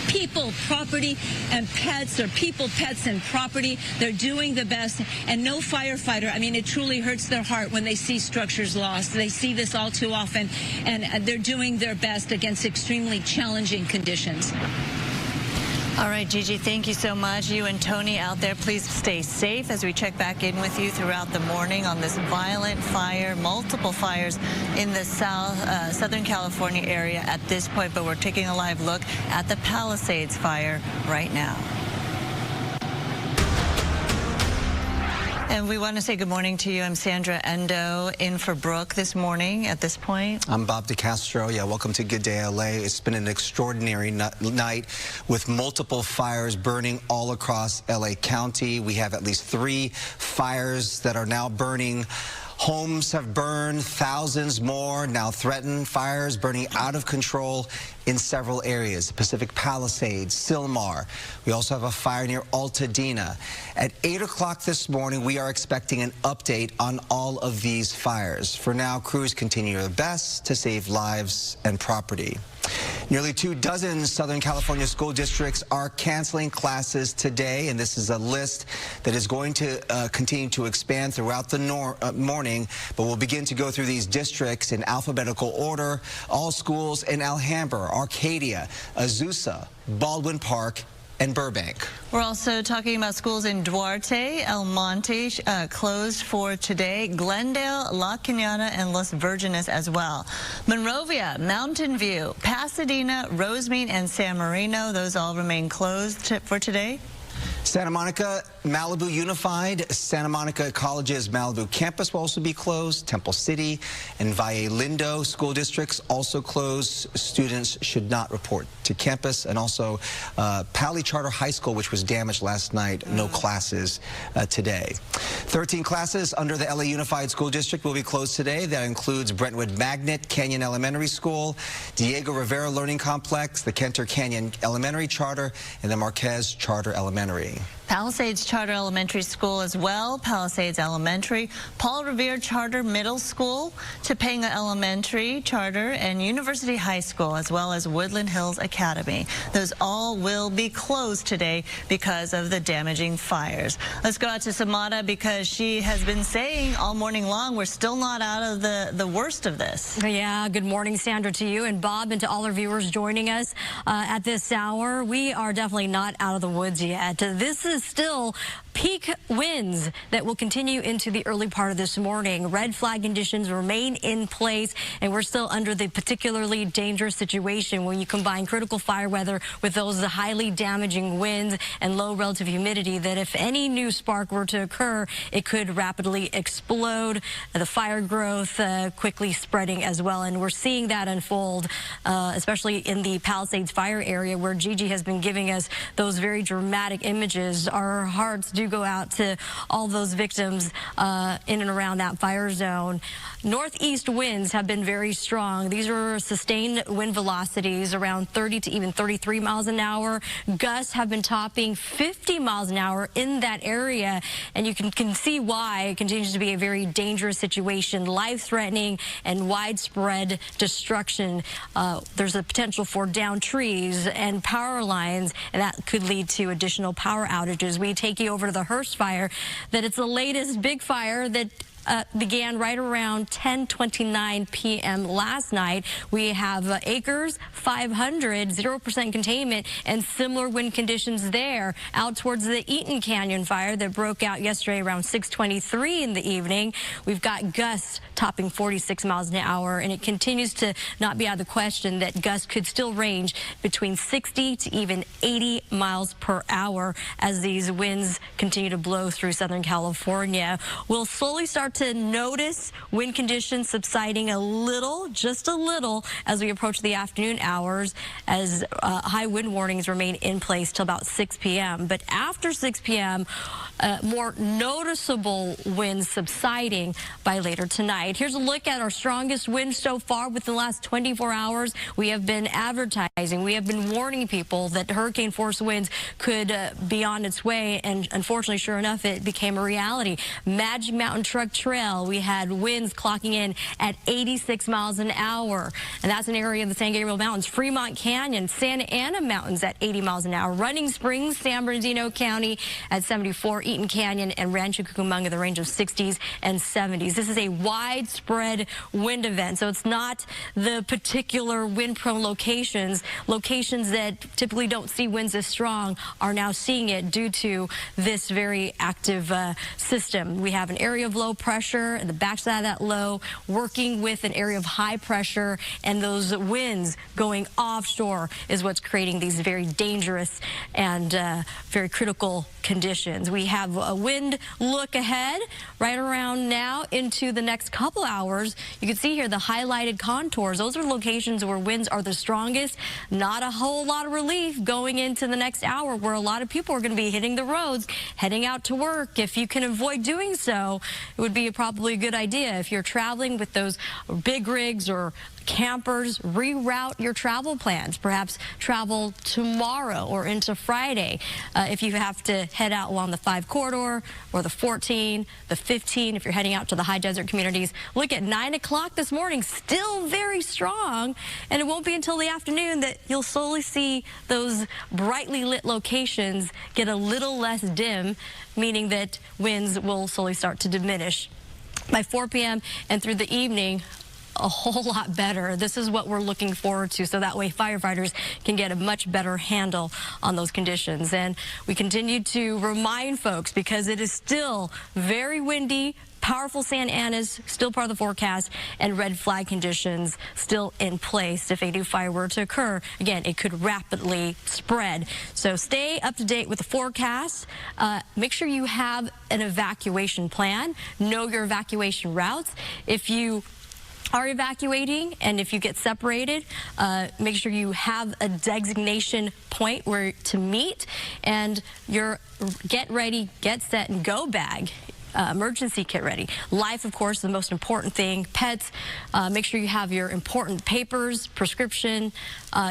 Speaker 15: people, property, and pets, or people, pets, and property. They're doing the best, and no firefighter, I mean, it truly hurts their heart when they see structures lost. They see this all too often, and they're doing their best against extremely challenging conditions.
Speaker 5: All right, Gigi, thank you so much. You and Tony out there, please stay safe as we check back in with you throughout the morning on this violent fire, multiple fires in the Southern California area at this point, but we're taking a live look at the Palisades fire right now. And we want to say good morning to you. I'm Sandra Endo in for Brooke this morning at this point.
Speaker 2: I'm Bob DeCastro. Yeah, welcome to Good Day LA. It's been an extraordinary night with multiple fires burning all across LA County. We have at least 3 fires that are now burning. Homes have burned, thousands more now threaten. Fires burning out of control in several areas. Pacific Palisades, Sylmar. We also have a fire near Altadena. At 8 o'clock this morning, we are expecting an update on all of these fires. For now, crews continue their best to save lives and property. Nearly 24 Southern California school districts are canceling classes today, and this is a list that is going to continue to expand throughout the morning, but we'll begin to go through these districts in alphabetical order. All schools in Alhambra, Arcadia, Azusa, Baldwin Park, and Burbank.
Speaker 5: We're also talking about schools in Duarte, El Monte closed for today, Glendale, La Cañada, and Los Virgenes as well. Monrovia, Mountain View, Pasadena, Rosemead, and San Marino, those all remain closed for today.
Speaker 2: Santa Monica, Malibu Unified, Santa Monica College's Malibu campus will also be closed. Temple City and Valle Lindo school districts also closed. Students should not report to campus. And also Pali Charter High School, which was damaged last night, no classes today. 13 classes under the LA Unified School District will be closed today. That includes Brentwood Magnet Canyon Elementary School, Diego Rivera Learning Complex, the Kenter Canyon Elementary Charter, and the Marquez Charter Elementary.
Speaker 5: Palisades Charter Elementary School as well, Palisades Elementary, Paul Revere Charter Middle School, Topanga Elementary Charter, and University High School, as well as Woodland Hills Academy. Those all will be closed today because of the damaging fires. Let's go out to Samada because she has been saying all morning long we're still not out of the worst of this.
Speaker 4: Yeah, good morning, Sandra, to you and Bob, and to all our viewers joining us at this hour. We are definitely not out of the woods yet. This is still peak winds that will continue into the early part of this morning. Red flag conditions remain in place, and we're still under the particularly dangerous situation when you combine critical fire weather with those highly damaging winds and low relative humidity, that if any new spark were to occur, it could rapidly explode. The fire growth quickly spreading as well, and we're seeing that unfold, especially in the Palisades fire area where Gigi has been giving us those very dramatic images. Our hearts do go out to all those victims in and around that fire zone. Northeast winds have been very strong. These are sustained wind velocities around 30 to even 33 miles an hour. Gusts have been topping 50 miles an hour in that area, and you can see why it continues to be a very dangerous situation, life-threatening and widespread destruction. There's a potential for downed trees and power lines, and that could lead to additional power outages. We take you over to the Hearst fire, that it's the latest big fire that began right around 10:29 p.m. last night. We have acres, 500, 0% containment, and similar wind conditions there. Out towards the Eaton Canyon fire that broke out yesterday around 6:23 in the evening. We've got gusts topping 46 miles an hour, and it continues to not be out of the question that gusts could still range between 60 to even 80 miles per hour as these winds continue to blow through Southern California. We'll slowly start to notice wind conditions subsiding a little, just a little, as we approach the afternoon hours, as high wind warnings remain in place till about 6 p.m. But after 6 p.m., more noticeable winds subsiding by later tonight. Here's a look at our strongest winds so far within the last 24 hours. We have been advertising, we have been warning people that hurricane force winds could be on its way, and unfortunately, sure enough, it became a reality. Magic Mountain Truck Trail, we had winds clocking in at 86 miles an hour, and that's an area of the San Gabriel Mountains. Fremont Canyon, Santa Ana Mountains at 80 miles an hour. Running Springs, San Bernardino County at 74. Eaton Canyon and Rancho Cucamonga, the range of 60s and 70s. This is a widespread wind event, so it's not the particular wind-prone locations. Locations that typically don't see winds as strong are now seeing it due to this very active system. We have an area of low pressure and the backside of that low working with an area of high pressure, and those winds going offshore is what's creating these very dangerous and very critical conditions. We have a wind look ahead right around now into the next couple hours. You can see here the highlighted contours. Those are locations where winds are the strongest. Not a whole lot of relief going into the next hour, where a lot of people are going to be hitting the roads, heading out to work. If you can avoid doing so, it would be probably a good idea. If you're traveling with those big rigs or campers, reroute your travel plans. Perhaps travel tomorrow or into Friday. If you have to head out along the 5 corridor or the 14, the 15, if you're heading out to the high desert communities, look at 9 o'clock this morning, still very strong, and it won't be until the afternoon that you'll slowly see those brightly lit locations get a little less dim, meaning that winds will slowly start to diminish. By 4 p.m. and through the evening, a whole lot better. This is what we're looking forward to, so that way firefighters can get a much better handle on those conditions. And we continue to remind folks, because it is still very windy, powerful Santa Ana's still part of the forecast, and red flag conditions still in place. If a new fire were to occur, again, it could rapidly spread. So stay up to date with the forecast. Make sure you have an evacuation plan. Know your evacuation routes. If you are evacuating and if you get separated, make sure you have a designation point where to meet, and your get ready, get set, and go bag. Emergency kit ready. Life, of course, the most important thing. Pets, make sure you have your important papers, prescription,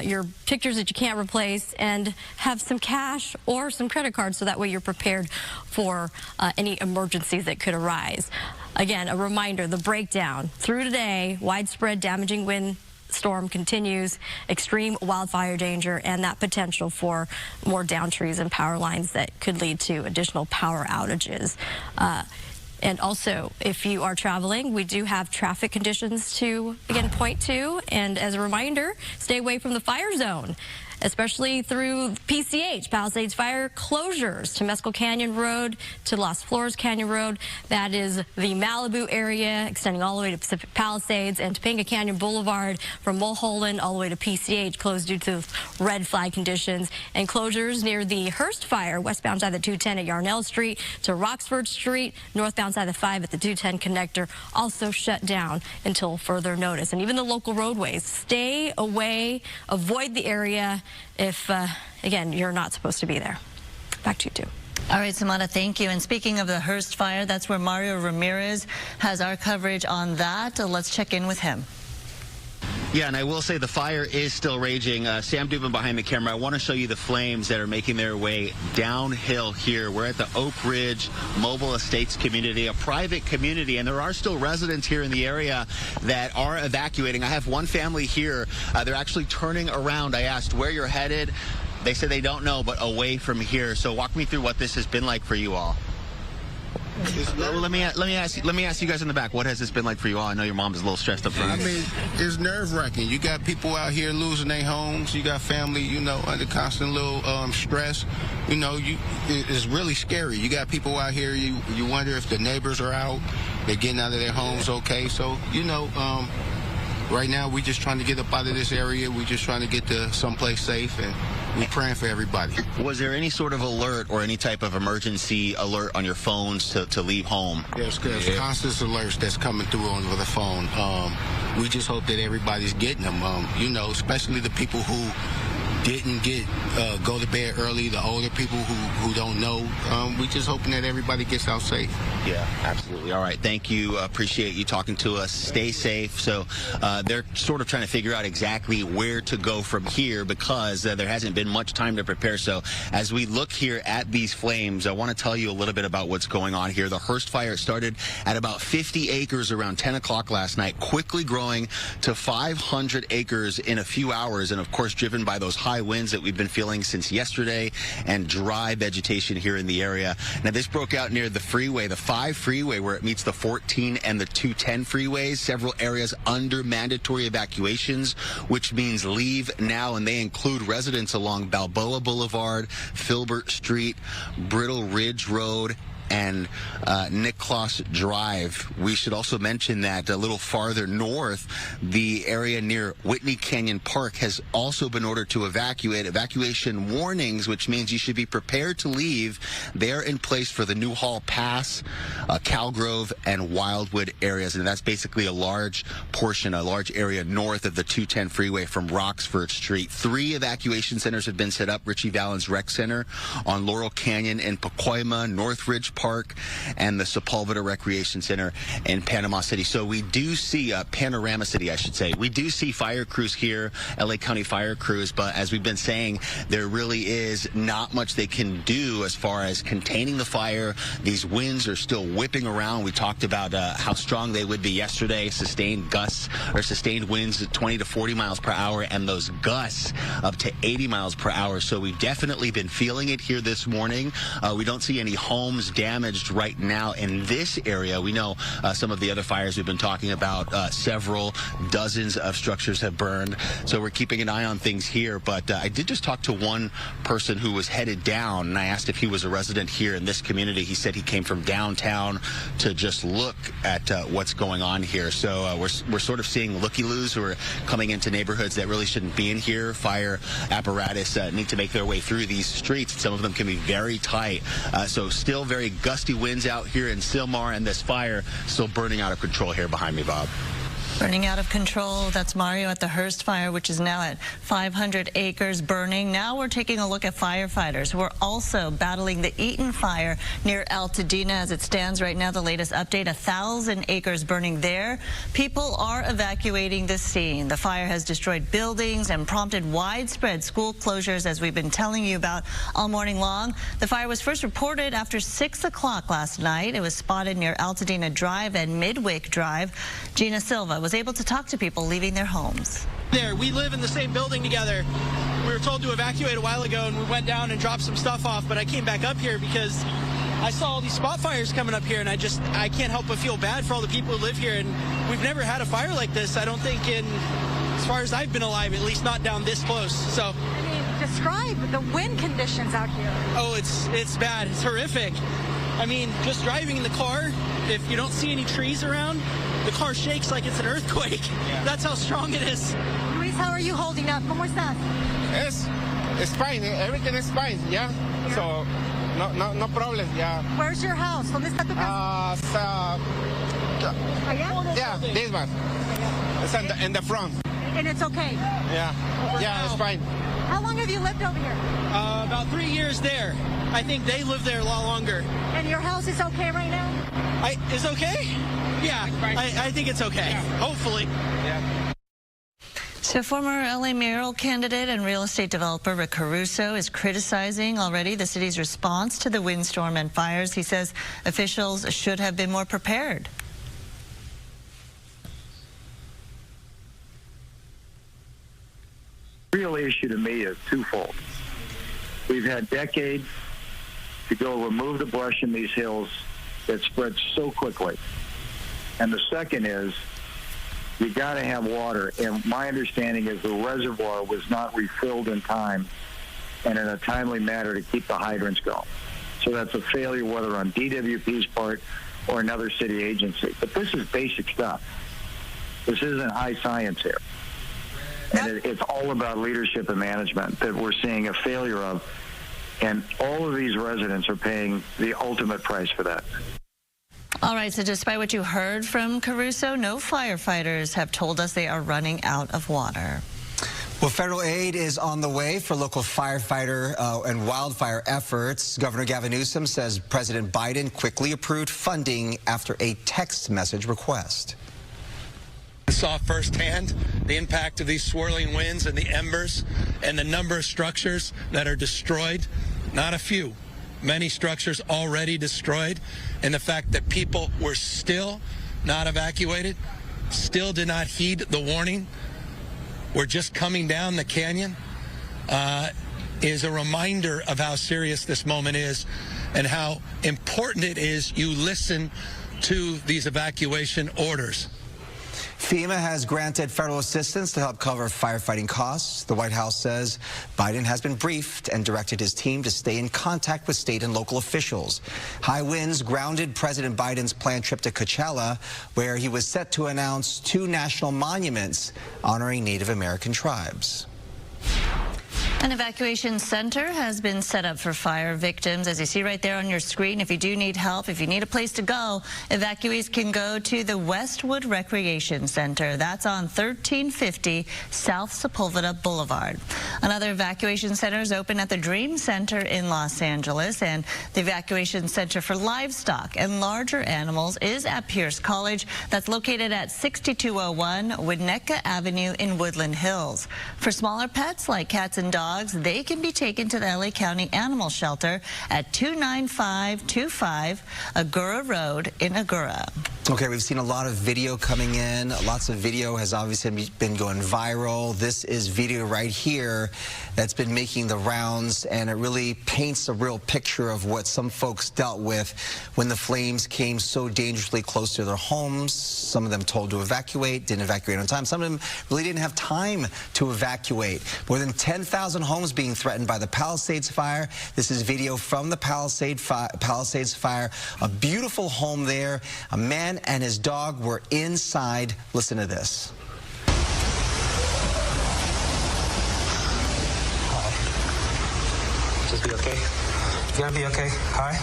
Speaker 4: your pictures that you can't replace, and have some cash or some credit cards, so that way you're prepared for any emergencies that could arise. Again, a reminder, the breakdown through today, widespread damaging wind storm continues, extreme wildfire danger, and that potential for more downed trees and power lines that could lead to additional power outages. And also, if you are traveling, we do have traffic conditions to, again, point to. And as a reminder, stay away from the fire zone, especially through PCH, Palisades Fire closures to Mescal Canyon Road to Las Flores Canyon Road. That is the Malibu area, extending all the way to Pacific Palisades, and Topanga Canyon Boulevard from Mulholland all the way to PCH, closed due to red flag conditions. And closures near the Hearst Fire, westbound side of the 210 at Yarnell Street to Roxford Street, northbound side of the 5 at the 210 connector, also shut down until further notice. And even the local roadways, stay away, avoid the area if, again, you're not supposed to be there. Back to you, too.
Speaker 5: All right, Samantha, thank you. And speaking of the Hearst fire, that's where Mario Ramirez has our coverage on that. Let's check in with him.
Speaker 8: Yeah, and I will say the fire is still raging. Sam Dubin behind the camera. I want to show you the flames that are making their way downhill here. We're at the Oak Ridge Mobile Estates community, a private community, and there are still residents here in the area that are evacuating. I have one family here. They're actually turning around. I asked where you're headed. They said they don't know, but away from here. So walk me through what this has been like for you all. Well, let me ask you guys in the back. What has this been like for you all? I know your mom is a little stressed up front.
Speaker 10: I mean, it's nerve-wracking. You got people out here losing their homes. You got family, you know, under constant little stress. You know, it's really scary. You got people out here. You wonder if the neighbors are out. They're getting out of their homes okay. So, you know, right now we're just trying to get up out of this area. We're just trying to get to someplace safe, and we're praying for everybody.
Speaker 8: Was there any sort of alert or any type of emergency alert on your phones to leave home?
Speaker 10: There's constant alerts that's coming through over the phone. We just hope that everybody's getting them, you know, especially the people who didn't go to bed early, the older people who don't know. We just hoping that everybody gets out safe.
Speaker 8: Yeah, absolutely. All right, thank you. Appreciate you talking to us. Stay safe. So they're sort of trying to figure out exactly where to go from here because there hasn't been much time to prepare. So as we look here at these flames, I want to tell you a little bit about what's going on here. The Hearst fire started at about 50 acres around 10 o'clock last night, quickly growing to 500 acres in a few hours, and of course driven by those high winds that we've been feeling since yesterday and dry vegetation here in the area. Now, this broke out near the freeway, the 5 freeway, where it meets the 14 and the 210 freeways. Several areas under mandatory evacuations, which means leave now, and they include residents along Balboa Boulevard, Filbert Street, Brittle Ridge Road, and Nicholas Drive. We should also mention that a little farther north, the area near Whitney Canyon Park has also been ordered to evacuate. Evacuation warnings, which means you should be prepared to leave. They're in place for the Newhall Pass, Calgrove, and Wildwood areas, and that's basically a large portion, a large area north of the 210 freeway from Roxford Street. 3 evacuation centers have been set up: Richie Valens Rec Center on Laurel Canyon in Pacoima, Northridge Park, and the Sepulveda Recreation Center in Panama City. So we do see Panorama City, I should say. We do see fire crews here, LA County fire crews, but as we've been saying, there really is not much they can do as far as containing the fire. These winds are still whipping around. We talked about how strong they would be yesterday. Sustained gusts or sustained winds at 20 to 40 miles per hour, and those gusts up to 80 miles per hour. So we've definitely been feeling it here this morning. We don't see any homes damaged right now in this area. We know some of the other fires we've been talking about, several dozens of structures have burned. So we're keeping an eye on things here. But I did just talk to one person who was headed down, and I asked if he was a resident here in this community. He said he came from downtown to just look at what's going on here. So we're sort of seeing looky-loos who are coming into neighborhoods that really shouldn't be in here. Fire apparatus need to make their way through these streets. Some of them can be very tight. So still very gusty winds out here in Sylmar, and this fire still burning out of control here behind me, Bob.
Speaker 5: Burning out of control. That's Mario at the Hearst fire, which is now at 500 acres burning. Now we're taking a look at firefighters who are also battling the Eaton fire near Altadena. As it stands right now, the latest update, 1,000 acres burning there. People are evacuating the scene. The fire has destroyed buildings and prompted widespread school closures, as we've been telling you about all morning long. The fire was first reported after 6 o'clock last night. It was spotted near Altadena Drive and Midwick Drive. Gina Silva was able to talk to people leaving their homes.
Speaker 26: We live in the same building together. We were told to evacuate a while ago, and we went down and dropped some stuff off, but I came back up here because I saw all these spot fires coming up here, and I can't help but feel bad for all the people who live here. And we've never had a fire like this, I don't think, as far as I've been alive, at least not down this close. So
Speaker 12: describe the wind conditions out here.
Speaker 26: Oh, it's bad. It's horrific. I mean, just driving in the car, if you don't see any trees around, the car shakes like it's an earthquake. Yeah. That's how strong it is.
Speaker 12: Luis, how are you holding up? ¿Cómo estás?
Speaker 20: It's fine. Everything is fine, yeah? So, no problem, yeah.
Speaker 12: Where's your house? ¿Dónde está tu casa?
Speaker 20: Yeah, this one. It's in the front.
Speaker 12: And it's okay?
Speaker 20: Yeah, it's fine.
Speaker 12: How long have you lived over here?
Speaker 26: About 3 years there. I think they live there a lot longer.
Speaker 12: And your house is okay right now?
Speaker 26: Is okay? Yeah, I think it's okay. Yeah. Hopefully. Yeah.
Speaker 5: So former LA mayoral candidate and real estate developer Rick Caruso is criticizing already the city's response to the windstorm and fires. He says officials should have been more prepared.
Speaker 13: The real issue to me is twofold. We've had decades to go remove the brush in these hills that spreads so quickly. And the second is you got to have water. And my understanding is the reservoir was not refilled in time and in a timely manner to keep the hydrants going. So that's a failure, whether on DWP's part or another city agency. But this is basic stuff. This isn't high science here. And it's all about leadership and management that we're seeing a failure of. And all of these residents are paying the ultimate price for that.
Speaker 5: All right, so despite what you heard from Caruso, no firefighters have told us they are running out of water.
Speaker 2: Well, federal aid is on the way for local firefighter and wildfire efforts. Governor Gavin Newsom says President Biden quickly approved funding after a text message request.
Speaker 16: I saw firsthand the impact of these swirling winds and the embers and the number of structures that are destroyed. Not a few. Many structures already destroyed, and the fact that people were still not evacuated, still did not heed the warning, we're just coming down the canyon, is a reminder of how serious this moment is and how important it is you listen to these evacuation orders.
Speaker 2: FEMA has granted federal assistance to help cover firefighting costs. The White House says Biden has been briefed and directed his team to stay in contact with state and local officials. High winds grounded President Biden's planned trip to Coachella, where he was set to announce 2 national monuments honoring Native American tribes.
Speaker 5: An evacuation center has been set up for fire victims, as you see right there on your screen. If you do need help, if you need a place to go, evacuees can go to the Westwood Recreation Center. That's on 1350 South Sepulveda Boulevard. Another evacuation center is open at the Dream Center in Los Angeles, and the evacuation center for livestock and larger animals is at Pierce College. That's located at 6201 Winnetka Avenue in Woodland Hills. For smaller pets like cats and dogs, they can be taken to the LA County Animal Shelter at 29525 Agoura Road in Agoura.
Speaker 2: Okay, we've seen a lot of video coming in. Lots of video has obviously been going viral. This is video right here that's been making the rounds, and it really paints a real picture of what some folks dealt with when the flames came so dangerously close to their homes. Some of them told to evacuate, didn't evacuate on time. Some of them really didn't have time to evacuate. More than 10,000 homes being threatened by the Palisades fire. This is video from the Palisades fire. A beautiful home there. A man and his dog were inside. Listen to this.
Speaker 17: Hi. Just be okay. You're gonna be okay. Hi.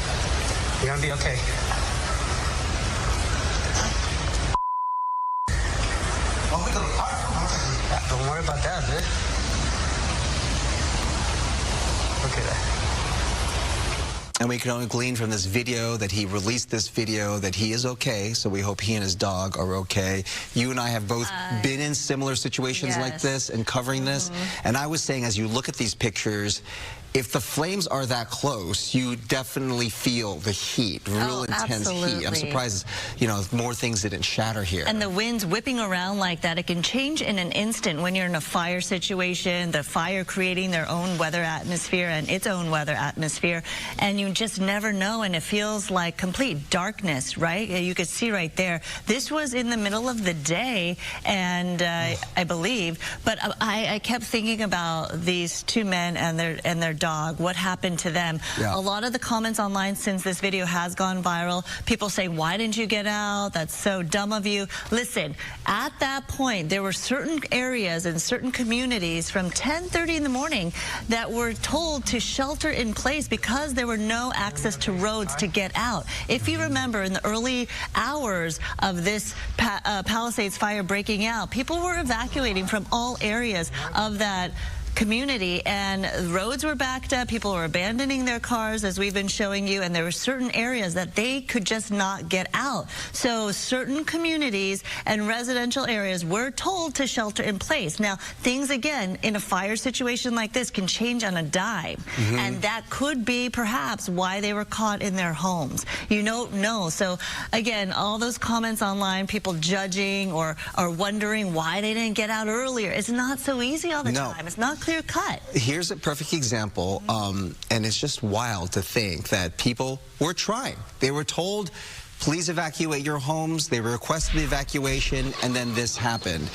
Speaker 17: You're gonna be okay. Oh, we go to the park. Don't worry about that, dude. Okay.
Speaker 2: And we can only glean from this video that he released this video that he is okay. So we hope he and his dog are okay. You and I have both been in similar situations like this and covering this. And I was saying, as you look at these pictures, if the flames are that close, you definitely feel the heat, real intense heat. I'm surprised, you know, more things didn't shatter here.
Speaker 5: And the winds whipping around like that, it can change in an instant when you're in a fire situation, the fire creating their own weather atmosphere and its own weather atmosphere, and you just never know, and it feels like complete darkness, right? You could see right there. This was in the middle of the day, and I believe, but I kept thinking about these 2 men and their dog. What happened to them? A lot of the comments online since this video has gone viral, people say, why didn't you get out? That's so dumb of you. Listen, at that point, there were certain areas and certain communities from 10:30 in the morning that were told to shelter in place because there were no access to roads to get out. If you remember, in the early hours of this Palisades fire breaking out, people were evacuating from all areas of that community, and roads were backed up. People were abandoning their cars, as we've been showing you, and there were certain areas that they could just not get out. So certain communities and residential areas were told to shelter in place. Now, things, again, in a fire situation like this can change on a dime, and that could be perhaps why they were caught in their homes. You don't know. So, again, all those comments online, people judging or wondering why they didn't get out earlier. It's not so easy all the time. It's not clear cut.
Speaker 2: Here's a perfect example, and it's just wild to think that people were trying. They were told, please evacuate your homes. They requested the evacuation, and then this happened.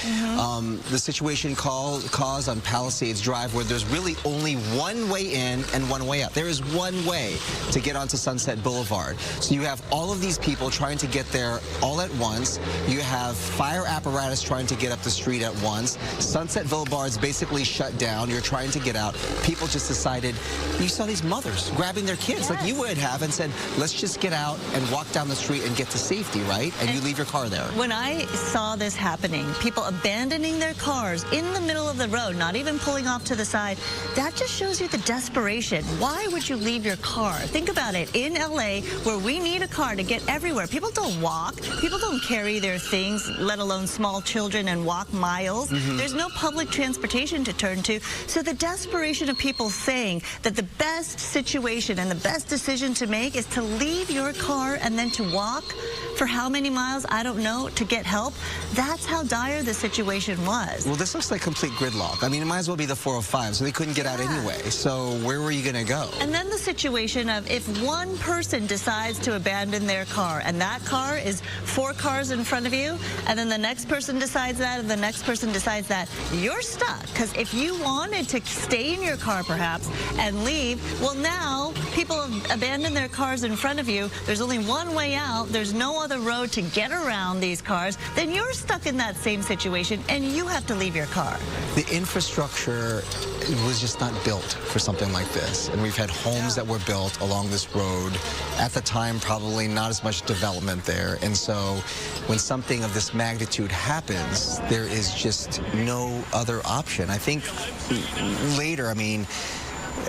Speaker 2: The situation caused on Palisades Drive, where there's really only one way in and one way out. There is one way to get onto Sunset Boulevard. So you have all of these people trying to get there all at once. You have fire apparatus trying to get up the street at once. Sunset Boulevard's basically shut down. You're trying to get out. People just decided, you saw these mothers grabbing their kids like you would have and said, let's just get out and walk down the street and get to safety, right? And you leave your car there.
Speaker 5: When I saw this happening, people abandoning their cars in the middle of the road, not even pulling off to the side, that just shows you the desperation. Why would you leave your car? Think about it. In LA, where we need a car to get everywhere, people don't walk. People don't carry their things, let alone small children, and walk miles. There's no public transportation to turn to. So the desperation of people saying that the best situation and the best decision to make is to leave your car and then to walk for how many miles, I don't know, to get help. That's how dire the situation was.
Speaker 2: Well, this looks like complete gridlock. I mean, it might as well be the 405, so they couldn't get out anyway. So where were you going to go?
Speaker 5: And then the situation of if one person decides to abandon their car, and that car is 4 cars in front of you, and then the next person decides that, and the next person decides that, you're stuck. Because if you wanted to stay in your car, perhaps, and leave, well, now people have abandoned their cars in front of you. There's only one way out. There's no other road to get around these cars. Then you're stuck in that same situation, and you have to leave your car.
Speaker 2: The infrastructure was just not built for something like this. And we've had homes that were built along this road. At the time, probably not as much development there. And so when something of this magnitude happens, there is just no other option. I think later, I mean,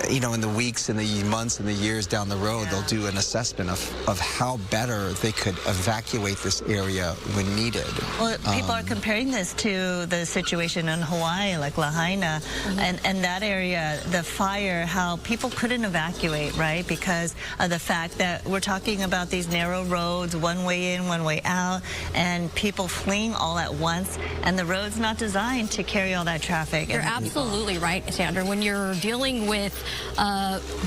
Speaker 2: you know, in the weeks and the months and the years down the road, they'll do an assessment of how better they could evacuate this area when needed.
Speaker 5: Well, people are comparing this to the situation in Hawaii, like Lahaina, and that area, the fire, how people couldn't evacuate, right? Because of the fact that we're talking about these narrow roads, one way in, one way out, and people fleeing all at once, and the road's not designed to carry all that traffic.
Speaker 4: You're absolutely right, Sandra. When you're dealing with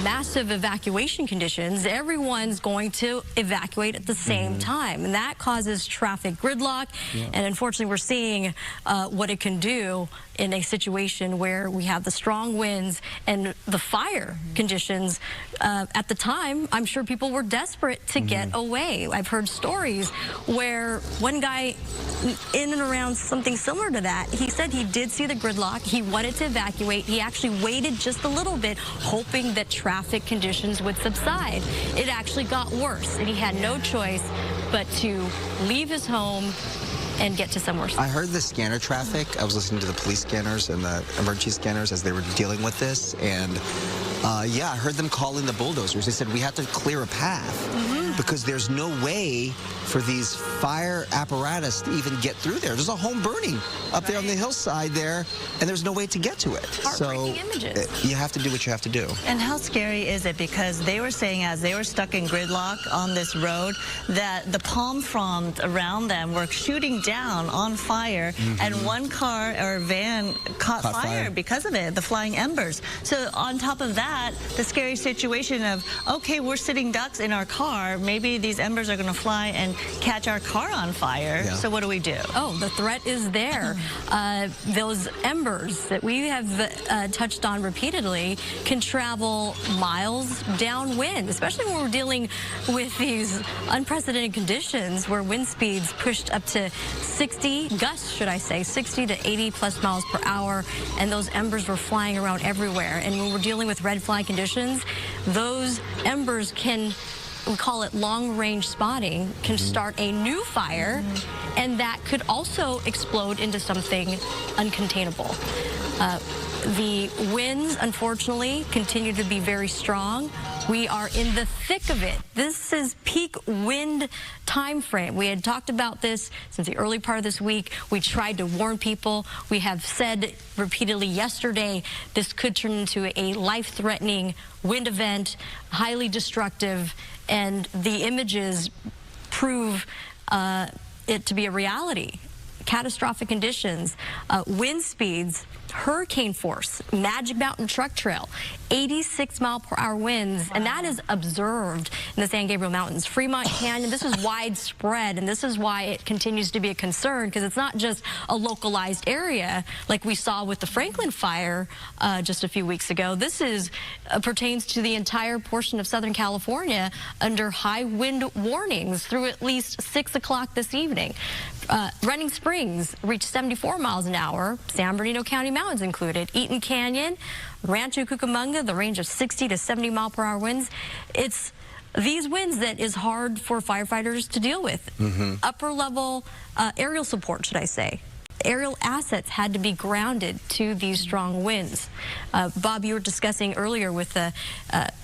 Speaker 4: massive evacuation conditions, everyone's going to evacuate at the same time, and that causes traffic gridlock. And unfortunately, we're seeing what it can do in a situation where we have the strong winds and the fire conditions. At the time, I'm sure people were desperate to get away. I've heard stories where one guy in and around something similar to that, he said he did see the gridlock. He wanted to evacuate. He actually waited just a little bit, hoping that traffic conditions would subside. It actually got worse, and he had no choice but to leave his home and get to somewhere safe.
Speaker 2: I heard the scanner traffic. I was listening to the police scanners and the emergency scanners as they were dealing with this, and yeah, I heard them calling the bulldozers. They said, we have to clear a path because there's no way for these fire apparatus to even get through there. There's a home burning up there on the hillside there, and there's no way to get to it.
Speaker 4: Heartbreaking images.
Speaker 2: You have to do what you have to do.
Speaker 5: And how scary is it? Because they were saying as they were stuck in gridlock on this road that the palm fronds around them were shooting down on fire, and one car or van caught fire because of it, the flying embers. So on top of that, the scary situation of, okay, we're sitting ducks in our car, maybe these embers are going to fly and catch our car on fire. So what do we do?
Speaker 4: Oh, the threat is there. Those embers that we have touched on repeatedly can travel miles downwind, especially when we're dealing with these unprecedented conditions where wind speeds pushed up to 60, gusts, should I say, 60 to 80 plus miles per hour, and those embers were flying around everywhere. And when we're dealing with red flag conditions, those embers can, we call it long-range spotting, can start a new fire, and that could also explode into something uncontainable. The winds, unfortunately, continue to be very strong. We are in the thick of it. This is peak wind time frame. We had talked about this since the early part of this week. We tried to warn people. We have said repeatedly yesterday this could turn into a life-threatening wind event, highly destructive, and the images prove it to be a reality. catastrophic conditions, wind speeds, hurricane force, Magic Mountain Truck Trail, 86-mile-per-hour winds, and that is observed in the San Gabriel Mountains. Fremont Canyon, this is widespread, and this is why it continues to be a concern, because it's not just a localized area like we saw with the Franklin fire just a few weeks ago. This is pertains to the entire portion of Southern California under high wind warnings through at least 6 o'clock this evening. Running Springs reached 74 miles an hour, San Bernardino County Mountains included. Eaton Canyon, Rancho Cucamonga, the range of 60 to 70 mile per hour winds. It's these winds that is hard for firefighters to deal with. Upper level aerial support, should I say. Aerial assets had to be grounded to these strong winds. Bob, you were discussing earlier with the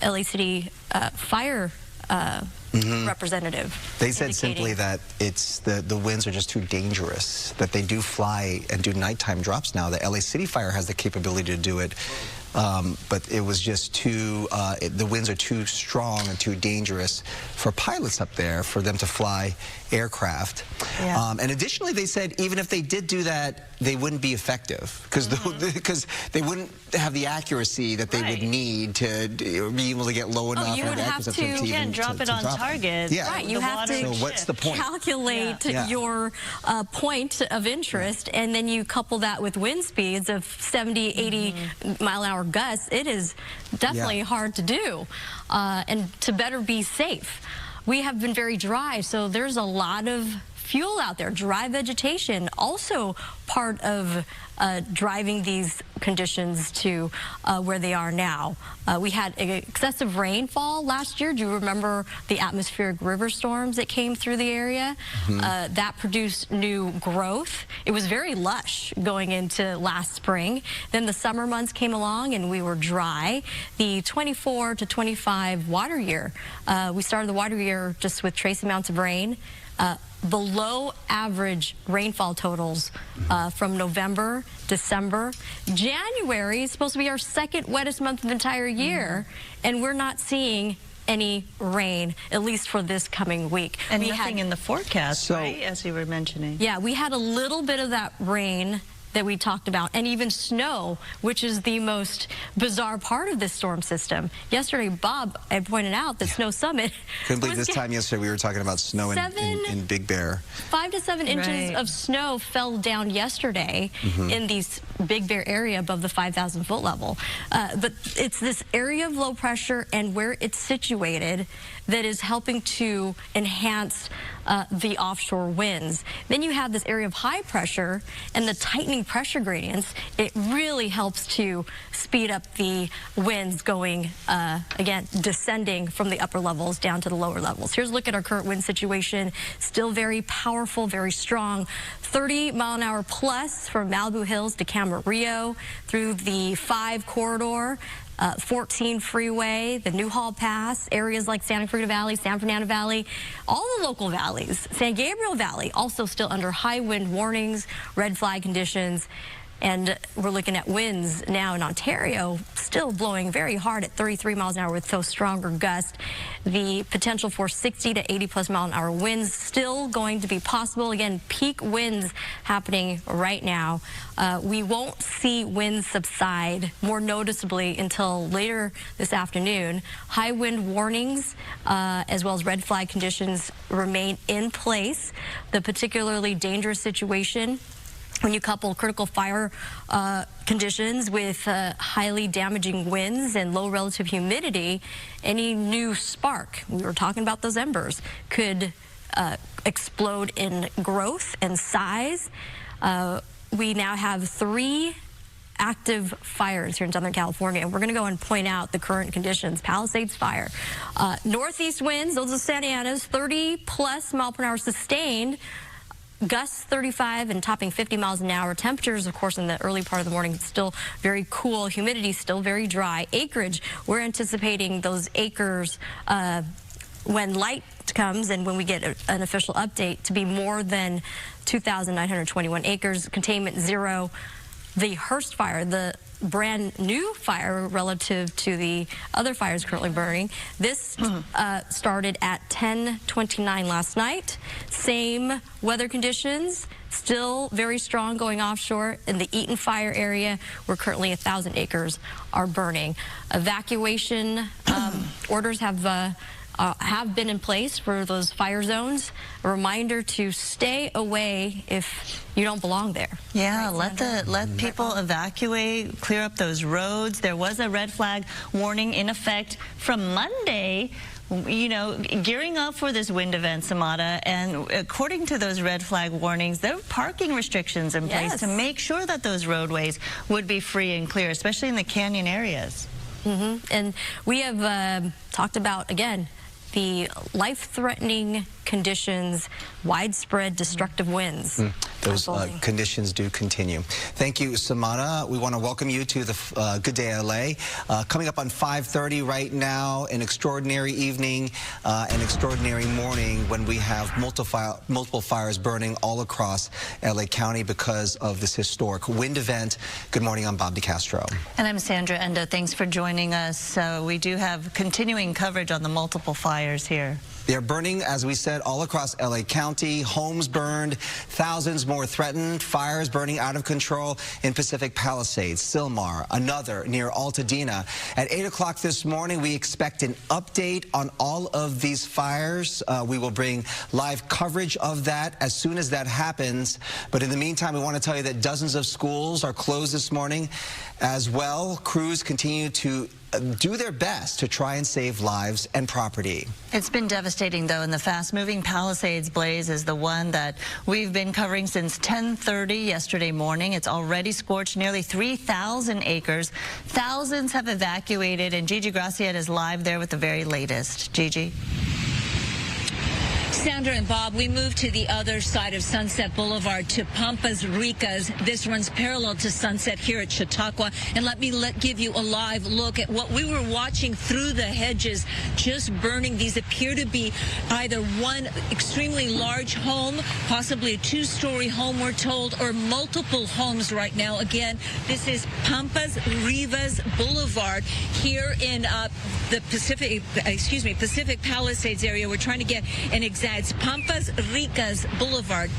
Speaker 4: LA City fire representative.
Speaker 2: They said simply that it's the winds are just too dangerous, that they do fly and do nighttime drops now. The LA City Fire has the capability to do it, but it was just too, the winds are too strong and too dangerous for pilots up there for them to fly aircraft. And additionally, they said even if they did do that, they wouldn't be effective because they wouldn't have the accuracy that they would need to be able to get low enough.
Speaker 5: You would have to drop it on target.
Speaker 4: Right, you have to
Speaker 2: what's the point?
Speaker 4: Calculate your point of interest, and then you couple that with wind speeds of 70, 80 mile-an-hour gusts. It is definitely hard to do, and to better be safe. We have been very dry, so there's a lot of fuel out there. Dry vegetation, also part of driving these conditions to where they are now. We had excessive rainfall last year. Do you remember the atmospheric river storms that came through the area? That produced new growth. It was very lush going into last spring. Then the summer months came along and we were dry. The 24 to 25 water year, we started the water year just with trace amounts of rain. Below average rainfall totals from November, December. January is supposed to be our second wettest month of the entire year, and we're not seeing any rain, at least for this coming week.
Speaker 5: And nothing in the forecast, right, as you were mentioning.
Speaker 4: Yeah, we had a little bit of that rain that we talked about, and even snow, which is the most bizarre part of this storm system. Yesterday, Bob had pointed out that Snow Summit
Speaker 2: couldn't believe this time yesterday we were talking about snow in Big Bear. 5 to 7 inches of snow fell down yesterday in these Big Bear area above the 5,000 foot level. But it's this area of low pressure and where it's situated that is helping to enhance the offshore winds. Then you have this area of high pressure and the tightening pressure gradients. It really helps to speed up the winds going, again, descending from the upper levels down to the lower levels. Here's a look at our current wind situation. Still very powerful, very strong. 30 mile an hour plus from Malibu Hills to Camarillo through the 5 corridor. 14 freeway, the Newhall Pass, areas like Santa Cruz Valley, San Fernando Valley, all the local valleys. San Gabriel Valley also still under high wind warnings, red flag conditions. And we're looking at winds now in Ontario, still blowing very hard at 33 miles an hour with those stronger gusts. The potential for 60 to 80 plus mile an hour winds still going to be possible. Again, peak winds happening right now. We won't see winds subside more noticeably until later this afternoon. High wind warnings as well as red flag conditions remain in place. The particularly dangerous situation when you couple critical fire conditions with highly damaging winds and low relative humidity, any new spark, we were talking about those embers, could explode in growth and size. We now have 3 active fires here in Southern California, and we're going to go and point out the current conditions. Palisades Fire. Northeast winds, those are Santa Ana's, 30 plus mile per hour sustained. Gusts 35 and topping 50 miles an hour. Temperatures, of course, in the early part of the morning, still very cool. Humidity still very dry. Acreage, we're anticipating those acres when light comes and when we get an official update to be more than 2,921 acres. Containment 0. The Hearst fire, the brand new fire relative to the other fires currently burning. This started at 10:29 last night. Same weather conditions
Speaker 4: still very strong going offshore. In the Eaton fire area, where currently 1,000 acres are burning. Evacuation orders have been in place for those fire zones. A reminder to stay away if you don't belong there.
Speaker 5: Yeah, let people evacuate, clear up those roads. There was a red flag warning in effect from Monday. You know, gearing up for this wind event, Samada, and according to those red flag warnings, there are parking restrictions in place to make sure that those roadways would be free and clear, especially in the canyon areas.
Speaker 4: And we have talked about, again, the life-threatening conditions, widespread destructive winds.
Speaker 2: Those conditions do continue. Thank you, Samana. We want to welcome you to the Good Day LA. Coming up on 5:30 right now, an extraordinary evening, an extraordinary morning when we have multiple fires burning all across LA County because of this historic wind event. Good morning, I'm Bob DeCastro.
Speaker 5: And I'm Sandra Endo. Thanks for joining us. We do have continuing coverage on the multiple fires here.
Speaker 2: They're burning, as we said, all across LA County. Homes burned, thousands more threatened, fires burning out of control in Pacific Palisades, Sylmar, another near Altadena. At 8 o'clock this morning, we expect an update on all of these fires. We will bring live coverage of that as soon as that happens. But in the meantime, we want to tell you that dozens of schools are closed this morning as well. Crews continue to do their best to try and save lives and property.
Speaker 5: It's been devastating, though, and the fast-moving Palisades blaze is the one that we've been covering since 10:30 yesterday morning. It's already scorched nearly 3,000 acres. Thousands have evacuated, and Gigi Graciet is live there with the very latest. Gigi.
Speaker 15: Sandra and Bob, we moved to the other side of Sunset Boulevard to Pampas Ricas. This runs parallel to Sunset here at Chautauqua. And let me give you a live look at what we were watching through the hedges, just burning. These appear to be either one extremely large home, possibly a two-story home, we're told, or multiple homes right now. Again, this is Pampas Rivas Boulevard here in the Pacific Palisades area. We're trying to get an exact. It's Pampas Ricas Boulevard,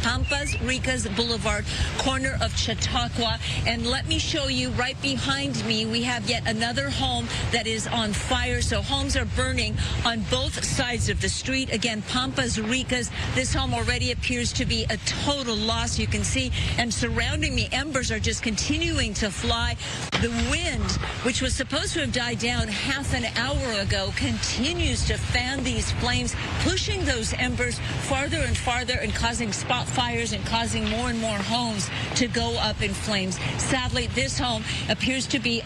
Speaker 15: corner of Chautauqua. And let me show you right behind me, we have yet another home that is on fire. So homes are burning on both sides of the street. Again, Pampas Ricas. This home already appears to be a total loss, you can see. And surrounding me, embers are just continuing to fly. The wind, which was supposed to have died down half an hour ago, continues to fan these flames, pushing those embers farther and farther and causing spot fires and causing more and more homes to go up in flames. Sadly, this home appears to be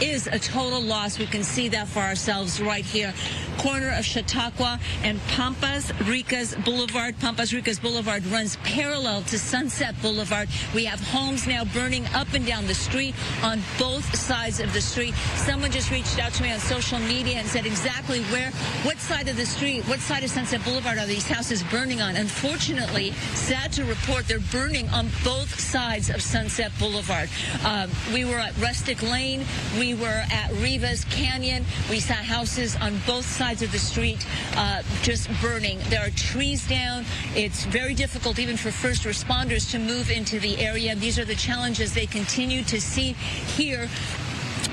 Speaker 15: is a total loss. We can see that for ourselves right here. Corner of Chautauqua and Pampas Ricas Boulevard. Pampas Ricas Boulevard runs parallel to Sunset Boulevard. We have homes now burning up and down the street on both sides of the street. Someone just reached out to me on social media and said exactly what side of the street, what side of Sunset Boulevard are these houses burning on. Unfortunately, sad to report, they're burning on both sides of Sunset Boulevard. We were at Rustic Lane. We were at Rivas Canyon. We saw houses on both sides of the street just burning. There are trees down. It's very difficult even for first responders to move into the area. These are the challenges they continue to see here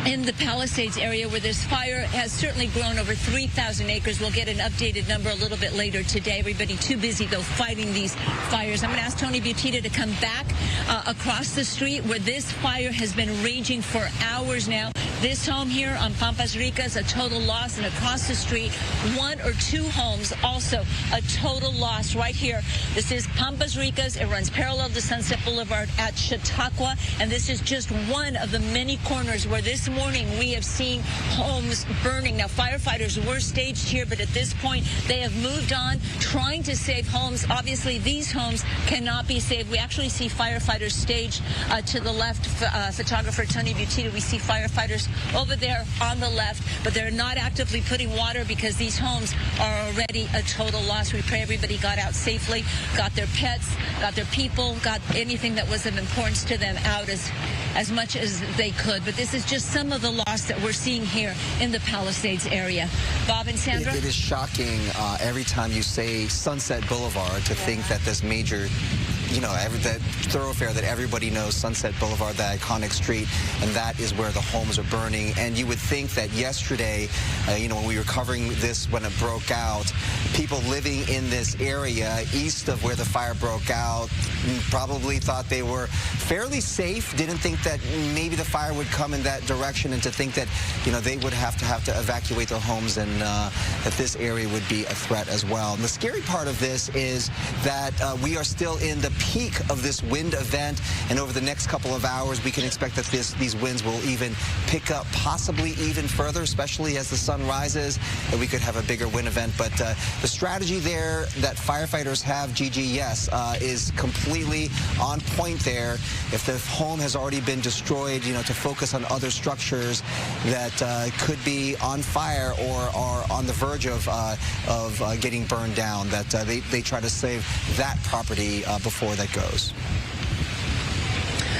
Speaker 15: in the Palisades area, where this fire has certainly grown over 3,000 acres. We'll get an updated number a little bit later today. Everybody too busy, though, fighting these fires. I'm going to ask Tony Butita to come back across the street where this fire has been raging for hours now. This home here on Pampas Ricas, a total loss, and across the street, one or two homes, also a total loss right here. This is Pampas Ricas. It runs parallel to Sunset Boulevard at Chautauqua, and this is just one of the many corners where this morning we have seen homes burning. Now, firefighters were staged here, but at this point they have moved on, trying to save homes. Obviously, these homes cannot be saved. We actually see firefighters staged to the left. Photographer Tony Butita, we see firefighters over there on the left, but they're not actively putting water because these homes are already a total loss. We pray everybody got out safely, got their pets, got their people, got anything that was of importance to them out as much as they could. But this is just some of the loss that we're seeing here in the Palisades area. Bob and Sandra?
Speaker 2: It is shocking every time you say Sunset Boulevard to think that this major that thoroughfare that everybody knows, Sunset Boulevard, that iconic street, and that is where the homes are burning. And you would think that yesterday, when we were covering this when it broke out, people living in this area east of where the fire broke out probably thought they were fairly safe, didn't think that maybe the fire would come in that direction, and to think that, they would have to evacuate their homes, and that this area would be a threat as well. And the scary part of this is that we are still in the peak of this wind event, and over the next couple of hours, we can expect that these winds will even pick up, possibly even further, especially as the sun rises, and we could have a bigger wind event. But the strategy there that firefighters have, Gigi, yes, is completely on point there. If the home has already been destroyed, to focus on other structures that could be on fire or are on the verge of getting burned down, that they try to save that property before that goes.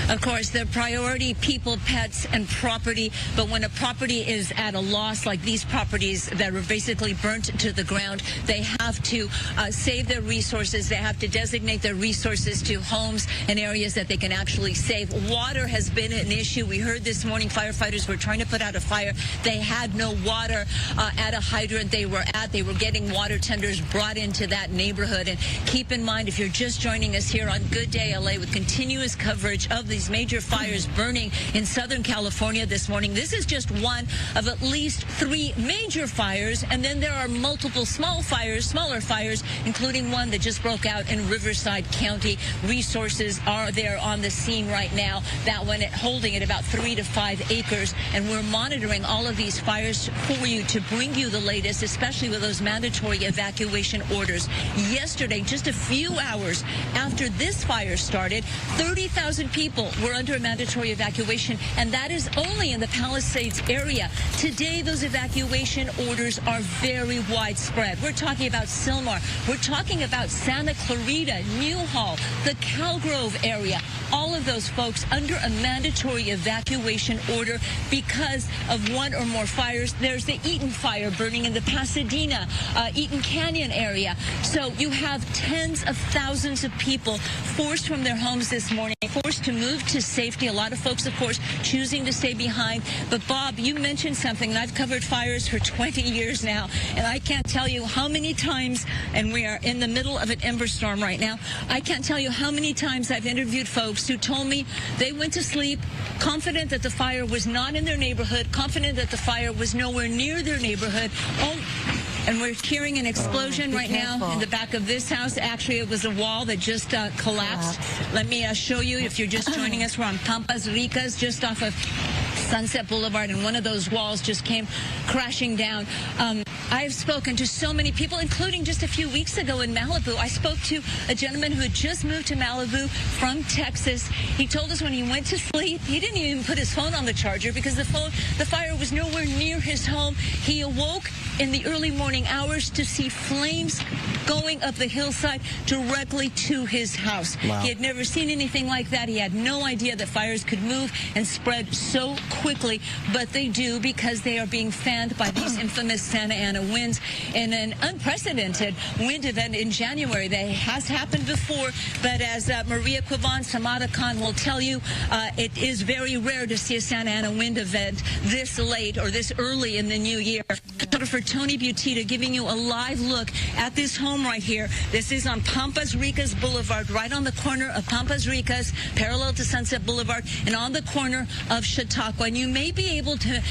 Speaker 15: Of course, their priority, people, pets, and property. But when a property is at a loss, like these properties that are basically burnt to the ground, they have to save their resources. They have to designate their resources to homes and areas that they can actually save. Water has been an issue. We heard this morning firefighters were trying to put out a fire. They had no water at a hydrant they were at. They were getting water tenders brought into that neighborhood. And keep in mind, if you're just joining us here on Good Day LA with continuous coverage of these major fires burning in Southern California this morning. This is just one of at least 3 major fires, and then there are multiple smaller fires, including one that just broke out in Riverside County. Resources are there on the scene right now, that one holding at about 3 to 5 acres, and we're monitoring all of these fires for you to bring you the latest, especially with those mandatory evacuation orders. Yesterday, just a few hours after this fire started, 30,000 people were under a mandatory evacuation, and that is only in the Palisades area. Today, those evacuation orders are very widespread. We're talking about Sylmar. We're talking about Santa Clarita, Newhall, the Calgrove area. All of those folks under a mandatory evacuation order because of one or more fires. There's the Eaton fire burning in the Pasadena, Eaton Canyon area. So you have tens of thousands of people forced from their homes this morning, forced to move to safety. A lot of folks, of course, choosing to stay behind. But Bob, you mentioned something, and I've covered fires for 20 years now, and I can't tell you how many times, and we are in the middle of an ember storm right now, I can't tell you how many times I've interviewed folks who told me they went to sleep confident that the fire was not in their neighborhood, confident that the fire was nowhere near their neighborhood. And we're hearing an explosion right now in the back of this house. Actually, it was a wall that just collapsed. Let me show you, if you're just joining us, we're on Pampas Ricas, just off of Sunset Boulevard, and one of those walls just came crashing down. I've spoken to so many people, including just a few weeks ago in Malibu. I spoke to a gentleman who had just moved to Malibu from Texas. He told us when he went to sleep, he didn't even put his phone on the charger because the fire was nowhere near his home. He awoke in the early morning hours to see flames going up the hillside directly to his house. Wow. He had never seen anything like that. He had no idea that fires could move and spread so quickly, but they do because they are being fanned by these infamous Santa Ana winds. In an unprecedented wind event in January, that has happened before, but as Maria Quivan Samada Khan will tell you, it is very rare to see a Santa Ana wind event this late or this early in the new year. Photographer Tony Butita giving you a live look at this home right here. This is on Pampas Ricas Boulevard, right on the corner of Pampas Ricas, parallel to Sunset Boulevard, and on the corner of Chautauqua. And you may be able to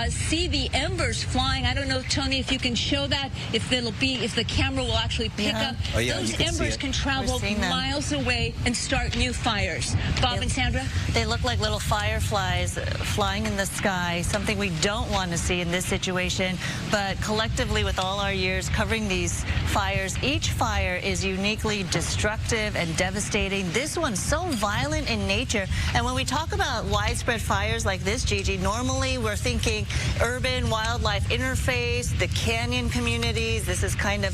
Speaker 15: see the embers flying. I don't know, Tony, if you can show that, if the camera will actually pick up.
Speaker 2: Oh, yeah,
Speaker 15: those embers can travel miles away and start new fires. Bob and Sandra?
Speaker 5: They look like little fireflies flying in the sky, something we don't want to see in this situation. But collectively, with all our years covering these fires, each fire is uniquely destructive and devastating. This one's so violent in nature. And when we talk about widespread fires like this, Gigi. Normally, we're thinking urban wildlife interface, the canyon communities. This is kind of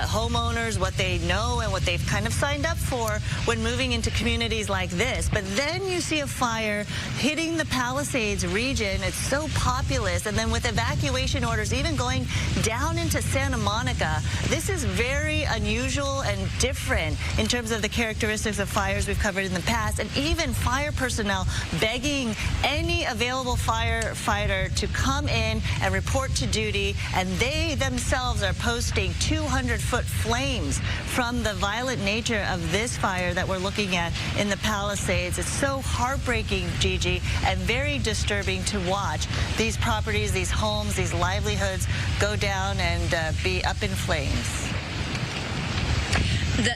Speaker 5: homeowners, what they know and what they've kind of signed up for when moving into communities like this. But then you see a fire hitting the Palisades region. It's so populous. And then with evacuation orders even going down into Santa Monica, this is very unusual and different in terms of the characteristics of fires we've covered in the past. And even fire personnel begging any available firefighter to come in and report to duty. And they themselves are posting 200-foot flames from the violent nature of this fire that we're looking at in the Palisades. It's so heartbreaking, Gigi, and very disturbing to watch these properties, these homes, these livelihoods go down and be up in flames.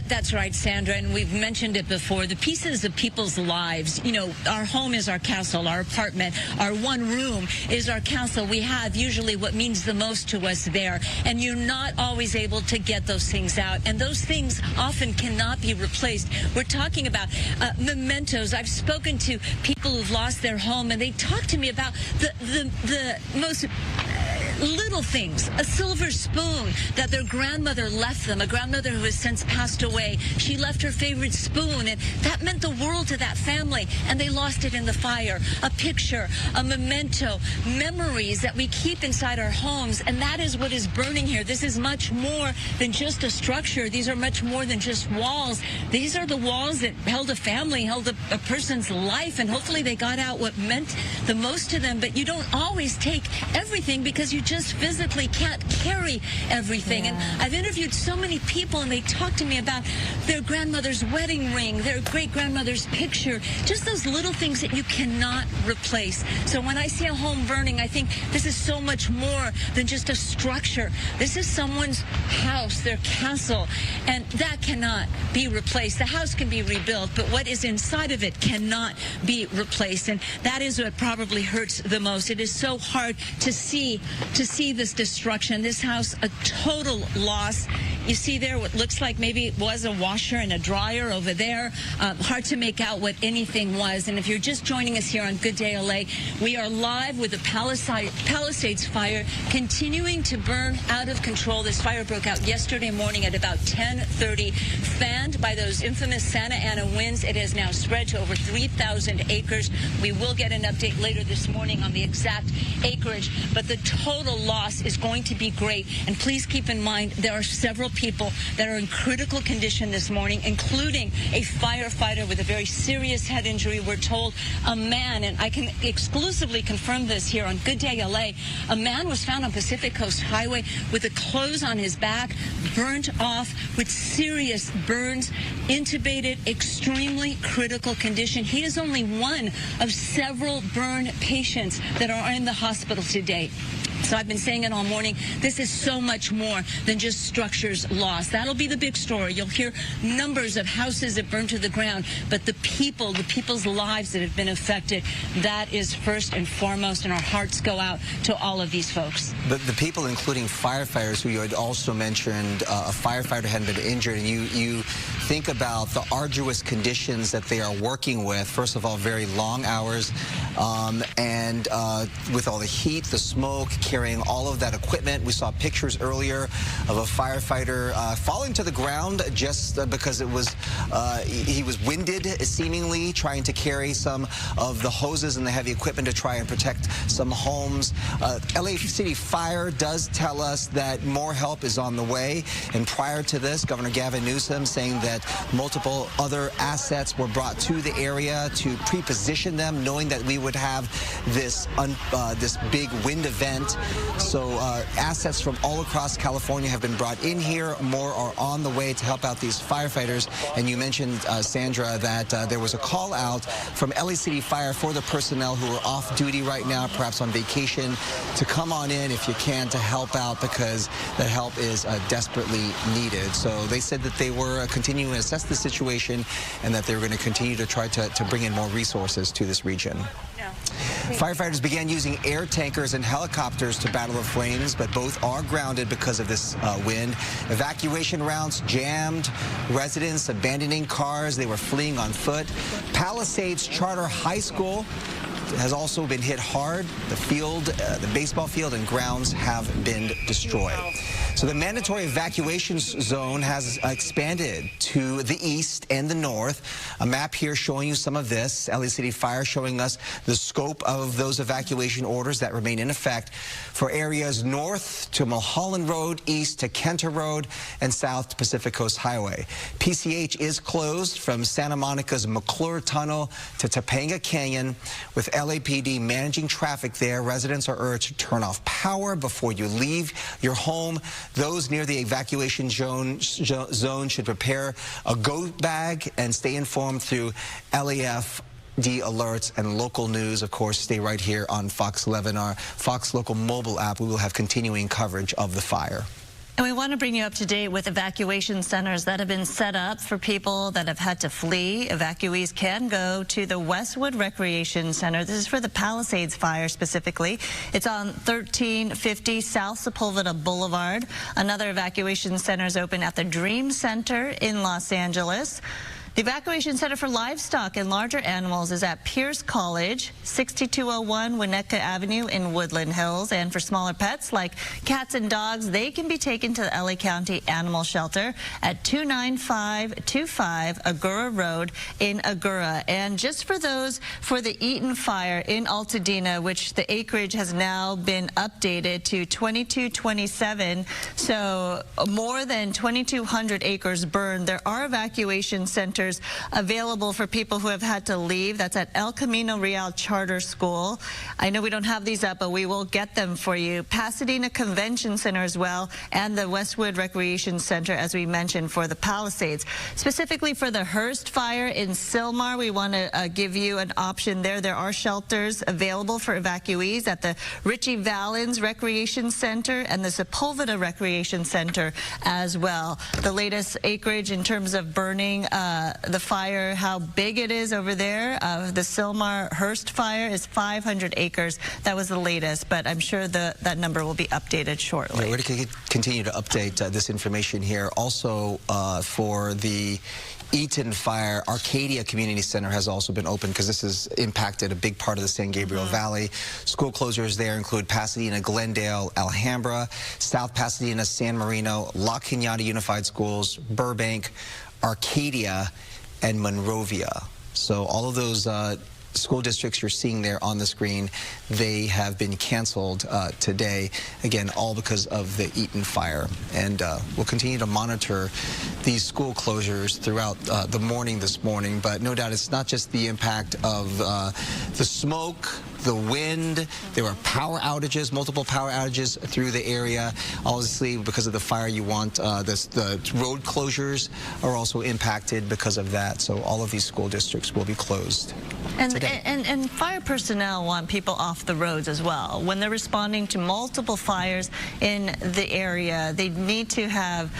Speaker 15: That's right, Sandra, and we've mentioned it before. The pieces of people's lives, you know, our home is our castle, our apartment, our one room is our castle. We have usually what means the most to us there, and you're not always able to get those things out, and those things often cannot be replaced. We're talking about mementos. I've spoken to people who've lost their home, and they talk to me about the most little things. A silver spoon that their grandmother left them, a grandmother who has since passed away. She left her favorite spoon, and that meant the world to that family, and they lost it in the fire. A picture, a memento, memories that we keep inside our homes, and that is what is burning here. This is much more than just a structure. These are much more than just walls. These are the walls that held a family, held a person's life, and hopefully they got out what meant the most to them. But you don't always take everything because you just physically can't carry everything. And I've interviewed so many people, and they talk to me about their grandmother's wedding ring, their great-grandmother's picture, just those little things that you cannot replace. So when I see a home burning, I think this is so much more than just a structure. This is someone's house, their castle, and that cannot be replaced. The house can be rebuilt, but what is inside of it cannot be replaced, and that is what probably hurts the most. It is so hard to see this destruction. This house, a total loss. You see there what looks like maybe it was a washer and a dryer over there. Hard to make out what anything was. And if you're just joining us here on Good Day LA, we are live with the Palisades fire continuing to burn out of control. This fire broke out yesterday morning at about 10:30. Fanned by those infamous Santa Ana winds, it has now spread to over 3,000 acres. We will get an update later this morning on the exact acreage, but the total loss is going to be great. And please keep in mind there are several people that are in critical condition this morning, including a firefighter with a very serious head injury. We're told a man, and I can exclusively confirm this here on Good Day LA, a man was found on Pacific Coast Highway with the clothes on his back, burnt off with serious burns, intubated, extremely critical condition. He is only one of several burn patients that are in the hospital today. So I've been saying it all morning. This is so much more than just structures lost. That'll be the big story. You'll hear numbers of houses that burned to the ground, but the people's lives that have been affected, that is first and foremost, and our hearts go out to all of these folks.
Speaker 2: The people, including firefighters, who you had also mentioned, a firefighter had been injured, and you think about the arduous conditions that they are working with. First of all, very long hours, and with all the heat, the smoke, carrying all of that equipment. We saw pictures earlier of a firefighter falling to the ground just because it was he was winded, seemingly, trying to carry some of the hoses and the heavy equipment to try and protect some homes. LA City Fire does tell us that more help is on the way, and prior to this, Governor Gavin Newsom saying that multiple other assets were brought to the area to pre-position them, knowing that we would have this big wind event. So assets from all across California have been brought in here. More are on the way to help out these firefighters. And you mentioned, Sandra, that there was a call out from LA City Fire for the personnel who are off duty right now, perhaps on vacation, to come on in if you can to help out, because that help is desperately needed. So they said that they were continuing to assess the situation and that they were going to continue to try to bring in more resources to this region. Firefighters began using air tankers and helicopters to battle the flames, but both are grounded because of this wind. Evacuation routes jammed, residents abandoning cars. They were fleeing on foot. Palisades Charter High School has also been hit hard. The field, the baseball field and grounds have been destroyed. So the mandatory evacuation zone has expanded to the east and the north. A map here showing you some of this. LA City Fire showing us the scope of those evacuation orders that remain in effect for areas north to Mulholland Road, east to Kenter Road, and south to Pacific Coast Highway. PCH is closed from Santa Monica's McClure Tunnel to Topanga Canyon. With LAPD managing traffic there, residents are urged to turn off power before you leave your home. Those near the evacuation zone should prepare a go bag and stay informed through LAFD alerts and local news. Of course, stay right here on Fox 11, our Fox Local mobile app. We will have continuing coverage of the fire.
Speaker 5: And we want to bring you up to date with evacuation centers that have been set up for people that have had to flee. Evacuees can go to the Westwood Recreation Center. This is for the Palisades fire specifically. It's on 1350 South Sepulveda Boulevard. Another evacuation center is open at the Dream Center in Los Angeles. The evacuation center for livestock and larger animals is at Pierce College, 6201 Winnetka Avenue in Woodland Hills. And for smaller pets like cats and dogs, they can be taken to the LA County Animal Shelter at 29525 Agoura Road in Agoura. And just for those for the Eaton fire in Altadena, which the acreage has now been updated to 2227, so more than 2,200 acres burned, there are evacuation centers available for people who have had to leave. That's at El Camino Real Charter School. I know we don't have these up, but we will get them for you. Pasadena Convention Center as well, and the Westwood Recreation Center, as we mentioned, for the Palisades. Specifically for the Hearst fire in Sylmar, we want to give you an option there. There are shelters available for evacuees at the Richie Valens Recreation Center and the Sepulveda Recreation Center as well. The latest acreage in terms of burning, the fire, how big it is over there. The Sylmar Hearst fire is 500 acres. That was the latest, but I'm sure that number will be updated shortly.
Speaker 2: Yeah, we're going to continue to update this information here. Also, for the Eaton fire, Arcadia Community Center has also been open because this has impacted a big part of the San Gabriel Valley. School closures there include Pasadena, Glendale, Alhambra, South Pasadena, San Marino, La Cañada Unified Schools, Burbank, Arcadia, and Monrovia. So all of those school districts you're seeing there on the screen, they have been canceled today. Again, all because of the Eaton fire. And we'll continue to monitor these school closures throughout the morning this morning. But no doubt it's not just the impact of the smoke, the wind. There were power outages, multiple power outages through the area. Obviously, because of the fire, you want the road closures are also impacted because of that. So all of these school districts will be closed.
Speaker 5: And fire personnel want people off the roads as well. When they're responding to multiple fires in the area, they need to have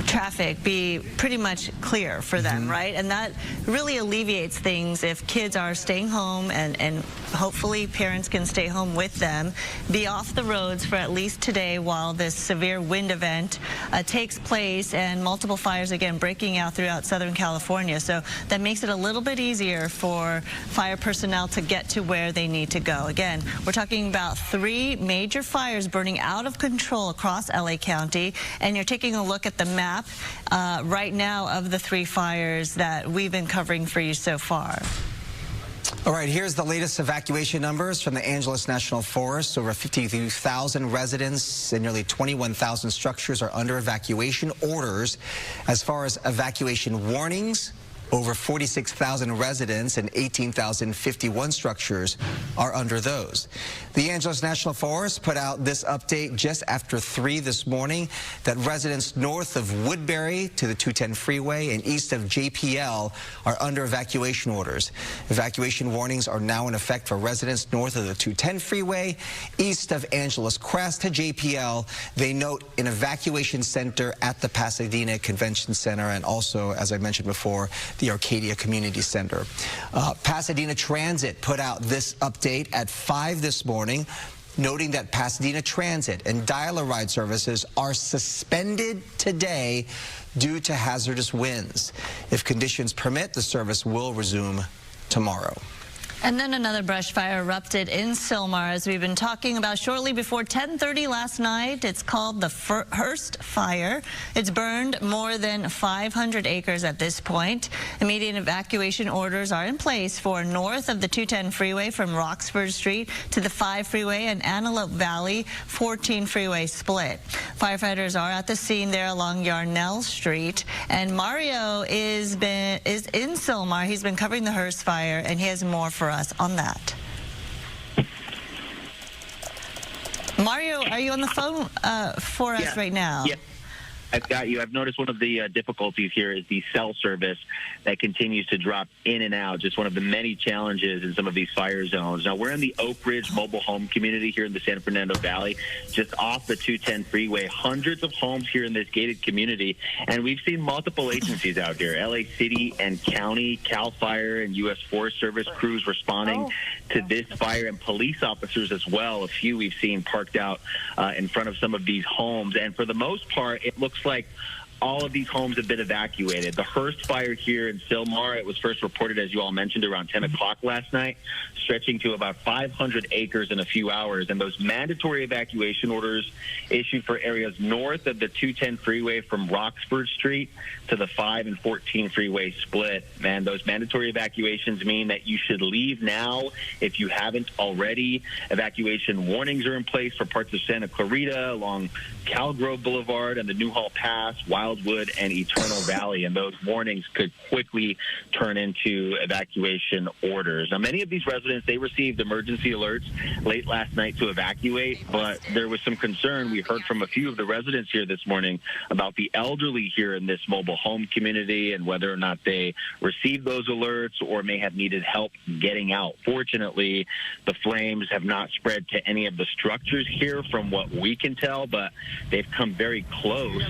Speaker 5: traffic be pretty much clear for them, right? And that really alleviates things if kids are staying home, and hopefully parents can stay home with them, be off the roads for at least today while this severe wind event takes place, and multiple fires again breaking out throughout Southern California. So that makes it a little bit easier for fire personnel to get to where they need to go. Again, we're talking about 3 major fires burning out of control across LA County, and you're taking a look at the map right now of the 3 fires that we've been covering for you so far.
Speaker 2: All right, here's the latest evacuation numbers from the Angeles National Forest. Over 52,000 residents and nearly 21,000 structures are under evacuation orders. As far as evacuation warnings, over 46,000 residents and 18,051 structures are under those. The Angeles National Forest put out this update just after 3 this morning that residents north of Woodbury to the 210 freeway and east of JPL are under evacuation orders. Evacuation warnings are now in effect for residents north of the 210 freeway, east of Angeles Crest to JPL. They note an evacuation center at the Pasadena Convention Center and also, as I mentioned before, the Arcadia Community Center. Pasadena Transit put out this update at 5 this morning, noting that Pasadena Transit and dial-a-ride services are suspended today due to hazardous winds. If conditions permit, the service will resume tomorrow.
Speaker 5: And then another brush fire erupted in Sylmar, as we've been talking about shortly before 10:30 last night. It's called the Hearst Fire. It's burned more than 500 acres at this point. Immediate evacuation orders are in place for north of the 210 freeway from Roxford Street to the 5 freeway and Antelope Valley 14 freeway split. Firefighters are at the scene there along Yarnell Street. And Mario is in Sylmar. He's been covering the Hearst Fire, and he has more for us on that. Mario, are you on the phone for us right now?
Speaker 9: Yeah. I've got you. I've noticed one of the difficulties here is the cell service that continues to drop in and out, just one of the many challenges in some of these fire zones. Now, we're in the Oak Ridge mobile home community here in the San Fernando Valley, just off the 210 freeway. Hundreds of homes here in this gated community, and we've seen multiple agencies out here, LA City and County, CAL FIRE and U.S. Forest Service crews responding to this fire, and police officers as well. A few we've seen parked out in front of some of these homes, and for the most part, it looks like all of these homes have been evacuated. The Hearst Fire here in Sylmar, it was first reported, as you all mentioned, around 10 o'clock last night, stretching to about 500 acres in a few hours. And those mandatory evacuation orders issued for areas north of the 210 freeway from Roxford Street to the 5 and 14 freeway split. Man, those mandatory evacuations mean that you should leave now if you haven't already. Evacuation warnings are in place for parts of Santa Clarita, along Cal Grove Boulevard and the Newhall Pass, Wildwood and Eternal Valley, and those warnings could quickly turn into evacuation orders. Now, many of these residents, they received emergency alerts late last night to evacuate, but there was some concern. We heard from a few of the residents here this morning about the elderly here in this mobile home community and whether or not they received those alerts or may have needed help getting out. Fortunately, the flames have not spread to any of the structures here from what we can tell, but they've come very close,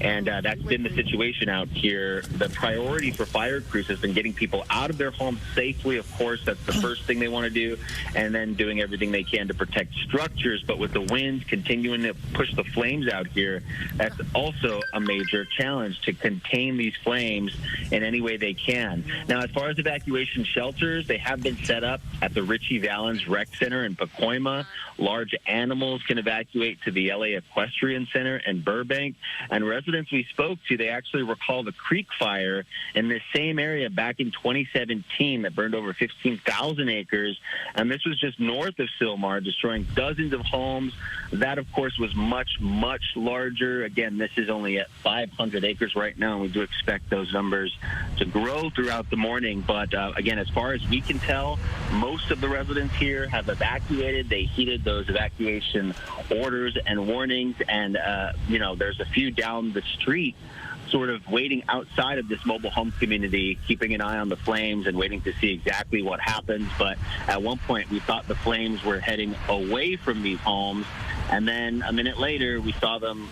Speaker 9: and that's been the situation out here. The priority for fire crews has been getting people out of their homes safely. Of course, that's the first thing they want to do, and then doing everything they can to protect structures. But with the winds continuing to push the flames out here, that's also a major challenge, to contain these flames in any way they can. Now, as far as evacuation shelters, they have been set up at the Richie Valens Rec Center in Pacoima. Large animals can evacuate to the LA Equestrian Center in Burbank. And residents we spoke to, they actually recall the Creek Fire in this same area back in 2017 that burned over 15,000 acres. And this was just north of Sylmar, destroying dozens of homes. That, of course, was much, much larger. Again, this is only at 500 acres right now, and we do expect those numbers to grow throughout the morning. But again, as far as we can tell, most of the residents here have evacuated. They heeded those evacuation orders and warnings, and there's a few down the street sort of waiting outside of this mobile home community, keeping an eye on the flames and waiting to see exactly what happens. But at one point, we thought the flames were heading away from these homes, and then a minute later, we saw them,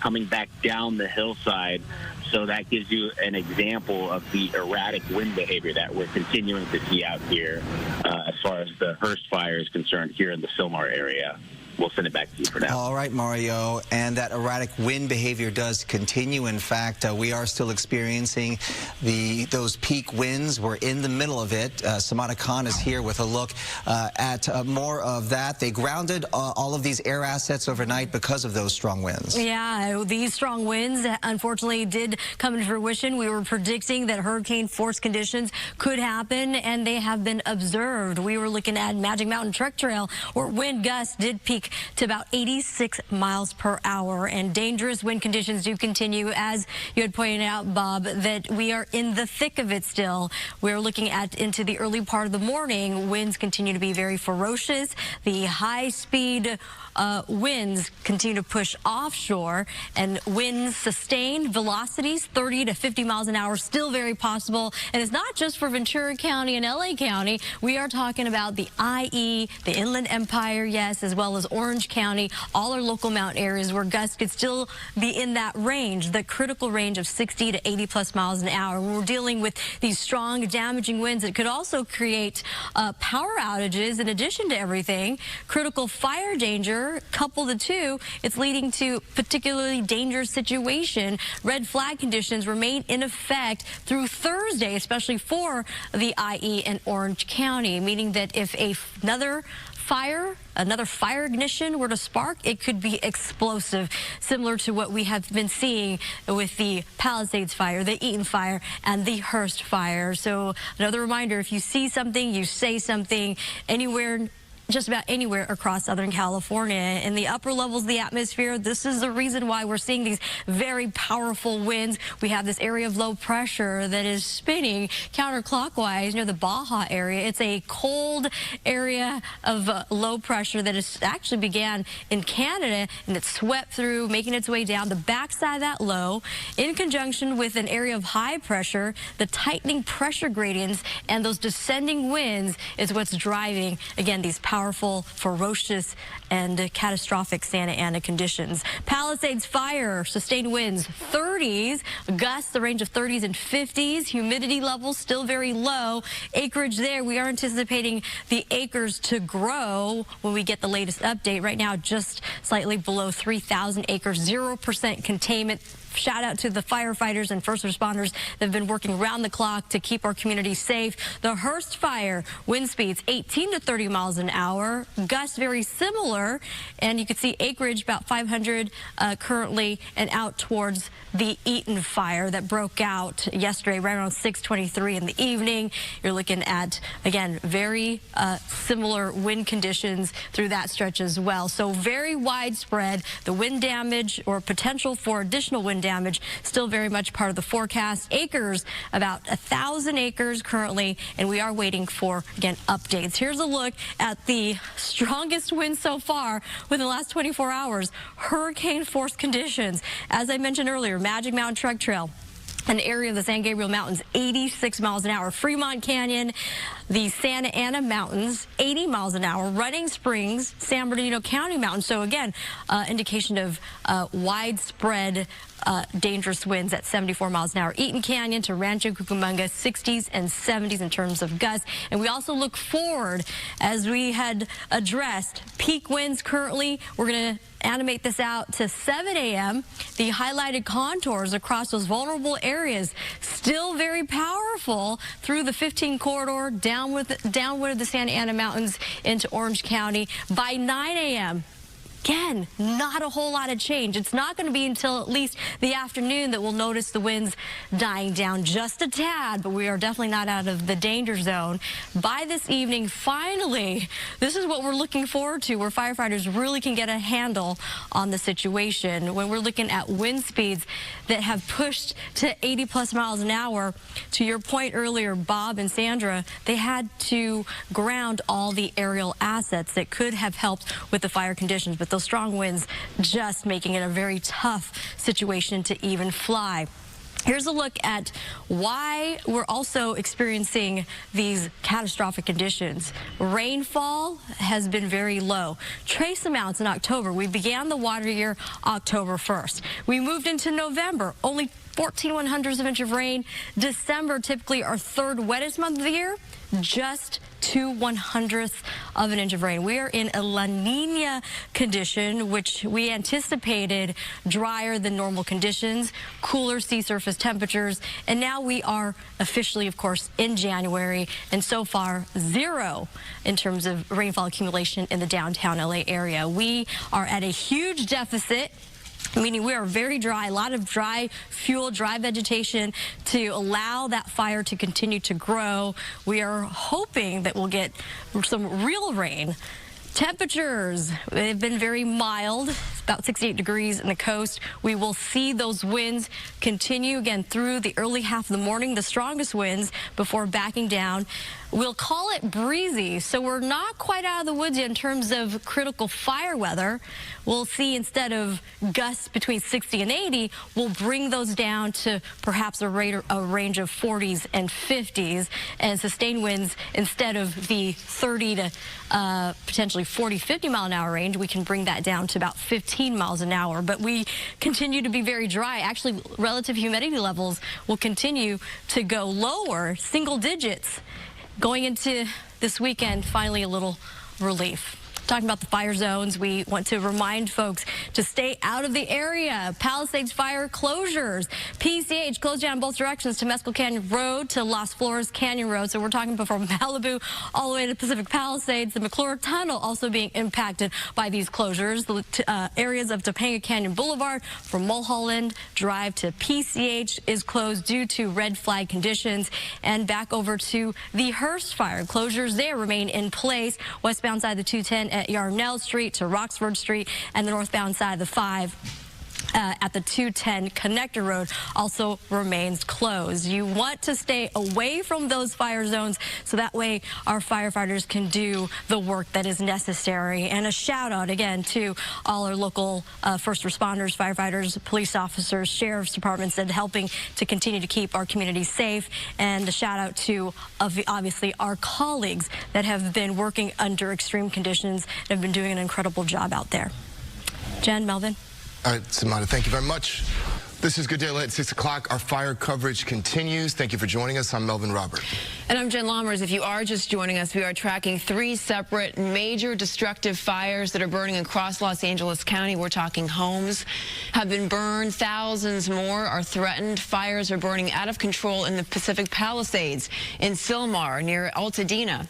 Speaker 9: coming back down the hillside. So that gives you an example of the erratic wind behavior that we're continuing to see out here as far as the Hearst Fire is concerned here in the Sylmar area. We'll send it back to you for now.
Speaker 2: All right, Mario. And that erratic wind behavior does continue. In fact, we are still experiencing those peak winds. We're in the middle of it. Samana Khan is here with a look at more of that. They grounded all of these air assets overnight because of those strong winds.
Speaker 4: Yeah, these strong winds, unfortunately, did come into fruition. We were predicting that hurricane force conditions could happen, and they have been observed. We were looking at Magic Mountain Trek Trail, where wind gusts did peak to about 86 miles per hour, and dangerous wind conditions do continue. As you had pointed out, Bob, that we are in the thick of it still. We're looking at into the early part of the morning. Winds continue to be very ferocious. The high-speed winds continue to push offshore, and winds sustained velocities 30 to 50 miles an hour still very possible. And it's not just for Ventura County and LA County. We are talking about the IE, the Inland Empire, yes, as well as Orange County, all our local mountain areas where gusts could still be in that range, the critical range of 60 to 80 plus miles an hour. We're dealing with these strong, damaging winds that could also create power outages in addition to everything. Critical fire danger, couple the two, it's leading to particularly dangerous situation. Red flag conditions remain in effect through Thursday, especially for the IE and Orange County, meaning that if another fire ignition were to spark, it could be explosive, similar to what we have been seeing with the Palisades fire, the Eaton fire, and the Hearst fire. So another reminder, if you see something, you say something anywhere, just about anywhere across Southern California. In the upper levels of the atmosphere, this is the reason why we're seeing these very powerful winds. We have this area of low pressure that is spinning counterclockwise near the Baja area. It's a cold area of low pressure that is actually began in Canada, and it swept through, making its way down the backside of that low, in conjunction with an area of high pressure. The tightening pressure gradients and those descending winds is what's driving, again, these powerful, ferocious, and catastrophic Santa Ana conditions. Palisades fire, sustained winds 30s, gusts the range of 30s and 50s, humidity levels still very low. Acreage there, we are anticipating the acres to grow when we get the latest update. Right now, just slightly below 3,000 acres, 0% containment. Shout out to the firefighters and first responders that have been working around the clock to keep our community safe. The Hearst fire, wind speeds 18 to 30 miles an hour. Gusts very similar, and you can see acreage about 500 currently, and out towards the Eaton fire that broke out yesterday right around 6:23 in the evening. You're looking at, again, very similar wind conditions through that stretch as well. So very widespread. The wind damage or potential for additional wind damage still very much part of the forecast. Acres, about 1,000 acres currently, and we are waiting for, again, updates. Here's a look at the strongest wind so far within the last 24 hours. Hurricane force conditions. As I mentioned earlier, Magic Mountain Truck Trail, an area of the San Gabriel Mountains, 86 miles an hour. Fremont Canyon, the Santa Ana Mountains, 80 miles an hour. Running Springs, San Bernardino County Mountains. So again, indication of widespread dangerous winds at 74 miles an hour. Eaton Canyon to Rancho Cucamonga, 60s and 70s in terms of gusts. And we also look forward, as we had addressed, peak winds currently. We're going to animate this out to 7 a.m. The highlighted contours across those vulnerable areas still very powerful through the 15 corridor downward of the Santa Ana Mountains into Orange County. By 9 a.m., again, not a whole lot of change. It's not going to be until at least the afternoon that we'll notice the winds dying down just a tad, but we are definitely not out of the danger zone. By this evening, finally, this is what we're looking forward to, where firefighters really can get a handle on the situation. When we're looking at wind speeds that have pushed to 80 plus miles an hour, to your point earlier, Bob and Sandra, they had to ground all the aerial assets that could have helped with the fire conditions, but those strong winds just making it a very tough situation to even fly. Here's a look at why we're also experiencing these catastrophic conditions. Rainfall has been very low. Trace amounts in October. We began the water year October 1st. We moved into November, only 14/100ths of an inch of rain. December, typically our third wettest month of the year, just 2/100ths of an inch of rain. We are in a La Nina condition, which we anticipated drier than normal conditions, cooler sea surface temperatures, and now we are officially, of course, in January, and so far zero in terms of rainfall accumulation in the downtown LA area. We are at a huge deficit, meaning we are very dry, a lot of dry fuel, dry vegetation to allow that fire to continue to grow. We are hoping that we'll get some real rain. Temperatures, they've been very mild. about 68 degrees in the coast. We will see those winds continue again through the early half of the morning, the strongest winds before backing down. We'll call it breezy, so we're not quite out of the woods yet in terms of critical fire weather. We'll see instead of gusts between 60 and 80, we'll bring those down to perhaps a range of 40s and 50s, and sustained winds instead of the 30 to potentially 40, 50 mile an hour range, we can bring that down to about 15 miles an hour. But we continue to be very dry. Actually, relative humidity levels will continue to go lower, single digits. Going into this weekend, finally a little relief. Talking about the fire zones, we want to remind folks to stay out of the area. Palisades fire closures. PCH closed down both directions to Mescal Canyon Road to Las Flores Canyon Road. So we're talking from Malibu all the way to Pacific Palisades. The McClure Tunnel also being impacted by these closures. The areas of Topanga Canyon Boulevard from Mulholland Drive to PCH is closed due to red flag conditions. And back over to the Hearst fire. Closures there remain in place. Westbound side of the 210 at Yarnell Street to Roxford Street, and the northbound side of the 5 at the 210 Connector Road also remains closed. You want to stay away from those fire zones so that way our firefighters can do the work that is necessary. And a shout out again to all our local first responders, firefighters, police officers, sheriff's departments, and helping to continue to keep our community safe. And a shout out to obviously our colleagues that have been working under extreme conditions and have been doing an incredible job out there. Jen, Melvin.
Speaker 6: All right, Samantha, thank you very much. This is Good Day Late at 6 o'clock. Our fire coverage continues. Thank you for joining us. I'm Melvin Robert.
Speaker 11: And I'm Jen Lammers. If you are just joining us, we are tracking 3 separate major destructive fires that are burning across Los Angeles County. We're talking homes have been burned. Thousands more are threatened. Fires are burning out of control in the Pacific Palisades, in Sylmar, near Altadena.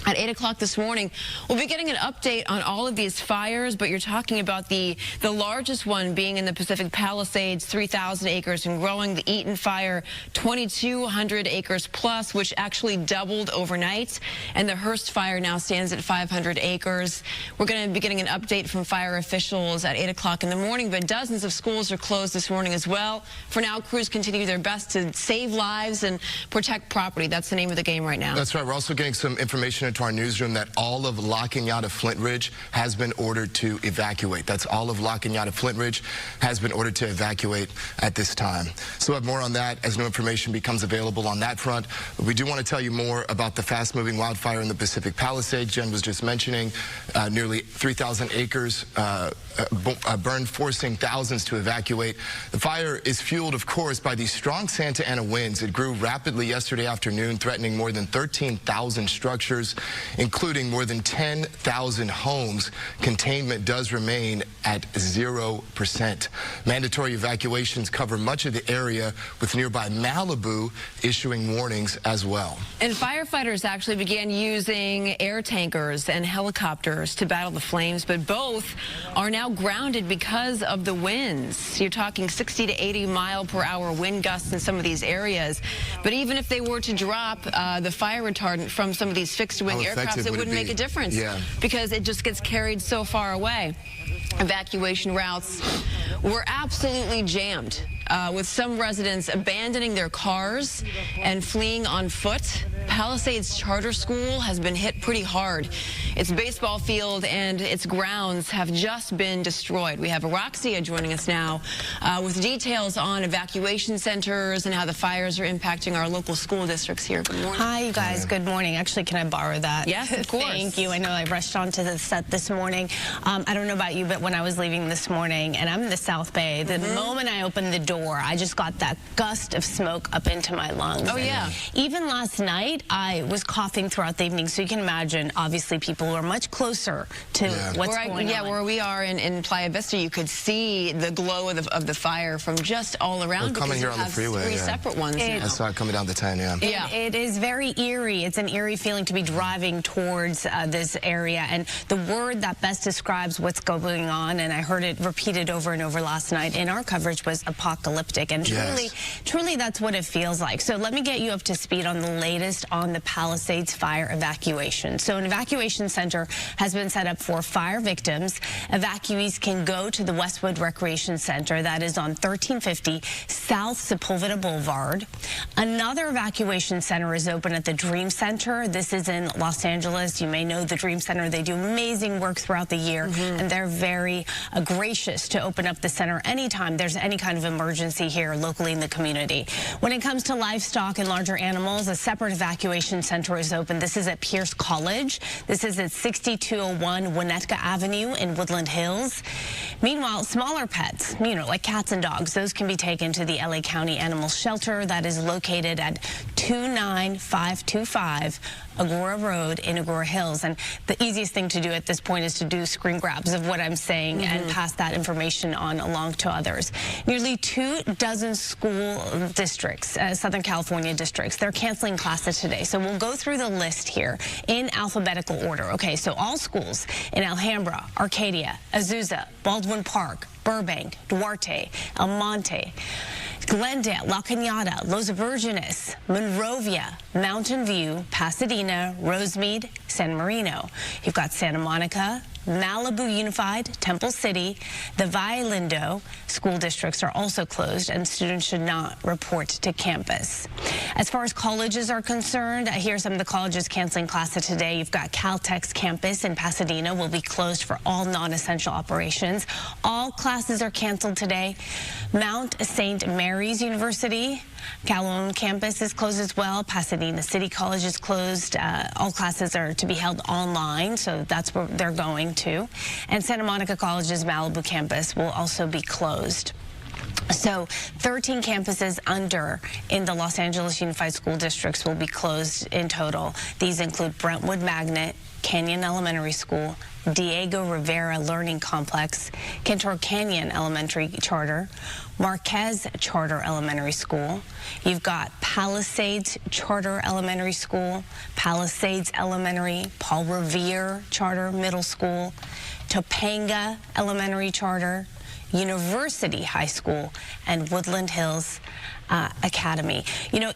Speaker 11: At 8 o'clock this morning, we'll be getting an update on all of these fires, but you're talking about the largest one being in the Pacific Palisades, 3,000 acres and growing. The Eaton fire, 2,200 acres plus, which actually doubled overnight. And the Hearst fire now stands at 500 acres. We're going to be getting an update from fire officials at 8 o'clock in the morning, but dozens of schools are closed this morning as well. For now, crews continue their best to save lives and protect property. That's the name of the game right now.
Speaker 6: That's right. We're also getting some information into our newsroom that all of La Cañada Flint Ridge has been ordered to evacuate. That's all of La Cañada Flint Ridge has been ordered to evacuate at this time. So we'll have more on that as new information becomes available on that front. But we do want to tell you more about the fast-moving wildfire in the Pacific Palisades. Jen was just mentioning nearly 3,000 acres burned, forcing thousands to evacuate. The fire is fueled, of course, by these strong Santa Ana winds. It grew rapidly yesterday afternoon, threatening more than 13,000 structures, including more than 10,000 homes. Containment does remain at 0%. Mandatory evacuations cover much of the area, with nearby Malibu issuing warnings as well.
Speaker 11: And firefighters actually began using air tankers and helicopters to battle the flames, but both are now grounded because of the winds. You're talking 60 to 80 mile per hour wind gusts in some of these areas. But even if they were to drop the fire retardant from some of these fixed-wing aircraft, it wouldn't make a difference because it just gets carried so far away. Evacuation routes were absolutely jammed, with some residents abandoning their cars and fleeing on foot. Palisades Charter School has been hit pretty hard. Its baseball field and its grounds have just been destroyed. We have Roxia joining us now with details on evacuation centers and how the fires are impacting our local school districts here. Good morning.
Speaker 21: Hi, you guys. Good morning. Actually, can I borrow that?
Speaker 11: Yes, of course.
Speaker 21: Thank you. I know I rushed onto the set this morning. I don't know about you, but when I was leaving this morning, and I'm in the South Bay, the moment I opened the door, I just got that gust of smoke up into my lungs.
Speaker 11: Oh, yeah.
Speaker 21: And even last night, I was coughing throughout the evening, so you can imagine, obviously, people who are much closer to what's going on.
Speaker 11: Yeah, where we are in Playa Vista, you could see the glow of the fire from just all around.
Speaker 6: Coming here on the freeway,
Speaker 11: three separate ones now.
Speaker 6: I saw it coming down the 10,
Speaker 21: yeah. It is very eerie. It's an eerie feeling to be driving towards this area. And the word that best describes what's going on, and I heard it repeated over and over last night in our coverage, was apocalypse. apocalyptic, and truly that's what it feels like. So let me get you up to speed on the latest on the Palisades fire evacuation. So an evacuation center has been set up for fire victims. Evacuees can go to the Westwood Recreation Center that is on 1350 South Sepulveda Boulevard. Another evacuation center is open at the Dream Center. This is in Los Angeles. You may know the Dream Center. They do amazing work throughout the year, and they're very gracious to open up the center anytime there's any kind of emergency here locally in the community. When it comes to livestock and larger animals, a separate evacuation center is open. This is at Pierce College. This is at 6201 Winnetka Avenue in Woodland Hills. Meanwhile, smaller pets, like cats and dogs, those can be taken to the LA County Animal Shelter that is located at 29525 Agora Road in Agora Hills. And the easiest thing to do at this point is to do screen grabs of what I'm saying and pass that information on along to others. Nearly 24 school districts, Southern California districts, they're canceling classes today. So we'll go through the list here in alphabetical order. Okay, so all schools in Alhambra, Arcadia, Azusa, Baldwin Park, Burbank, Duarte, El Monte, Glendale, La Cañada, Los Virgenes, Monrovia, Mountain View, Pasadena, Rosemead, San Marino. You've got Santa Monica, Malibu Unified, Temple City, the Valle Lindo school districts are also closed, and students should not report to campus. As far as colleges are concerned, here are some of the colleges canceling classes today. You've got Caltech's campus in Pasadena will be closed for all non-essential operations. All classes are canceled today. Mount St. Mary's University, Calhoun campus is closed as well. Pasadena City College is closed. All classes are to be held online, so that's where they're going to. And Santa Monica College's Malibu campus will also be closed. So 13 campuses in the Los Angeles Unified School Districts will be closed in total. These include Brentwood Magnet, Canyon Elementary School, Diego Rivera Learning Complex, Cantor Canyon Elementary Charter, Marquez Charter Elementary School. You've got Palisades Charter Elementary School, Palisades Elementary, Paul Revere Charter Middle School, Topanga Elementary Charter, University High School, and Woodland Hills Academy.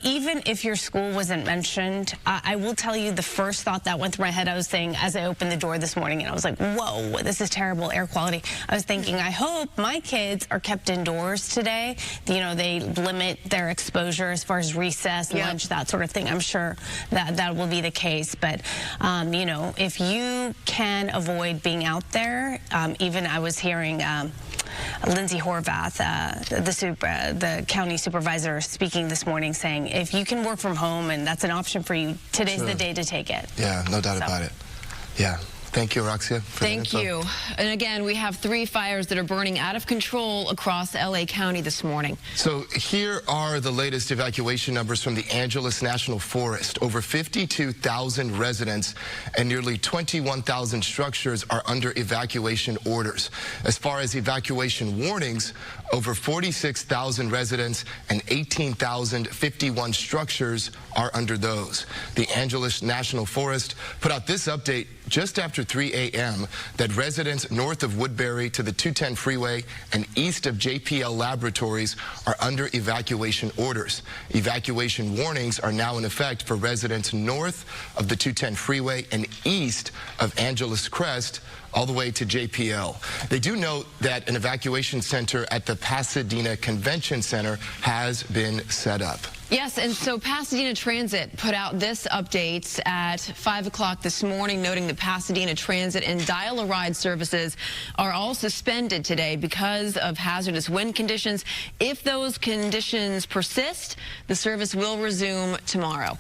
Speaker 21: Even if your school wasn't mentioned, I will tell you the first thought that went through my head, I was saying as I opened the door this morning, and I was like, whoa, this is terrible air quality. I was thinking, I hope my kids are kept indoors today. They limit their exposure as far as recess, lunch, that sort of thing. I'm sure that will be the case. But, if you can avoid being out there, even I was hearing Lindsay Horvath, the county supervisor, speaking this morning, saying if you can work from home and that's an option for you, today's the day to take it.
Speaker 6: Yeah, no doubt about it. Yeah. Thank you, Roxia.
Speaker 11: Thank you. And again, we have 3 fires that are burning out of control across LA County this morning.
Speaker 6: So here are the latest evacuation numbers from the Angeles National Forest. Over 52,000 residents and nearly 21,000 structures are under evacuation orders. As far as evacuation warnings, over 46,000 residents and 18,051 structures are under those. The Angeles National Forest put out this update just after 3 a.m. that residents north of Woodbury to the 210 freeway and east of JPL Laboratories are under evacuation orders. Evacuation warnings are now in effect for residents north of the 210 freeway and east of Angeles Crest all the way to JPL. They do note that an evacuation center at the Pasadena Convention Center has been set up.
Speaker 11: Yes, and so Pasadena Transit put out this update at 5 o'clock this morning, noting that Pasadena Transit and Dial-A-Ride services are all suspended today because of hazardous wind conditions. If those conditions persist, the service will resume tomorrow.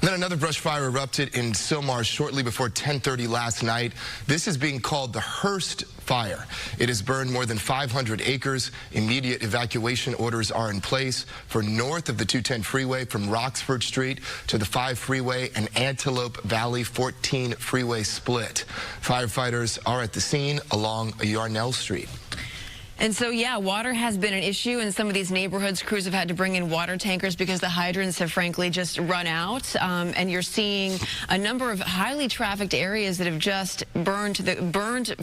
Speaker 6: Then another brush fire erupted in Sylmar shortly before 10:30 last night. This is being called the Hearst Fire. It has burned more than 500 acres. Immediate evacuation orders are in place for north of the 210 freeway from Roxford Street to the 5 freeway and Antelope Valley 14 freeway split. Firefighters are at the scene along Yarnell Street.
Speaker 11: And so, yeah, water has been an issue in some of these neighborhoods. Crews have had to bring in water tankers because the hydrants have frankly just run out. And you're seeing a number of highly trafficked areas that have just burned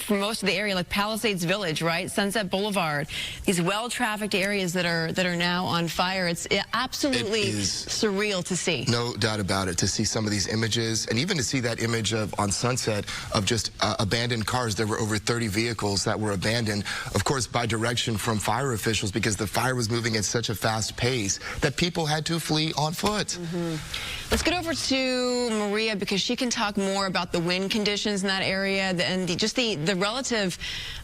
Speaker 11: for most of the area, like Palisades Village, right? Sunset Boulevard. These well-trafficked areas that are now on fire. It's absolutely surreal to see.
Speaker 6: No doubt about it, to see some of these images, and even to see that image of on Sunset of just abandoned cars. There were over 30 vehicles that were abandoned, of course, by direction from fire officials, because the fire was moving at such a fast pace that people had to flee on foot.
Speaker 11: Let's get over to Maria, because she can talk more about the wind conditions in that area and just the relative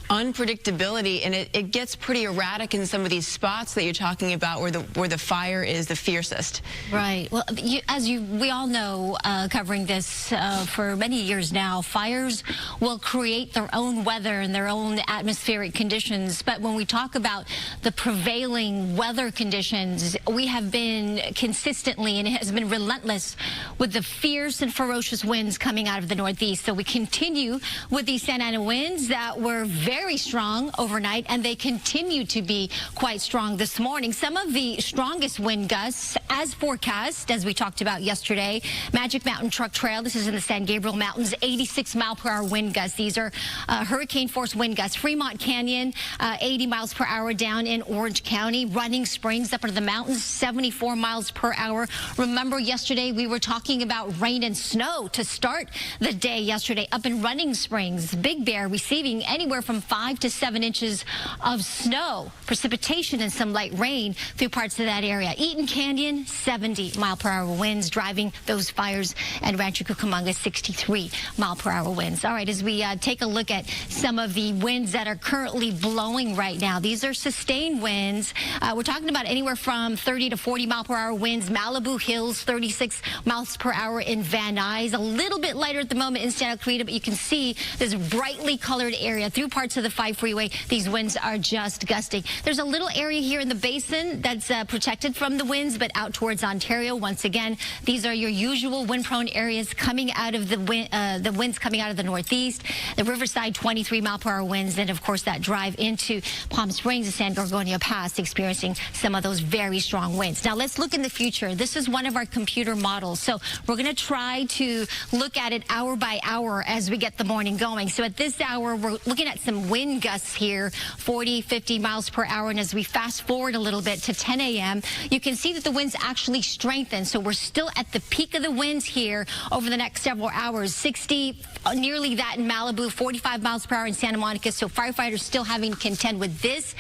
Speaker 11: unpredictability, and it gets pretty erratic in some of these spots that you're talking about where the fire is the fiercest.
Speaker 4: Right. Well, we all know, covering this for many years now, fires will create their own weather and their own atmospheric conditions. But when we talk about the prevailing weather conditions, we have been consistently, and it has been relentless, with the fierce and ferocious winds coming out of the northeast. So we continue with these Santa Ana winds that were very strong overnight, and they continue to be quite strong this morning. Some of the strongest wind gusts, as forecast, as we talked about yesterday, Magic Mountain Truck Trail, this is in the San Gabriel Mountains, 86-mile-per-hour wind gusts. These are hurricane-force wind gusts. Fremont Canyon, 80 miles per hour down in Orange County. Running Springs up into the mountains, 74 miles per hour. Remember yesterday we were talking about rain and snow to start the day yesterday up in Running Springs. Big Bear receiving anywhere from 5 to 7 inches of snow, precipitation, and some light rain through parts of that area. Eaton Canyon, 70-mile-per-hour winds driving those fires, and Rancho Cucamonga, 63-mile-per-hour winds. All right, as we take a look at some of the winds that are currently blowing right now, these are sustained winds. We're talking about anywhere from 30 to 40-mile-per-hour winds. Malibu Hills, 36 miles per hour in Van Nuys. A little bit lighter at the moment in Santa Clarita, but you can see this brightly colored area through parts of the 5 freeway. These winds are just gusting. There's a little area here in the basin that's protected from the winds, but out towards Ontario, once again, these are your usual wind-prone areas coming out of the winds coming out of the northeast. The Riverside, 23-mile-per-hour winds, and of course that drive into Palm Springs and San Gorgonio Pass, experiencing some of those very strong winds. Now let's look in the future. This is one of our computer models, so we're going to try to look at it hour by hour as we get the morning going. So at this hour, we're looking at some wind gusts here, 40, 50 miles per hour. And as we fast forward a little bit to 10 a.m., you can see that the winds actually strengthen. So we're still at the peak of the winds here over the next several hours. 60, nearly that in Malibu, 45 miles per hour in Santa Monica. So firefighters still having to contend with this.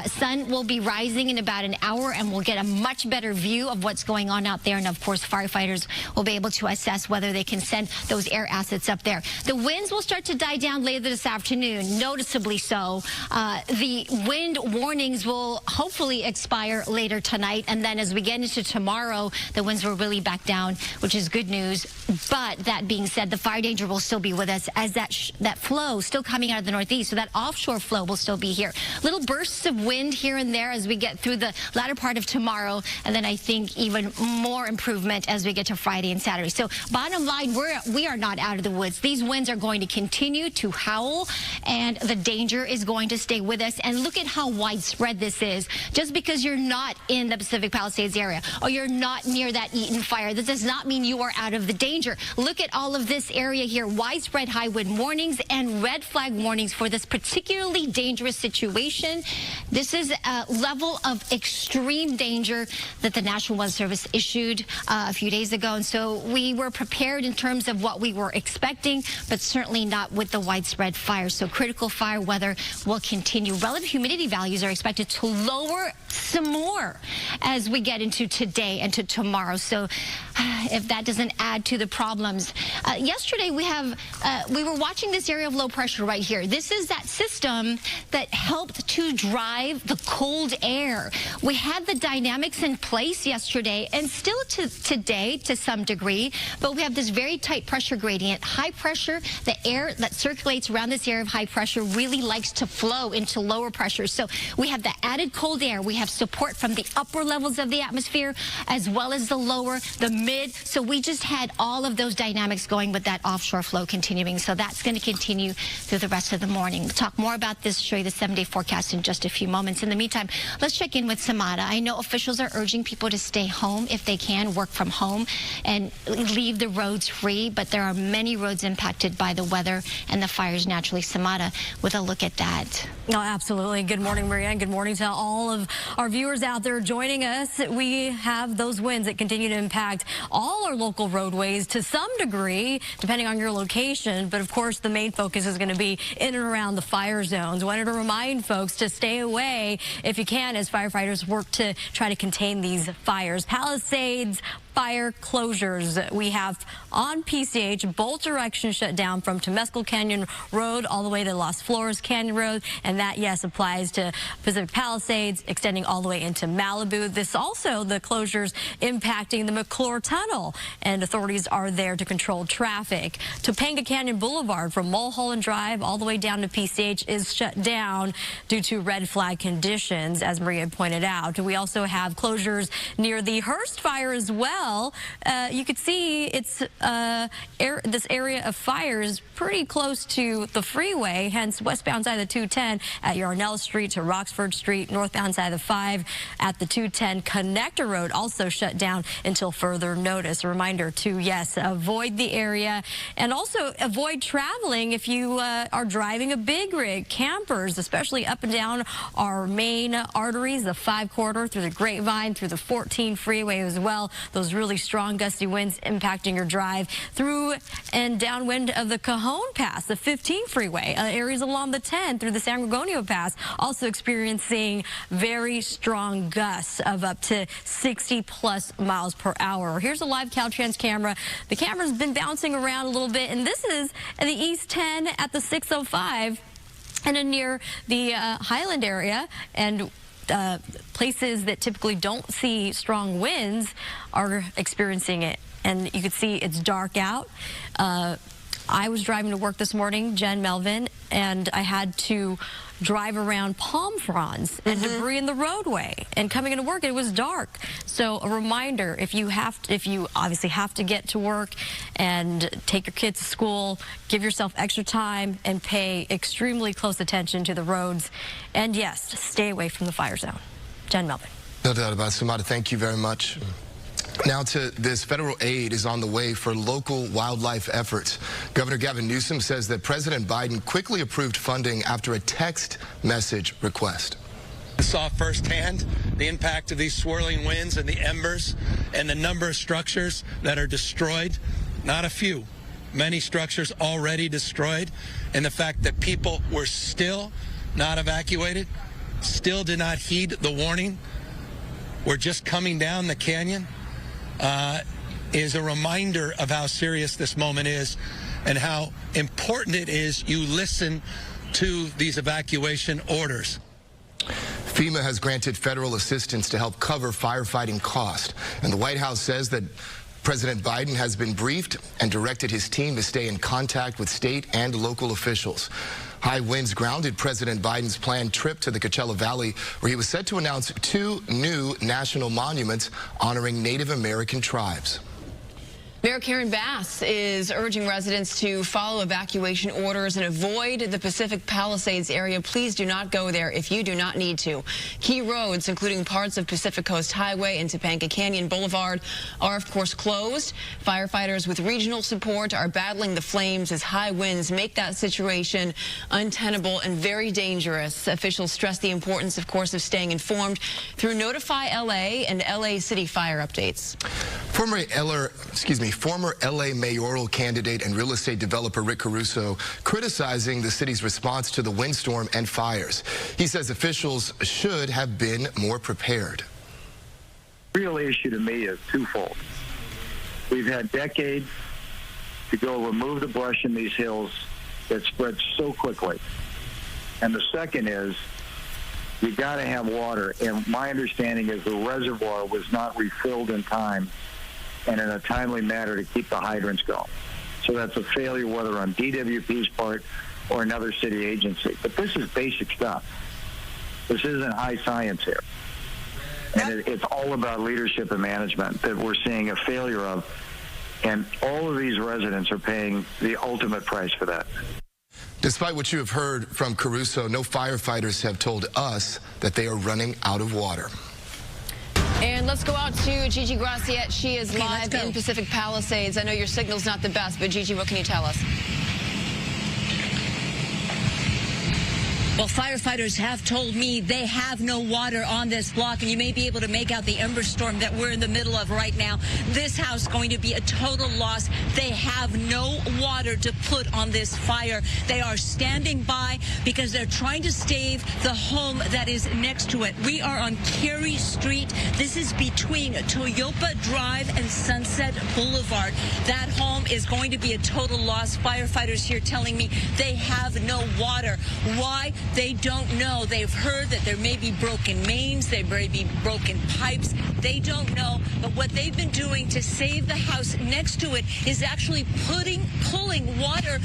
Speaker 4: Sun will be rising in about an hour, and we'll get a much better view of what's going on out there. And of course, firefighters will be able to assess whether they can send those air assets up there. The winds will start to die down later this afternoon, noticeably so. The wind warnings will hopefully expire later tonight, and then as we get into tomorrow, the winds will really back down, which is good news. But that being said, the fire danger will still be with us, as that flow still coming out of the northeast, so that offshore flow will still be here. Little bursts of wind here and there as we get through the latter part of tomorrow, and then I think even more improvement as we get to Friday and Saturday. So bottom line, we are not out of the woods. These winds are going to continue to howl, and the danger is going to stay with us. And look at how widespread this is. Just because you're not in the Pacific Palisades area or you're not near that Eaton fire, that does not mean you are out of the danger. Look at all of this area here, widespread high wind warnings and red flag warnings for this particularly dangerous situation. This is a level of extreme danger that the National Weather Service issued a few days ago. And so we were prepared in terms of what we were expecting, but certainly not with the widespread fire. So critical fire weather will continue. Relative humidity values are expected to lower some more as we get into today and to tomorrow. So if that doesn't add to the problems. Yesterday we were watching this area of low pressure right here. This is that system that helped to drive the cold air. We had the dynamics in place yesterday and still today to some degree, but we have this very tight pressure gradient. High pressure, the air that circulates around this area of high pressure really likes to flow into lower pressure. So we have the added cold air. We have support from the upper levels of the atmosphere as well as the lower, the mid. So we just had all of those dynamics going with that offshore flow continuing. So that's going to continue through the rest of the morning. We'll talk more about this, show you the
Speaker 3: 7-day forecast in just a few moments. In the meantime, let's check in with Samada. I know officials are urging people to stay home if they can, work from home, and leave the roads free, but there are many roads impacted by the weather and the fires naturally. Samada with a look at that.
Speaker 4: Oh, absolutely. Good morning, Maria, and good morning to all of our viewers out there joining us. We have those winds that continue to impact all our local roadways to some degree, depending on your location. But of course, the main focus is going to be in and around the fire zones. Wanted to remind folks to stay away if you can as firefighters work to try to contain these fires. Palisades fire closures we have on PCH, both directions shut down from Temescal Canyon Road all the way to Las Flores Canyon Road, and that, yes, applies to Pacific Palisades extending all the way into Malibu. This also, the closures impacting the McClure Tunnel, and authorities are there to control traffic. Topanga Canyon Boulevard from Mulholland Drive all the way down to PCH is shut down due to red flag conditions, as Maria pointed out. We also have closures near the Hearst fire as well. You could see it's this area of fire is pretty close to the freeway, hence westbound side of the 210 at Yarnell Street to Roxford Street, northbound side of the 5 at the 210 Connector Road also shut down until further notice. A reminder to, yes, avoid the area and also avoid traveling if you are driving a big rig. Campers, especially up and down our main arteries, the 5 corridor through the Grapevine, through the 14 freeway as well. Those really strong gusty winds impacting your drive through and downwind of the Cajon Pass, the 15 freeway, areas along the 10 through the San Gorgonio Pass, also experiencing very strong gusts of up to 60+ miles per hour. Here's a live Caltrans camera. The camera's been bouncing around a little bit, and this is the East 10 at the 605 and in near the Highland area, and places that typically don't see strong winds are experiencing it. And you can see it's dark out. I was driving to work this morning, Jen Melvin, and I had to drive around palm fronds and debris in the roadway. And coming into work, it was dark. So a reminder, if you obviously have to get to work and take your kids to school, give yourself extra time and pay extremely close attention to the roads. And yes, stay away from the fire zone. Jen Melvin.
Speaker 6: No doubt about it. Samada, thank you very much. Now to this, federal aid is on the way for local wildlife efforts. Governor Gavin Newsom says that President Biden quickly approved funding after a text message request.
Speaker 16: I saw firsthand the impact of these swirling winds and the embers and the number of structures that are destroyed. Not a few, many structures already destroyed, and the fact that people were still not evacuated, still did not heed the warning. We're just coming down the canyon. Is a reminder of how serious this moment is and how important it is you listen to these evacuation orders.
Speaker 6: FEMA has granted federal assistance to help cover firefighting costs, and the White House says that President Biden has been briefed and directed his team to stay in contact with state and local officials. High winds grounded President Biden's planned trip to the Coachella Valley, where he was set to announce 2 new national monuments honoring Native American tribes.
Speaker 11: Mayor Karen Bass is urging residents to follow evacuation orders and avoid the Pacific Palisades area. Please do not go there if you do not need to. Key roads, including parts of Pacific Coast Highway and Topanga Canyon Boulevard, are, of course, closed. Firefighters with regional support are battling the flames as high winds make that situation untenable and very dangerous. Officials stress the importance, of course, of staying informed through Notify LA and LA City fire updates.
Speaker 6: Former LA mayoral candidate and real estate developer Rick Caruso criticizing the city's response to the windstorm and fires. He says officials should have been more prepared.
Speaker 13: The real issue to me is twofold. We've had decades to go remove the brush in these hills that spreads so quickly. And the second is you got to have water. And my understanding is the reservoir was not refilled in time and in a timely manner to keep the hydrants going. So that's a failure, whether on DWP's part or another city agency. But this is basic stuff. This isn't high science here. And it's all about leadership and management that we're seeing a failure of. And all of these residents are paying the ultimate price for that.
Speaker 6: Despite what you have heard from Caruso, no firefighters have told us that they are running out of water.
Speaker 11: And let's go out to Gigi Graciette. She is live in Pacific Palisades. I know your signal's not the best, but Gigi, what can you tell us?
Speaker 15: Well, firefighters have told me they have no water on this block, and you may be able to make out the ember storm that we're in the middle of right now. This house is going to be a total loss. They have no water to put on this fire. They are standing by because they're trying to save the home that is next to it. We are on Cary Street. This is between Toyopa Drive and Sunset Boulevard. That home is going to be a total loss. Firefighters here telling me they have no water. Why? They don't know. They've heard that there may be broken mains, there may be broken pipes. They don't know. But what they've been doing to save the house next to it is actually pulling water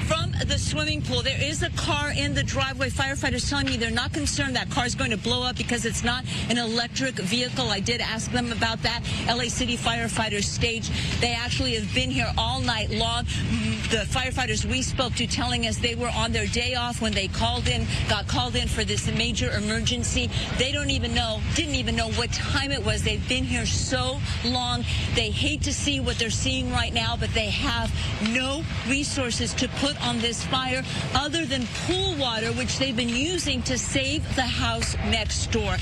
Speaker 15: from the swimming pool. There is a car in the driveway. Firefighters telling me they're not concerned that car is going to blow up because it's not an electric vehicle. I did ask them about that. LA City firefighters staged. They actually have been here all night long. The firefighters we spoke to telling us they were on their day off when they got called in for this major emergency. They didn't even know what time it was. They've been here so long. They hate to see what they're seeing right now, but they have no resources to put on this fire other than pool water, which they've been using to save the house next door.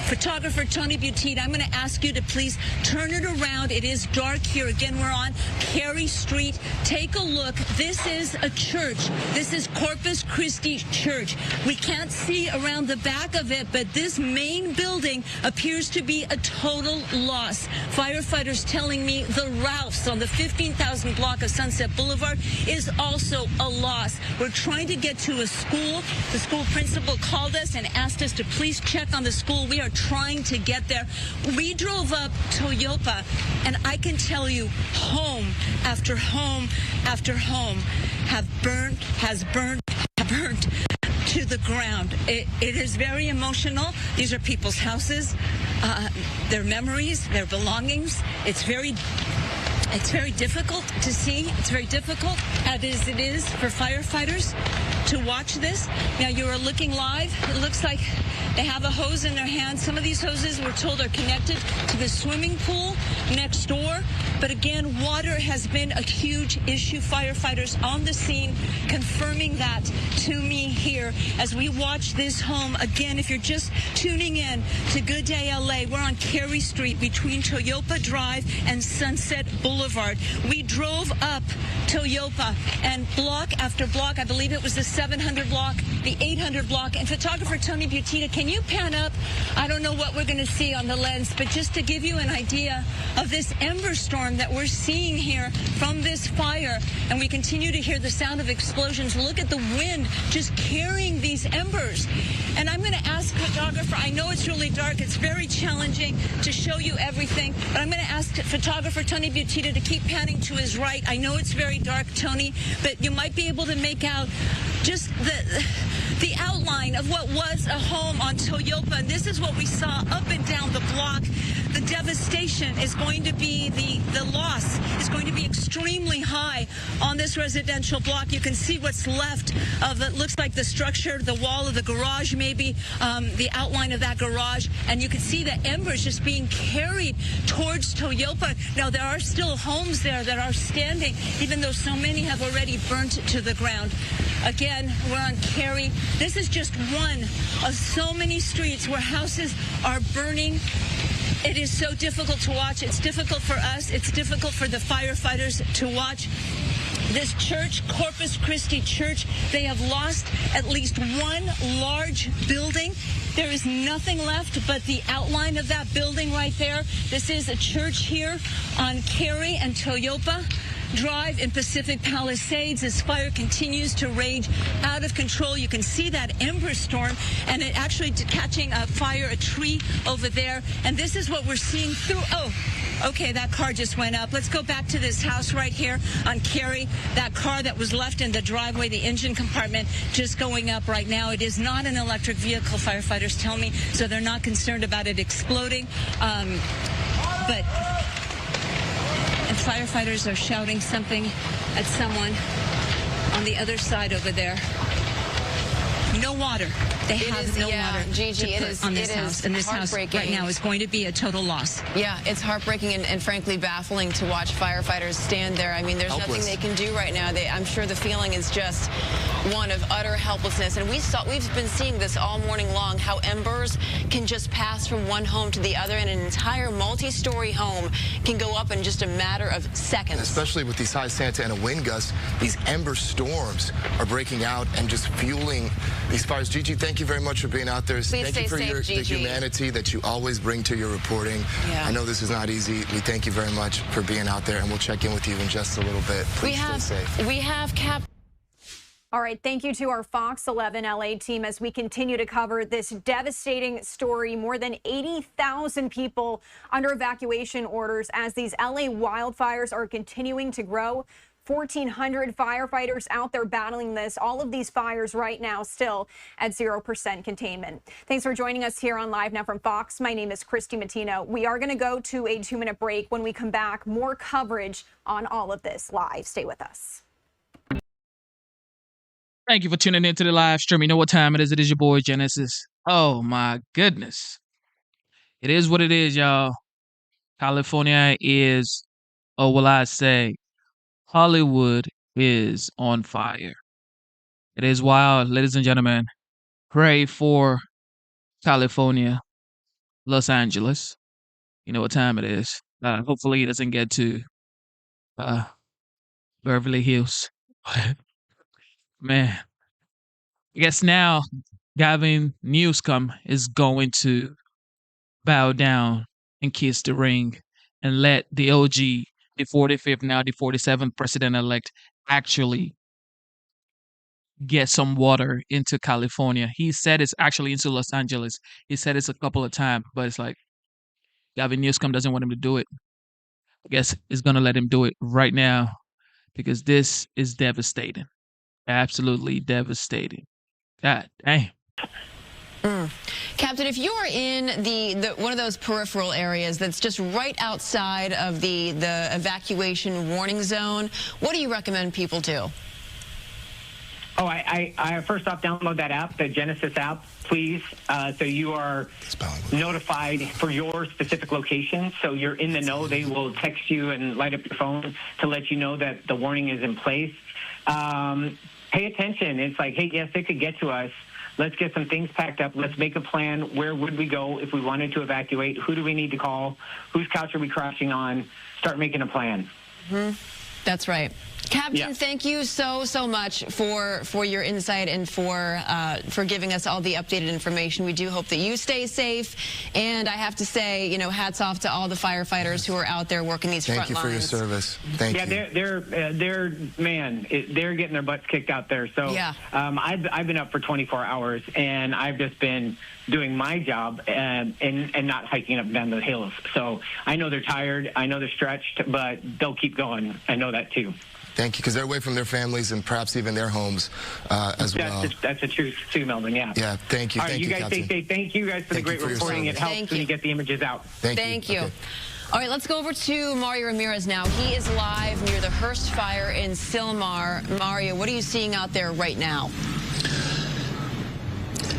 Speaker 15: Photographer Tony Buttigieg, I'm going to ask you to please turn it around. It is dark here. Again, we're on Cary Street. Take a look. This is a church. This is Corpus Christi Church. We can't see around the back of it, but this main building appears to be a total loss. Firefighters telling me the Ralphs on the 15,000 block of Sunset Boulevard is also a loss. We're trying to get to a school. The school principal called us and asked us to please check on the school. We are trying to get there. We drove up Toyopa, and I can tell you home after home after home has burned to the ground. It is very emotional. These are people's houses, their memories, their belongings. It's very difficult to see. It's very difficult, as it is for firefighters to watch this. Now, you are looking live. It looks like they have a hose in their hand. Some of these hoses, we're told, are connected to the swimming pool next door. But again, water has been a huge issue. Firefighters on the scene confirming that to me here as we watch this home. Again, if you're just tuning in to Good Day LA, we're on Cary Street between Toyopa Drive and Sunset Boulevard. We drove up Toyopa and block after block. I believe it was the 700 block, the 800 block. And photographer Tony Buttigieg, can you pan up? I don't know what we're going to see on the lens, but just to give you an idea of this ember storm that we're seeing here from this fire, and we continue to hear the sound of explosions. Look at the wind just carrying these embers. And I'm going to ask photographer, I know it's really dark, it's very challenging to show you everything, but I'm going to ask photographer Tony Buttigieg to keep panning to his right. I know it's very dark, Tony, but you might be able to make out just the outline of what was a home on Toyopa. And this is what we saw up and down the block. The devastation is going to be, the loss is going to be extremely high on this residential block. You can see what's left of it. Looks like the structure, the wall of the garage, maybe the outline of that garage. And you can see the embers just being carried towards Toyopa. Now, there are still homes there that are standing, even though so many have already burnt to the ground. Again, we're on Cary. This is just one of so many streets where houses are burning. It is so difficult to watch. It's difficult for us. It's difficult for the firefighters to watch. This church, Corpus Christi Church, they have lost at least one large building. There is nothing left but the outline of that building right there. This is a church here on Cary and Toyopa Drive in Pacific Palisades. This fire continues to rage out of control. You can see that ember storm, and it actually catching a fire, a tree over there. And this is what we're seeing through. Oh, okay, that car just went up. Let's go back to this house right here on Cary. That car that was left in the driveway, the engine compartment, just going up right now. It is not an electric vehicle, firefighters tell me, so they're not concerned about it exploding. And firefighters are shouting something at someone on the other side over there. no water. They have no water
Speaker 11: Gigi,
Speaker 15: to put on this house. And this house right now is going to be a total loss.
Speaker 11: Yeah, it's heartbreaking and frankly baffling to watch firefighters stand there. I mean, there's nothing they can do right now. I'm sure the feeling is just one of utter helplessness. And we've been seeing this all morning long, how embers can just pass from one home to the other, and an entire multi-story home can go up in just a matter of seconds.
Speaker 6: Especially with these high Santa Ana wind gusts, these ember storms are breaking out and just fueling these fires. Gigi, thank you very much for being out there.
Speaker 11: Please
Speaker 6: thank you for
Speaker 11: stay safe,
Speaker 6: the humanity that you always bring to your reporting.
Speaker 11: Yeah.
Speaker 6: I know this is not easy. We thank you very much for being out there, and we'll check in with you in just a little bit. Please stay safe.
Speaker 11: We have
Speaker 14: All right, thank you to our Fox 11 LA team as we continue to cover this devastating story. More than 80,000 people under evacuation orders as these LA wildfires are continuing to grow. 1,400 firefighters out there battling this. All of these fires right now still at 0% containment. Thanks for joining us here on Live Now from Fox. My name is Christy Mattino. We are going to go to a 2-minute break. When we come back, more coverage on all of this live. Stay with us.
Speaker 18: Thank you for tuning in to the live stream. You know what time it is. It is your boy Genesis. Oh my goodness. It is what it is, y'all. California is, or will I say, Hollywood is on fire. It is wild, ladies and gentlemen. Pray for California, Los Angeles. You know what time it is. Hopefully it doesn't get to Beverly Hills. Man, I guess now Gavin Newsom is going to bow down and kiss the ring and let the OG, the 45th, now the 47th president-elect, actually get some water into California. He said it's actually into Los Angeles. He said it's a couple of times, but it's like Gavin Newsom doesn't want him to do it. I guess he's going to let him do it right now because this is devastating. Absolutely devastating. God dang.
Speaker 11: Captain, if you are in the one of those peripheral areas that's just right outside of the evacuation warning zone, what do you recommend people do?
Speaker 19: Oh, I first off download that app, the Genesis app, please, so you are notified for your specific location. So you're in the know. They will text you and light up your phone to let you know that the warning is in place. Pay attention. It's like, hey, yes, it could get to us. Let's get some things packed up. Let's make a plan. Where would we go if we wanted to evacuate? Who do we need to call? Whose couch are we crashing on? Start making a plan.
Speaker 11: Mm-hmm. That's right. Captain, thank you so much for your insight and for giving us all the updated information. We do hope that you stay safe. And I have to say, you know, hats off to all the firefighters who are out there working these front lines.
Speaker 6: Thank you for your service. Thank you.
Speaker 19: Yeah, they're getting their butts kicked out there. So
Speaker 11: yeah.
Speaker 19: I've been up for 24 hours, and I've just been doing my job and not hiking up and down the hills. So I know they're tired. I know they're stretched, but they'll keep going. I know that too.
Speaker 6: Thank you, because they're away from their families and perhaps even their homes as well.
Speaker 19: That's a true Melvin, yeah.
Speaker 6: Yeah, thank you.
Speaker 19: All right,
Speaker 6: thank
Speaker 19: you guys
Speaker 6: Captain.
Speaker 19: stay safe. Thank you guys for the great reporting. It helps when you get the images out.
Speaker 11: Thank you. Okay. All right, let's go over to Mario Ramirez now. He is live near the Hearst fire in Sylmar. Mario, what are you seeing out there right now?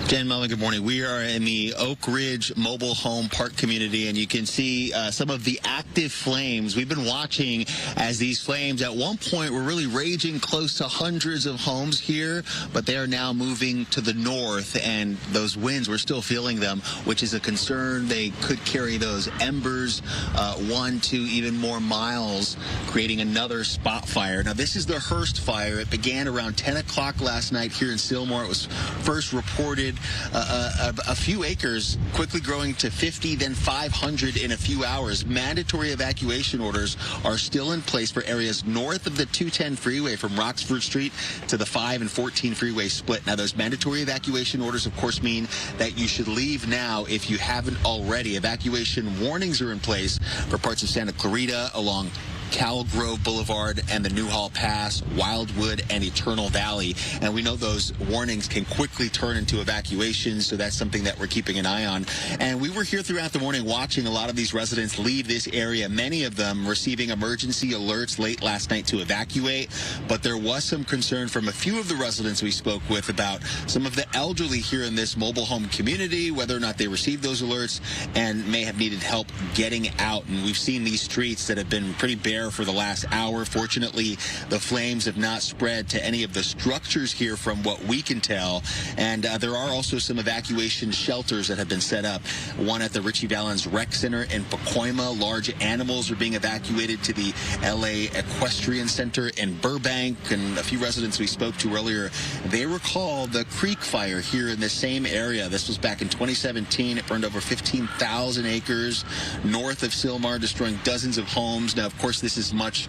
Speaker 8: Jen, Melvin, good morning. We are in the Oak Ridge Mobile Home Park community, and you can see some of the active flames. We've been watching as these flames at one point were really raging close to hundreds of homes here, but they are now moving to the north, and those winds, we're still feeling them, which is a concern. They could carry those embers 1 to even more miles, creating another spot fire. Now, this is the Hearst fire. It began around 10 o'clock last night here in Sylmar. It was first reported a few acres, quickly growing to 50, then 500 in a few hours. Mandatory evacuation orders are still in place for areas north of the 210 freeway from Roxford Street to the 5 and 14 freeway split. Now, those mandatory evacuation orders, of course, mean that you should leave now if you haven't already. Evacuation warnings are in place for parts of Santa Clarita along Cal Grove Boulevard and the Newhall Pass, Wildwood and Eternal Valley. And we know those warnings can quickly turn into evacuations, so that's something that we're keeping an eye on. And we were here throughout the morning watching a lot of these residents leave this area, many of them receiving emergency alerts late last night to evacuate. But there was some concern from a few of the residents we spoke with about some of the elderly here in this mobile home community, whether or not they received those alerts and may have needed help getting out. And we've seen these streets that have been pretty bare for the last hour. Fortunately, the flames have not spread to any of the structures here from what we can tell. And there are also some evacuation shelters that have been set up. One at the Richie Valens Rec Center in Pacoima. Large animals are being evacuated to the LA Equestrian Center in Burbank. And a few residents we spoke to earlier, they recall the Creek Fire here in the same area. This was back in 2017. It burned over 15,000 acres north of Sylmar, destroying dozens of homes. Now, of course, this is much,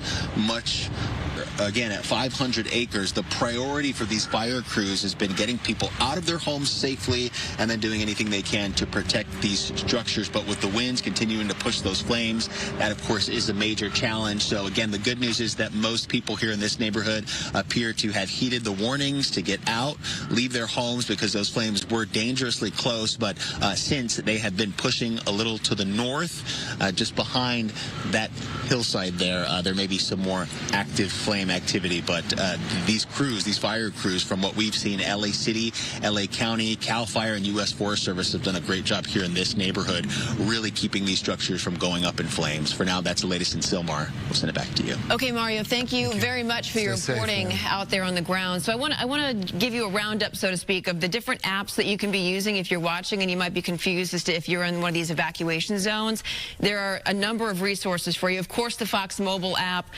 Speaker 8: again, at 500 acres. The priority for these fire crews has been getting people out of their homes safely and then doing anything they can to protect these structures. But with the winds continuing to push those flames, that, of course, is a major challenge. So, again, the good news is that most people here in this neighborhood appear to have heeded the warnings to get out, leave their homes, because those flames were dangerously close. But since they have been pushing a little to the north, just behind that hillside there may be some more active flame activity. But these crews, these fire crews, from what we've seen, LA City, LA County, CAL FIRE, and U.S. Forest Service have done a great job here in this neighborhood, really keeping these structures from going up in flames. For now, that's the latest in Sylmar. We'll send it back to you.
Speaker 11: Okay, Mario, thank you very much for your reporting out there on the ground. So I want to give you a roundup, so to speak, of the different apps that you can be using if you're watching and you might be confused as to if you're in one of these evacuation zones. There are a number of resources for you. Of course, the Fox mobile app.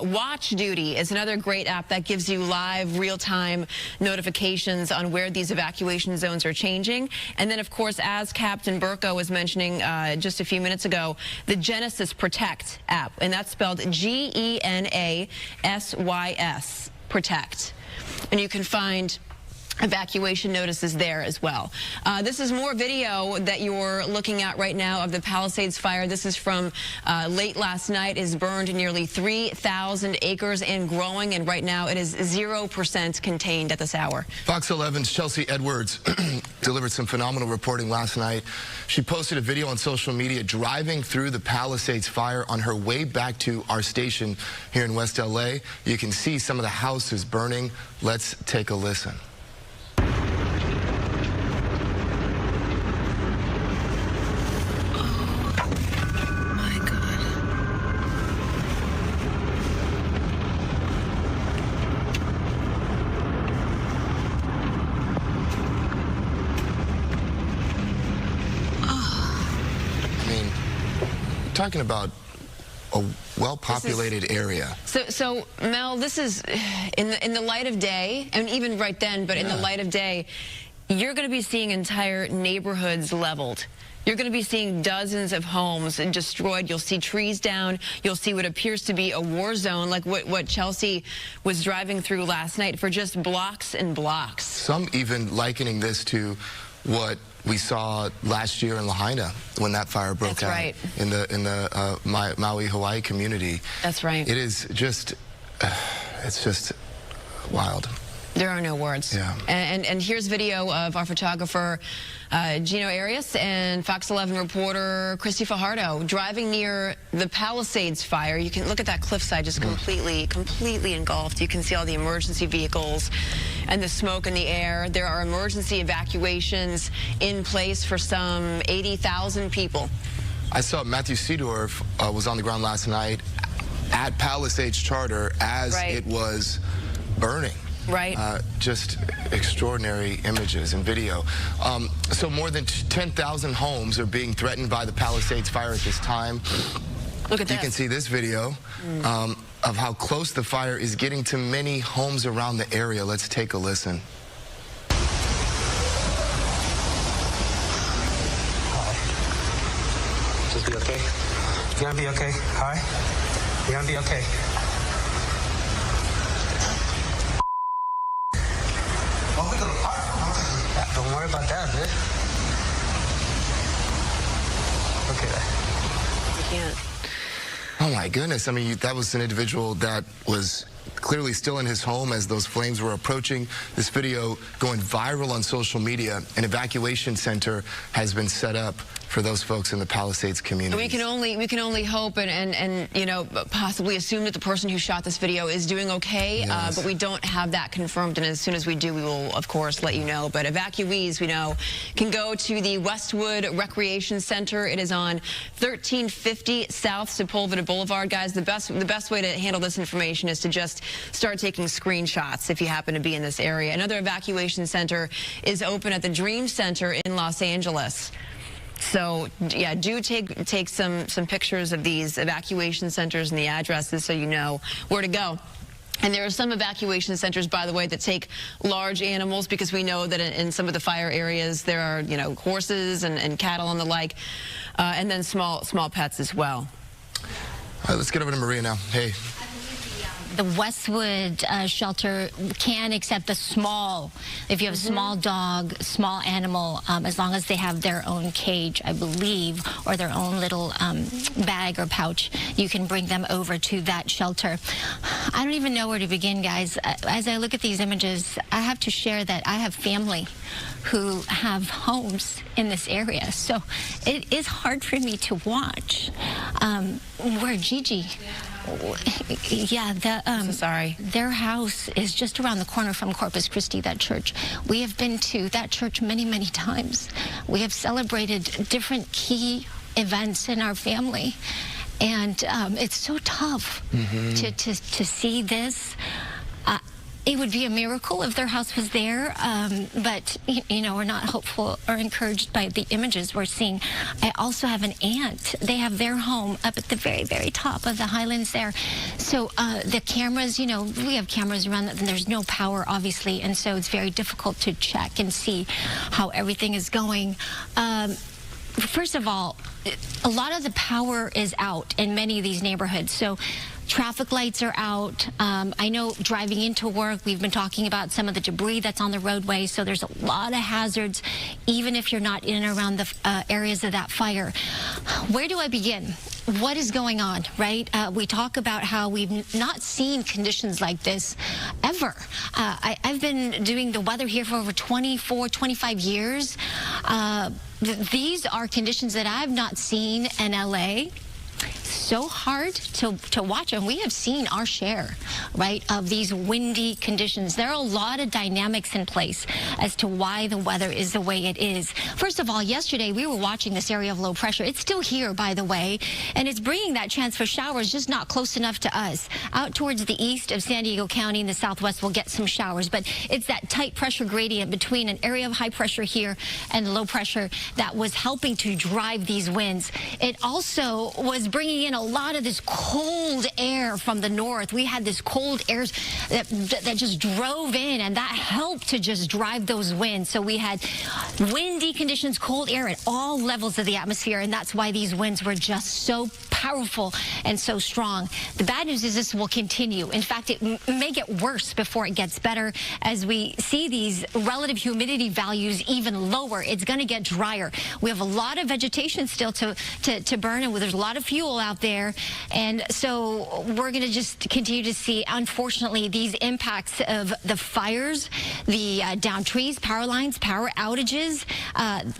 Speaker 11: Watch Duty is another great app that gives you live, real-time notifications on where these evacuation zones are changing. And then, of course, as Captain Burko was mentioning just a few minutes ago, the Genesis Protect app, and that's spelled Genassys, Protect. And you can find evacuation notices there as well. This is more video that you're looking at right now of the Palisades fire. This is from late last night. It has burned nearly 3,000 acres and growing, and right now it is 0% contained at this hour.
Speaker 6: Fox 11's Chelsea Edwards delivered some phenomenal reporting last night. She posted a video on social media driving through the Palisades fire on her way back to our station here in West LA. You can see some of the houses burning. Let's take a listen. Talking about a well-populated area.
Speaker 11: So Mel, this is in the light of day, and even right then, but in the light of day, you're going to be seeing entire neighborhoods leveled. You're going to be seeing dozens of homes destroyed. You'll see trees down. You'll see what appears to be a war zone, like what Chelsea was driving through last night, for just blocks and blocks.
Speaker 6: Some even likening this to what we saw last year in Lahaina when that fire broke out in the Maui, Hawaii community.
Speaker 11: That's right.
Speaker 6: It is just, it's just wild.
Speaker 11: There are no words.
Speaker 6: Yeah.
Speaker 11: And here's video of our photographer, Gino Arias, and Fox 11 reporter Christy Fajardo driving near the Palisades fire. You can look at that cliffside just completely engulfed. You can see all the emergency vehicles and the smoke in the air. There are emergency evacuations in place for some 80,000 people.
Speaker 6: I saw Matthew Seedorf was on the ground last night at Palisades Charter as it was burning. Just extraordinary images and video. So more than 10,000 homes are being threatened by the Palisades fire at this time.
Speaker 11: Look at this.
Speaker 6: You can see this video of how close the fire is getting to many homes around the area. Let's take a listen.
Speaker 17: Hi. Just be okay. You're gonna be okay. Hi. You're gonna be okay. Don't worry about that, dude. Okay.
Speaker 11: You can't.
Speaker 6: Oh my goodness. I mean, that was an individual that was clearly still in his home as those flames were approaching. This video going viral on social media. An evacuation center has been set up for those folks in the Palisades community.
Speaker 11: We can only hope and you know, possibly assume that the person who shot this video is doing okay,
Speaker 6: Yes.
Speaker 11: but we don't have that confirmed, and as soon as we do, we will of course let you know. But evacuees, we know, can go to the Westwood Recreation Center. It is on 1350 South Sepulveda Boulevard. Guys, the best way to handle this information is to just start taking screenshots if you happen to be in this area. Another evacuation center is open at the Dream Center in Los Angeles. So, yeah, do take some pictures of these evacuation centers and the addresses so you know where to go. And there are some evacuation centers, by the way, that take large animals, because we know that in some of the fire areas there are, you know, horses and cattle and the like, and then small pets as well.
Speaker 6: All right, let's get over to Maria now. Hey.
Speaker 3: The Westwood shelter can accept the small, if you have a small dog, small animal, as long as they have their own cage, I believe, or their own little bag or pouch, you can bring them over to that shelter. I don't even know where to begin, guys. As I look at these images, I have to share that I have family who have homes in this area, so it is hard for me to watch. Where Gigi? Yeah,
Speaker 11: so sorry.
Speaker 3: Their house is just around the corner from Corpus Christi, that church. We have been to that church many, many times. We have celebrated different key events in our family. And it's so tough to see this. It would be a miracle if their house was there, but, you know, we're not hopeful or encouraged by the images we're seeing. I also have an aunt. They have their home up at the very, very top of the highlands there. So the cameras, you know, we have cameras around, and there's no power, obviously, and so it's very difficult to check and see how everything is going. First of all, a lot of the power is out in many of these neighborhoods. So traffic lights are out. I know driving into work, we've been talking about some of the debris that's on the roadway. So there's a lot of hazards, even if you're not in and around the areas of that fire. Where do I begin? What is going on, right? We talk about how we've not seen conditions like this ever. I've been doing the weather here for over 24, 25 years. These are conditions that I've not seen in LA. So hard to watch, and we have seen our share, right, of these windy conditions. There are a lot of dynamics in place as to why the weather is the way it is. First of all, yesterday we were watching this area of low pressure. It's still here, by the way, and it's bringing that chance for showers, just not close enough to us. Out towards the east of San Diego County in the southwest, we'll get some showers, but it's that tight pressure gradient between an area of high pressure here and low pressure that was helping to drive these winds. It also was bringing in a lot of this cold air from the north. We had this cold air that just drove in, and that helped to just drive those winds. So we had windy conditions, cold air at all levels of the atmosphere, and that's why these winds were just so powerful and so strong. The bad news is this will continue. In fact, it may get worse before it gets better as we see these relative humidity values even lower. It's going to get drier. We have a lot of vegetation still to burn, and there's a lot of fuel out there, and so we're going to just continue to see, unfortunately, these impacts of the fires, the downed trees, power lines, power outages,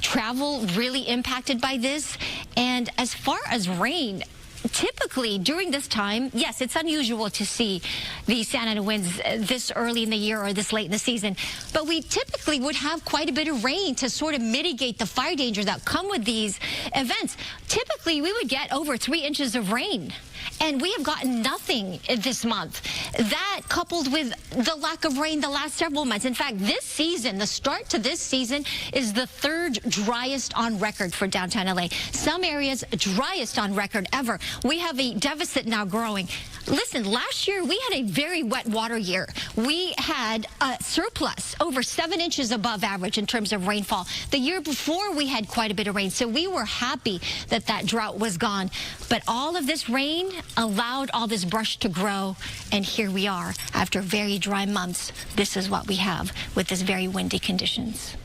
Speaker 3: travel really impacted by this. And as far as rain, typically during this time, yes, it's unusual to see the Santa Ana winds this early in the year or this late in the season, but we typically would have quite a bit of rain to sort of mitigate the fire dangers that come with these events. Typically, we would get over 3 inches of rain, and we have gotten nothing this month. That, coupled with the lack of rain the last several months. In fact, this season, the start to this season, is the 3rd driest on record for downtown LA. Some areas driest on record ever. We have a deficit now growing. Listen, last year we had a very wet water year. We had a surplus over 7 inches above average in terms of rainfall. The year before we had quite a bit of rain, so we were happy that that drought was gone. But all of this rain allowed all this brush to grow, and here we are after very dry months. This is what we have with this very windy conditions.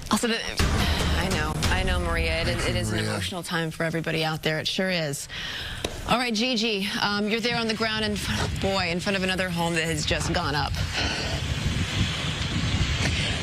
Speaker 11: Also, I know, Maria. It is an emotional time for everybody out there. It sure is. All right, Gigi, you're there on the ground, and boy, in front of another home that has just gone up.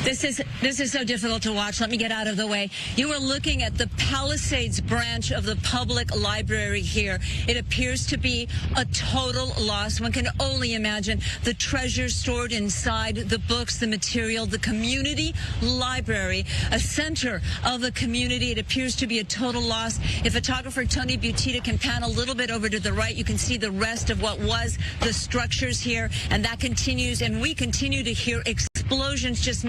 Speaker 15: This is so difficult to watch. Let me get out of the way. You are looking at the Palisades branch of the public library here. It appears to be a total loss. One can only imagine the treasures stored inside, the books, the material, the community library, a center of the community. It appears to be a total loss. If photographer Tony Butita can pan a little bit over to the right, you can see the rest of what was the structures here, and that continues, and we continue to hear explosions just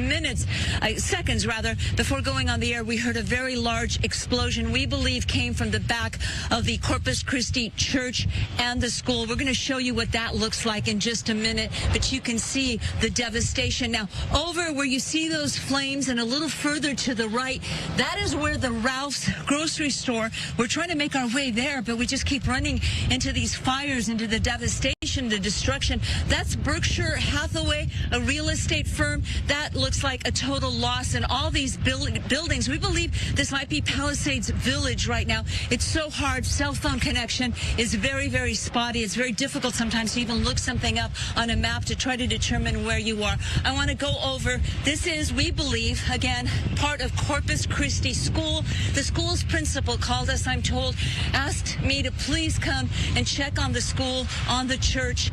Speaker 15: seconds rather, before going on the air. We heard a very large explosion we believe came from the back of the Corpus Christi church and the school. We're going to show you what that looks like in just a minute, but you can see the devastation. Now, over where you see those flames and a little further to the right, that is where the Ralph's grocery store, we're trying to make our way there, but we just keep running into these fires, into the devastation, the destruction. That's Berkshire Hathaway, a real estate firm. That looks like a total loss in all these buildings. We believe this might be Palisades Village right now. It's so hard. Cell phone connection is very, very spotty. It's very difficult sometimes to even look something up on a map to try to determine where you are. I want to go over. This is, we believe, again, part of Corpus Christi School. The school's principal called us, I'm told, asked me to please come and check on the school, on the church.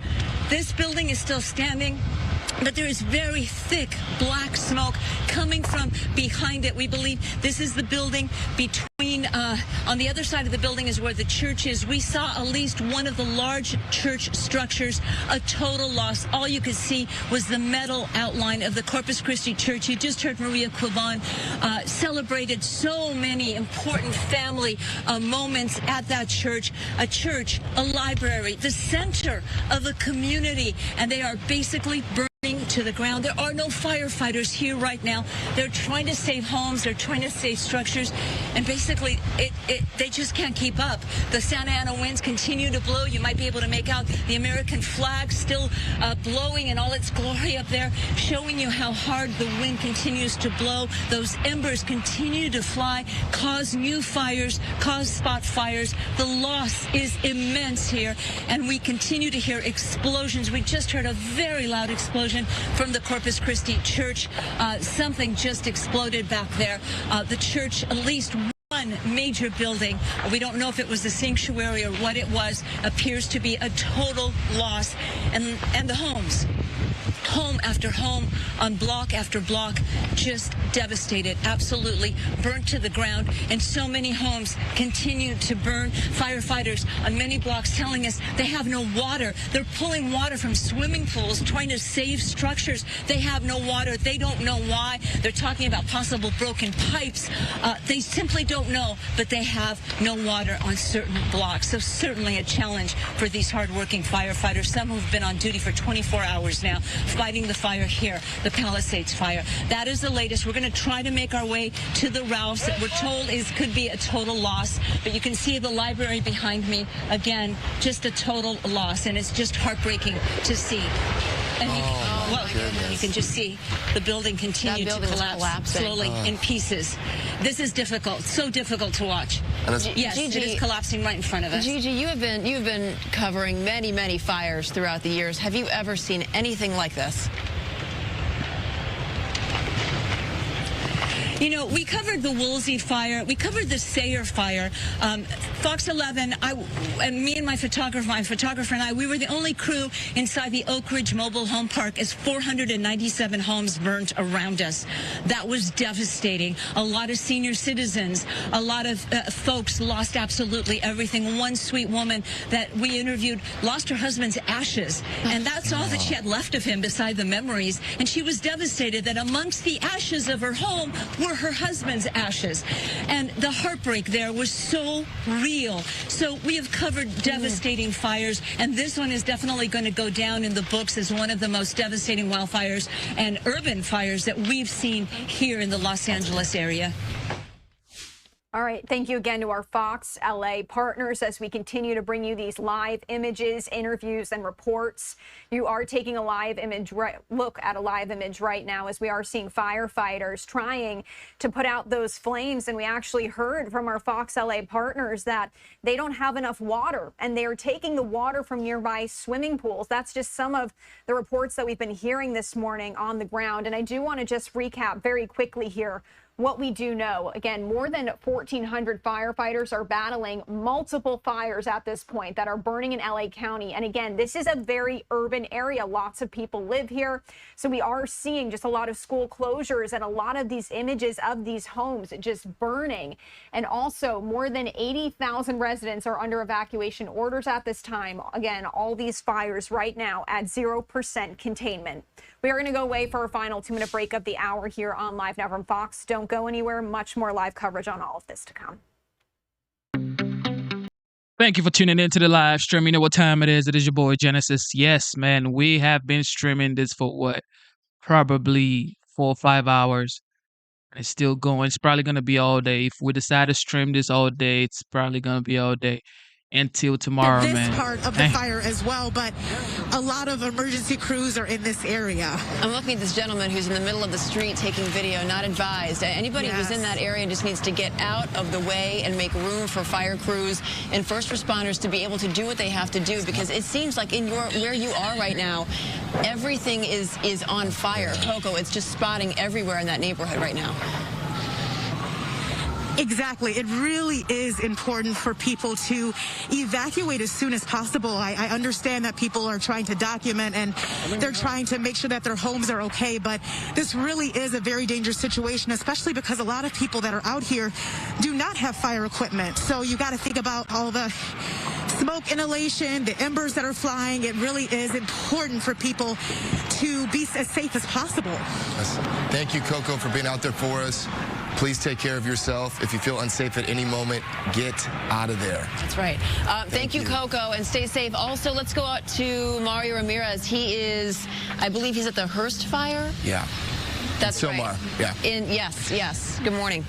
Speaker 15: This building is still standing, but there is very thick black smoke coming from behind it. We believe this is the building between, on the other side of the building is where the church is. We saw at least one of the large church structures, a total loss. All you could see was the metal outline of the Corpus Christi church. You just heard Maria Cuban celebrated so many important family moments at that church, a library, the center of a community, and they are basically burning to the ground. There are no firefighters here right now. They're trying to save homes. They're trying to save structures. And basically, they just can't keep up. The Santa Ana winds continue to blow. You might be able to make out the American flag still blowing in all its glory up there, showing you how hard the wind continues to blow. Those embers continue to fly, cause new fires, cause spot fires. The loss is immense here, and we continue to hear explosions. We just heard a very loud explosion from the Corpus Christi church. Something just exploded back there. The church, at least one major building, we don't know if it was the sanctuary or what it was, appears to be a total loss. And the homes, home after home, on block after block, just devastated, absolutely burnt to the ground. And so many homes continue to burn. Firefighters on many blocks telling us they have no water. They're pulling water from swimming pools, trying to save structures. They have no water. They don't know why. They're talking about possible broken pipes. They simply don't know, but they have no water on certain blocks. So certainly a challenge for these hardworking firefighters, some who've been on duty for 24 hours now, fighting the fire here, the Palisades fire. That is the latest. We're going to try to make our way to the Ralphs that we're told could be a total loss. But you can see the library behind me. Again, just a total loss. And it's just heartbreaking to see. And you can just see the building continue to collapse slowly in pieces. This is difficult, so difficult to watch. Yes, Gigi, it is collapsing right in front of us.
Speaker 11: Gigi, you've been covering many fires throughout the years. Have you ever seen anything like this?
Speaker 15: You know, we covered the Woolsey fire. We covered the Sayer fire. Fox 11, me and my photographer and I, we were the only crew inside the Oak Ridge Mobile Home Park as 497 homes burnt around us. That was devastating. A lot of senior citizens, a lot of folks lost absolutely everything. One sweet woman that we interviewed lost her husband's ashes, and that's all that she had left of him beside the memories. And she was devastated that amongst the ashes of her home were her husband's ashes. And the heartbreak there was so real. So we have covered devastating fires, and this one is definitely going to go down in the books as one of the most devastating wildfires and urban fires that we've seen here in the Los Angeles area.
Speaker 14: All right. Thank you again to our Fox LA partners as we continue to bring you these live images, interviews, and reports. You are taking a live image look at a live image right now as we are seeing firefighters trying to put out those flames. And we actually heard from our Fox LA partners that they don't have enough water and they are taking the water from nearby swimming pools. That's just some of the reports that we've been hearing this morning on the ground. And I do want to just recap very quickly here what we do know. Again, more than 1,400 firefighters are battling multiple fires at this point that are burning in LA County. And again, this is a very urban area. Lots of people live here. So we are seeing just a lot of school closures and a lot of these images of these homes just burning. And also more than 80,000 residents are under evacuation orders at this time. Again, all these fires right now at 0% containment. We are going to go away for our final 2-minute break of the hour here on Live Now from Fox. Don't go anywhere. Much more live coverage on all of this to come.
Speaker 18: Thank you for tuning in to the live stream. You know what time it is. It is your boy Genesis. Yes, man, we have been streaming this for what? Probably 4 or 5 hours. It's still going. It's probably going to be all day. If we decide to stream this all day, it's probably going to be all day until tomorrow,
Speaker 1: this
Speaker 18: man.
Speaker 1: Part of the fire as well, but a lot of emergency crews are in this area.
Speaker 11: I'm looking at this gentleman who's in the middle of the street taking video, not advised. Anybody who's in that area just needs to get out of the way and make room for fire crews and first responders to be able to do what they have to do, because it seems like in where you are right now, everything is on fire. Coco, it's just spotting everywhere in that neighborhood right now.
Speaker 1: Exactly. It really is important for people to evacuate as soon as possible. I understand that people are trying to document and they're trying to make sure that their homes are okay, but this really is a very dangerous situation, especially because a lot of people that are out here do not have fire equipment. So you got to think about all the smoke inhalation, the embers that are flying. It really is important for people to be as safe as possible.
Speaker 6: Thank you, Coco, for being out there for us. Please take care of yourself. If you feel unsafe at any moment, get out of there.
Speaker 11: That's right. Thank you, Coco, and stay safe. Also, let's go out to Mario Ramirez. He is, I believe he's at the Hearst fire.
Speaker 6: Yeah.
Speaker 11: That's right.
Speaker 6: Silmar. Yeah.
Speaker 11: Yes. Good morning.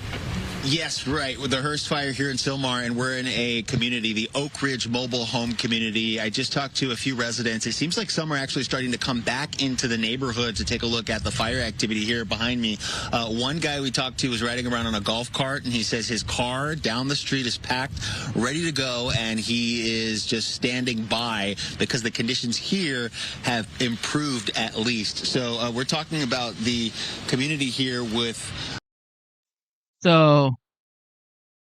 Speaker 8: Yes, right. With the Hearst fire here in Silmar, and we're in a community, the Oak Ridge mobile home community. I just talked to a few residents. It seems like some are actually starting to come back into the neighborhood to take a look at the fire activity here behind me. One guy we talked to was riding around on a golf cart, and he says his car down the street is packed, ready to go, and he is just standing by because the conditions here have improved at least. So we're talking about the community here with...
Speaker 18: So,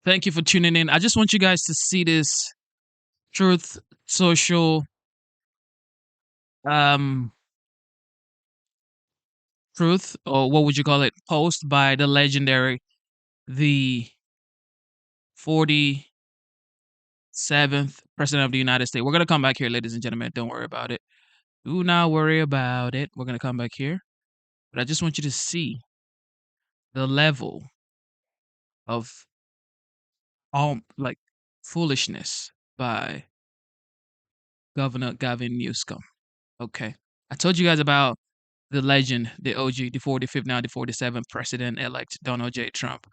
Speaker 18: thank you for tuning in. I just want you guys to see this Truth Social truth, or what would you call it, post by the legendary, the 47th President of the United States. We're going to come back here, ladies and gentlemen. Don't worry about it. Do not worry about it. We're going to come back here. But I just want you to see the level of all foolishness by Governor Gavin Newsom. Okay. I told you guys about the legend, the OG, the 45th, now the 47th President-elect Donald J. Trump.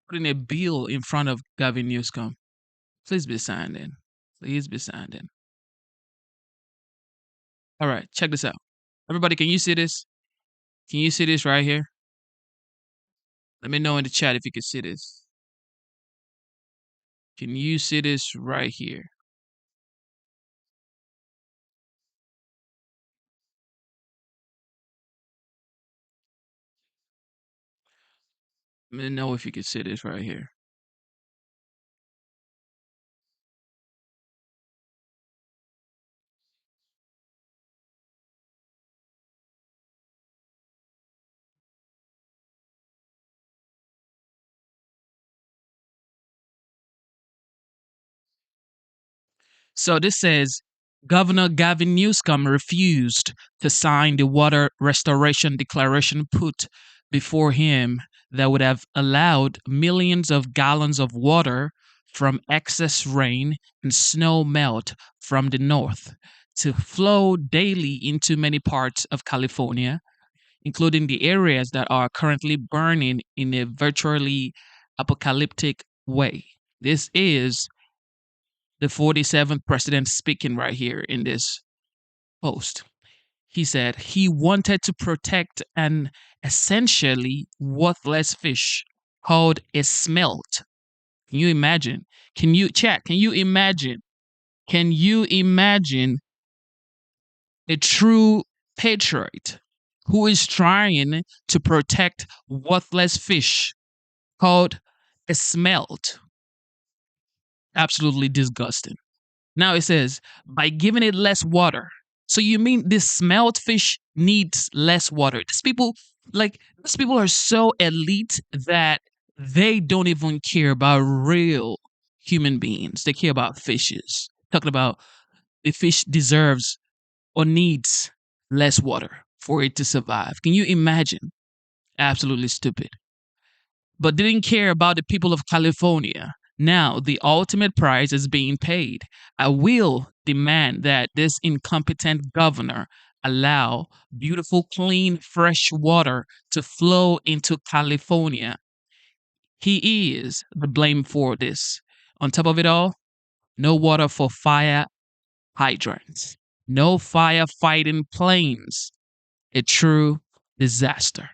Speaker 18: Putting a bill in front of Gavin Newsom. Please be signed in. Please be signed in. All right, check this out. Everybody, can you see this? Can you see this right here? Let me know in the chat if you can see this. Can you see this right here? Let me know if you can see this right here. So this says, Governor Gavin Newsom refused to sign the water restoration declaration put before him that would have allowed millions of gallons of water from excess rain and snow melt from the north to flow daily into many parts of California, including the areas that are currently burning in a virtually apocalyptic way. This is the 47th president speaking right here in this post. He said he wanted to protect an essentially worthless fish called a smelt. Can you imagine? Can you imagine? Can you imagine a true patriot who is trying to protect worthless fish called a smelt? Absolutely disgusting. Now it says, by giving it less water. So you mean this smelt fish needs less water? These people are so elite that they don't even care about real human beings. They care about fishes. Talking about the fish deserves or needs less water for it to survive. Can you imagine? Absolutely stupid. But didn't care about the people of California. Now, the ultimate price is being paid. I will demand that this incompetent governor allow beautiful, clean, fresh water to flow into California. He is the blame for this. On top of it all, no water for fire hydrants, no firefighting planes. A true disaster.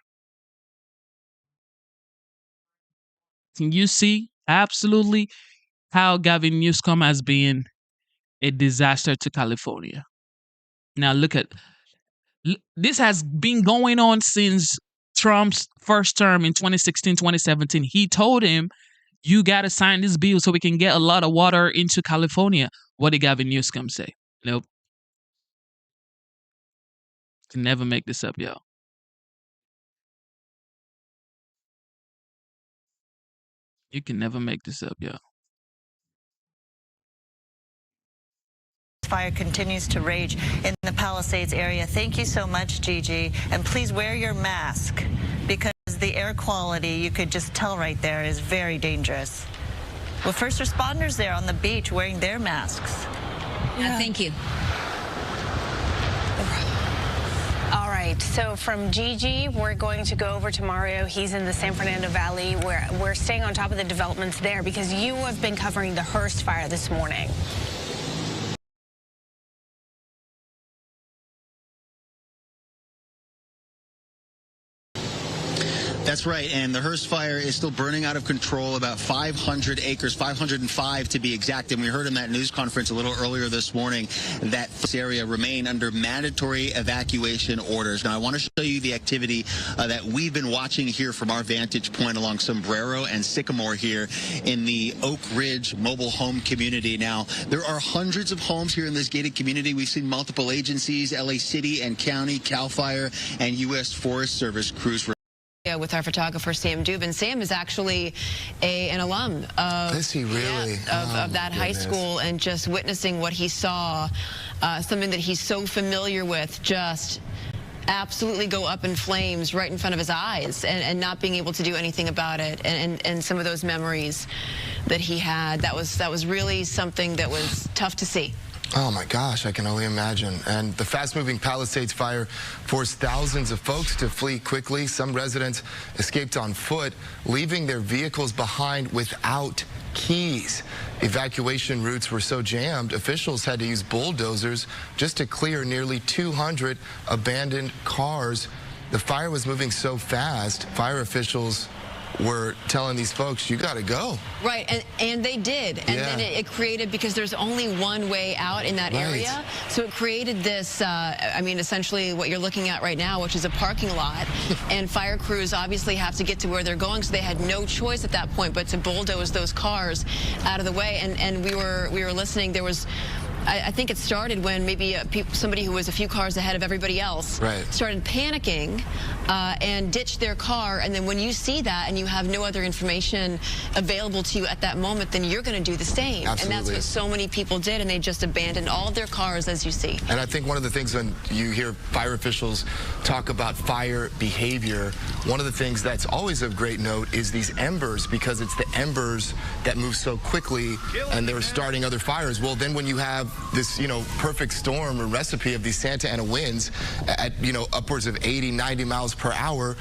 Speaker 18: Can you see absolutely how Gavin Newsom has been a disaster to California? Now look at this has been going on since Trump's first term in 2016, 2017. He told him, you got to sign this bill so we can get a lot of water into California. What did Gavin Newsom say? Nope. Can never make this up, yo. You can never make this up, yo.
Speaker 5: Fire continues to rage in the Palisades area. Thank you so much, Gigi. And please wear your mask because the air quality, you could just tell right there, is very dangerous. With first responders there on the beach wearing their masks.
Speaker 11: Yeah. Thank you.
Speaker 21: All right, so from Gigi, we're going to go over to Mario. He's in the San Fernando Valley, where we're staying on top of the developments there because you have been covering the Hearst fire this morning.
Speaker 8: That's right, and the Hearst fire is still burning out of control, about 500 acres, 505 to be exact. And we heard in that news conference a little earlier this morning that this area remain under mandatory evacuation orders. Now, I want to show you the activity that we've been watching here from our vantage point along Sombrero and Sycamore here in the Oak Ridge mobile home community. Now, there are hundreds of homes here in this gated community. We've seen multiple agencies, LA City and County, CAL FIRE, and U.S. Forest Service crews.
Speaker 11: With our photographer, Sam Dubin. Sam is actually an alum of,
Speaker 6: is he really?
Speaker 11: Of that high school, and just witnessing what he saw, something that he's so familiar with, just absolutely go up in flames right in front of his eyes, and not being able to do anything about it, and some of those memories that he had. That was really something that was tough to see.
Speaker 6: Oh my gosh, I can only imagine. And the fast-moving Palisades fire forced thousands of folks to flee quickly. Some residents escaped on foot, leaving their vehicles behind without keys. Evacuation routes were so jammed, officials had to use bulldozers just to clear nearly 200 abandoned cars. The fire was moving so fast, fire officials were telling these folks, you got to go.
Speaker 11: Right, and they did. And then it created, because there's only one way out in that area, so it created this, I mean, essentially what you're looking at right now, which is a parking lot. And fire crews obviously have to get to where they're going, so they had no choice at that point but to bulldoze those cars out of the way. And we were listening. There was, I think it started when maybe somebody who was a few cars ahead of everybody else started panicking and ditched their car. And then when you see that and you have no other information available to you at that moment, then you're going to do the same.
Speaker 6: Absolutely.
Speaker 11: And that's what so many people did, and they just abandoned all of their cars, as you see.
Speaker 6: And I think one of the things when you hear fire officials talk about fire behavior, one of the things that's always of great note is these embers, because it's the embers that move so quickly and they're starting other fires. Well, then when you have this, perfect storm or recipe of these Santa Ana winds at, upwards of 80, 90 miles per hour.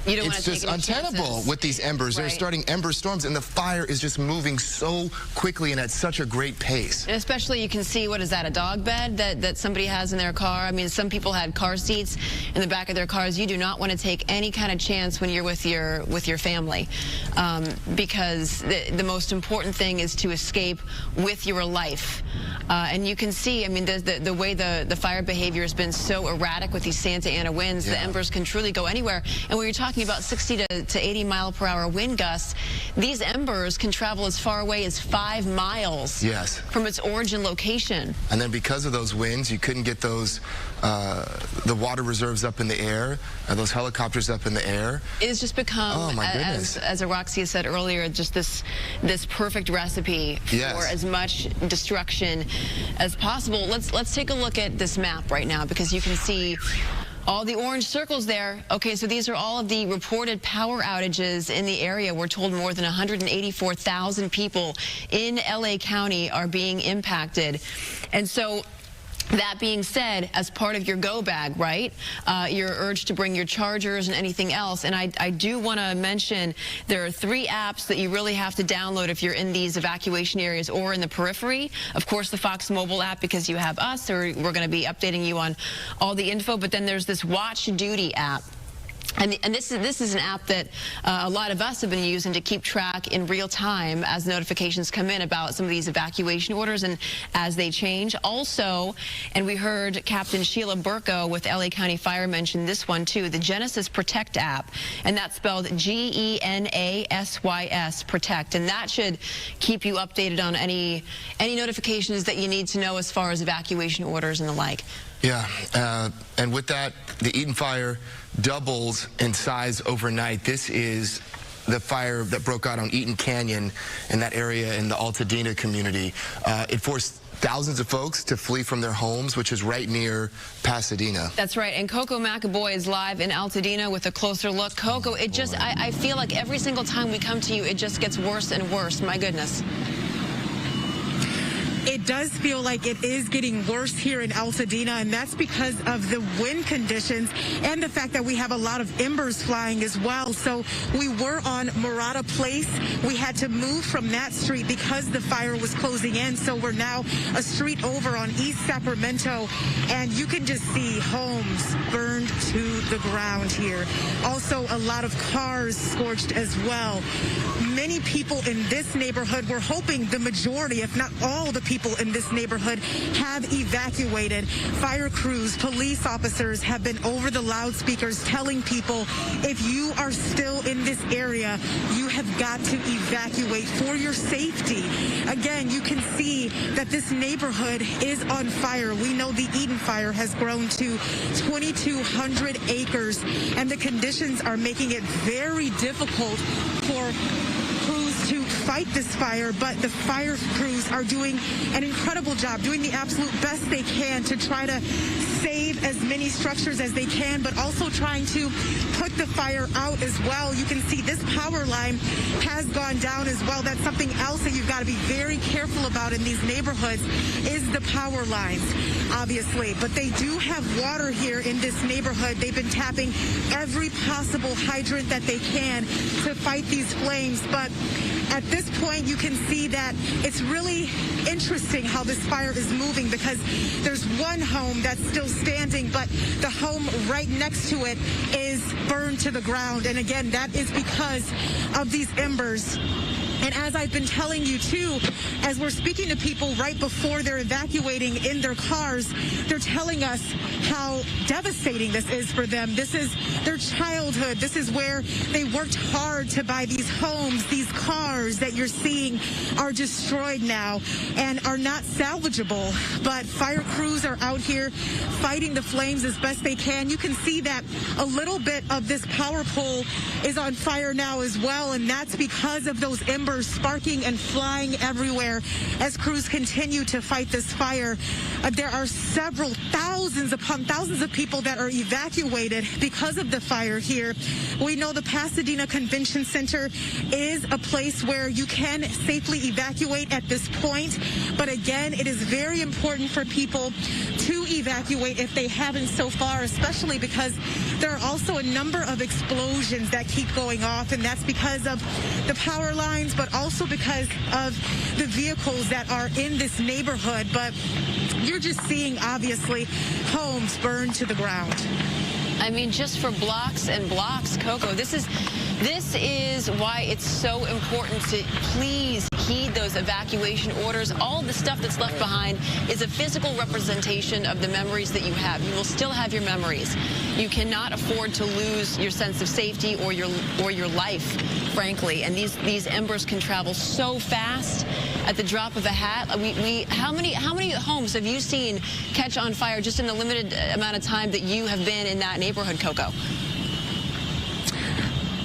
Speaker 6: It's just untenable with these embers. They're starting ember storms, and the fire is just moving so quickly and at such a great pace.
Speaker 11: And especially, you can see, what is that, a dog bed that somebody has in their car? I mean, some people had car seats in the back of their cars. You do not want to take any kind of chance when you're with your family, because the most important thing is to escape with your life. And you can see, I mean, the way the fire behavior has been so erratic with these Santa Ana winds, the embers can truly go anywhere. And when you're talking about 60 to 80 mile per hour wind gusts, these embers can travel as far away as 5 miles from its origin location. And then because of those winds, you couldn't get those the water reserves up in the air, those helicopters up in the air. It has just become, as Aroxia said earlier, just this perfect recipe for as much destruction as possible. Let's take a look at this map right now, because you can see all the orange circles there. Okay, so these are all of the reported power outages in the area. We're told more than 184,000 people in LA County are being impacted. And so, that being said, as part of your go bag, right, you're urged to bring your chargers and anything else. And I do want to mention there are 3 apps that you really have to download if you're in these evacuation areas or in the periphery. Of course, the Fox mobile app, because you have us, or we're going to be updating you on all the info. But then there's this Watch Duty app. And this is an app that a lot of us have been using to keep track in real time as notifications come in about some of these evacuation orders and as they change. Also, and we heard Captain Sheila Burko with LA County Fire mention this one too, the Genesis Protect app, and that's spelled GENASYS Protect, and that should keep you updated on any notifications that you need to know as far as evacuation orders and the like.
Speaker 6: Yeah, and with that, the Eaton fire doubles in size overnight. This is the fire that broke out on Eaton Canyon in that area in the Altadena community. It forced thousands of folks to flee from their homes, which is right near Pasadena.
Speaker 11: That's right, and Coco McAboy is live in Altadena with a closer look. Coco, it just, I feel like every single time we come to you, it just gets worse and worse. My goodness.
Speaker 1: It does feel like it is getting worse here in Altadena, and that's because of the wind conditions and the fact that we have a lot of embers flying as well. So we were on Murata Place. We had to move from that street because the fire was closing in. So we're now a street over on East Sacramento, and you can just see homes burned to the ground here. Also, a lot of cars scorched as well. Many people in this neighborhood, we're hoping the majority, if not all the people in this neighborhood, have evacuated. Fire crews, police officers have been over the loudspeakers telling people, if you are still in this area, you have got to evacuate for your safety. Again, you can see that this neighborhood is on fire. We know the Eaton fire has grown to 2,200 acres, and the conditions are making it very difficult for crews to fight this fire, but the fire crews are doing an incredible job, doing the absolute best they can to try to save as many structures as they can, but also trying to put the fire out as well. You can see this power line has gone down as well. That's something else that you've got to be very careful about in these neighborhoods, is the power lines, obviously. But they do have water here in this neighborhood. They've been tapping every possible hydrant that they can to fight these flames. But at this point, you can see that it's really interesting how this fire is moving, because there's one home that's still standing, but the home right next to it is burned to the ground. And again, that is because of these embers. And as I've been telling you, too, as we're speaking to people right before they're evacuating in their cars, they're telling us how devastating this is for them. This is their childhood. This is where they worked hard to buy these homes. These cars that you're seeing are destroyed now and are not salvageable. But fire crews are out here fighting the flames as best they can. You can see that a little bit of this power pole is on fire now as well, and that's because of those embers embers sparking and flying everywhere as crews continue to fight this fire. There are several thousands upon thousands of people that are evacuated because of the fire here. We know the Pasadena Convention Center is a place where you can safely evacuate at this point. But again, it is very important for people to evacuate if they haven't so far, especially because there are also a number of explosions that keep going off, and that's because of the power lines, but also because of the vehicles that are in this neighborhood. But you're just seeing, obviously, homes burned to the ground.
Speaker 11: I mean, just for blocks and blocks, Coco, this is why it's so important to please heed those evacuation orders. All the stuff that's left behind is a physical representation of the memories that you have. You will still have your memories. You cannot afford to lose your sense of safety or your life, frankly. And these embers can travel so fast at the drop of a hat. How many homes have you seen catch on fire just in the limited amount of time that you have been in that neighborhood, Coco?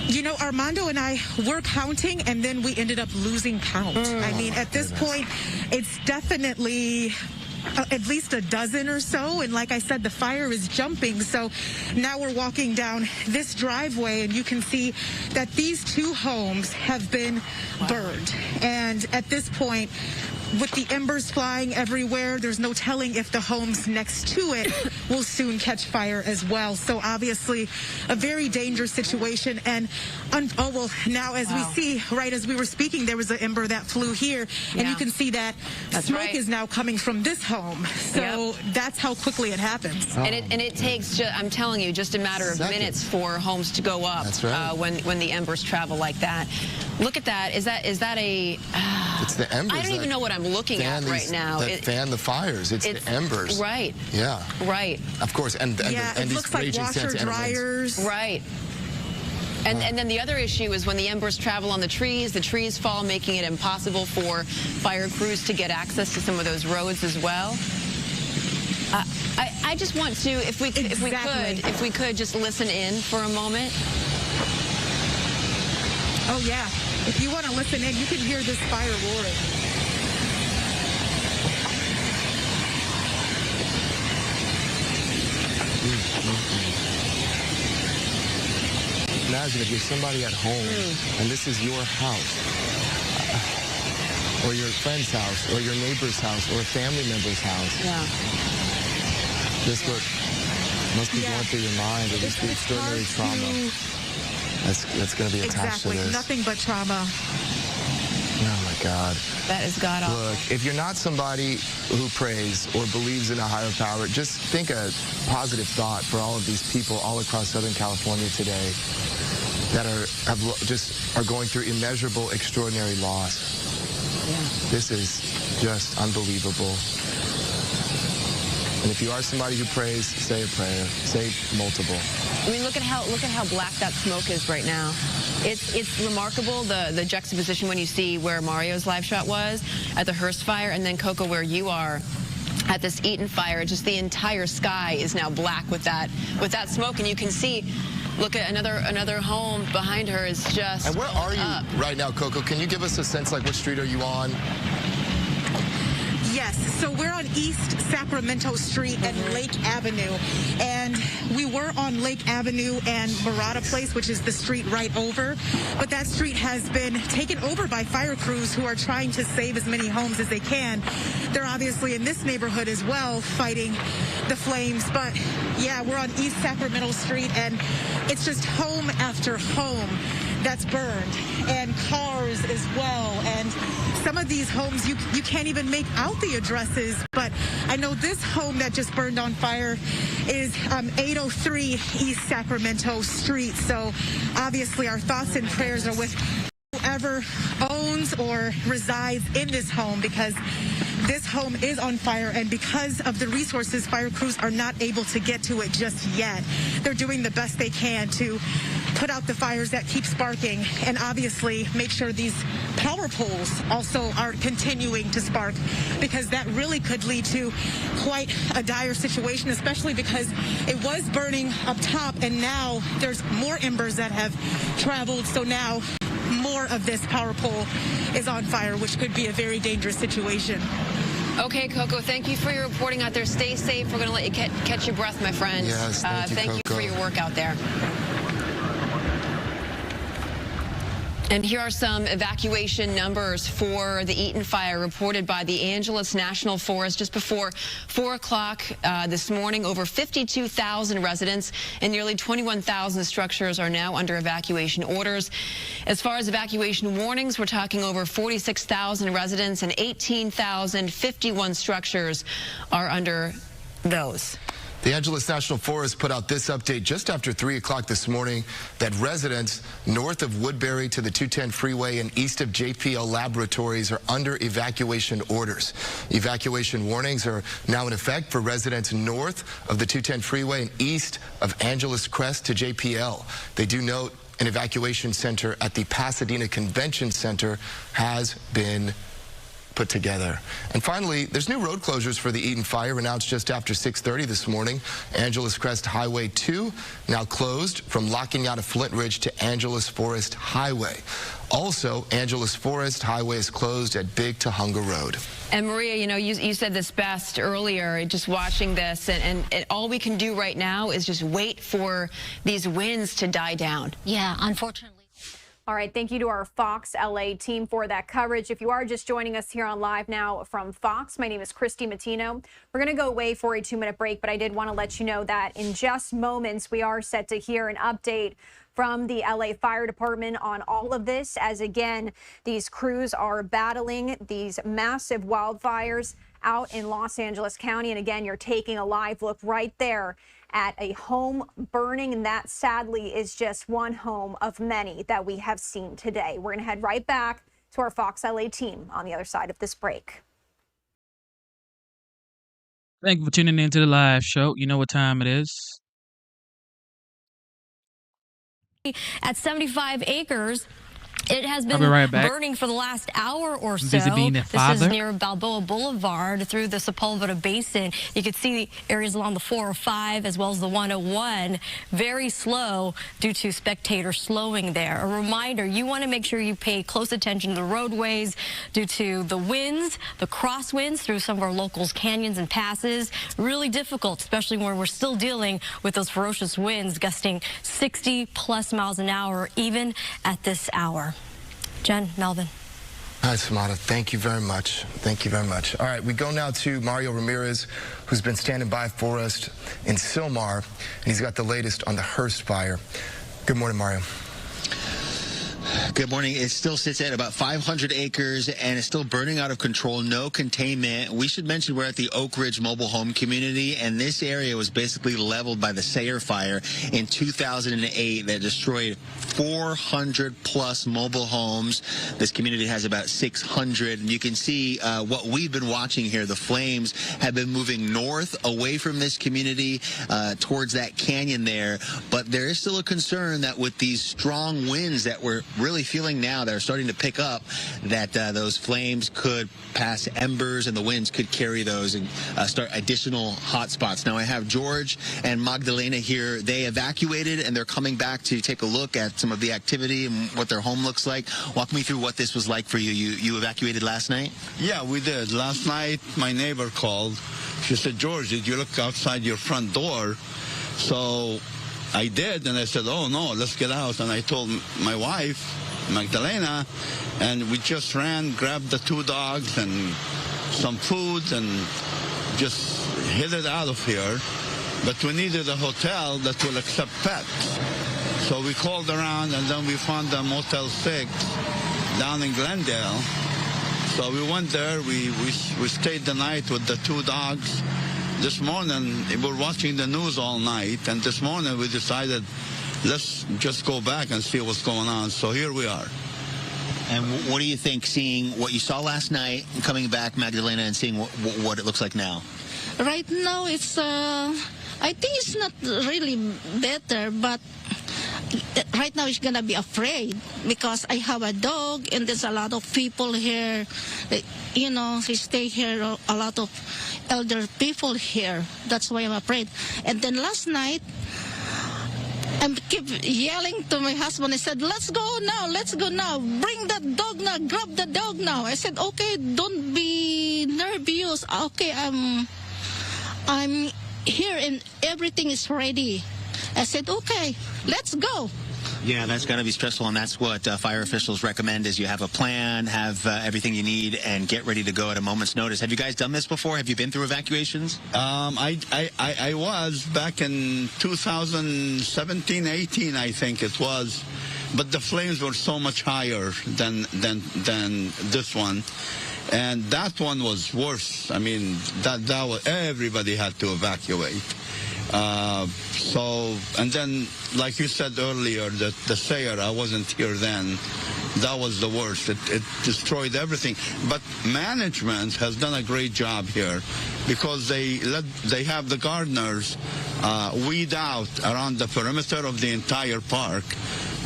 Speaker 1: You know, Armando and I were counting, and then we ended up losing count. I mean, at this point, it's definitely at least a dozen or so. And like I said, the fire is jumping. So now we're walking down this driveway, and you can see that these two homes have been burned. And at this point, with the embers flying everywhere, there's no telling if the homes next to it will soon catch fire as well. So obviously a very dangerous situation. And now as we see, right as we were speaking, there was an ember that flew here, and you can see that smoke is now coming from this home. So that's how quickly it happens.
Speaker 11: And it takes, I'm telling you, just a matter of minutes for homes to go up.
Speaker 6: That's right.
Speaker 11: When the embers travel like that. Look at that. Is that a?
Speaker 6: It's the embers.
Speaker 11: I don't even know what I'm looking at right now.
Speaker 6: That fan the fires. It's the embers.
Speaker 11: Right.
Speaker 6: Yeah.
Speaker 11: Right.
Speaker 6: Of course. And
Speaker 1: it looks like washer dryers.
Speaker 11: Right. And then the other issue is when the embers travel on the trees fall, making it impossible for fire crews to get access to some of those roads as well. I just want to, if we could just listen in for a moment.
Speaker 1: Oh yeah. If you want to listen in, you can hear this fire roaring.
Speaker 6: Imagine if you're somebody at home and this is your house, or your friend's house, or your neighbor's house, or a family member's house.
Speaker 11: Yeah.
Speaker 6: Just what must be going through your mind, or just the extraordinary trauma that's going to be attached to this.
Speaker 1: Nothing but trauma.
Speaker 6: Oh my God.
Speaker 11: That is God-awful.
Speaker 6: Look, if you're not somebody who prays or believes in a higher power, just think a positive thought for all of these people all across Southern California today that are going through immeasurable, extraordinary loss. Yeah. This is just unbelievable. And if you are somebody who prays, say a prayer. Say multiple.
Speaker 11: I mean, look at how black that smoke is right now. It's remarkable, the juxtaposition when you see where Mario's live shot was at the Hearst fire, and then Coco where you are at this Eaton fire. Just the entire sky is now black with that smoke, and you can see. Look at another home behind her is just.
Speaker 6: And where are you right now, Coco? Can you give us a sense, like, what street are you on?
Speaker 1: Yes, so we're on East Sacramento Street and Lake Avenue, and we were on Lake Avenue and Murata Place, which is the street right over, but that street has been taken over by fire crews who are trying to save as many homes as they can. They're obviously in this neighborhood as well, fighting the flames, but yeah, we're on East Sacramento Street, and it's just home after home that's burned, and cars as well, and some of these homes you can't even make out the addresses, but I know this home that just burned on fire is 803 East Sacramento Street. So obviously our thoughts and prayers are with whoever owns or resides in this home, because this home is on fire, and because of the resources, fire crews are not able to get to it just yet. They're doing the best they can to put out the fires that keep sparking, and obviously make sure these power poles also are continuing to spark, because that really could lead to quite a dire situation, especially because it was burning up top, and now there's more embers that have traveled, so now more of this power pole is on fire, which could be a very dangerous situation.
Speaker 11: Okay, Coco, thank you for your reporting out there. Stay safe. We're going to let you catch your breath, my friend.
Speaker 6: Yes,
Speaker 11: thank you for your work out there. And here are some evacuation numbers for the Eaton fire reported by the Angeles National Forest just before 4 o'clock this morning. Over 52,000 residents and nearly 21,000 structures are now under evacuation orders. As far as evacuation warnings, we're talking over 46,000 residents and 18,051 structures are under those.
Speaker 6: The Angeles National Forest put out this update just after 3 o'clock this morning that residents north of Woodbury to the 210 freeway and east of JPL Laboratories are under evacuation orders. Evacuation warnings are now in effect for residents north of the 210 freeway and east of Angeles Crest to JPL. They do note an evacuation center at the Pasadena Convention Center has been put together. And finally, there's new road closures for the Eaton fire announced just after 6:30 this morning. Angeles Crest Highway 2 now closed from Locking Out of Flint Ridge to Angeles Forest Highway. Also, Angeles Forest Highway is closed at Big Tahunga Road.
Speaker 11: And Maria, you know, you said this best earlier, just watching this, and all we can do right now is just wait for these winds to die down.
Speaker 3: Yeah, unfortunately.
Speaker 14: All right, thank you to our Fox LA team for that coverage. If you are just joining us here on Live Now from Fox, my name is Christy Matino. We're going to go away for a 2-minute break, but I did want to let you know that in just moments, we are set to hear an update from the LA Fire Department on all of this, as again, these crews are battling these massive wildfires out in Los Angeles County. And again, you're taking a live look right there at a home burning, and that sadly is just one home of many that we have seen today. We're going to head right back to our Fox LA team on the other side of this break.
Speaker 18: Thank you for tuning in to the live show. You know what time it is.
Speaker 4: At 75 acres, it has been
Speaker 18: right back.
Speaker 4: burning for the last hour or so.
Speaker 18: Busy being a
Speaker 4: This
Speaker 18: father.
Speaker 4: is near Balboa Boulevard through the Sepulveda Basin. You can see areas along the 405 as well as the 101 very slow due to spectators slowing there. A reminder, you want to make sure you pay close attention to the roadways due to the winds, the crosswinds through some of our locals' canyons and passes. Really difficult, especially when we're still dealing with those ferocious winds gusting 60+ miles an hour even at this hour. Jen, Melvin.
Speaker 6: Hi, Samantha. Thank you very much. Thank you very much. All right, we go now to Mario Ramirez, who's been standing by for us in Sylmar, and he's got the latest on the Hearst fire. Good morning, Mario.
Speaker 8: Good morning. It still sits at about 500 acres and it's still burning out of control. No containment. We should mention we're at the Oak Ridge mobile home community, and this area was basically leveled by the Sayer fire in 2008 that destroyed 400+ mobile homes. This community has about 600, and you can see what we've been watching here. The flames have been moving north away from this community towards that canyon there, but there is still a concern that with these strong winds that we're really feeling now that are starting to pick up, that those flames could pass embers and the winds could carry those and start additional hot spots. Now I have George and Magdalena here. They evacuated and they're coming back to take a look at some of the activity and what their home looks like. Walk me through what this was like for you. You evacuated last night?
Speaker 7: Yeah, we did. Last night my neighbor called. She said, George, did you look outside your front door? So I did, and I said, oh no, let's get out. And I told my wife, Magdalena, and we just ran, grabbed the 2 dogs and some food and just headed out of here. But we needed a hotel that will accept pets. So we called around, and then we found a Motel 6 down in Glendale. So we went there, we stayed the night with the 2 dogs. This morning, we were watching the news all night, and this morning we decided, let's just go back and see what's going on. So here we are.
Speaker 8: And what do you think, seeing what you saw last night, and coming back, Magdalena, and seeing what it looks like now?
Speaker 10: Right now, it's, I think it's not really better, but right now it's going to be afraid because I have a dog and there's a lot of people here. You know, they stay here, a lot of elder people here. That's why I'm afraid. And then last night, and keep yelling to my husband. I said, let's go now, let's go now. Bring that dog now, grab the dog now. I said, okay, don't be nervous. Okay, I'm here and everything is ready. I said, okay, let's go.
Speaker 8: Yeah, that's got to be stressful, and that's what fire officials recommend is you have a plan, have everything you need, and get ready to go at a moment's notice. Have you guys done this before? Have you been through evacuations?
Speaker 7: I was back in 2017, 18, I think it was, but the flames were so much higher than this one. And that one was worse. I mean, that was, everybody had to evacuate. And then, like you said earlier, the Sayer, I wasn't here then. That was the worst. It destroyed everything. But management has done a great job here because they have the gardeners weed out around the perimeter of the entire park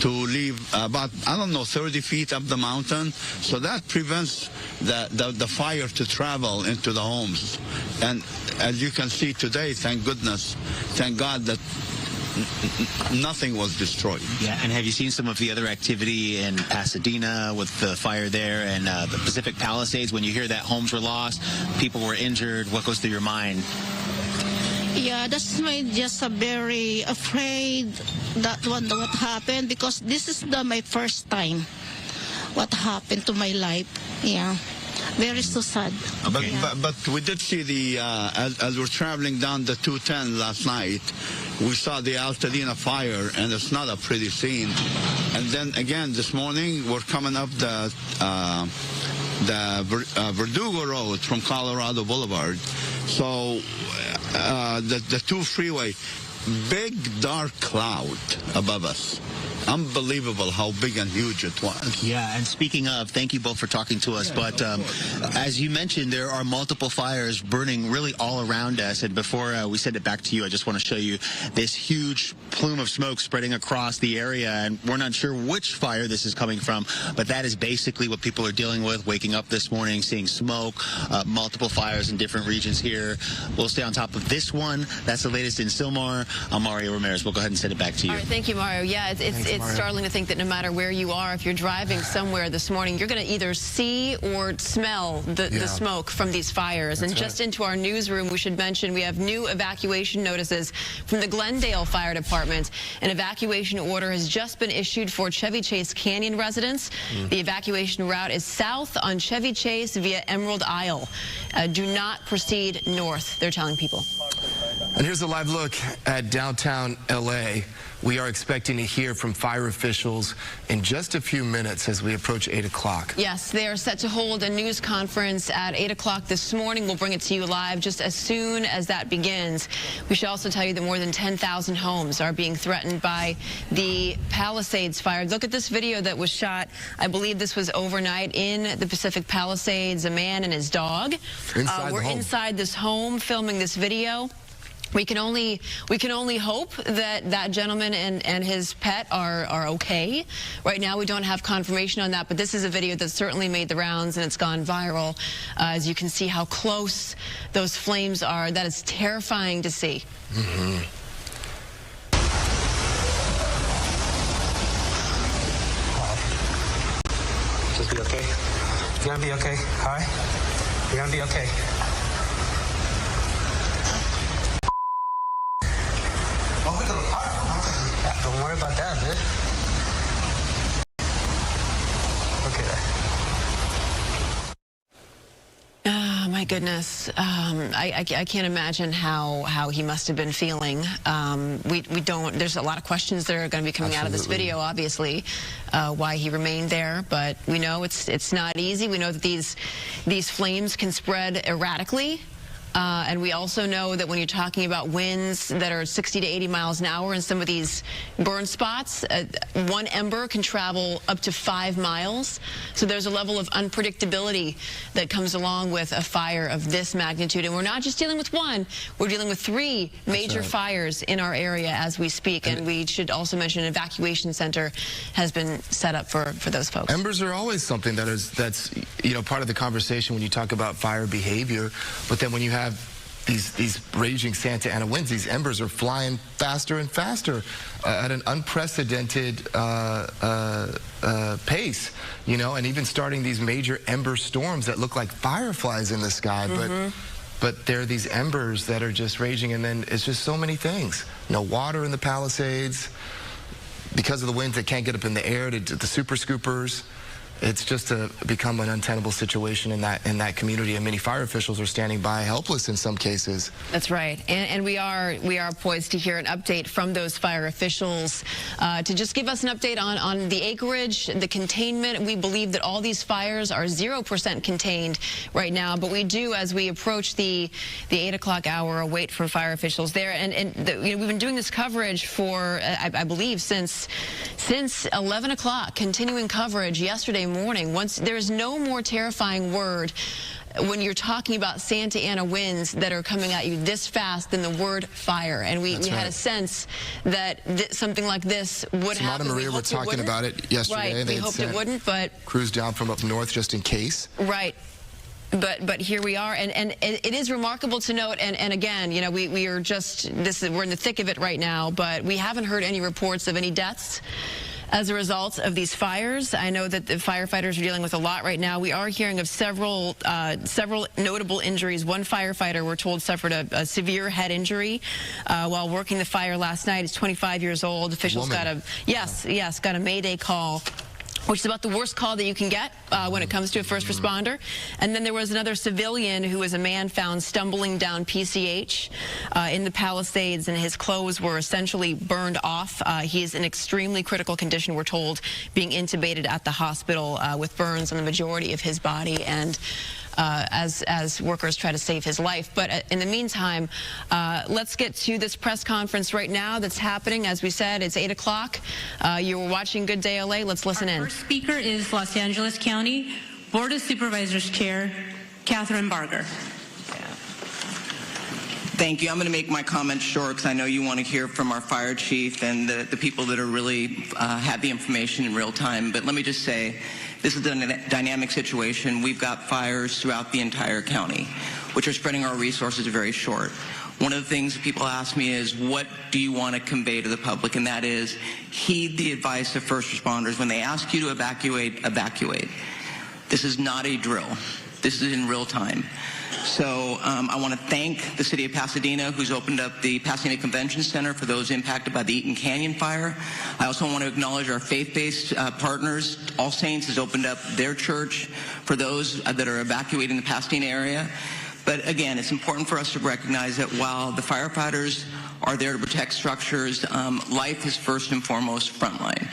Speaker 7: to leave about, 30 feet up the mountain. So that prevents the fire to travel into the homes. And as you can see today, thank goodness, thank God that nothing was destroyed.
Speaker 8: Yeah, and have you seen some of the other activity in Pasadena with the fire there and the Pacific Palisades? When you hear that homes were lost, people were injured, what goes through your mind?
Speaker 10: Yeah, that's just very afraid that what happened, because this is my first time what happened to my life. Yeah. Very so sad.
Speaker 7: But we did see as we're traveling down the 210 last night, we saw the Altadena fire, and it's not a pretty scene. And then again this morning, we're coming up the Verdugo Road from Colorado Boulevard. So the 2 freeway, big dark cloud above us. Unbelievable how big and huge it was.
Speaker 8: Yeah, and speaking of, thank you both for talking to us, but as you mentioned, there are multiple fires burning really all around us, and before we send it back to you, I just want to show you this huge plume of smoke spreading across the area, and we're not sure which fire this is coming from, but that is basically what people are dealing with, waking up this morning, seeing smoke, multiple fires in different regions here. We'll stay on top of this one. That's the latest in Sylmar. I'm Mario Ramirez. We'll go ahead and send it back to you.
Speaker 11: All right, thank you, Mario. Yeah, it's startling to think that no matter where you are, if you're driving somewhere this morning, you're going to either see or smell the smoke from these fires. That's just into our newsroom, we should mention we have new evacuation notices from the Glendale Fire Department. An evacuation order has just been issued for Chevy Chase Canyon residents. The evacuation route is south on Chevy Chase via Emerald Isle. Do not proceed north, they're telling people.
Speaker 6: And here's a live look at downtown L.A. We are expecting to hear from fire officials in just a few minutes as we approach 8 o'clock.
Speaker 11: Yes, they are set to hold a news conference at 8 o'clock this morning. We'll bring it to you live just as soon as that begins. We should also tell you that more than 10,000 homes are being threatened by the Palisades fire. Look at this video that was shot. I believe this was overnight in the Pacific Palisades. A man and his dog were inside this home filming this video. We can only hope that that gentleman and his pet are okay. Right now, we don't have confirmation on that, but this is a video that certainly made the rounds and it's gone viral. As you can see how close those flames are, that is terrifying to see.
Speaker 17: Just be okay. You're gonna be okay. All right. You're gonna be okay. Don't worry about that, dude. Okay.
Speaker 11: Oh, my goodness. I can't imagine how he must have been feeling. There's a lot of questions that are going to be coming out of this video, obviously, why he remained there. But we know it's not easy. We know that these flames can spread erratically. And we also know that when you're talking about winds that are 60 to 80 miles an hour in some of these burn spots, one ember can travel up to 5 miles. So there's a level of unpredictability that comes along with a fire of this magnitude. And we're not just dealing with one, we're dealing with 3 major fires in our area as we speak. And we should also mention an evacuation center has been set up for those folks.
Speaker 6: Embers are always something that's part of the conversation when you talk about fire behavior. But then when you have these raging Santa Ana winds, these embers are flying faster and faster at an unprecedented pace, you know, and even starting these major ember storms that look like fireflies in the sky, but there are these embers that are just raging, and then it's just so many things. No water in the Palisades because of the winds that can't get up in the air to the super scoopers. It's just become an untenable situation in that community, and many fire officials are standing by helpless in some cases.
Speaker 11: That's right, and we are poised to hear an update from those fire officials to just give us an update on the acreage, the containment. We believe that all these fires are 0% contained right now, but we do, as we approach the 8 o'clock hour, await for fire officials there. And you know, we've been doing this coverage for I believe since 11 o'clock, continuing coverage yesterday morning. Once there's no more terrifying word when you're talking about Santa Ana winds that are coming at you this fast than the word fire. And we had a sense that something like this would happen.
Speaker 6: Samad and Maria were talking about it yesterday.
Speaker 11: Right.
Speaker 6: They
Speaker 11: we hoped it wouldn't, but
Speaker 6: crews down from up north just in case.
Speaker 11: Right. But here we are, and it is remarkable to note, and again, you know, we are just, we're in the thick of it right now, but we haven't heard any reports of any deaths as a result of these fires. I know that the firefighters are dealing with a lot right now. We are hearing of several notable injuries. One firefighter, we're told, suffered a severe head injury while working the fire last night. He's 25 years old. Officials got a Mayday call, which is about the worst call that you can get when it comes to a first responder. And then there was another civilian who was a man found stumbling down PCH in the Palisades, and his clothes were essentially burned off. He is in extremely critical condition, we're told, being intubated at the hospital with burns on the majority of his body, and as workers try to save his life. But in the meantime, let's get to this press conference right now that's happening. As we said, it's 8 o'clock. You were watching Good Day LA. Let's listen in.
Speaker 12: Our first speaker is Los Angeles County Board of Supervisors Chair Catherine Barger.
Speaker 20: Thank you. I'm going to make my comments short because I know you want to hear from our fire chief and the people that are really have the information in real time. But let me just say, this is a dynamic situation. We've got fires throughout the entire county, which are spreading our resources very short. One of the things people ask me is, what do you want to convey to the public? And that is, heed the advice of first responders. When they ask you to evacuate, evacuate. This is not a drill. This is in real time. So I want to thank the city of Pasadena, who's opened up the Pasadena Convention Center for those impacted by the Eaton Canyon fire. I also want to acknowledge our faith-based partners. All Saints has opened up their church for those that are evacuating the Pasadena area. But again, it's important for us to recognize that while the firefighters are there to protect structures, life is first and foremost frontline.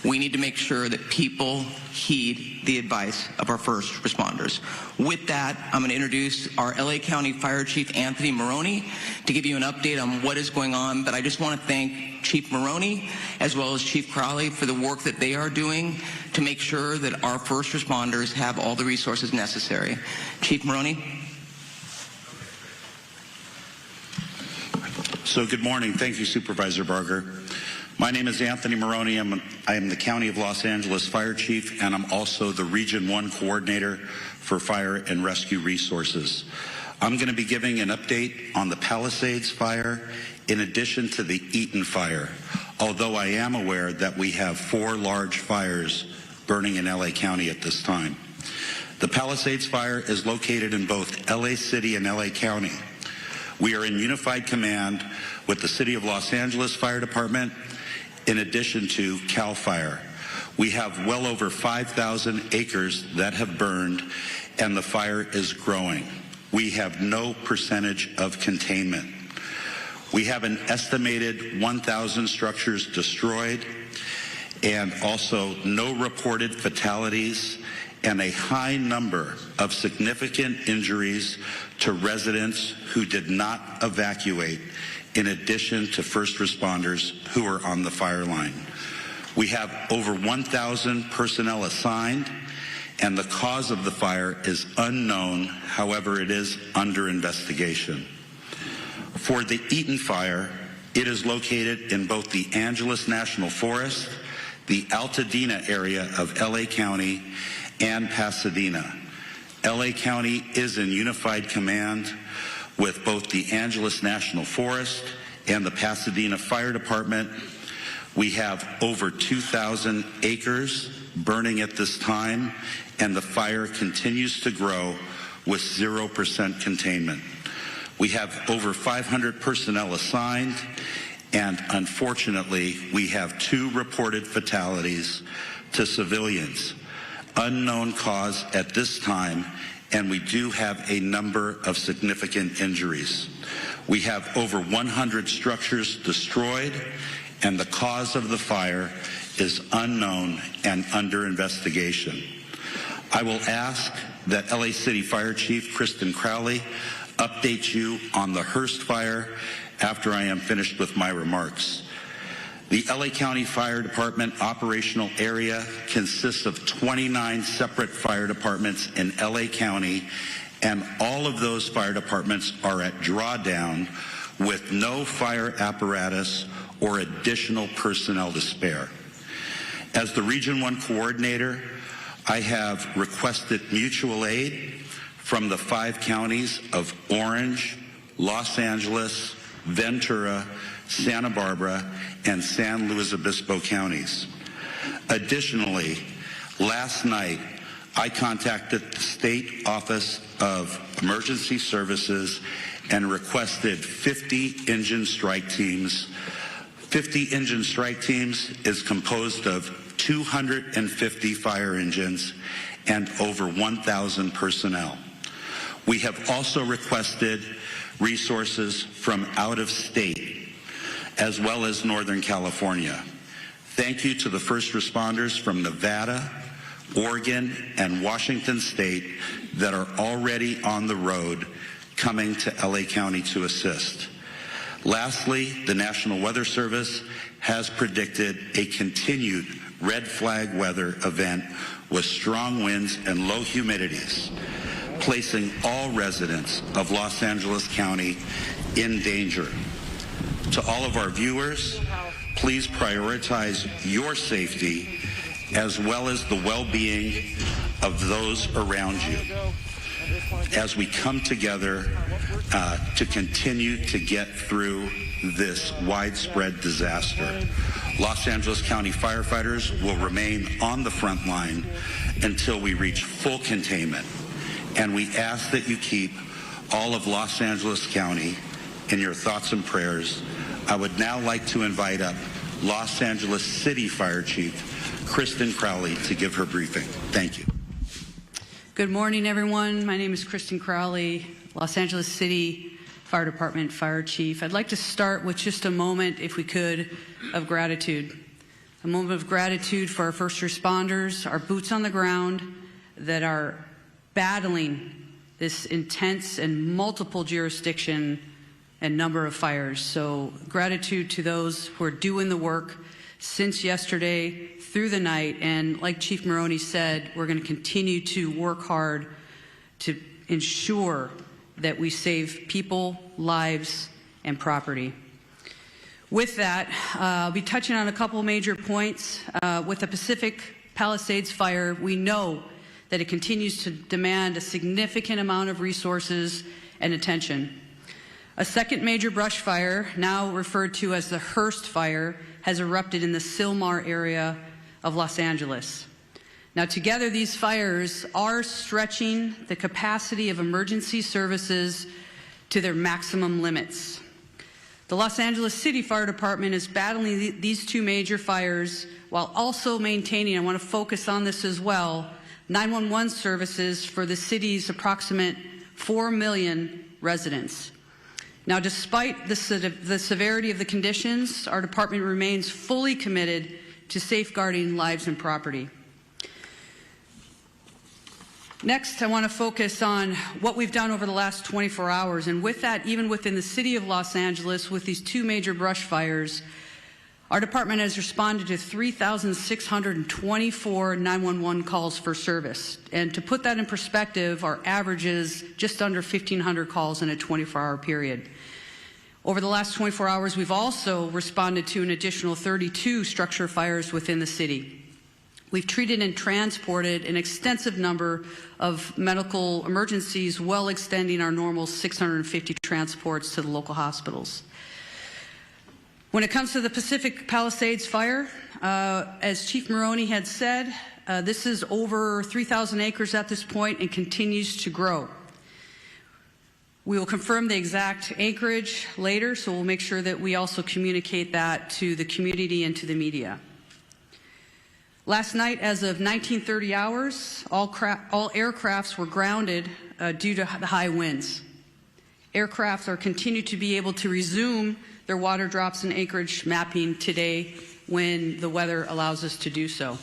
Speaker 20: We need to make sure that people heed the advice of our first responders. With that, I'm going to introduce our LA County Fire Chief, Anthony Maroney, to give you an update on what is going on. But I just want to thank Chief Maroney as well as Chief Crowley for the work that they are doing to make sure that our first responders have all the resources necessary. Chief Maroney.
Speaker 22: So good morning. Thank you, Supervisor Barger. My name is Anthony Maroney. I am the County of Los Angeles Fire Chief, and I'm also the Region 1 Coordinator for Fire and Rescue Resources. I'm going to be giving an update on the Palisades fire in addition to the Eaton fire, although I am aware that we have 4 large fires burning in LA County at this time. The Palisades fire is located in both LA City and LA County. We are in unified command with the City of Los Angeles Fire Department in addition to CAL FIRE. We have well over 5,000 acres that have burned, and the fire is growing. We have no percentage of containment. We have an estimated 1,000 structures destroyed, and also no reported fatalities, and a high number of significant injuries to residents who did not evacuate, in addition to first responders who are on the fire line. We have over 1,000 personnel assigned, and the cause of the fire is unknown. However, it is under investigation. For the Eaton fire, it is located in both the Angeles National Forest, the Altadena area of LA County, and Pasadena. LA County is in unified command. with both the Angeles National Forest and the Pasadena Fire Department. We have over 2,000 acres burning at this time, and the fire continues to grow with 0% containment. We have over 500 personnel assigned, and unfortunately, we have 2 reported fatalities to civilians. Unknown cause at this time, and we do have a number of significant injuries. We have over 100 structures destroyed, and the cause of the fire is unknown and under investigation. I will ask that LA City Fire Chief Kristen Crowley update you on the Hearst fire after I am finished with my remarks. The LA County Fire Department operational area consists of 29 separate fire departments in LA County, and all of those fire departments are at drawdown with no fire apparatus or additional personnel to spare. As the Region 1 coordinator, I have requested mutual aid from the 5 counties of Orange, Los Angeles, Ventura, Santa Barbara, and San Luis Obispo counties. Additionally, last night, I contacted the State Office of Emergency Services and requested 50 engine strike teams. 50 engine strike teams is composed of 250 fire engines and over 1,000 personnel. We have also requested resources from out of state, as well as Northern California. Thank you to the first responders from Nevada, Oregon, and Washington State that are already on the road coming to LA County to assist. Lastly, the National Weather Service has predicted a continued red flag weather event with strong winds and low humidities, placing all residents of Los Angeles County in danger. To all of our viewers, please prioritize your safety as well as the well-being of those around you as we come together to continue to get through this widespread disaster. Los Angeles County firefighters will remain on the front line until we reach full containment, and we ask that you keep all of Los Angeles County in your thoughts and prayers. I would now like to invite up Los Angeles City Fire Chief Kristen Crowley to give her briefing. Thank you.
Speaker 2: Good morning, everyone. My name is Kristen Crowley, Los Angeles City Fire Department Fire Chief. I'd like to start with just a moment, if we could, of gratitude. A moment of gratitude for our first responders, our boots on the ground that are battling this intense and multiple jurisdiction and number of fires. So gratitude to those who are doing the work since yesterday through the night. And like Chief Maroney said, we're going to continue to work hard to ensure that we save people, lives, and property. With that, I'll be touching on a couple major points. With the Pacific Palisades fire, we know that it continues to demand a significant amount of resources and attention. A second major brush fire, now referred to as the Hearst fire, has erupted in the Sylmar area of Los Angeles. Now, together, these fires are stretching the capacity of emergency services to their maximum limits. The Los Angeles City Fire Department is battling these 2 major fires while also maintaining, I want to focus on this as well, 911 services for the city's approximate 4 million residents. Now, despite the severity of the conditions, our department remains fully committed to safeguarding lives and property. Next, I want to focus on what we've done over the last 24 hours. And with that, even within the city of Los Angeles, with these 2 major brush fires, our department has responded to 3,624 911 calls for service. And to put that in perspective, our average is just under 1,500 calls in a 24-hour period. Over the last 24 hours, we've also responded to an additional 32 structure fires within the city. We've treated and transported an extensive number of medical emergencies, well extending our normal 650 transports to the local hospitals. When it comes to the Pacific Palisades fire, as Chief Maroney had said, this is over 3,000 acres at this point and continues to grow. We will confirm the exact acreage later, so we'll make sure that we also communicate that to the community and to the media. Last night, as of 1930 hours, all aircrafts were grounded due to the high winds. Aircrafts are continued to be able to resume their water drops and acreage mapping today when the weather allows us to do so.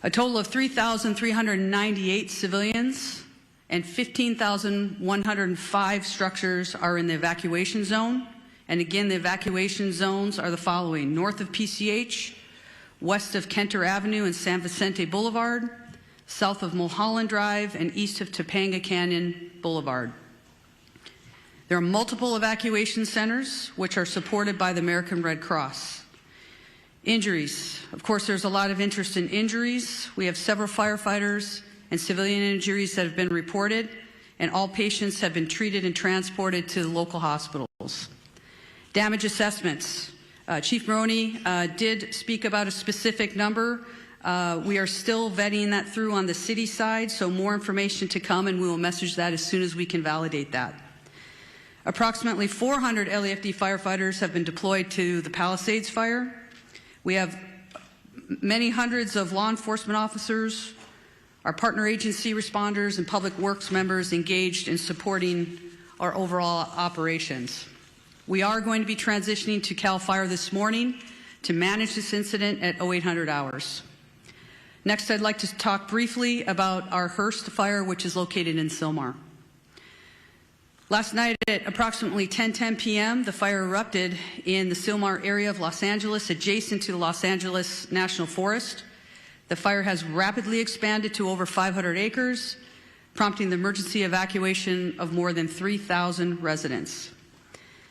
Speaker 2: A total of 3,398 civilians and 15,105 structures are in the evacuation zone. And again, the evacuation zones are the following: north of PCH, west of Kenter Avenue and San Vicente Boulevard, south of Mulholland Drive, and east of Topanga Canyon Boulevard. There are multiple evacuation centers which are supported by the American Red Cross. Injuries. Of course, there's a lot of interest in injuries. We have several firefighters and civilian injuries that have been reported, and all patients have been treated and transported to the local hospitals. Damage assessments. Chief Maroney did speak about a specific number. We are still vetting that through on the city side, so more information to come, and we will message that as soon as we can validate that. Approximately 400 LAFD firefighters have been deployed to the Palisades fire. We have many hundreds of law enforcement officers, our partner agency responders, and public works members engaged in supporting our overall operations. We are going to be transitioning to CAL FIRE this morning to manage this incident at 0800 hours. Next, I'd like to talk briefly about our Hearst fire, which is located in Sylmar. Last night at approximately 10:10 p.m., the fire erupted in the Sylmar area of Los Angeles, adjacent to the Los Angeles National Forest. The fire has rapidly expanded to over 500 acres, prompting the emergency evacuation of more than 3,000 residents.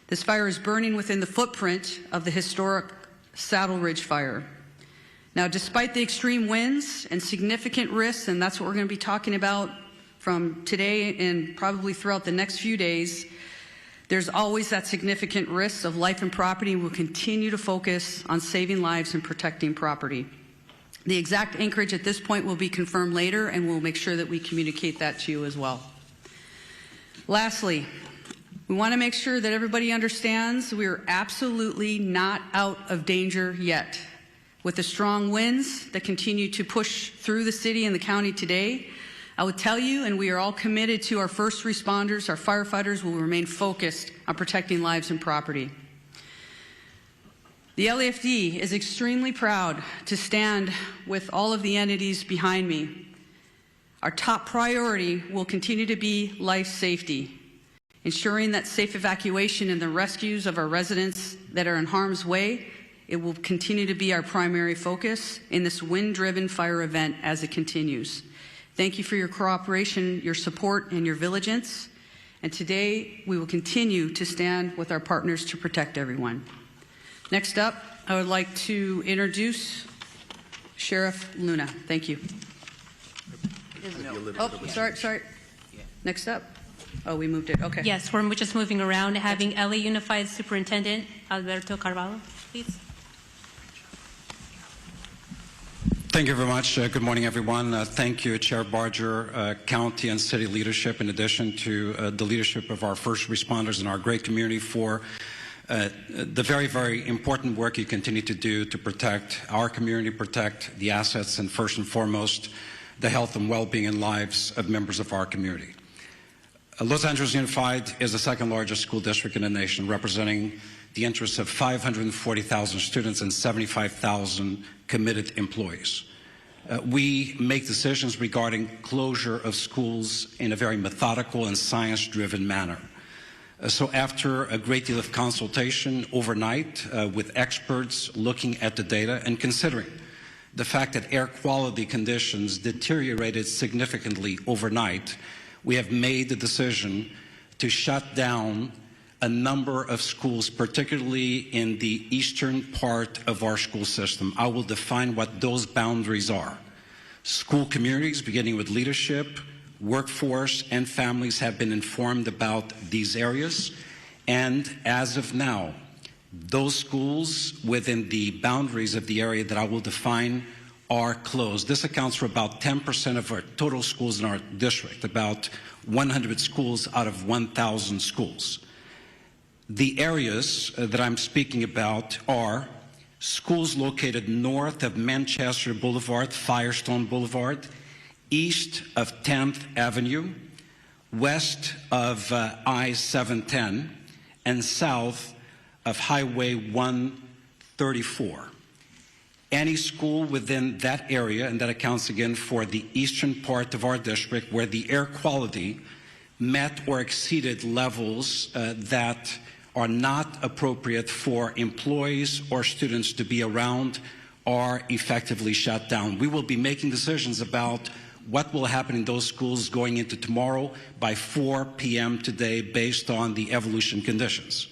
Speaker 2: This fire is burning within the footprint of the historic Saddle Ridge fire. Now, despite the extreme winds and significant risks, and that's what we're going to be talking about from today and probably throughout the next few days, there's always that significant risk of life and property, and we'll continue to focus on saving lives and protecting property. The exact anchorage at this point will be confirmed later, and we'll make sure that we communicate that to you as well. Lastly, we want to make sure that everybody understands we are absolutely not out of danger yet. With the strong winds that continue to push through the city and the county today, I would tell you, and we are all committed to our first responders, our firefighters will remain focused on protecting lives and property. The LAFD is extremely proud to stand with all of the entities behind me. Our top priority will continue to be life safety, ensuring that safe evacuation and the rescues of our residents that are in harm's way. It will continue to be our primary focus in this wind-driven fire event as it continues. Thank you for your cooperation, your support, and your vigilance. And today, we will continue to stand with our partners to protect everyone. Next up, I would like to introduce Sheriff Luna. Thank you. Oh, sorry. Next up. Oh, we moved it. Okay.
Speaker 12: Yes, we're just moving around, having LA Unified Superintendent Alberto Carvalho, please.
Speaker 9: Thank you very much. Good morning, everyone. Thank you, Chair Barger, county and city leadership, in addition to the leadership of our first responders and our great community for the very, very important work you continue to do to protect our community, protect the assets, and first and foremost, the health and well-being and lives of members of our community. Los Angeles Unified is the second largest school district in the nation, representing the interests of 540,000 students and 75,000 committed employees. We make decisions regarding closure of schools in a very methodical and science-driven manner. So after a great deal of consultation overnight with experts looking at the data and considering the fact that air quality conditions deteriorated significantly overnight, we have made the decision to shut down a number of schools, particularly in the eastern part of our school system. I will define what those boundaries are. School communities, beginning with leadership, workforce, and families, have been informed about these areas. And as of now, those schools within the boundaries of the area that I will define are closed. This accounts for about 10% of our total schools in our district, about 100 schools out of 1,000 schools. The areas that I'm speaking about are schools located north of Manchester Boulevard, Firestone Boulevard, east of 10th Avenue, west of I-710, and south of Highway 134. Any school within that area, and that accounts again for the eastern part of our district, where the air quality met or exceeded levels that are not appropriate for employees or students to be around, are effectively shut down. We will be making decisions about what will happen in those schools going into tomorrow by 4 p.m. today based on the evolution conditions.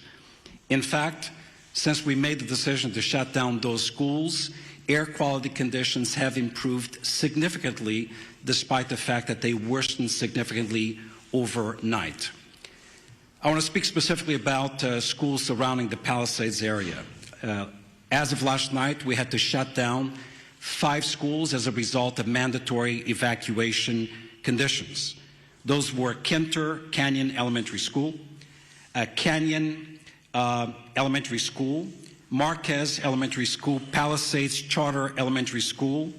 Speaker 9: In fact, since we made the decision to shut down those schools, air quality conditions have improved significantly despite the fact that they worsened significantly overnight. I want to speak specifically about schools surrounding the Palisades area. As of last night, we had to shut down 5 schools as a result of mandatory evacuation conditions. Those were Kinter Canyon Elementary School, Canyon Elementary School, Marquez Elementary School, Palisades Charter Elementary School,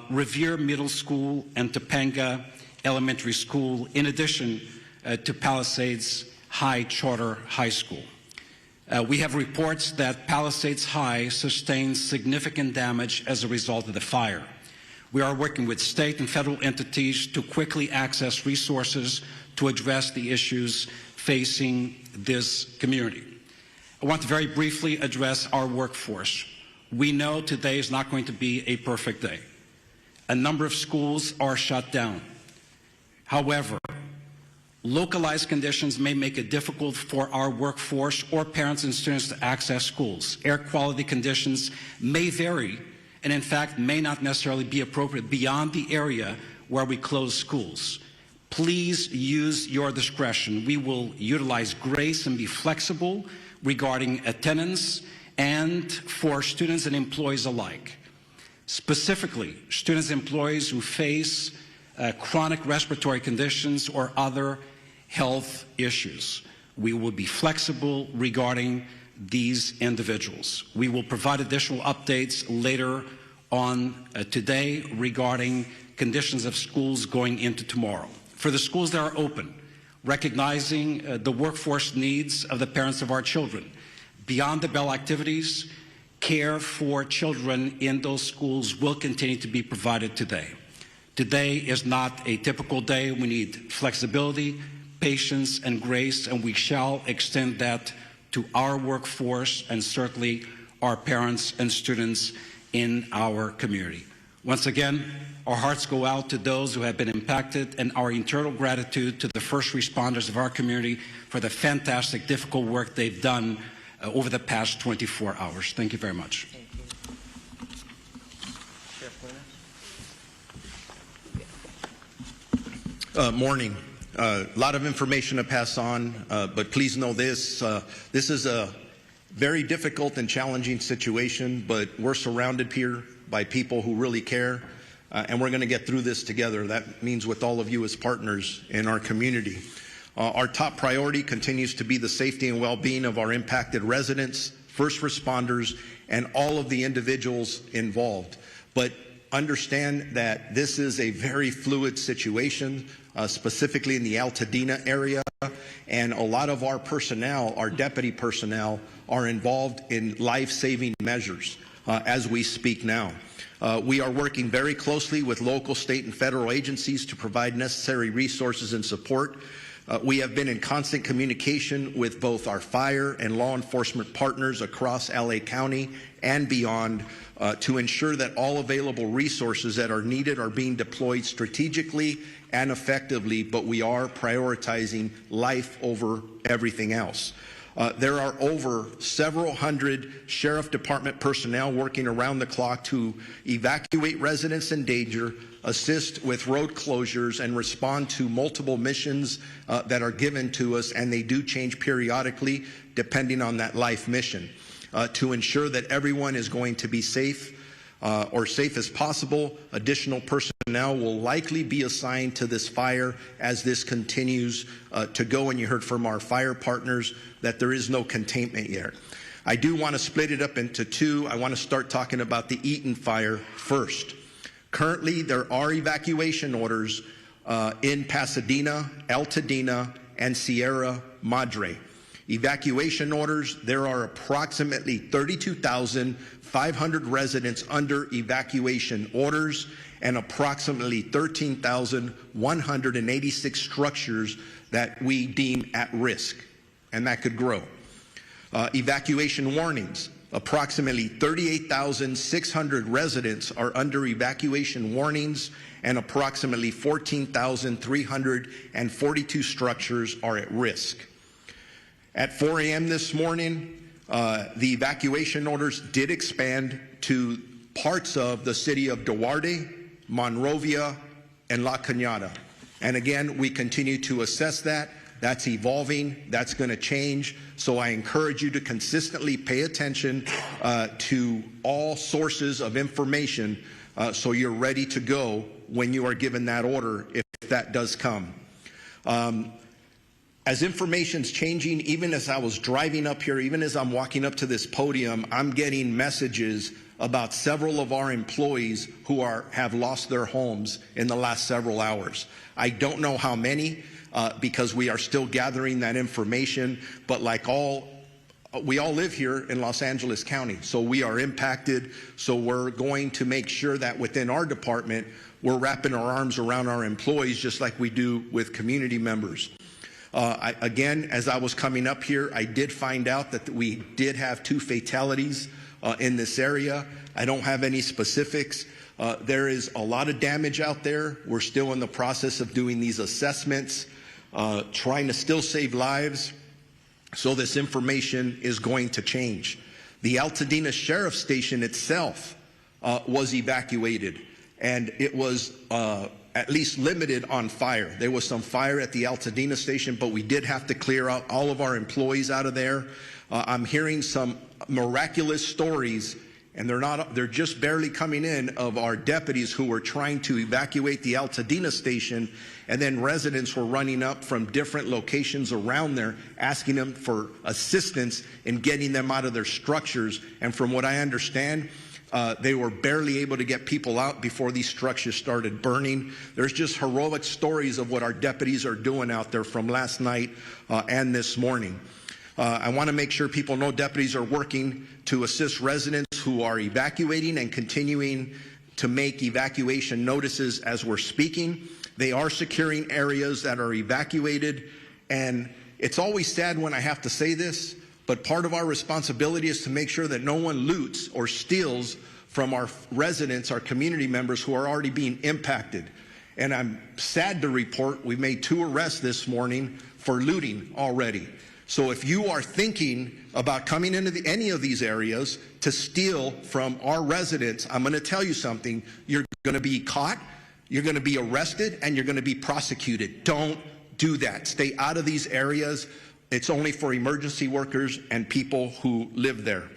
Speaker 9: Revere Middle School, and Topanga Elementary School, in addition to Palisades High Charter High School. We have reports that Palisades High sustained significant damage as a result of the fire. We are working with state and federal entities to quickly access resources to address the issues facing this community. I want to very briefly address our workforce. We know today is not going to be a perfect day. A number of schools are shut down. However, localized conditions may make it difficult for our workforce or parents and students to access schools. Air quality conditions may vary and, in fact, may not necessarily be appropriate beyond the area where we close schools. Please use your discretion. We will utilize grace and be flexible regarding attendance and for students and employees alike. Specifically, students and employees who face chronic respiratory conditions or other health issues. We will be flexible regarding these individuals. We will provide additional updates later on today regarding conditions of schools going into tomorrow. For the schools that are open, recognizing the workforce needs of the parents of our children, beyond the bell activities, care for children in those schools will continue to be provided today. Today is not a typical day. We need flexibility, patience, and grace, and we shall extend that to our workforce and certainly our parents and students in our community. Once again, our hearts go out to those who have been impacted, and our eternal gratitude to the first responders of our community for the fantastic, difficult work they've done over the past 24 hours. Thank you very much.
Speaker 13: Morning. A lot of information to pass on, but please know this. This is a very difficult and challenging situation, but we're surrounded here by people who really care, and we're going to get through this together. That means with all of you as partners in our community. Our top priority continues to be the safety and well-being of our impacted residents, first responders, and all of the individuals involved. But understand that this is a very fluid situation, specifically in the Altadena area, and a lot of our personnel, our deputy personnel, are involved in life-saving measures as we speak now. We are working very closely with local, state, and federal agencies to provide necessary resources and support We have been in constant communication with both our fire and law enforcement partners across LA County and beyond to ensure that all available resources that are needed are being deployed strategically and effectively, but we are prioritizing life over everything else. There are over several hundred Sheriff Department personnel working around the clock to evacuate residents in danger, assist with road closures, and respond to multiple missions that are given to us, and they do change periodically depending on that life mission. To ensure that everyone is going to be safe or safe as possible, additional personnel will likely be assigned to this fire as this continues to go, and you heard from our fire partners that there is no containment yet. I do want to split it up into two. I want to start talking about the Eaton fire first. Currently, there are evacuation orders in Pasadena, Altadena, and Sierra Madre. Evacuation orders, there are approximately 32,500 residents under evacuation orders and approximately 13,186 structures that we deem at risk, and that could grow. Evacuation warnings. Approximately 38,600 residents are under evacuation warnings, and approximately 14,342 structures are at risk. At 4 a.m. this morning, the evacuation orders did expand to parts of the city of Duarte, Monrovia, and La Cañada. And again, we continue to assess that. That's evolving. That's going to change. So I encourage you to consistently pay attention to all sources of information so you're ready to go when you are given that order, if that does come. As information's changing, even as I was driving up here, even as I'm walking up to this podium, I'm getting messages about several of our employees who have lost their homes in the last several hours. I don't know how many, because we are still gathering that information, but like we all live here in Los Angeles County, so we are impacted. So we're going to make sure that within our department, we're wrapping our arms around our employees just like we do with community members. Again, as I was coming up here, I did find out that we did have 2 fatalities in this area. I don't have any specifics. There is a lot of damage out there. We're still in the process of doing these assessments, trying to still save lives. So this information is going to change. The Altadena Sheriff Station itself was evacuated, and it was at least limited on fire. There was some fire at the Altadena station, but we did have to clear out all of our employees out of there. I'm hearing some miraculous stories, and they're just barely coming in, of our deputies who were trying to evacuate the Altadena station, and then residents were running up from different locations around there asking them for assistance in getting them out of their structures. And from what I understand, they were barely able to get people out before these structures started burning. There's just heroic stories of what our deputies are doing out there from last night and this morning. I want to make sure people know deputies are working to assist residents who are evacuating and continuing to make evacuation notices as we're speaking. They are securing areas that are evacuated, and it's always sad when I have to say this, but part of our responsibility is to make sure that no one loots or steals from our residents, our community members who are already being impacted. And I'm sad to report we made 2 arrests this morning for looting already. So if you are thinking about coming into any of these areas to steal from our residents, I'm going to tell you something. You're going to be caught, you're going to be arrested, and you're going to be prosecuted. Don't do that. Stay out of these areas. It's only for emergency workers and people who live there.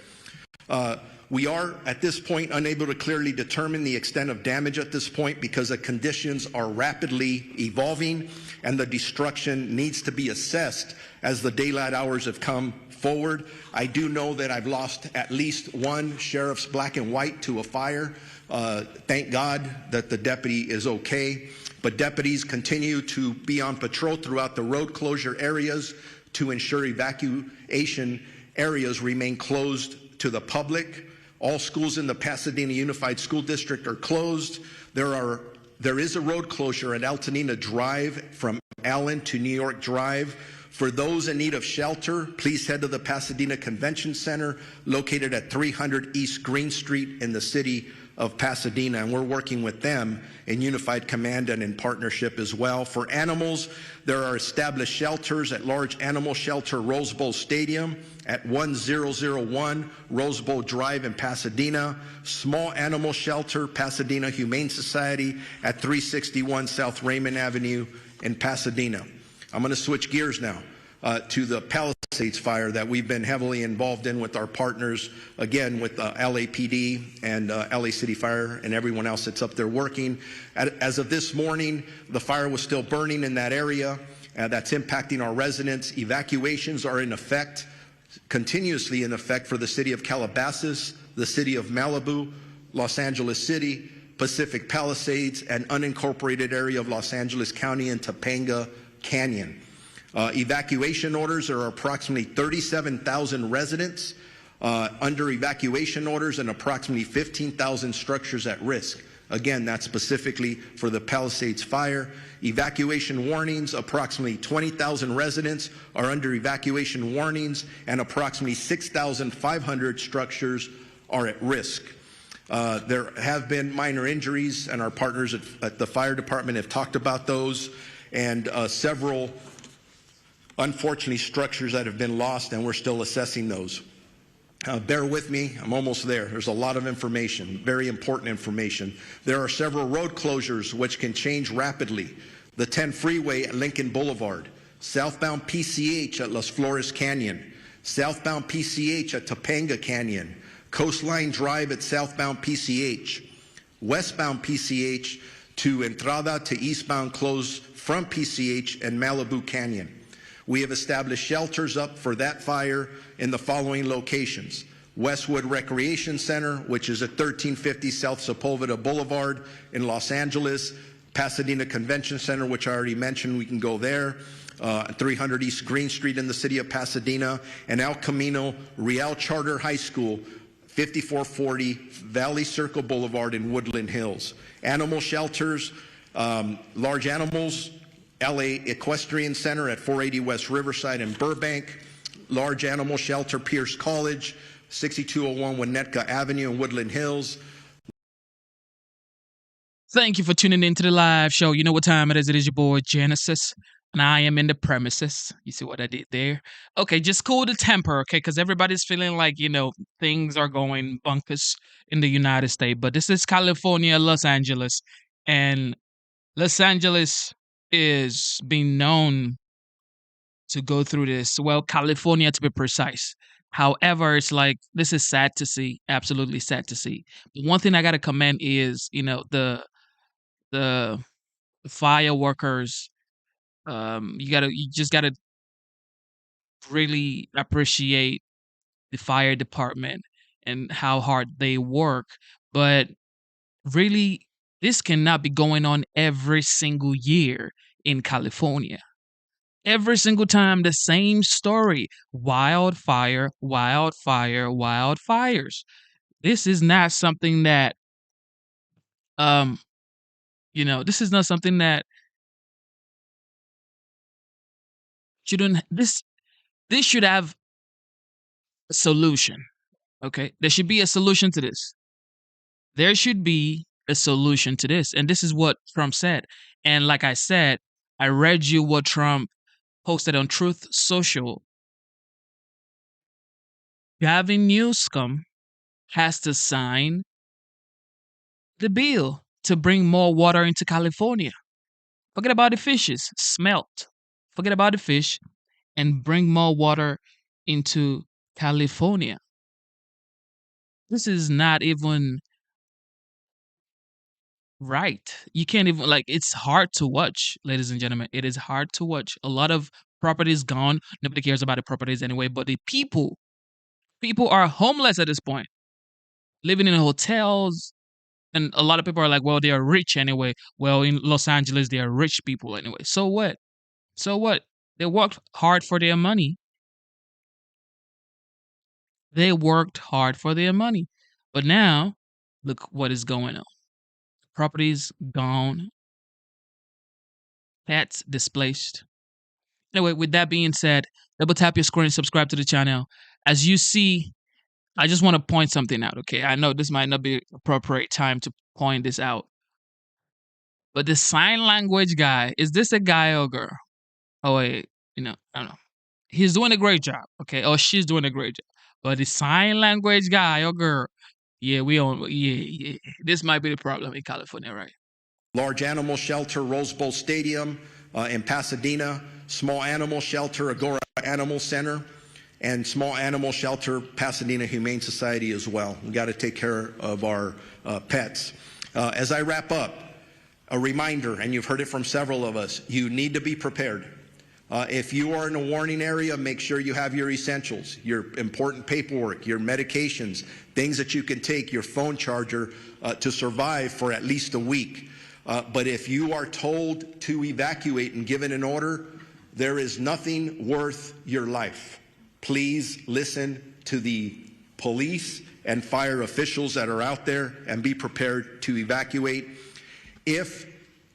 Speaker 13: We are, at this point, unable to clearly determine the extent of damage at this point because the conditions are rapidly evolving and the destruction needs to be assessed as the daylight hours have come forward. I do know that I've lost at least 1 sheriff's black and white to a fire. Thank God that the deputy is okay. But deputies continue to be on patrol throughout the road closure areas to ensure evacuation areas remain closed to the public. All schools in the Pasadena Unified School District are closed. There is a road closure at Altadena Drive from Allen to New York Drive. For those in need of shelter, please head to the Pasadena Convention Center, located at 300 East Green Street in the city of Pasadena, and we're working with them in unified command and in partnership as well. For animals, there are established shelters at Large Animal Shelter Rose Bowl Stadium at 1001 Rose Bowl Drive in Pasadena, Small Animal Shelter Pasadena Humane Society at 361 South Raymond Avenue in Pasadena. I'm going to switch gears now to the Palisades fire that we've been heavily involved in with our partners, again, with LAPD and LA City Fire and everyone else that's up there working. As of this morning, the fire was still burning in that area. That's impacting our residents. Evacuations are in effect, continuously in effect, for the city of Calabasas, the city of Malibu, Los Angeles City, Pacific Palisades, and unincorporated area of Los Angeles County and Topanga Canyon. Evacuation orders are approximately 37,000 residents under evacuation orders and approximately 15,000 structures at risk. Again, that's specifically for the Palisades fire. Evacuation warnings, approximately 20,000 residents are under evacuation warnings and approximately 6,500 structures are at risk. There have been minor injuries, and our partners at the fire department have talked about those, and several, unfortunately, structures that have been lost, and we're still assessing those. Bear with me, I'm almost there. There's a lot of information, very important information. There are several road closures which can change rapidly. The 10 freeway at Lincoln Boulevard, southbound PCH at Las Flores Canyon, southbound PCH at Topanga Canyon, Coastline Drive at southbound PCH, westbound PCH to Entrada to eastbound closed from PCH and Malibu Canyon. We have established shelters up for that fire in the following locations: Westwood Recreation Center, which is at 1350 South Sepulveda Boulevard in Los Angeles; Pasadena Convention Center, which I already mentioned, we can go there; 300 East Green Street in the city of Pasadena; and El Camino Real Charter High School, 5440 Valley Circle Boulevard in Woodland Hills. Animal shelters, large animals, LA Equestrian Center at 480 West Riverside in Burbank; large animal shelter, Pierce College, 6201 Winnetka Avenue in Woodland Hills.
Speaker 18: Thank you for tuning in to the live show. You know what time it is. It is your boy Genesis, and I am in the premises. You see what I did there? Okay, just cool the temper, okay? Because everybody's feeling like, things are going bunkers in the United States. But this is California, Los Angeles, and Los Angeles is being known to go through this. Well, California to be precise. However, it's like, this is sad to see, absolutely sad to see. But one thing I got to commend is, the fire workers. You just gotta really appreciate the fire department and how hard they work. But really, this cannot be going on every single year in California. Every single time, the same story: wildfire, wildfire, wildfires. This is not something that, this is not something that shouldn't. This should have a solution. Okay, there should be a solution to this. There should be a solution to this, and this is what Trump said. And like I said, I read you what Trump posted on Truth Social. Gavin Newsom has to sign the bill to bring more water into California. Forget about the fishes, smelt. Forget about the fish and bring more water into California. This is not even right. You can't even, it's hard to watch, ladies and gentlemen. It is hard to watch. A lot of properties gone. Nobody cares about the properties anyway, but the people are homeless at this point, living in hotels. And a lot of people are like, well, they are rich anyway. Well, in Los Angeles, they are rich people anyway. So what? So what? They worked hard for their money. They worked hard for their money. But now, look what is going on. Properties gone. pets displaced. Anyway, with that being said, double tap your screen, subscribe to the channel. As you see, I just want to point something out, okay? I know this might not be appropriate time to point this out. But the sign language guy, is this a guy or a girl? Oh, wait, I don't know. He's doing a great job, okay? Or she's doing a great job. But the sign language guy or girl, yeah, this might be the problem in California, right?
Speaker 13: Large animal shelter, Rose Bowl Stadium in Pasadena, small animal shelter, Agora Animal Center, and small animal shelter, Pasadena Humane Society as well. We got to take care of our pets. As I wrap up, a reminder, and you've heard it from several of us, you need to be prepared. If you are in a warning area, make sure you have your essentials, your important paperwork, your medications, things that you can take, your phone charger to survive for at least a week. But if you are told to evacuate and given an order, there is nothing worth your life. Please listen to the police and fire officials that are out there and be prepared to evacuate. If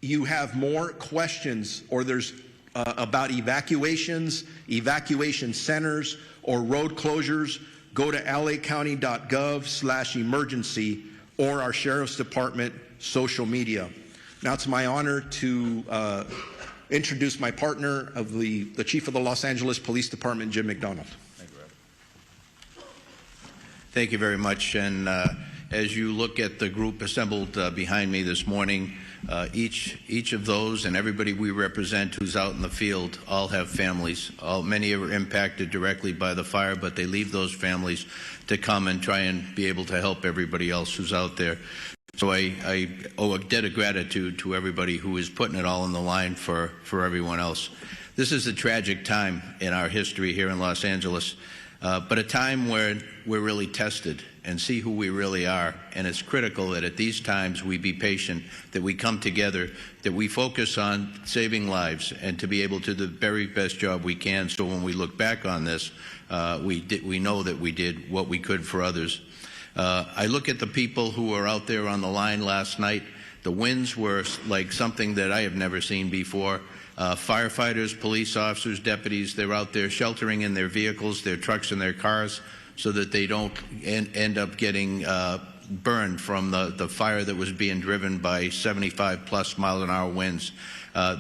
Speaker 13: you have more questions or there's about evacuations, evacuation centers, or road closures, go to lacounty.gov/emergency or our Sheriff's Department social media. Now it's my honor to introduce my partner of the Chief of the Los Angeles Police Department, Jim McDonald.
Speaker 16: Thank you very much. And as you look at the group assembled behind me this morning, each of those and everybody we represent who's out in the field all have families. Many are impacted directly by the fire, but they leave those families to come and try and be able to help everybody else who's out there. So I owe a debt of gratitude to everybody who is putting it all on the line for everyone else. This is a tragic time in our history here in Los Angeles, but a time where we're really tested and see who we really are. And it's critical that at these times we be patient, that we come together, that we focus on saving lives and to be able to do the very best job we can. So when we look back on this, we know that we did what we could for others. I look at the people who were out there on the line last night. The winds were like something that I have never seen before. Firefighters, police officers, deputies, they're out there sheltering in their vehicles, their trucks and their cars so that they don't end up getting burned from the fire that was being driven by 75+ mile-an-hour winds.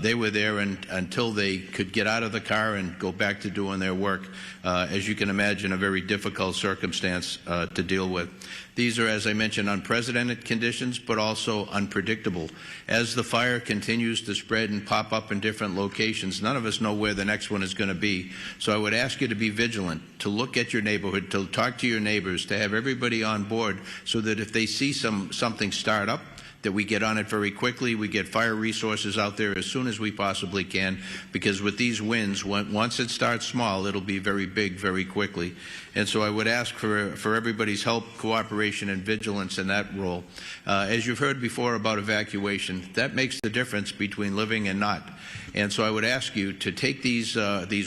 Speaker 16: They were there until they could get out of the car and go back to doing their work. As you can imagine, a very difficult circumstance to deal with. These are, as I mentioned, unprecedented conditions, but also unpredictable. As the fire continues to spread and pop up in different locations, none of us know where the next one is going to be. So I would ask you to be vigilant, to look at your neighborhood, to talk to your neighbors, to have everybody on board so that if they see something start up, that we get on it very quickly. We get fire resources out there as soon as we possibly can, because with these winds, once it starts small, it'll be very big very quickly. And so I would ask for everybody's help, cooperation, and vigilance in that role. As you've heard before about evacuation, that makes the difference between living and not. And so I would ask you to take these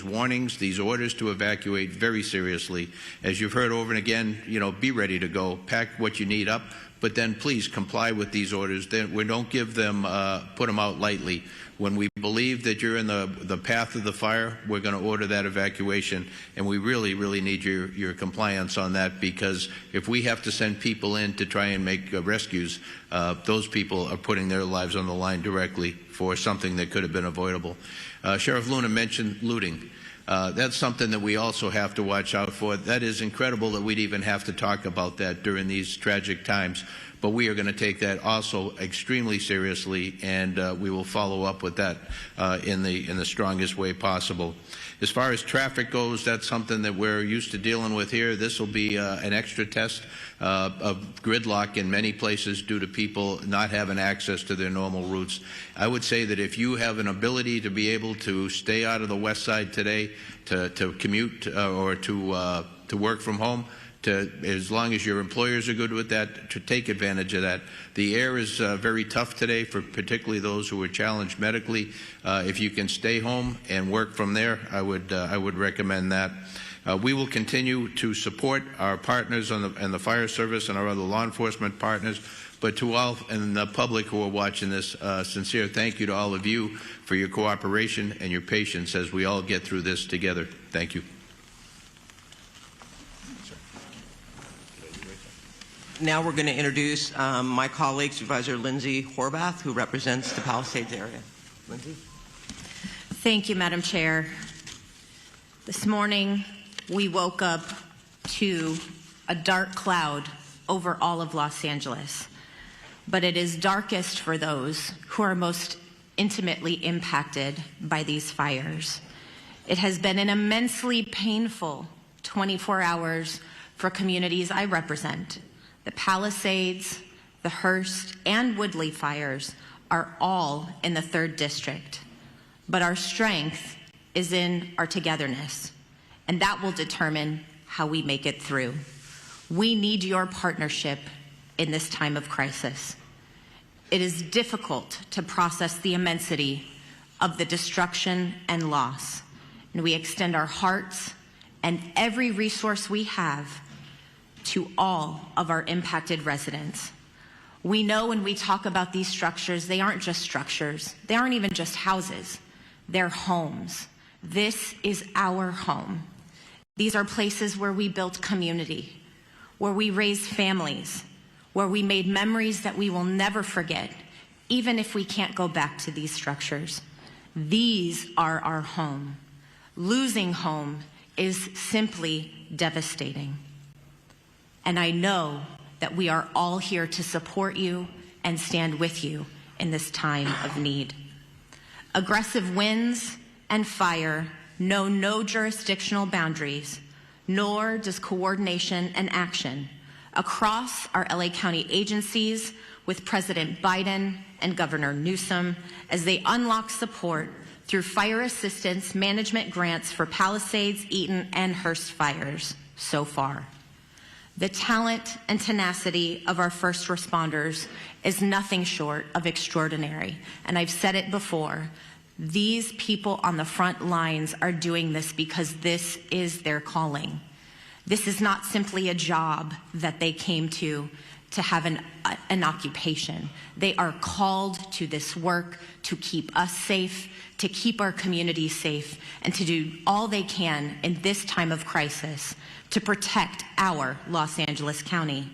Speaker 16: warnings, these orders to evacuate very seriously. As you've heard over and again, be ready to go, pack what you need up, but then please comply with these orders. We don't give them, put them out lightly. When we believe that you're in the path of the fire, we're going to order that evacuation, and we really, really need your compliance on that, because if we have to send people in to try and make rescues, those people are putting their lives on the line directly for something that could have been avoidable. Sheriff Luna mentioned looting. That's something that we also have to watch out for. That is incredible that we'd even have to talk about that during these tragic times. But we are going to take that also extremely seriously, and we will follow up with that in the strongest way possible. As far as traffic goes, that's something that we're used to dealing with here. This will be an extra test of gridlock in many places due to people not having access to their normal routes. I would say that if you have an ability to be able to stay out of the west side today, to commute or to work from home, as long as your employers are good with that, to take advantage of that. The air is very tough today for particularly those who are challenged medically. If you can stay home and work from there, I would recommend that. We will continue to support our partners and the fire service and our other law enforcement partners, But to all and the public who are watching this, sincere thank you to all of you for your cooperation and your patience as we all get through this together. Thank you.
Speaker 20: Now we're going to introduce my colleague, Supervisor Lindsay Horvath, who represents the Palisades area. Lindsay?
Speaker 15: Thank you, Madam Chair. This morning, we woke up to a dark cloud over all of Los Angeles, but it is darkest for those who are most intimately impacted by these fires. It has been an immensely painful 24 hours for communities I represent. The Palisades, the Hearst, and Woodley fires are all in the 3rd District. But our strength is in our togetherness, and that will determine how we make it through. We need your partnership in this time of crisis. It is difficult to process the immensity of the destruction and loss, and we extend our hearts and every resource we have to all of our impacted residents. We know when we talk about these structures, they aren't just structures. They aren't even just houses. They're homes. This is our home. These are places where we built community, where we raised families, where we made memories that we will never forget, even if we can't go back to these structures. These are our home. Losing home is simply devastating. And I know that we are all here to support you and stand with you in this time of need. Aggressive winds and fire know no jurisdictional boundaries, nor does coordination and action across our LA County agencies with President Biden and Governor Newsom as they unlock support through fire assistance management grants for Palisades, Eaton, and Hearst fires so far. The talent and tenacity of our first responders is nothing short of extraordinary. And I've said it before, these people on the front lines are doing this because this is their calling. This is not simply a job that they came to have an occupation. They are called to this work to keep us safe, to keep our community safe, and to do all they can in this time of crisis to protect our Los Angeles County.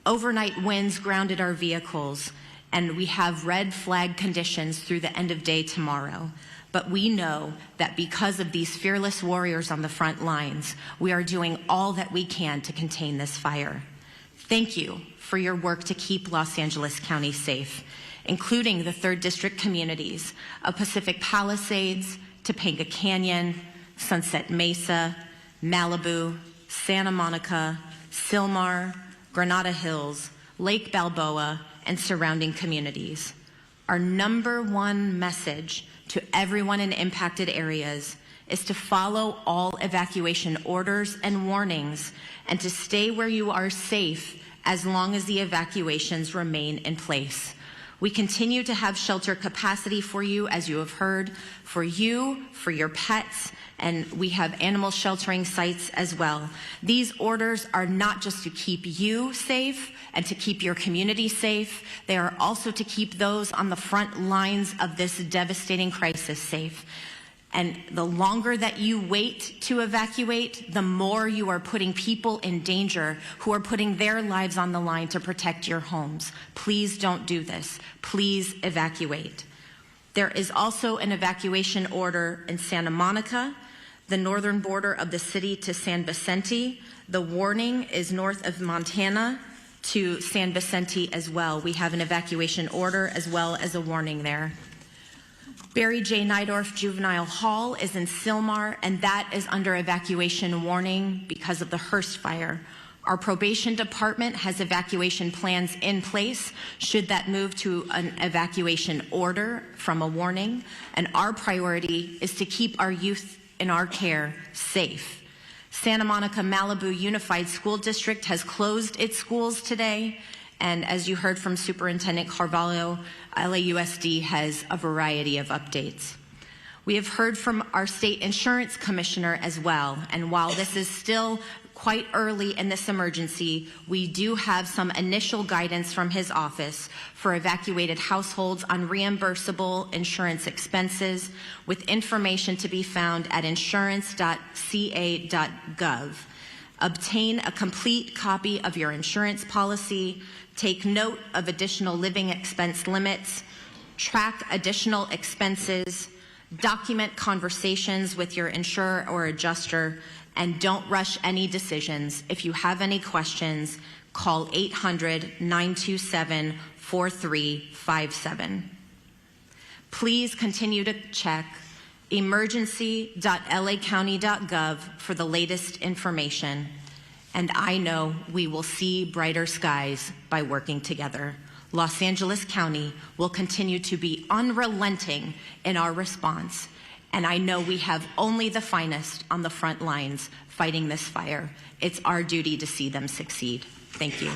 Speaker 15: Overnight winds grounded our vehicles, and we have red flag conditions through the end of day tomorrow. But we know that because of these fearless warriors on the front lines, we are doing all that we can to contain this fire. Thank you for your work to keep Los Angeles County safe, including the 3rd District communities of Pacific Palisades, Topanga Canyon, Sunset Mesa, Malibu, Santa Monica, Sylmar, Granada Hills, Lake Balboa, and surrounding communities. Our #1 message to everyone in impacted areas is to follow all evacuation orders and warnings and to stay where you are safe as long as the evacuations remain in place. We continue to have shelter capacity for you, as you have heard, for you, for your pets, and we have animal sheltering sites as well. These orders are not just to keep you safe and to keep your community safe. They are also to keep those on the front lines of this devastating crisis safe. And the longer that you wait to evacuate, the more you are putting people in danger who are putting their lives on the line to protect your homes. Please don't do this. Please evacuate. There is also an evacuation order in Santa Monica, the northern border of the city to San Vicente. The warning is north of Montana to San Vicente as well. We have an evacuation order as well as a warning there. Barry J. Nydorf Juvenile Hall is in Sylmar, and that is under evacuation warning because of the Hearst fire. Our probation department has evacuation plans in place should that move to an evacuation order from a warning, and our priority is to keep our youth in our care safe. Santa Monica Malibu Unified School District has closed its schools today, and as you heard from Superintendent Carvalho, LAUSD has a variety of updates. We have heard from our state insurance commissioner as well, and while this is still quite early in this emergency, we do have some initial guidance from his office for evacuated households on reimbursable insurance expenses, with information to be found at insurance.ca.gov. Obtain a complete copy of your insurance policy, take note of additional living expense limits, track additional expenses, document conversations with your insurer or adjuster, and don't rush any decisions. If you have any questions, call 800-927-4357. Please continue to check emergency.lacounty.gov for the latest information. And I know we will see brighter skies by working together. Los Angeles County will continue to be unrelenting in our response. And I know we have only the finest on the front lines fighting this fire. It's our duty to see them succeed. Thank you.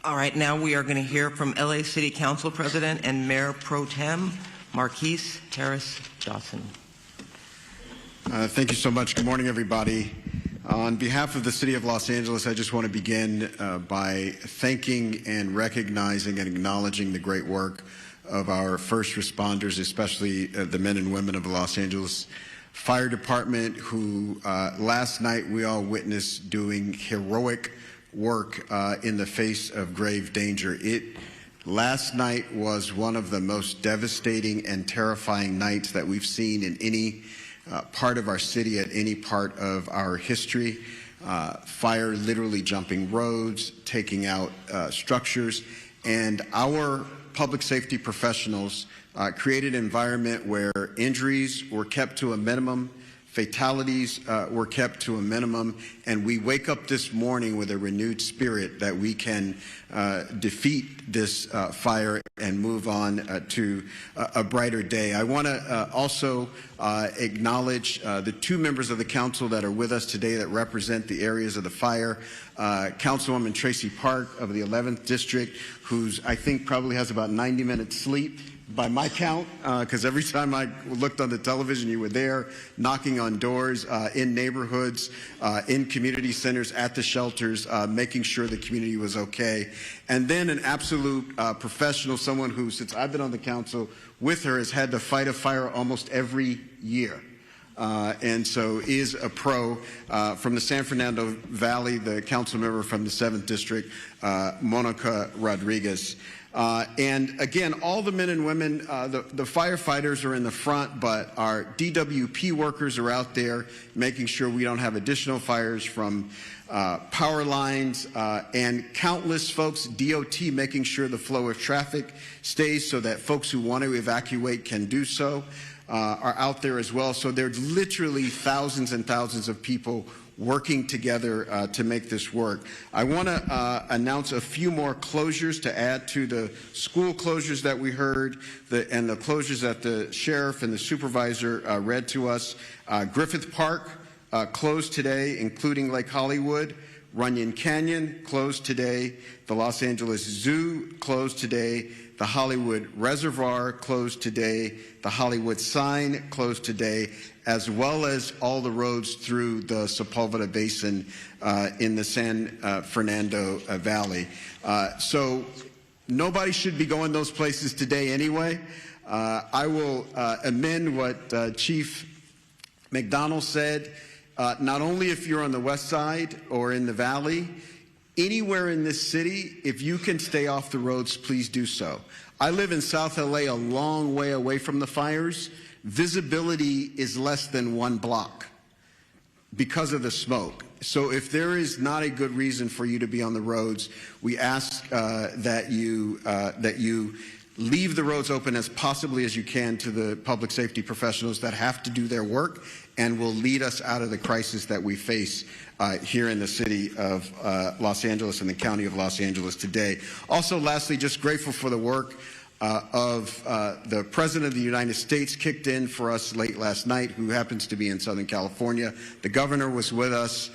Speaker 5: All right, now we are going to hear from LA City Council President and Mayor Pro Tem Marquise Harris Dawson.
Speaker 19: Thank you so much. Good morning, everybody. On behalf of the City of Los Angeles, I just want to begin by thanking and recognizing and acknowledging the great work of our first responders, especially the men and women of the Los Angeles Fire Department, who last night we all witnessed doing heroic work in the face of grave danger. Last night was one of the most devastating and terrifying nights that we've seen in any part of our city at any part of our history. Fire literally jumping roads, taking out structures, and our public safety professionals created an environment where injuries were kept to a minimum, fatalities were kept to a minimum, and we wake up this morning with a renewed spirit that we can defeat this fire and move on to a brighter day. I want to also acknowledge the two members of the council that are with us today that represent the areas of the fire. Councilwoman Tracy Park of the 11th District, who's I think probably has about 90 minutes sleep by my count, because every time I looked on the television, you were there knocking on doors in neighborhoods, in community centers, at the shelters, making sure the community was okay. And then an absolute professional, someone who, since I've been on the council with her, has had to fight a fire almost every year. And so is a pro from the San Fernando Valley, the council member from the 7th District, Monica Rodriguez. And again, all the men and women, the firefighters are in the front, but our DWP workers are out there making sure we don't have additional fires from power lines, and countless folks, DOT, making sure the flow of traffic stays so that folks who want to evacuate can do so, are out there as well. So there's literally thousands and thousands of people working together to make this work. I want to announce a few more closures to add to the school closures that we heard and the closures that the sheriff and the supervisor read to us. Griffith Park closed today, including Lake Hollywood. Runyon Canyon closed today. The Los Angeles Zoo closed today. The Hollywood Reservoir closed today. The Hollywood Sign closed today, as well as all the roads through the Sepulveda Basin in the San Fernando Valley. So nobody should be going those places today anyway. I will amend what Chief McDonald said. Not only if you're on the west side or in the valley, anywhere in this city, if you can stay off the roads, please do so. I live in South LA, a long way away from the fires. Visibility is less than 1 block because of the smoke. So if there is not a good reason for you to be on the roads, we ask that you leave the roads open as possibly as you can to the public safety professionals that have to do their work and will lead us out of the crisis that we face here in the city of Los Angeles and the county of Los Angeles today. Also, lastly, just grateful for the work of the President of the United States, kicked in for us late last night, who happens to be in Southern California. The governor was with us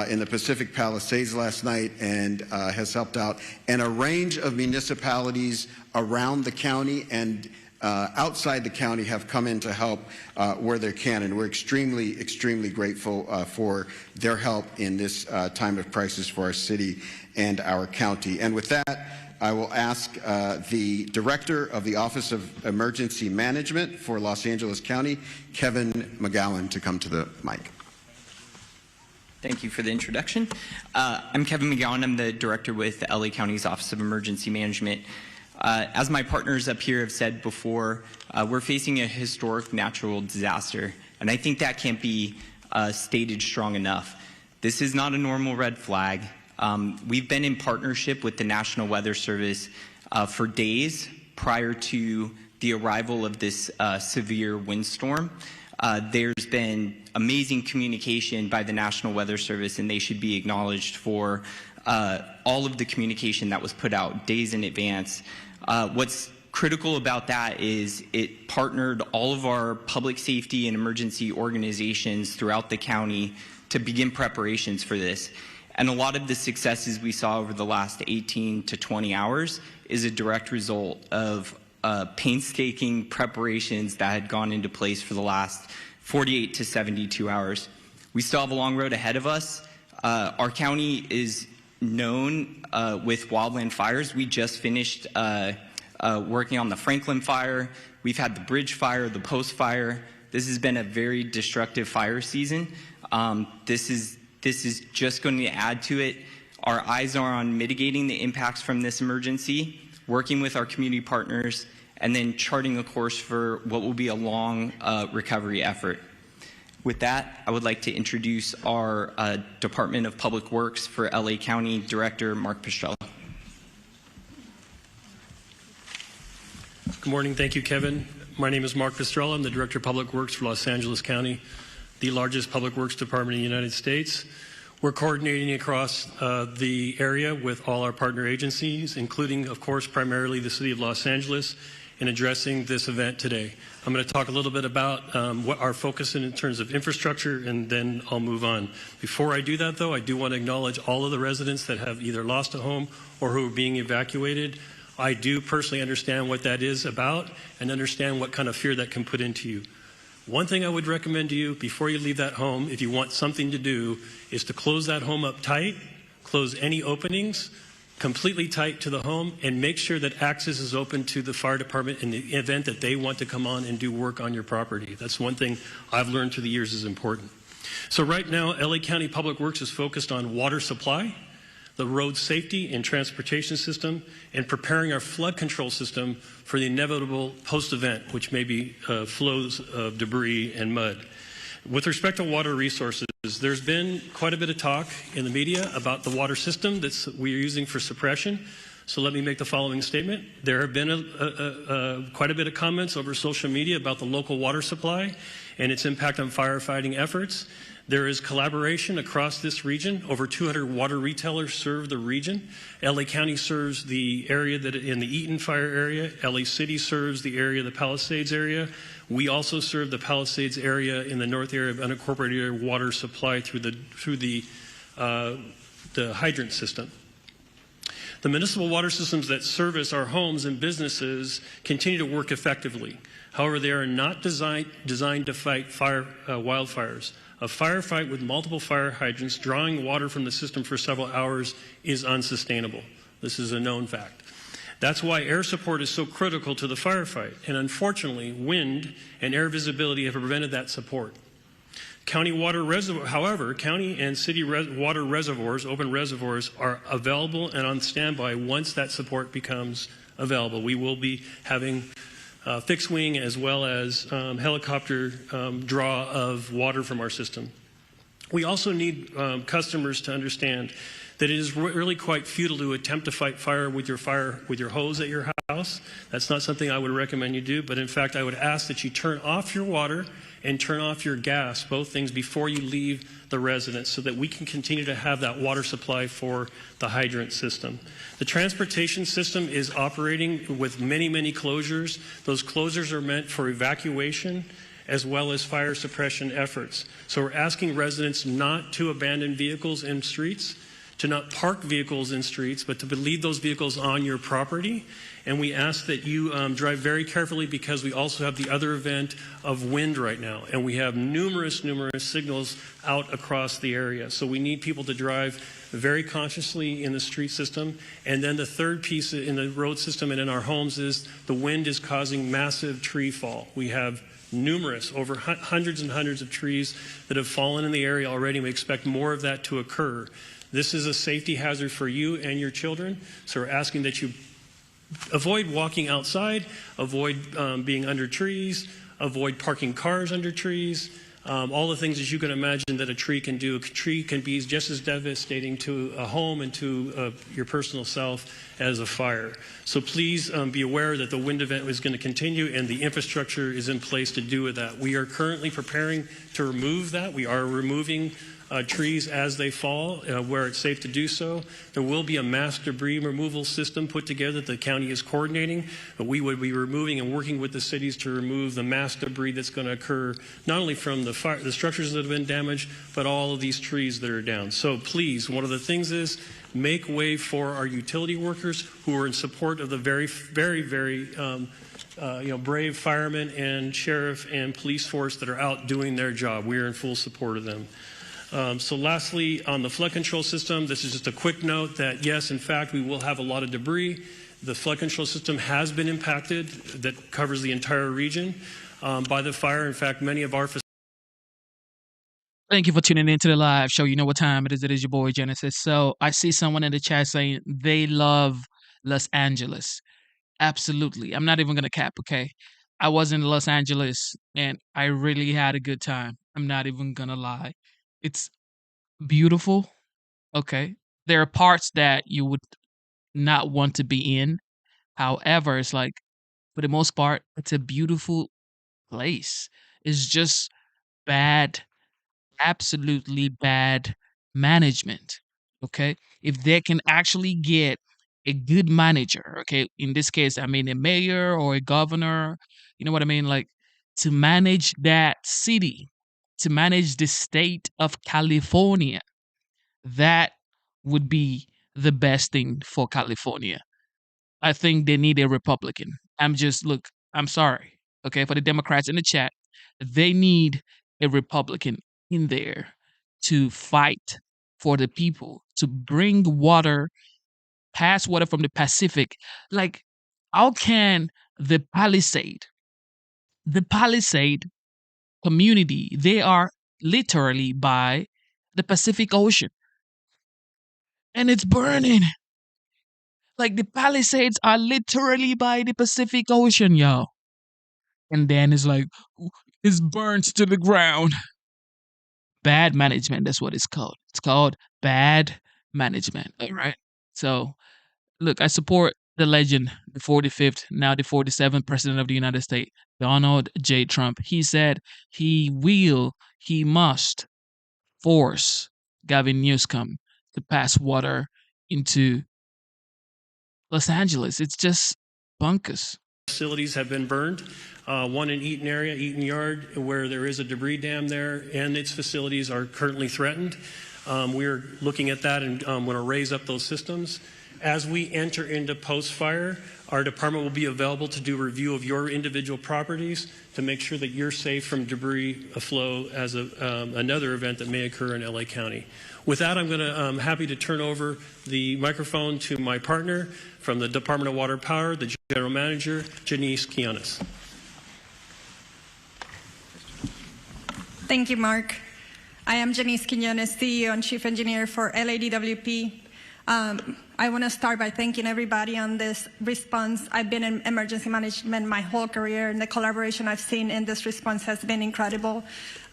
Speaker 19: in the Pacific Palisades last night and has helped out. And a range of municipalities around the county and outside the county have come in to help where they can, and we're extremely, extremely grateful for their help in this time of crisis for our city and our county. And with that, I will ask the Director of the Office of Emergency Management for Los Angeles County, Kevin McGowan, to come to the mic.
Speaker 1: Thank you for the introduction. I'm Kevin McGowan. I'm the Director with the LA County's Office of Emergency Management. As my partners up here have said before, we're facing a historic natural disaster, and I think that can't be stated strong enough. This is not a normal red flag. We've been in partnership with the National Weather Service for days prior to the arrival of this severe windstorm. There's been amazing communication by the National Weather Service, and they should be acknowledged for all of the communication that was put out days in advance. What's critical about that is it partnered all of our public safety and emergency organizations throughout the county to begin preparations for this. And a lot of the successes we saw over the last 18 to 20 hours is a direct result of painstaking preparations that had gone into place for the last 48 to 72 hours. We still have a long road ahead of us. Our county is known with wildland fires. We just finished working on the Franklin fire. We've had the Bridge fire, the Post fire. This has been a very destructive fire season. This is just going to add to it. Our eyes are on mitigating the impacts from this emergency, working with our community partners, and then charting a course for what will be a long recovery effort. With that, I would like to introduce our Department of Public Works for LA County Director, Mark Pistrella.
Speaker 21: Good morning. Thank you, Kevin. My name is Mark Pistrella. I'm the Director of Public Works for Los Angeles County, the largest public works department in the United States. We're coordinating across the area with all our partner agencies, including, of course, primarily the City of Los Angeles, in addressing this event today. I'm going to talk a little bit about what our focus is in terms of infrastructure, and then I'll move on. Before I do that, though, I do want to acknowledge all of the residents that have either lost a home or who are being evacuated. I do personally understand what that is about and understand what kind of fear that can put into you. One thing I would recommend to you before you leave that home, if you want something to do, is to close that home up tight, close any openings, completely tight to the home, and make sure that access is open to the fire department in the event that they want to come on and do work on your property. That's one thing I've learned through the years is important. So right now, LA County Public Works is focused on water supply, the road safety and transportation system, and preparing our flood control system for the inevitable post-event, which may be flows of debris and mud. With respect to water resources, there's been quite a bit of talk in the media about the water system that we're using for suppression. So let me make the following statement. There have been quite a bit of comments over social media about the local water supply and its impact on firefighting efforts. There is collaboration across this region. Over 200 water retailers serve the region. LA County serves the area that in the Eaton fire area. LA City serves the area, the Palisades area. We also serve the Palisades area in the north area of unincorporated water supply through the hydrant system. The municipal water systems that service our homes and businesses continue to work effectively. However, they are not designed to fight wildfires. A firefight with multiple fire hydrants drawing water from the system for several hours is unsustainable. This is a known fact. That's why air support is so critical to the firefight. And unfortunately, wind and air visibility have prevented that support. County water reservoir, however, county and city water reservoirs, open reservoirs, are available and on standby once that support becomes available. We will be having fixed wing as well as helicopter draw of water from our system. We also need customers to understand that it is really quite futile to attempt to fight fire with your hose at your house. That's not something I would recommend you do, but in fact I would ask that you turn off your water and turn off your gas, both things, before you leave the residence so that we can continue to have that water supply for the hydrant system. The transportation system is operating with many, many closures. Those closures are meant for evacuation as well as fire suppression efforts. So we're asking residents not to abandon vehicles in streets, to not park vehicles in streets, but to leave those vehicles on your property. And we ask that you drive very carefully, because we also have the other event of wind right now. And we have numerous signals out across the area. So we need people to drive very consciously in the street system. And then the third piece in the road system and in our homes is the wind is causing massive tree fall. We have numerous, over hundreds and hundreds of trees that have fallen in the area already. We expect more of that to occur. This is a safety hazard for you and your children. So we're asking that you avoid walking outside, avoid being under trees, avoid parking cars under trees, all the things that you can imagine that a tree can do. A tree can be just as devastating to a home and to your personal self as a fire. So please be aware that the wind event is going to continue, and the infrastructure is in place to do with that. We are currently preparing to remove that. We are removing trees as they fall, where it's safe to do so. There will be a mass debris removal system put together that the county is coordinating, but we would be removing and working with the cities to remove the mass debris that's going to occur, not only from the structures that have been damaged, but all of these trees that are down. So please, one of the things is make way for our utility workers who are in support of the very brave firemen and sheriff and police force that are out doing their job. We are in full support of them. So lastly, on the flood control system, this is just a quick note that yes, in fact, we will have a lot of debris. The flood control system has been impacted, that covers the entire region, by the fire. In fact, many of our facilities.
Speaker 18: Thank you for tuning into the live show. You know what time it is. It is your boy Genesis. So I see someone in the chat saying they love Los Angeles. Absolutely. I'm not even going to cap, okay? I was in Los Angeles and I really had a good time. I'm not even going to lie. It's beautiful, okay? There are parts that you would not want to be in. However, it's like, for the most part, it's a beautiful place. It's just bad, absolutely bad management, okay? If they can actually get a good manager, okay? In this case, I mean a mayor or a governor, you know what I mean? Like, to manage that city, to manage the state of California, that would be the best thing for California. I think they need a Republican. I'm sorry, okay, for the Democrats in the chat, they need a Republican in there to fight for the people, to bring water, pass water from the Pacific. Like, how can the Palisade community, they are literally by the Pacific Ocean and it's burning. Like, the Palisades are literally by the Pacific Ocean, y'all. And then it's like, it's burnt to the ground. Bad management, that's what it's called. It's called bad management, all right? So, look, I support the legend, the 45th, now the 47th President of the United States, Donald J. Trump. He said he must force Gavin Newsom to pass water into Los Angeles. It's just bonkers.
Speaker 21: Facilities have been burned. One in Eaton Yard, where there is a debris dam there, and its facilities are currently threatened. We're looking at that and want to raise up those systems. As we enter into post-fire, our department will be available to do a review of your individual properties to make sure that you're safe from debris flow as another event that may occur in LA County. With that, I'm going to happy to turn over the microphone to my partner from the Department of Water and Power, the General Manager, Janice Quinones.
Speaker 3: Thank you, Mark. I am Janice Quinones, CEO and Chief Engineer for LADWP. I want to start by thanking everybody on this response. I've been in emergency management my whole career, and the collaboration I've seen in this response has been incredible,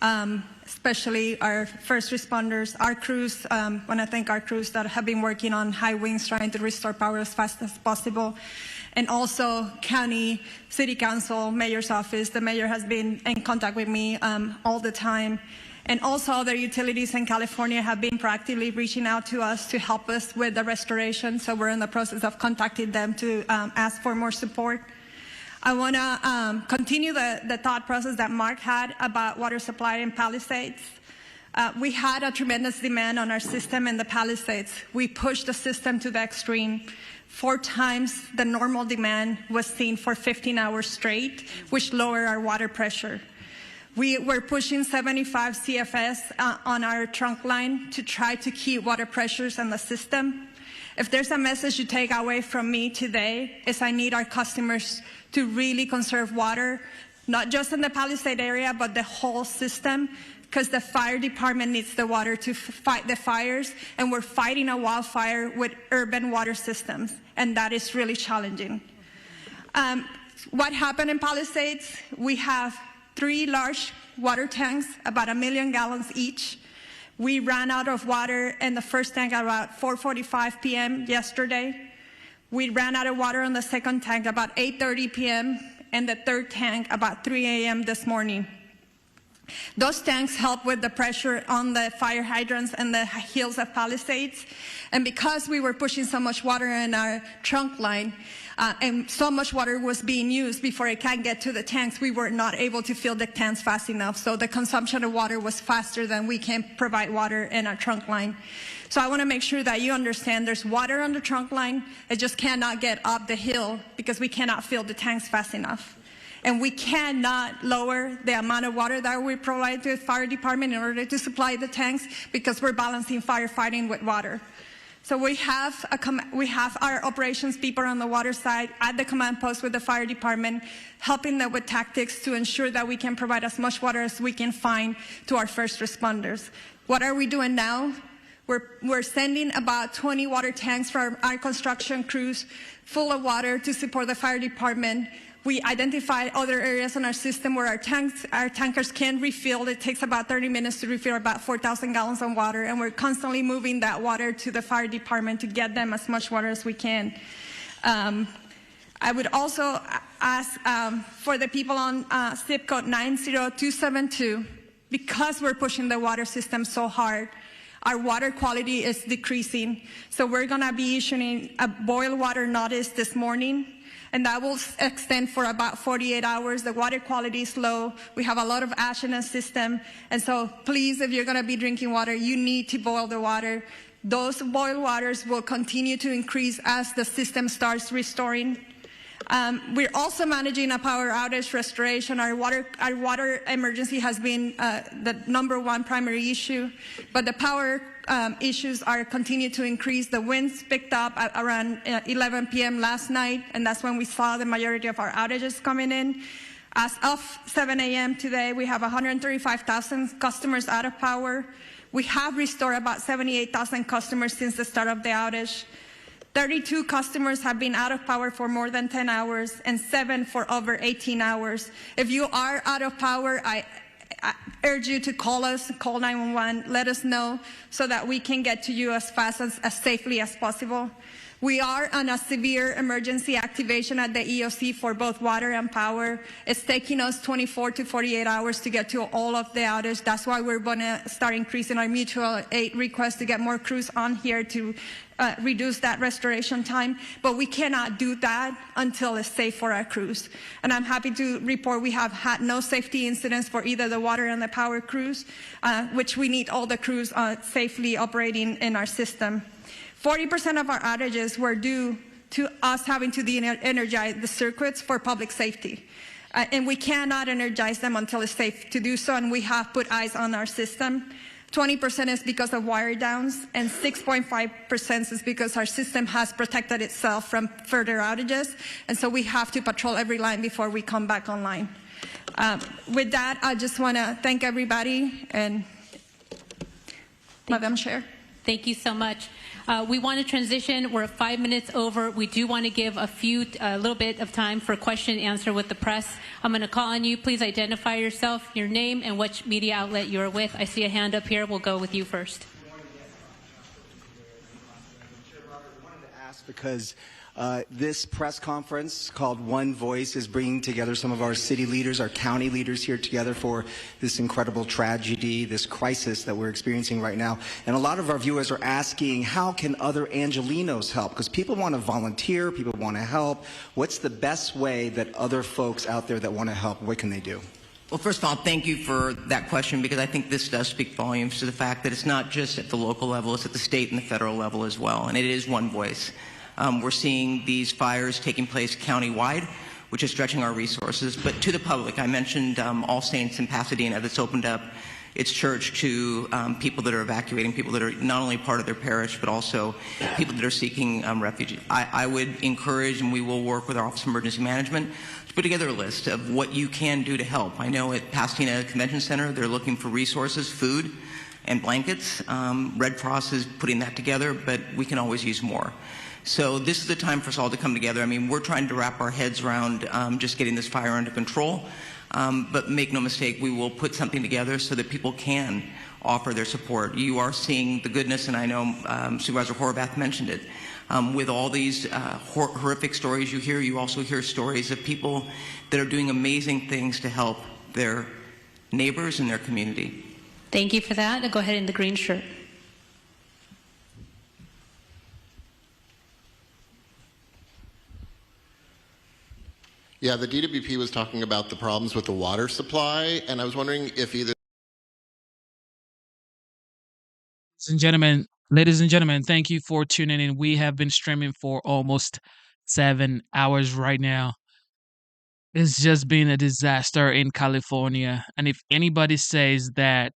Speaker 3: especially our first responders, our crews. I want to thank our crews that have been working on high winds trying to restore power as fast as possible. And also county, city council, mayor's office. The mayor has been in contact with me all the time. And also other utilities in California have been proactively reaching out to us to help us with the restoration. So we're in the process of contacting them to ask for more support. I want to continue the thought process that Mark had about water supply in Palisades. We had a tremendous demand on our system in the Palisades. We pushed the system to the extreme. 4 times the normal demand was seen for 15 hours straight, which lowered our water pressure. We were pushing 75 CFS on our trunk line to try to keep water pressures in the system. If there's a message you take away from me today, is I need our customers to really conserve water, not just in the Palisade area, but the whole system, because the fire department needs the water to fight the fires, and we're fighting a wildfire with urban water systems, and that is really challenging. What happened in Palisades? We have 3 large water tanks, about 1 million gallons each. We ran out of water in the first tank at about 4:45 p.m. yesterday. We ran out of water on the second tank about 8:30 p.m. and the third tank about 3 a.m. this morning. Those tanks help with the pressure on the fire hydrants and the hills of Palisades. And because we were pushing so much water in our trunk line, and so much water was being used before it can get to the tanks, we were not able to fill the tanks fast enough. So the consumption of water was faster than we can provide water in our trunk line. So I want to make sure that you understand there's water on the trunk line. It just cannot get up the hill because we cannot fill the tanks fast enough. And we cannot lower the amount of water that we provide to the fire department in order to supply the tanks because we're balancing firefighting with water. So we have our operations people on the water side at the command post with the fire department, helping them with tactics to ensure that we can provide as much water as we can find to our first responders. What are we doing now? We're sending about 20 water tanks from our construction crews full of water to support the fire department. We identified other areas in our system where our tankers can refill. It takes about 30 minutes to refill about 4,000 gallons of water, and we're constantly moving that water to the fire department to get them as much water as we can. I would also ask for the people on zip code 90272, because we're pushing the water system so hard, our water quality is decreasing. So we're going to be issuing a boil water notice this morning, and that will extend for about 48 hours. The water quality is low. We have a lot of ash in the system. And so please, if you're going to be drinking water, you need to boil the water. Those boiled waters will continue to increase as the system starts restoring. We're also managing a power outage restoration. Our water emergency has been the #1 primary issue, but the power issues are continue to increase. The winds picked up at around 11 p.m. last night, and that's when we saw the majority of our outages coming in. As of 7 a.m. today, we have 135,000 customers out of power. We have restored about 78,000 customers since the start of the outage. 32 customers have been out of power for more than 10 hours and 7 for over 18 hours. If you are out of power, I urge you to call us, call 911, let us know so that we can get to you as fast as safely as possible. We are on a severe emergency activation at the EOC for both water and power. It's taking us 24 to 48 hours to get to all of the outage. That's why we're going to start increasing our mutual aid request to get more crews on here to reduce that restoration time. But we cannot do that until it's safe for our crews. And I'm happy to report we have had no safety incidents for either the water and the power crews, which we need all the crews safely operating in our system. 40% of our outages were due to us having to de-energize the circuits for public safety. And we cannot energize them until it's safe to do so, and we have put eyes on our system. 20% is because of wire downs, and 6.5% is because our system has protected itself from further outages, and so we have to patrol every line before we come back online. With that, I just want to thank everybody, and Madam Chair.
Speaker 12: Thank you so much. We want to transition. We're 5 minutes over. We do want to give a little bit of time for question and answer with the press. I'm going to call on you. Please identify yourself, your name, and which media outlet you're with. I see a hand up here. We'll go with you first.
Speaker 4: Because this press conference called One Voice is bringing together some of our city leaders, our county leaders here together for this incredible tragedy, this crisis that we're experiencing right now. And a lot of our viewers are asking, how can other Angelenos help? Because people want to volunteer, people want to help. What's the best way that other folks out there that want to help, what can they do?
Speaker 20: Well, first of all, thank you for that question, because I think this does speak volumes to the fact that it's not just at the local level, it's at the state and the federal level as well, and it is one voice. We're seeing these fires taking place countywide, which is stretching our resources. But to the public, I mentioned All Saints in Pasadena that's opened up its church to people that are evacuating, people that are not only part of their parish, but also people that are seeking refuge. I would encourage, and we will work with our Office of Emergency Management, to put together a list of what you can do to help. I know at Pasadena Convention Center, they're looking for resources, food, and blankets. Red Cross is putting that together, but we can always use more. So this is the time for us all to come together. I mean, we're trying to wrap our heads around just getting this fire under control. But make no mistake, we will put something together so that people can offer their support. You are seeing the goodness, and I know Supervisor Horvath mentioned it. With all these horrific stories you hear, you also hear stories of people that are doing amazing things to help their neighbors and their community.
Speaker 12: Thank you for that. I'll go ahead in the green shirt.
Speaker 10: Yeah, the DWP was talking about the problems with the water supply, and I was wondering if either.
Speaker 18: Ladies and gentlemen, thank you for tuning in. We have been streaming for almost 7 hours right now. It's just been a disaster in California. And if anybody says that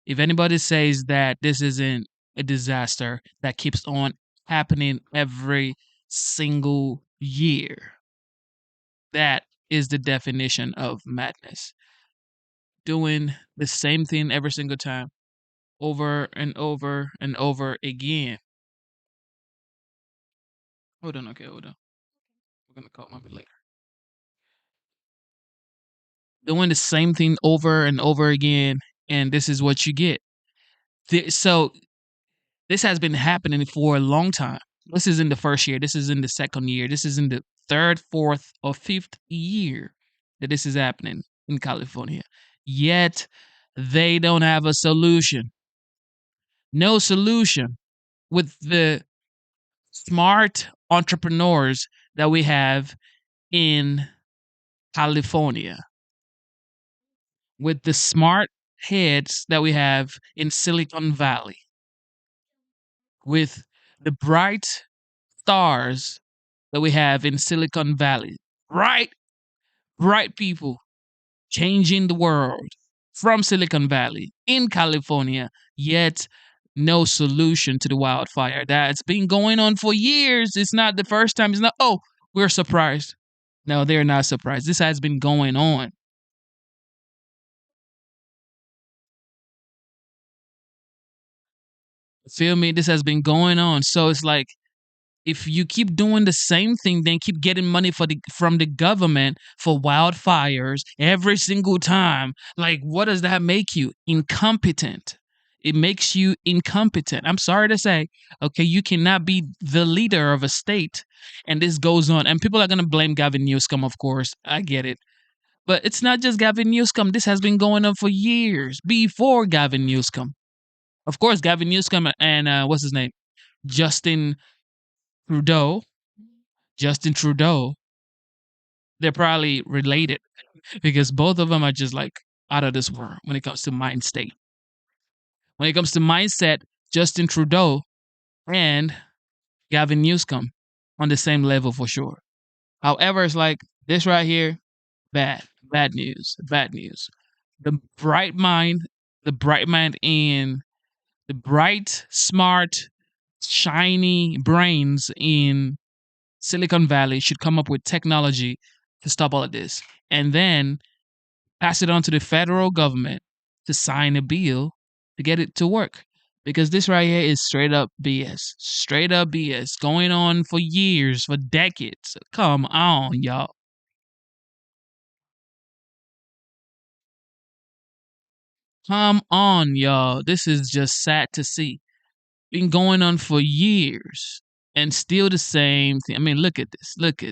Speaker 18: this isn't a disaster that keeps on happening every single year, that is the definition of madness. Doing the same thing every single time, over and over and over again. Hold on. We're gonna call my later. Doing the same thing over and over again, and this is what you get. So this has been happening for a long time. This is in the first year. This is in the second year. This is in the third, fourth, or fifth year that this is happening in California. Yet they don't have a solution. No solution with the smart entrepreneurs that we have in California, with the smart heads that we have in Silicon Valley, with the bright stars that we have in Silicon Valley. Bright people changing the world from Silicon Valley in California, yet no solution to the wildfire that's been going on for years. It's not the first time. It's not, oh, we're surprised. No, they're not surprised. This has been going on. Feel me? This has been going on. So it's like, if you keep doing the same thing, then keep getting money from the government for wildfires every single time. Like, what does that make you? Incompetent. It makes you incompetent. I'm sorry to say, okay, you cannot be the leader of a state. And this goes on. And people are going to blame Gavin Newsom, of course. I get it. But it's not just Gavin Newsom. This has been going on for years before Gavin Newsom. Of course, Gavin Newsom and what's his name? Justin Trudeau, they're probably related because both of them are just like out of this world when it comes to mind state. When it comes to mindset, Justin Trudeau and Gavin Newsom on the same level for sure. However, it's like this right here, bad news. The bright mind and the bright, smart, shiny brains in Silicon Valley should come up with technology to stop all of this and then pass it on to the federal government to sign a bill to get it to work. Because this right here is straight up BS. Straight up BS. Going on for years, for decades. Come on, y'all. Come on, y'all. This is just sad to see. Been going on for years and still the same thing. I mean, look at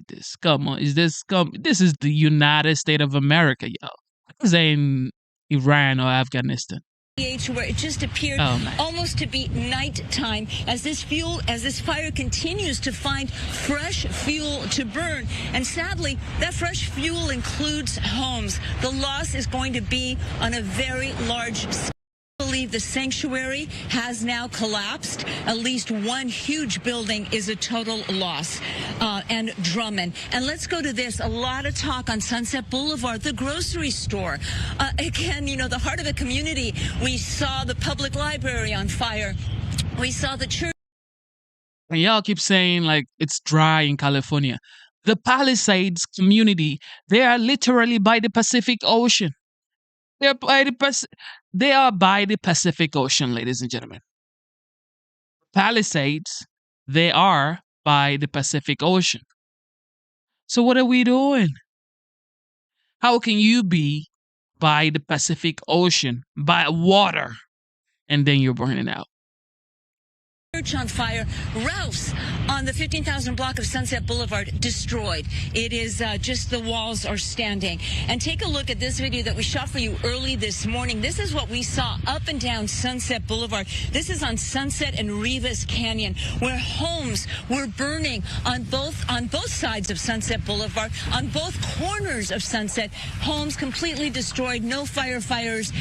Speaker 18: this. Come on. This is the United States of America, y'all. This ain't Iran or Afghanistan.
Speaker 7: where it just appeared almost to be nighttime as this fire continues to find fresh fuel to burn. And sadly, that fresh fuel includes homes. The loss is going to be on a very large scale. I believe the sanctuary has now collapsed. At least one huge building is a total loss. And Drummond. And let's go to this. A lot of talk on Sunset Boulevard, the grocery store. Again, you know, the heart of the community. We saw the public library on fire. We saw the church.
Speaker 18: And y'all keep saying like it's dry in California. The Palisades community, they are literally by the Pacific Ocean. They are by the Pacific Ocean, ladies and gentlemen. Palisades, they are by the Pacific Ocean. So what are we doing? How can you be by the Pacific Ocean, by water, and then you're burning out?
Speaker 7: Church on fire. Ralph's on the 15,000 block of Sunset Boulevard destroyed. It is just the walls are standing. And take a look at this video that we shot for you early this morning. This is what we saw up and down Sunset Boulevard. This is on Sunset and Rivas Canyon, where homes were burning on both sides of Sunset Boulevard, on both corners of Sunset. Homes completely destroyed. No firefighters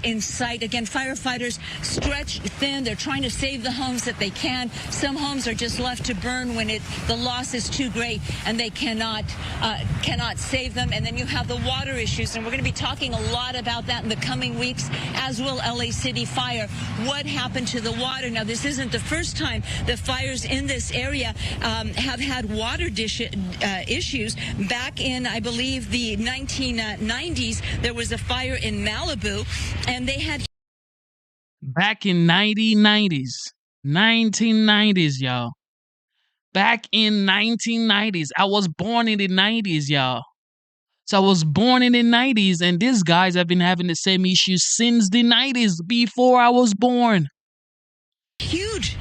Speaker 7: in sight. Again, firefighters stretched thin. They're trying to save the homes that they can. Some homes are just left to burn when the loss is too great and they cannot save them. And then you have the water issues, and we're going to be talking a lot about that in the coming weeks, as will LA City Fire. What happened to the water? Now, this isn't the first time the fires in this area have had water issues. Back in, I believe, the 1990s, there was a fire in Malibu, and they had
Speaker 18: Back in 1990s, y'all. Back in 1990s. I was born in the 90s, y'all. So I was born in the 90s, and these guys have been having the same issues since the 90s, before I was born.
Speaker 7: huge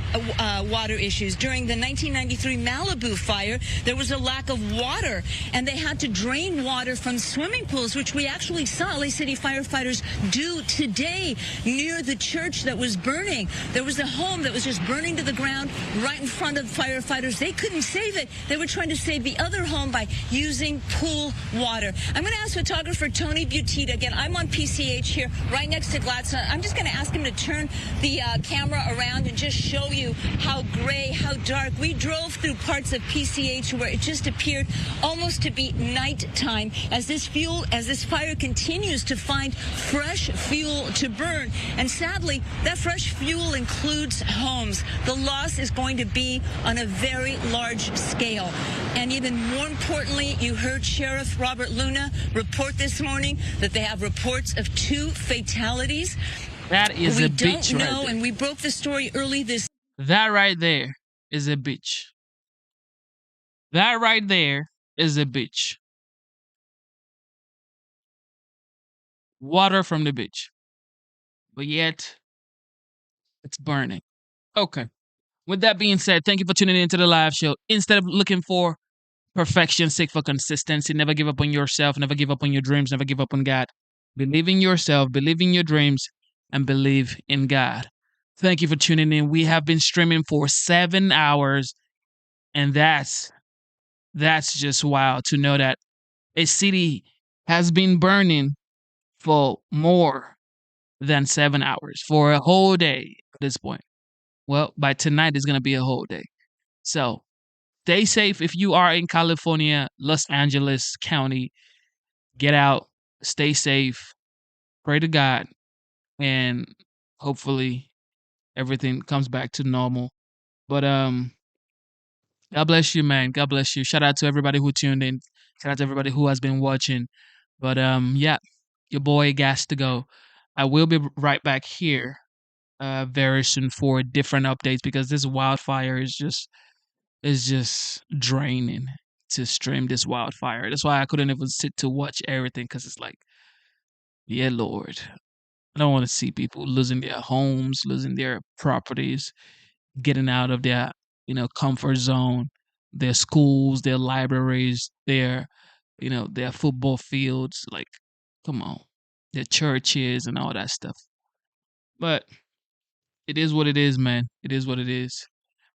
Speaker 7: water issues. During the 1993 Malibu fire, there was a lack of water, and they had to drain water from swimming pools, which we actually saw LA City firefighters do today near the church that was burning. There was a home that was just burning to the ground right in front of firefighters. They couldn't save it. They were trying to save the other home by using pool water. I'm going to ask photographer Tony Butita again. I'm on PCH here right next to Gladstone. I'm just going to ask him to turn the camera around and just show you how gray, how dark. We drove through parts of PCH where it just appeared almost to be nighttime as this fire continues to find fresh fuel to burn. And sadly, that fresh fuel includes homes. The loss is going to be on a very large scale. And even more importantly, you heard Sheriff Robert Luna report this morning that they have reports of 2 fatalities.
Speaker 18: That is a bitch right there.
Speaker 7: We don't know, and we broke the story early this.
Speaker 18: That right there is a bitch. That right there is a bitch. Water from the bitch. But yet, it's burning. Okay. With that being said, thank you for tuning in to the live show. Instead of looking for perfection, seek for consistency. Never give up on yourself. Never give up on your dreams. Never give up on God. Believe in yourself. Believe in your dreams. And believe in God. Thank you for tuning in. We have been streaming for 7 hours. And that's just wild to know that a city has been burning for more than 7 hours, for a whole day at this point. Well, by tonight, it's going to be a whole day. So stay safe if you are in California, Los Angeles County. Get out, stay safe, pray to God, and hopefully everything comes back to normal. But God bless you, man. God bless you. Shout out to everybody who tuned in. Shout out to everybody who has been watching. But yeah, your boy gas to go. I will be right back here very soon for different updates because this wildfire is just draining to stream this wildfire. That's why I couldn't even sit to watch everything because it's like, yeah, Lord. I don't want to see people losing their homes, losing their properties, getting out of their, comfort zone, their schools, their libraries, their football fields. Like, come on, their churches and all that stuff. But it is what it is, man. It is what it is.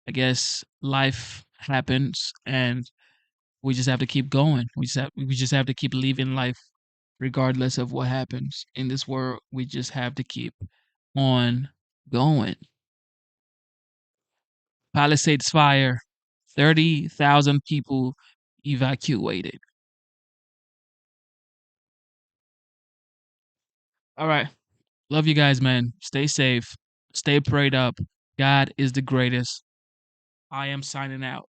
Speaker 18: I guess life happens, and we just have to keep going. We just have to keep living life regardless of what happens in this world. We just have to keep on going. Palisades fire, 30,000 people evacuated. All right. Love you guys, man. Stay safe. Stay prayed up. God is the greatest. I am signing out.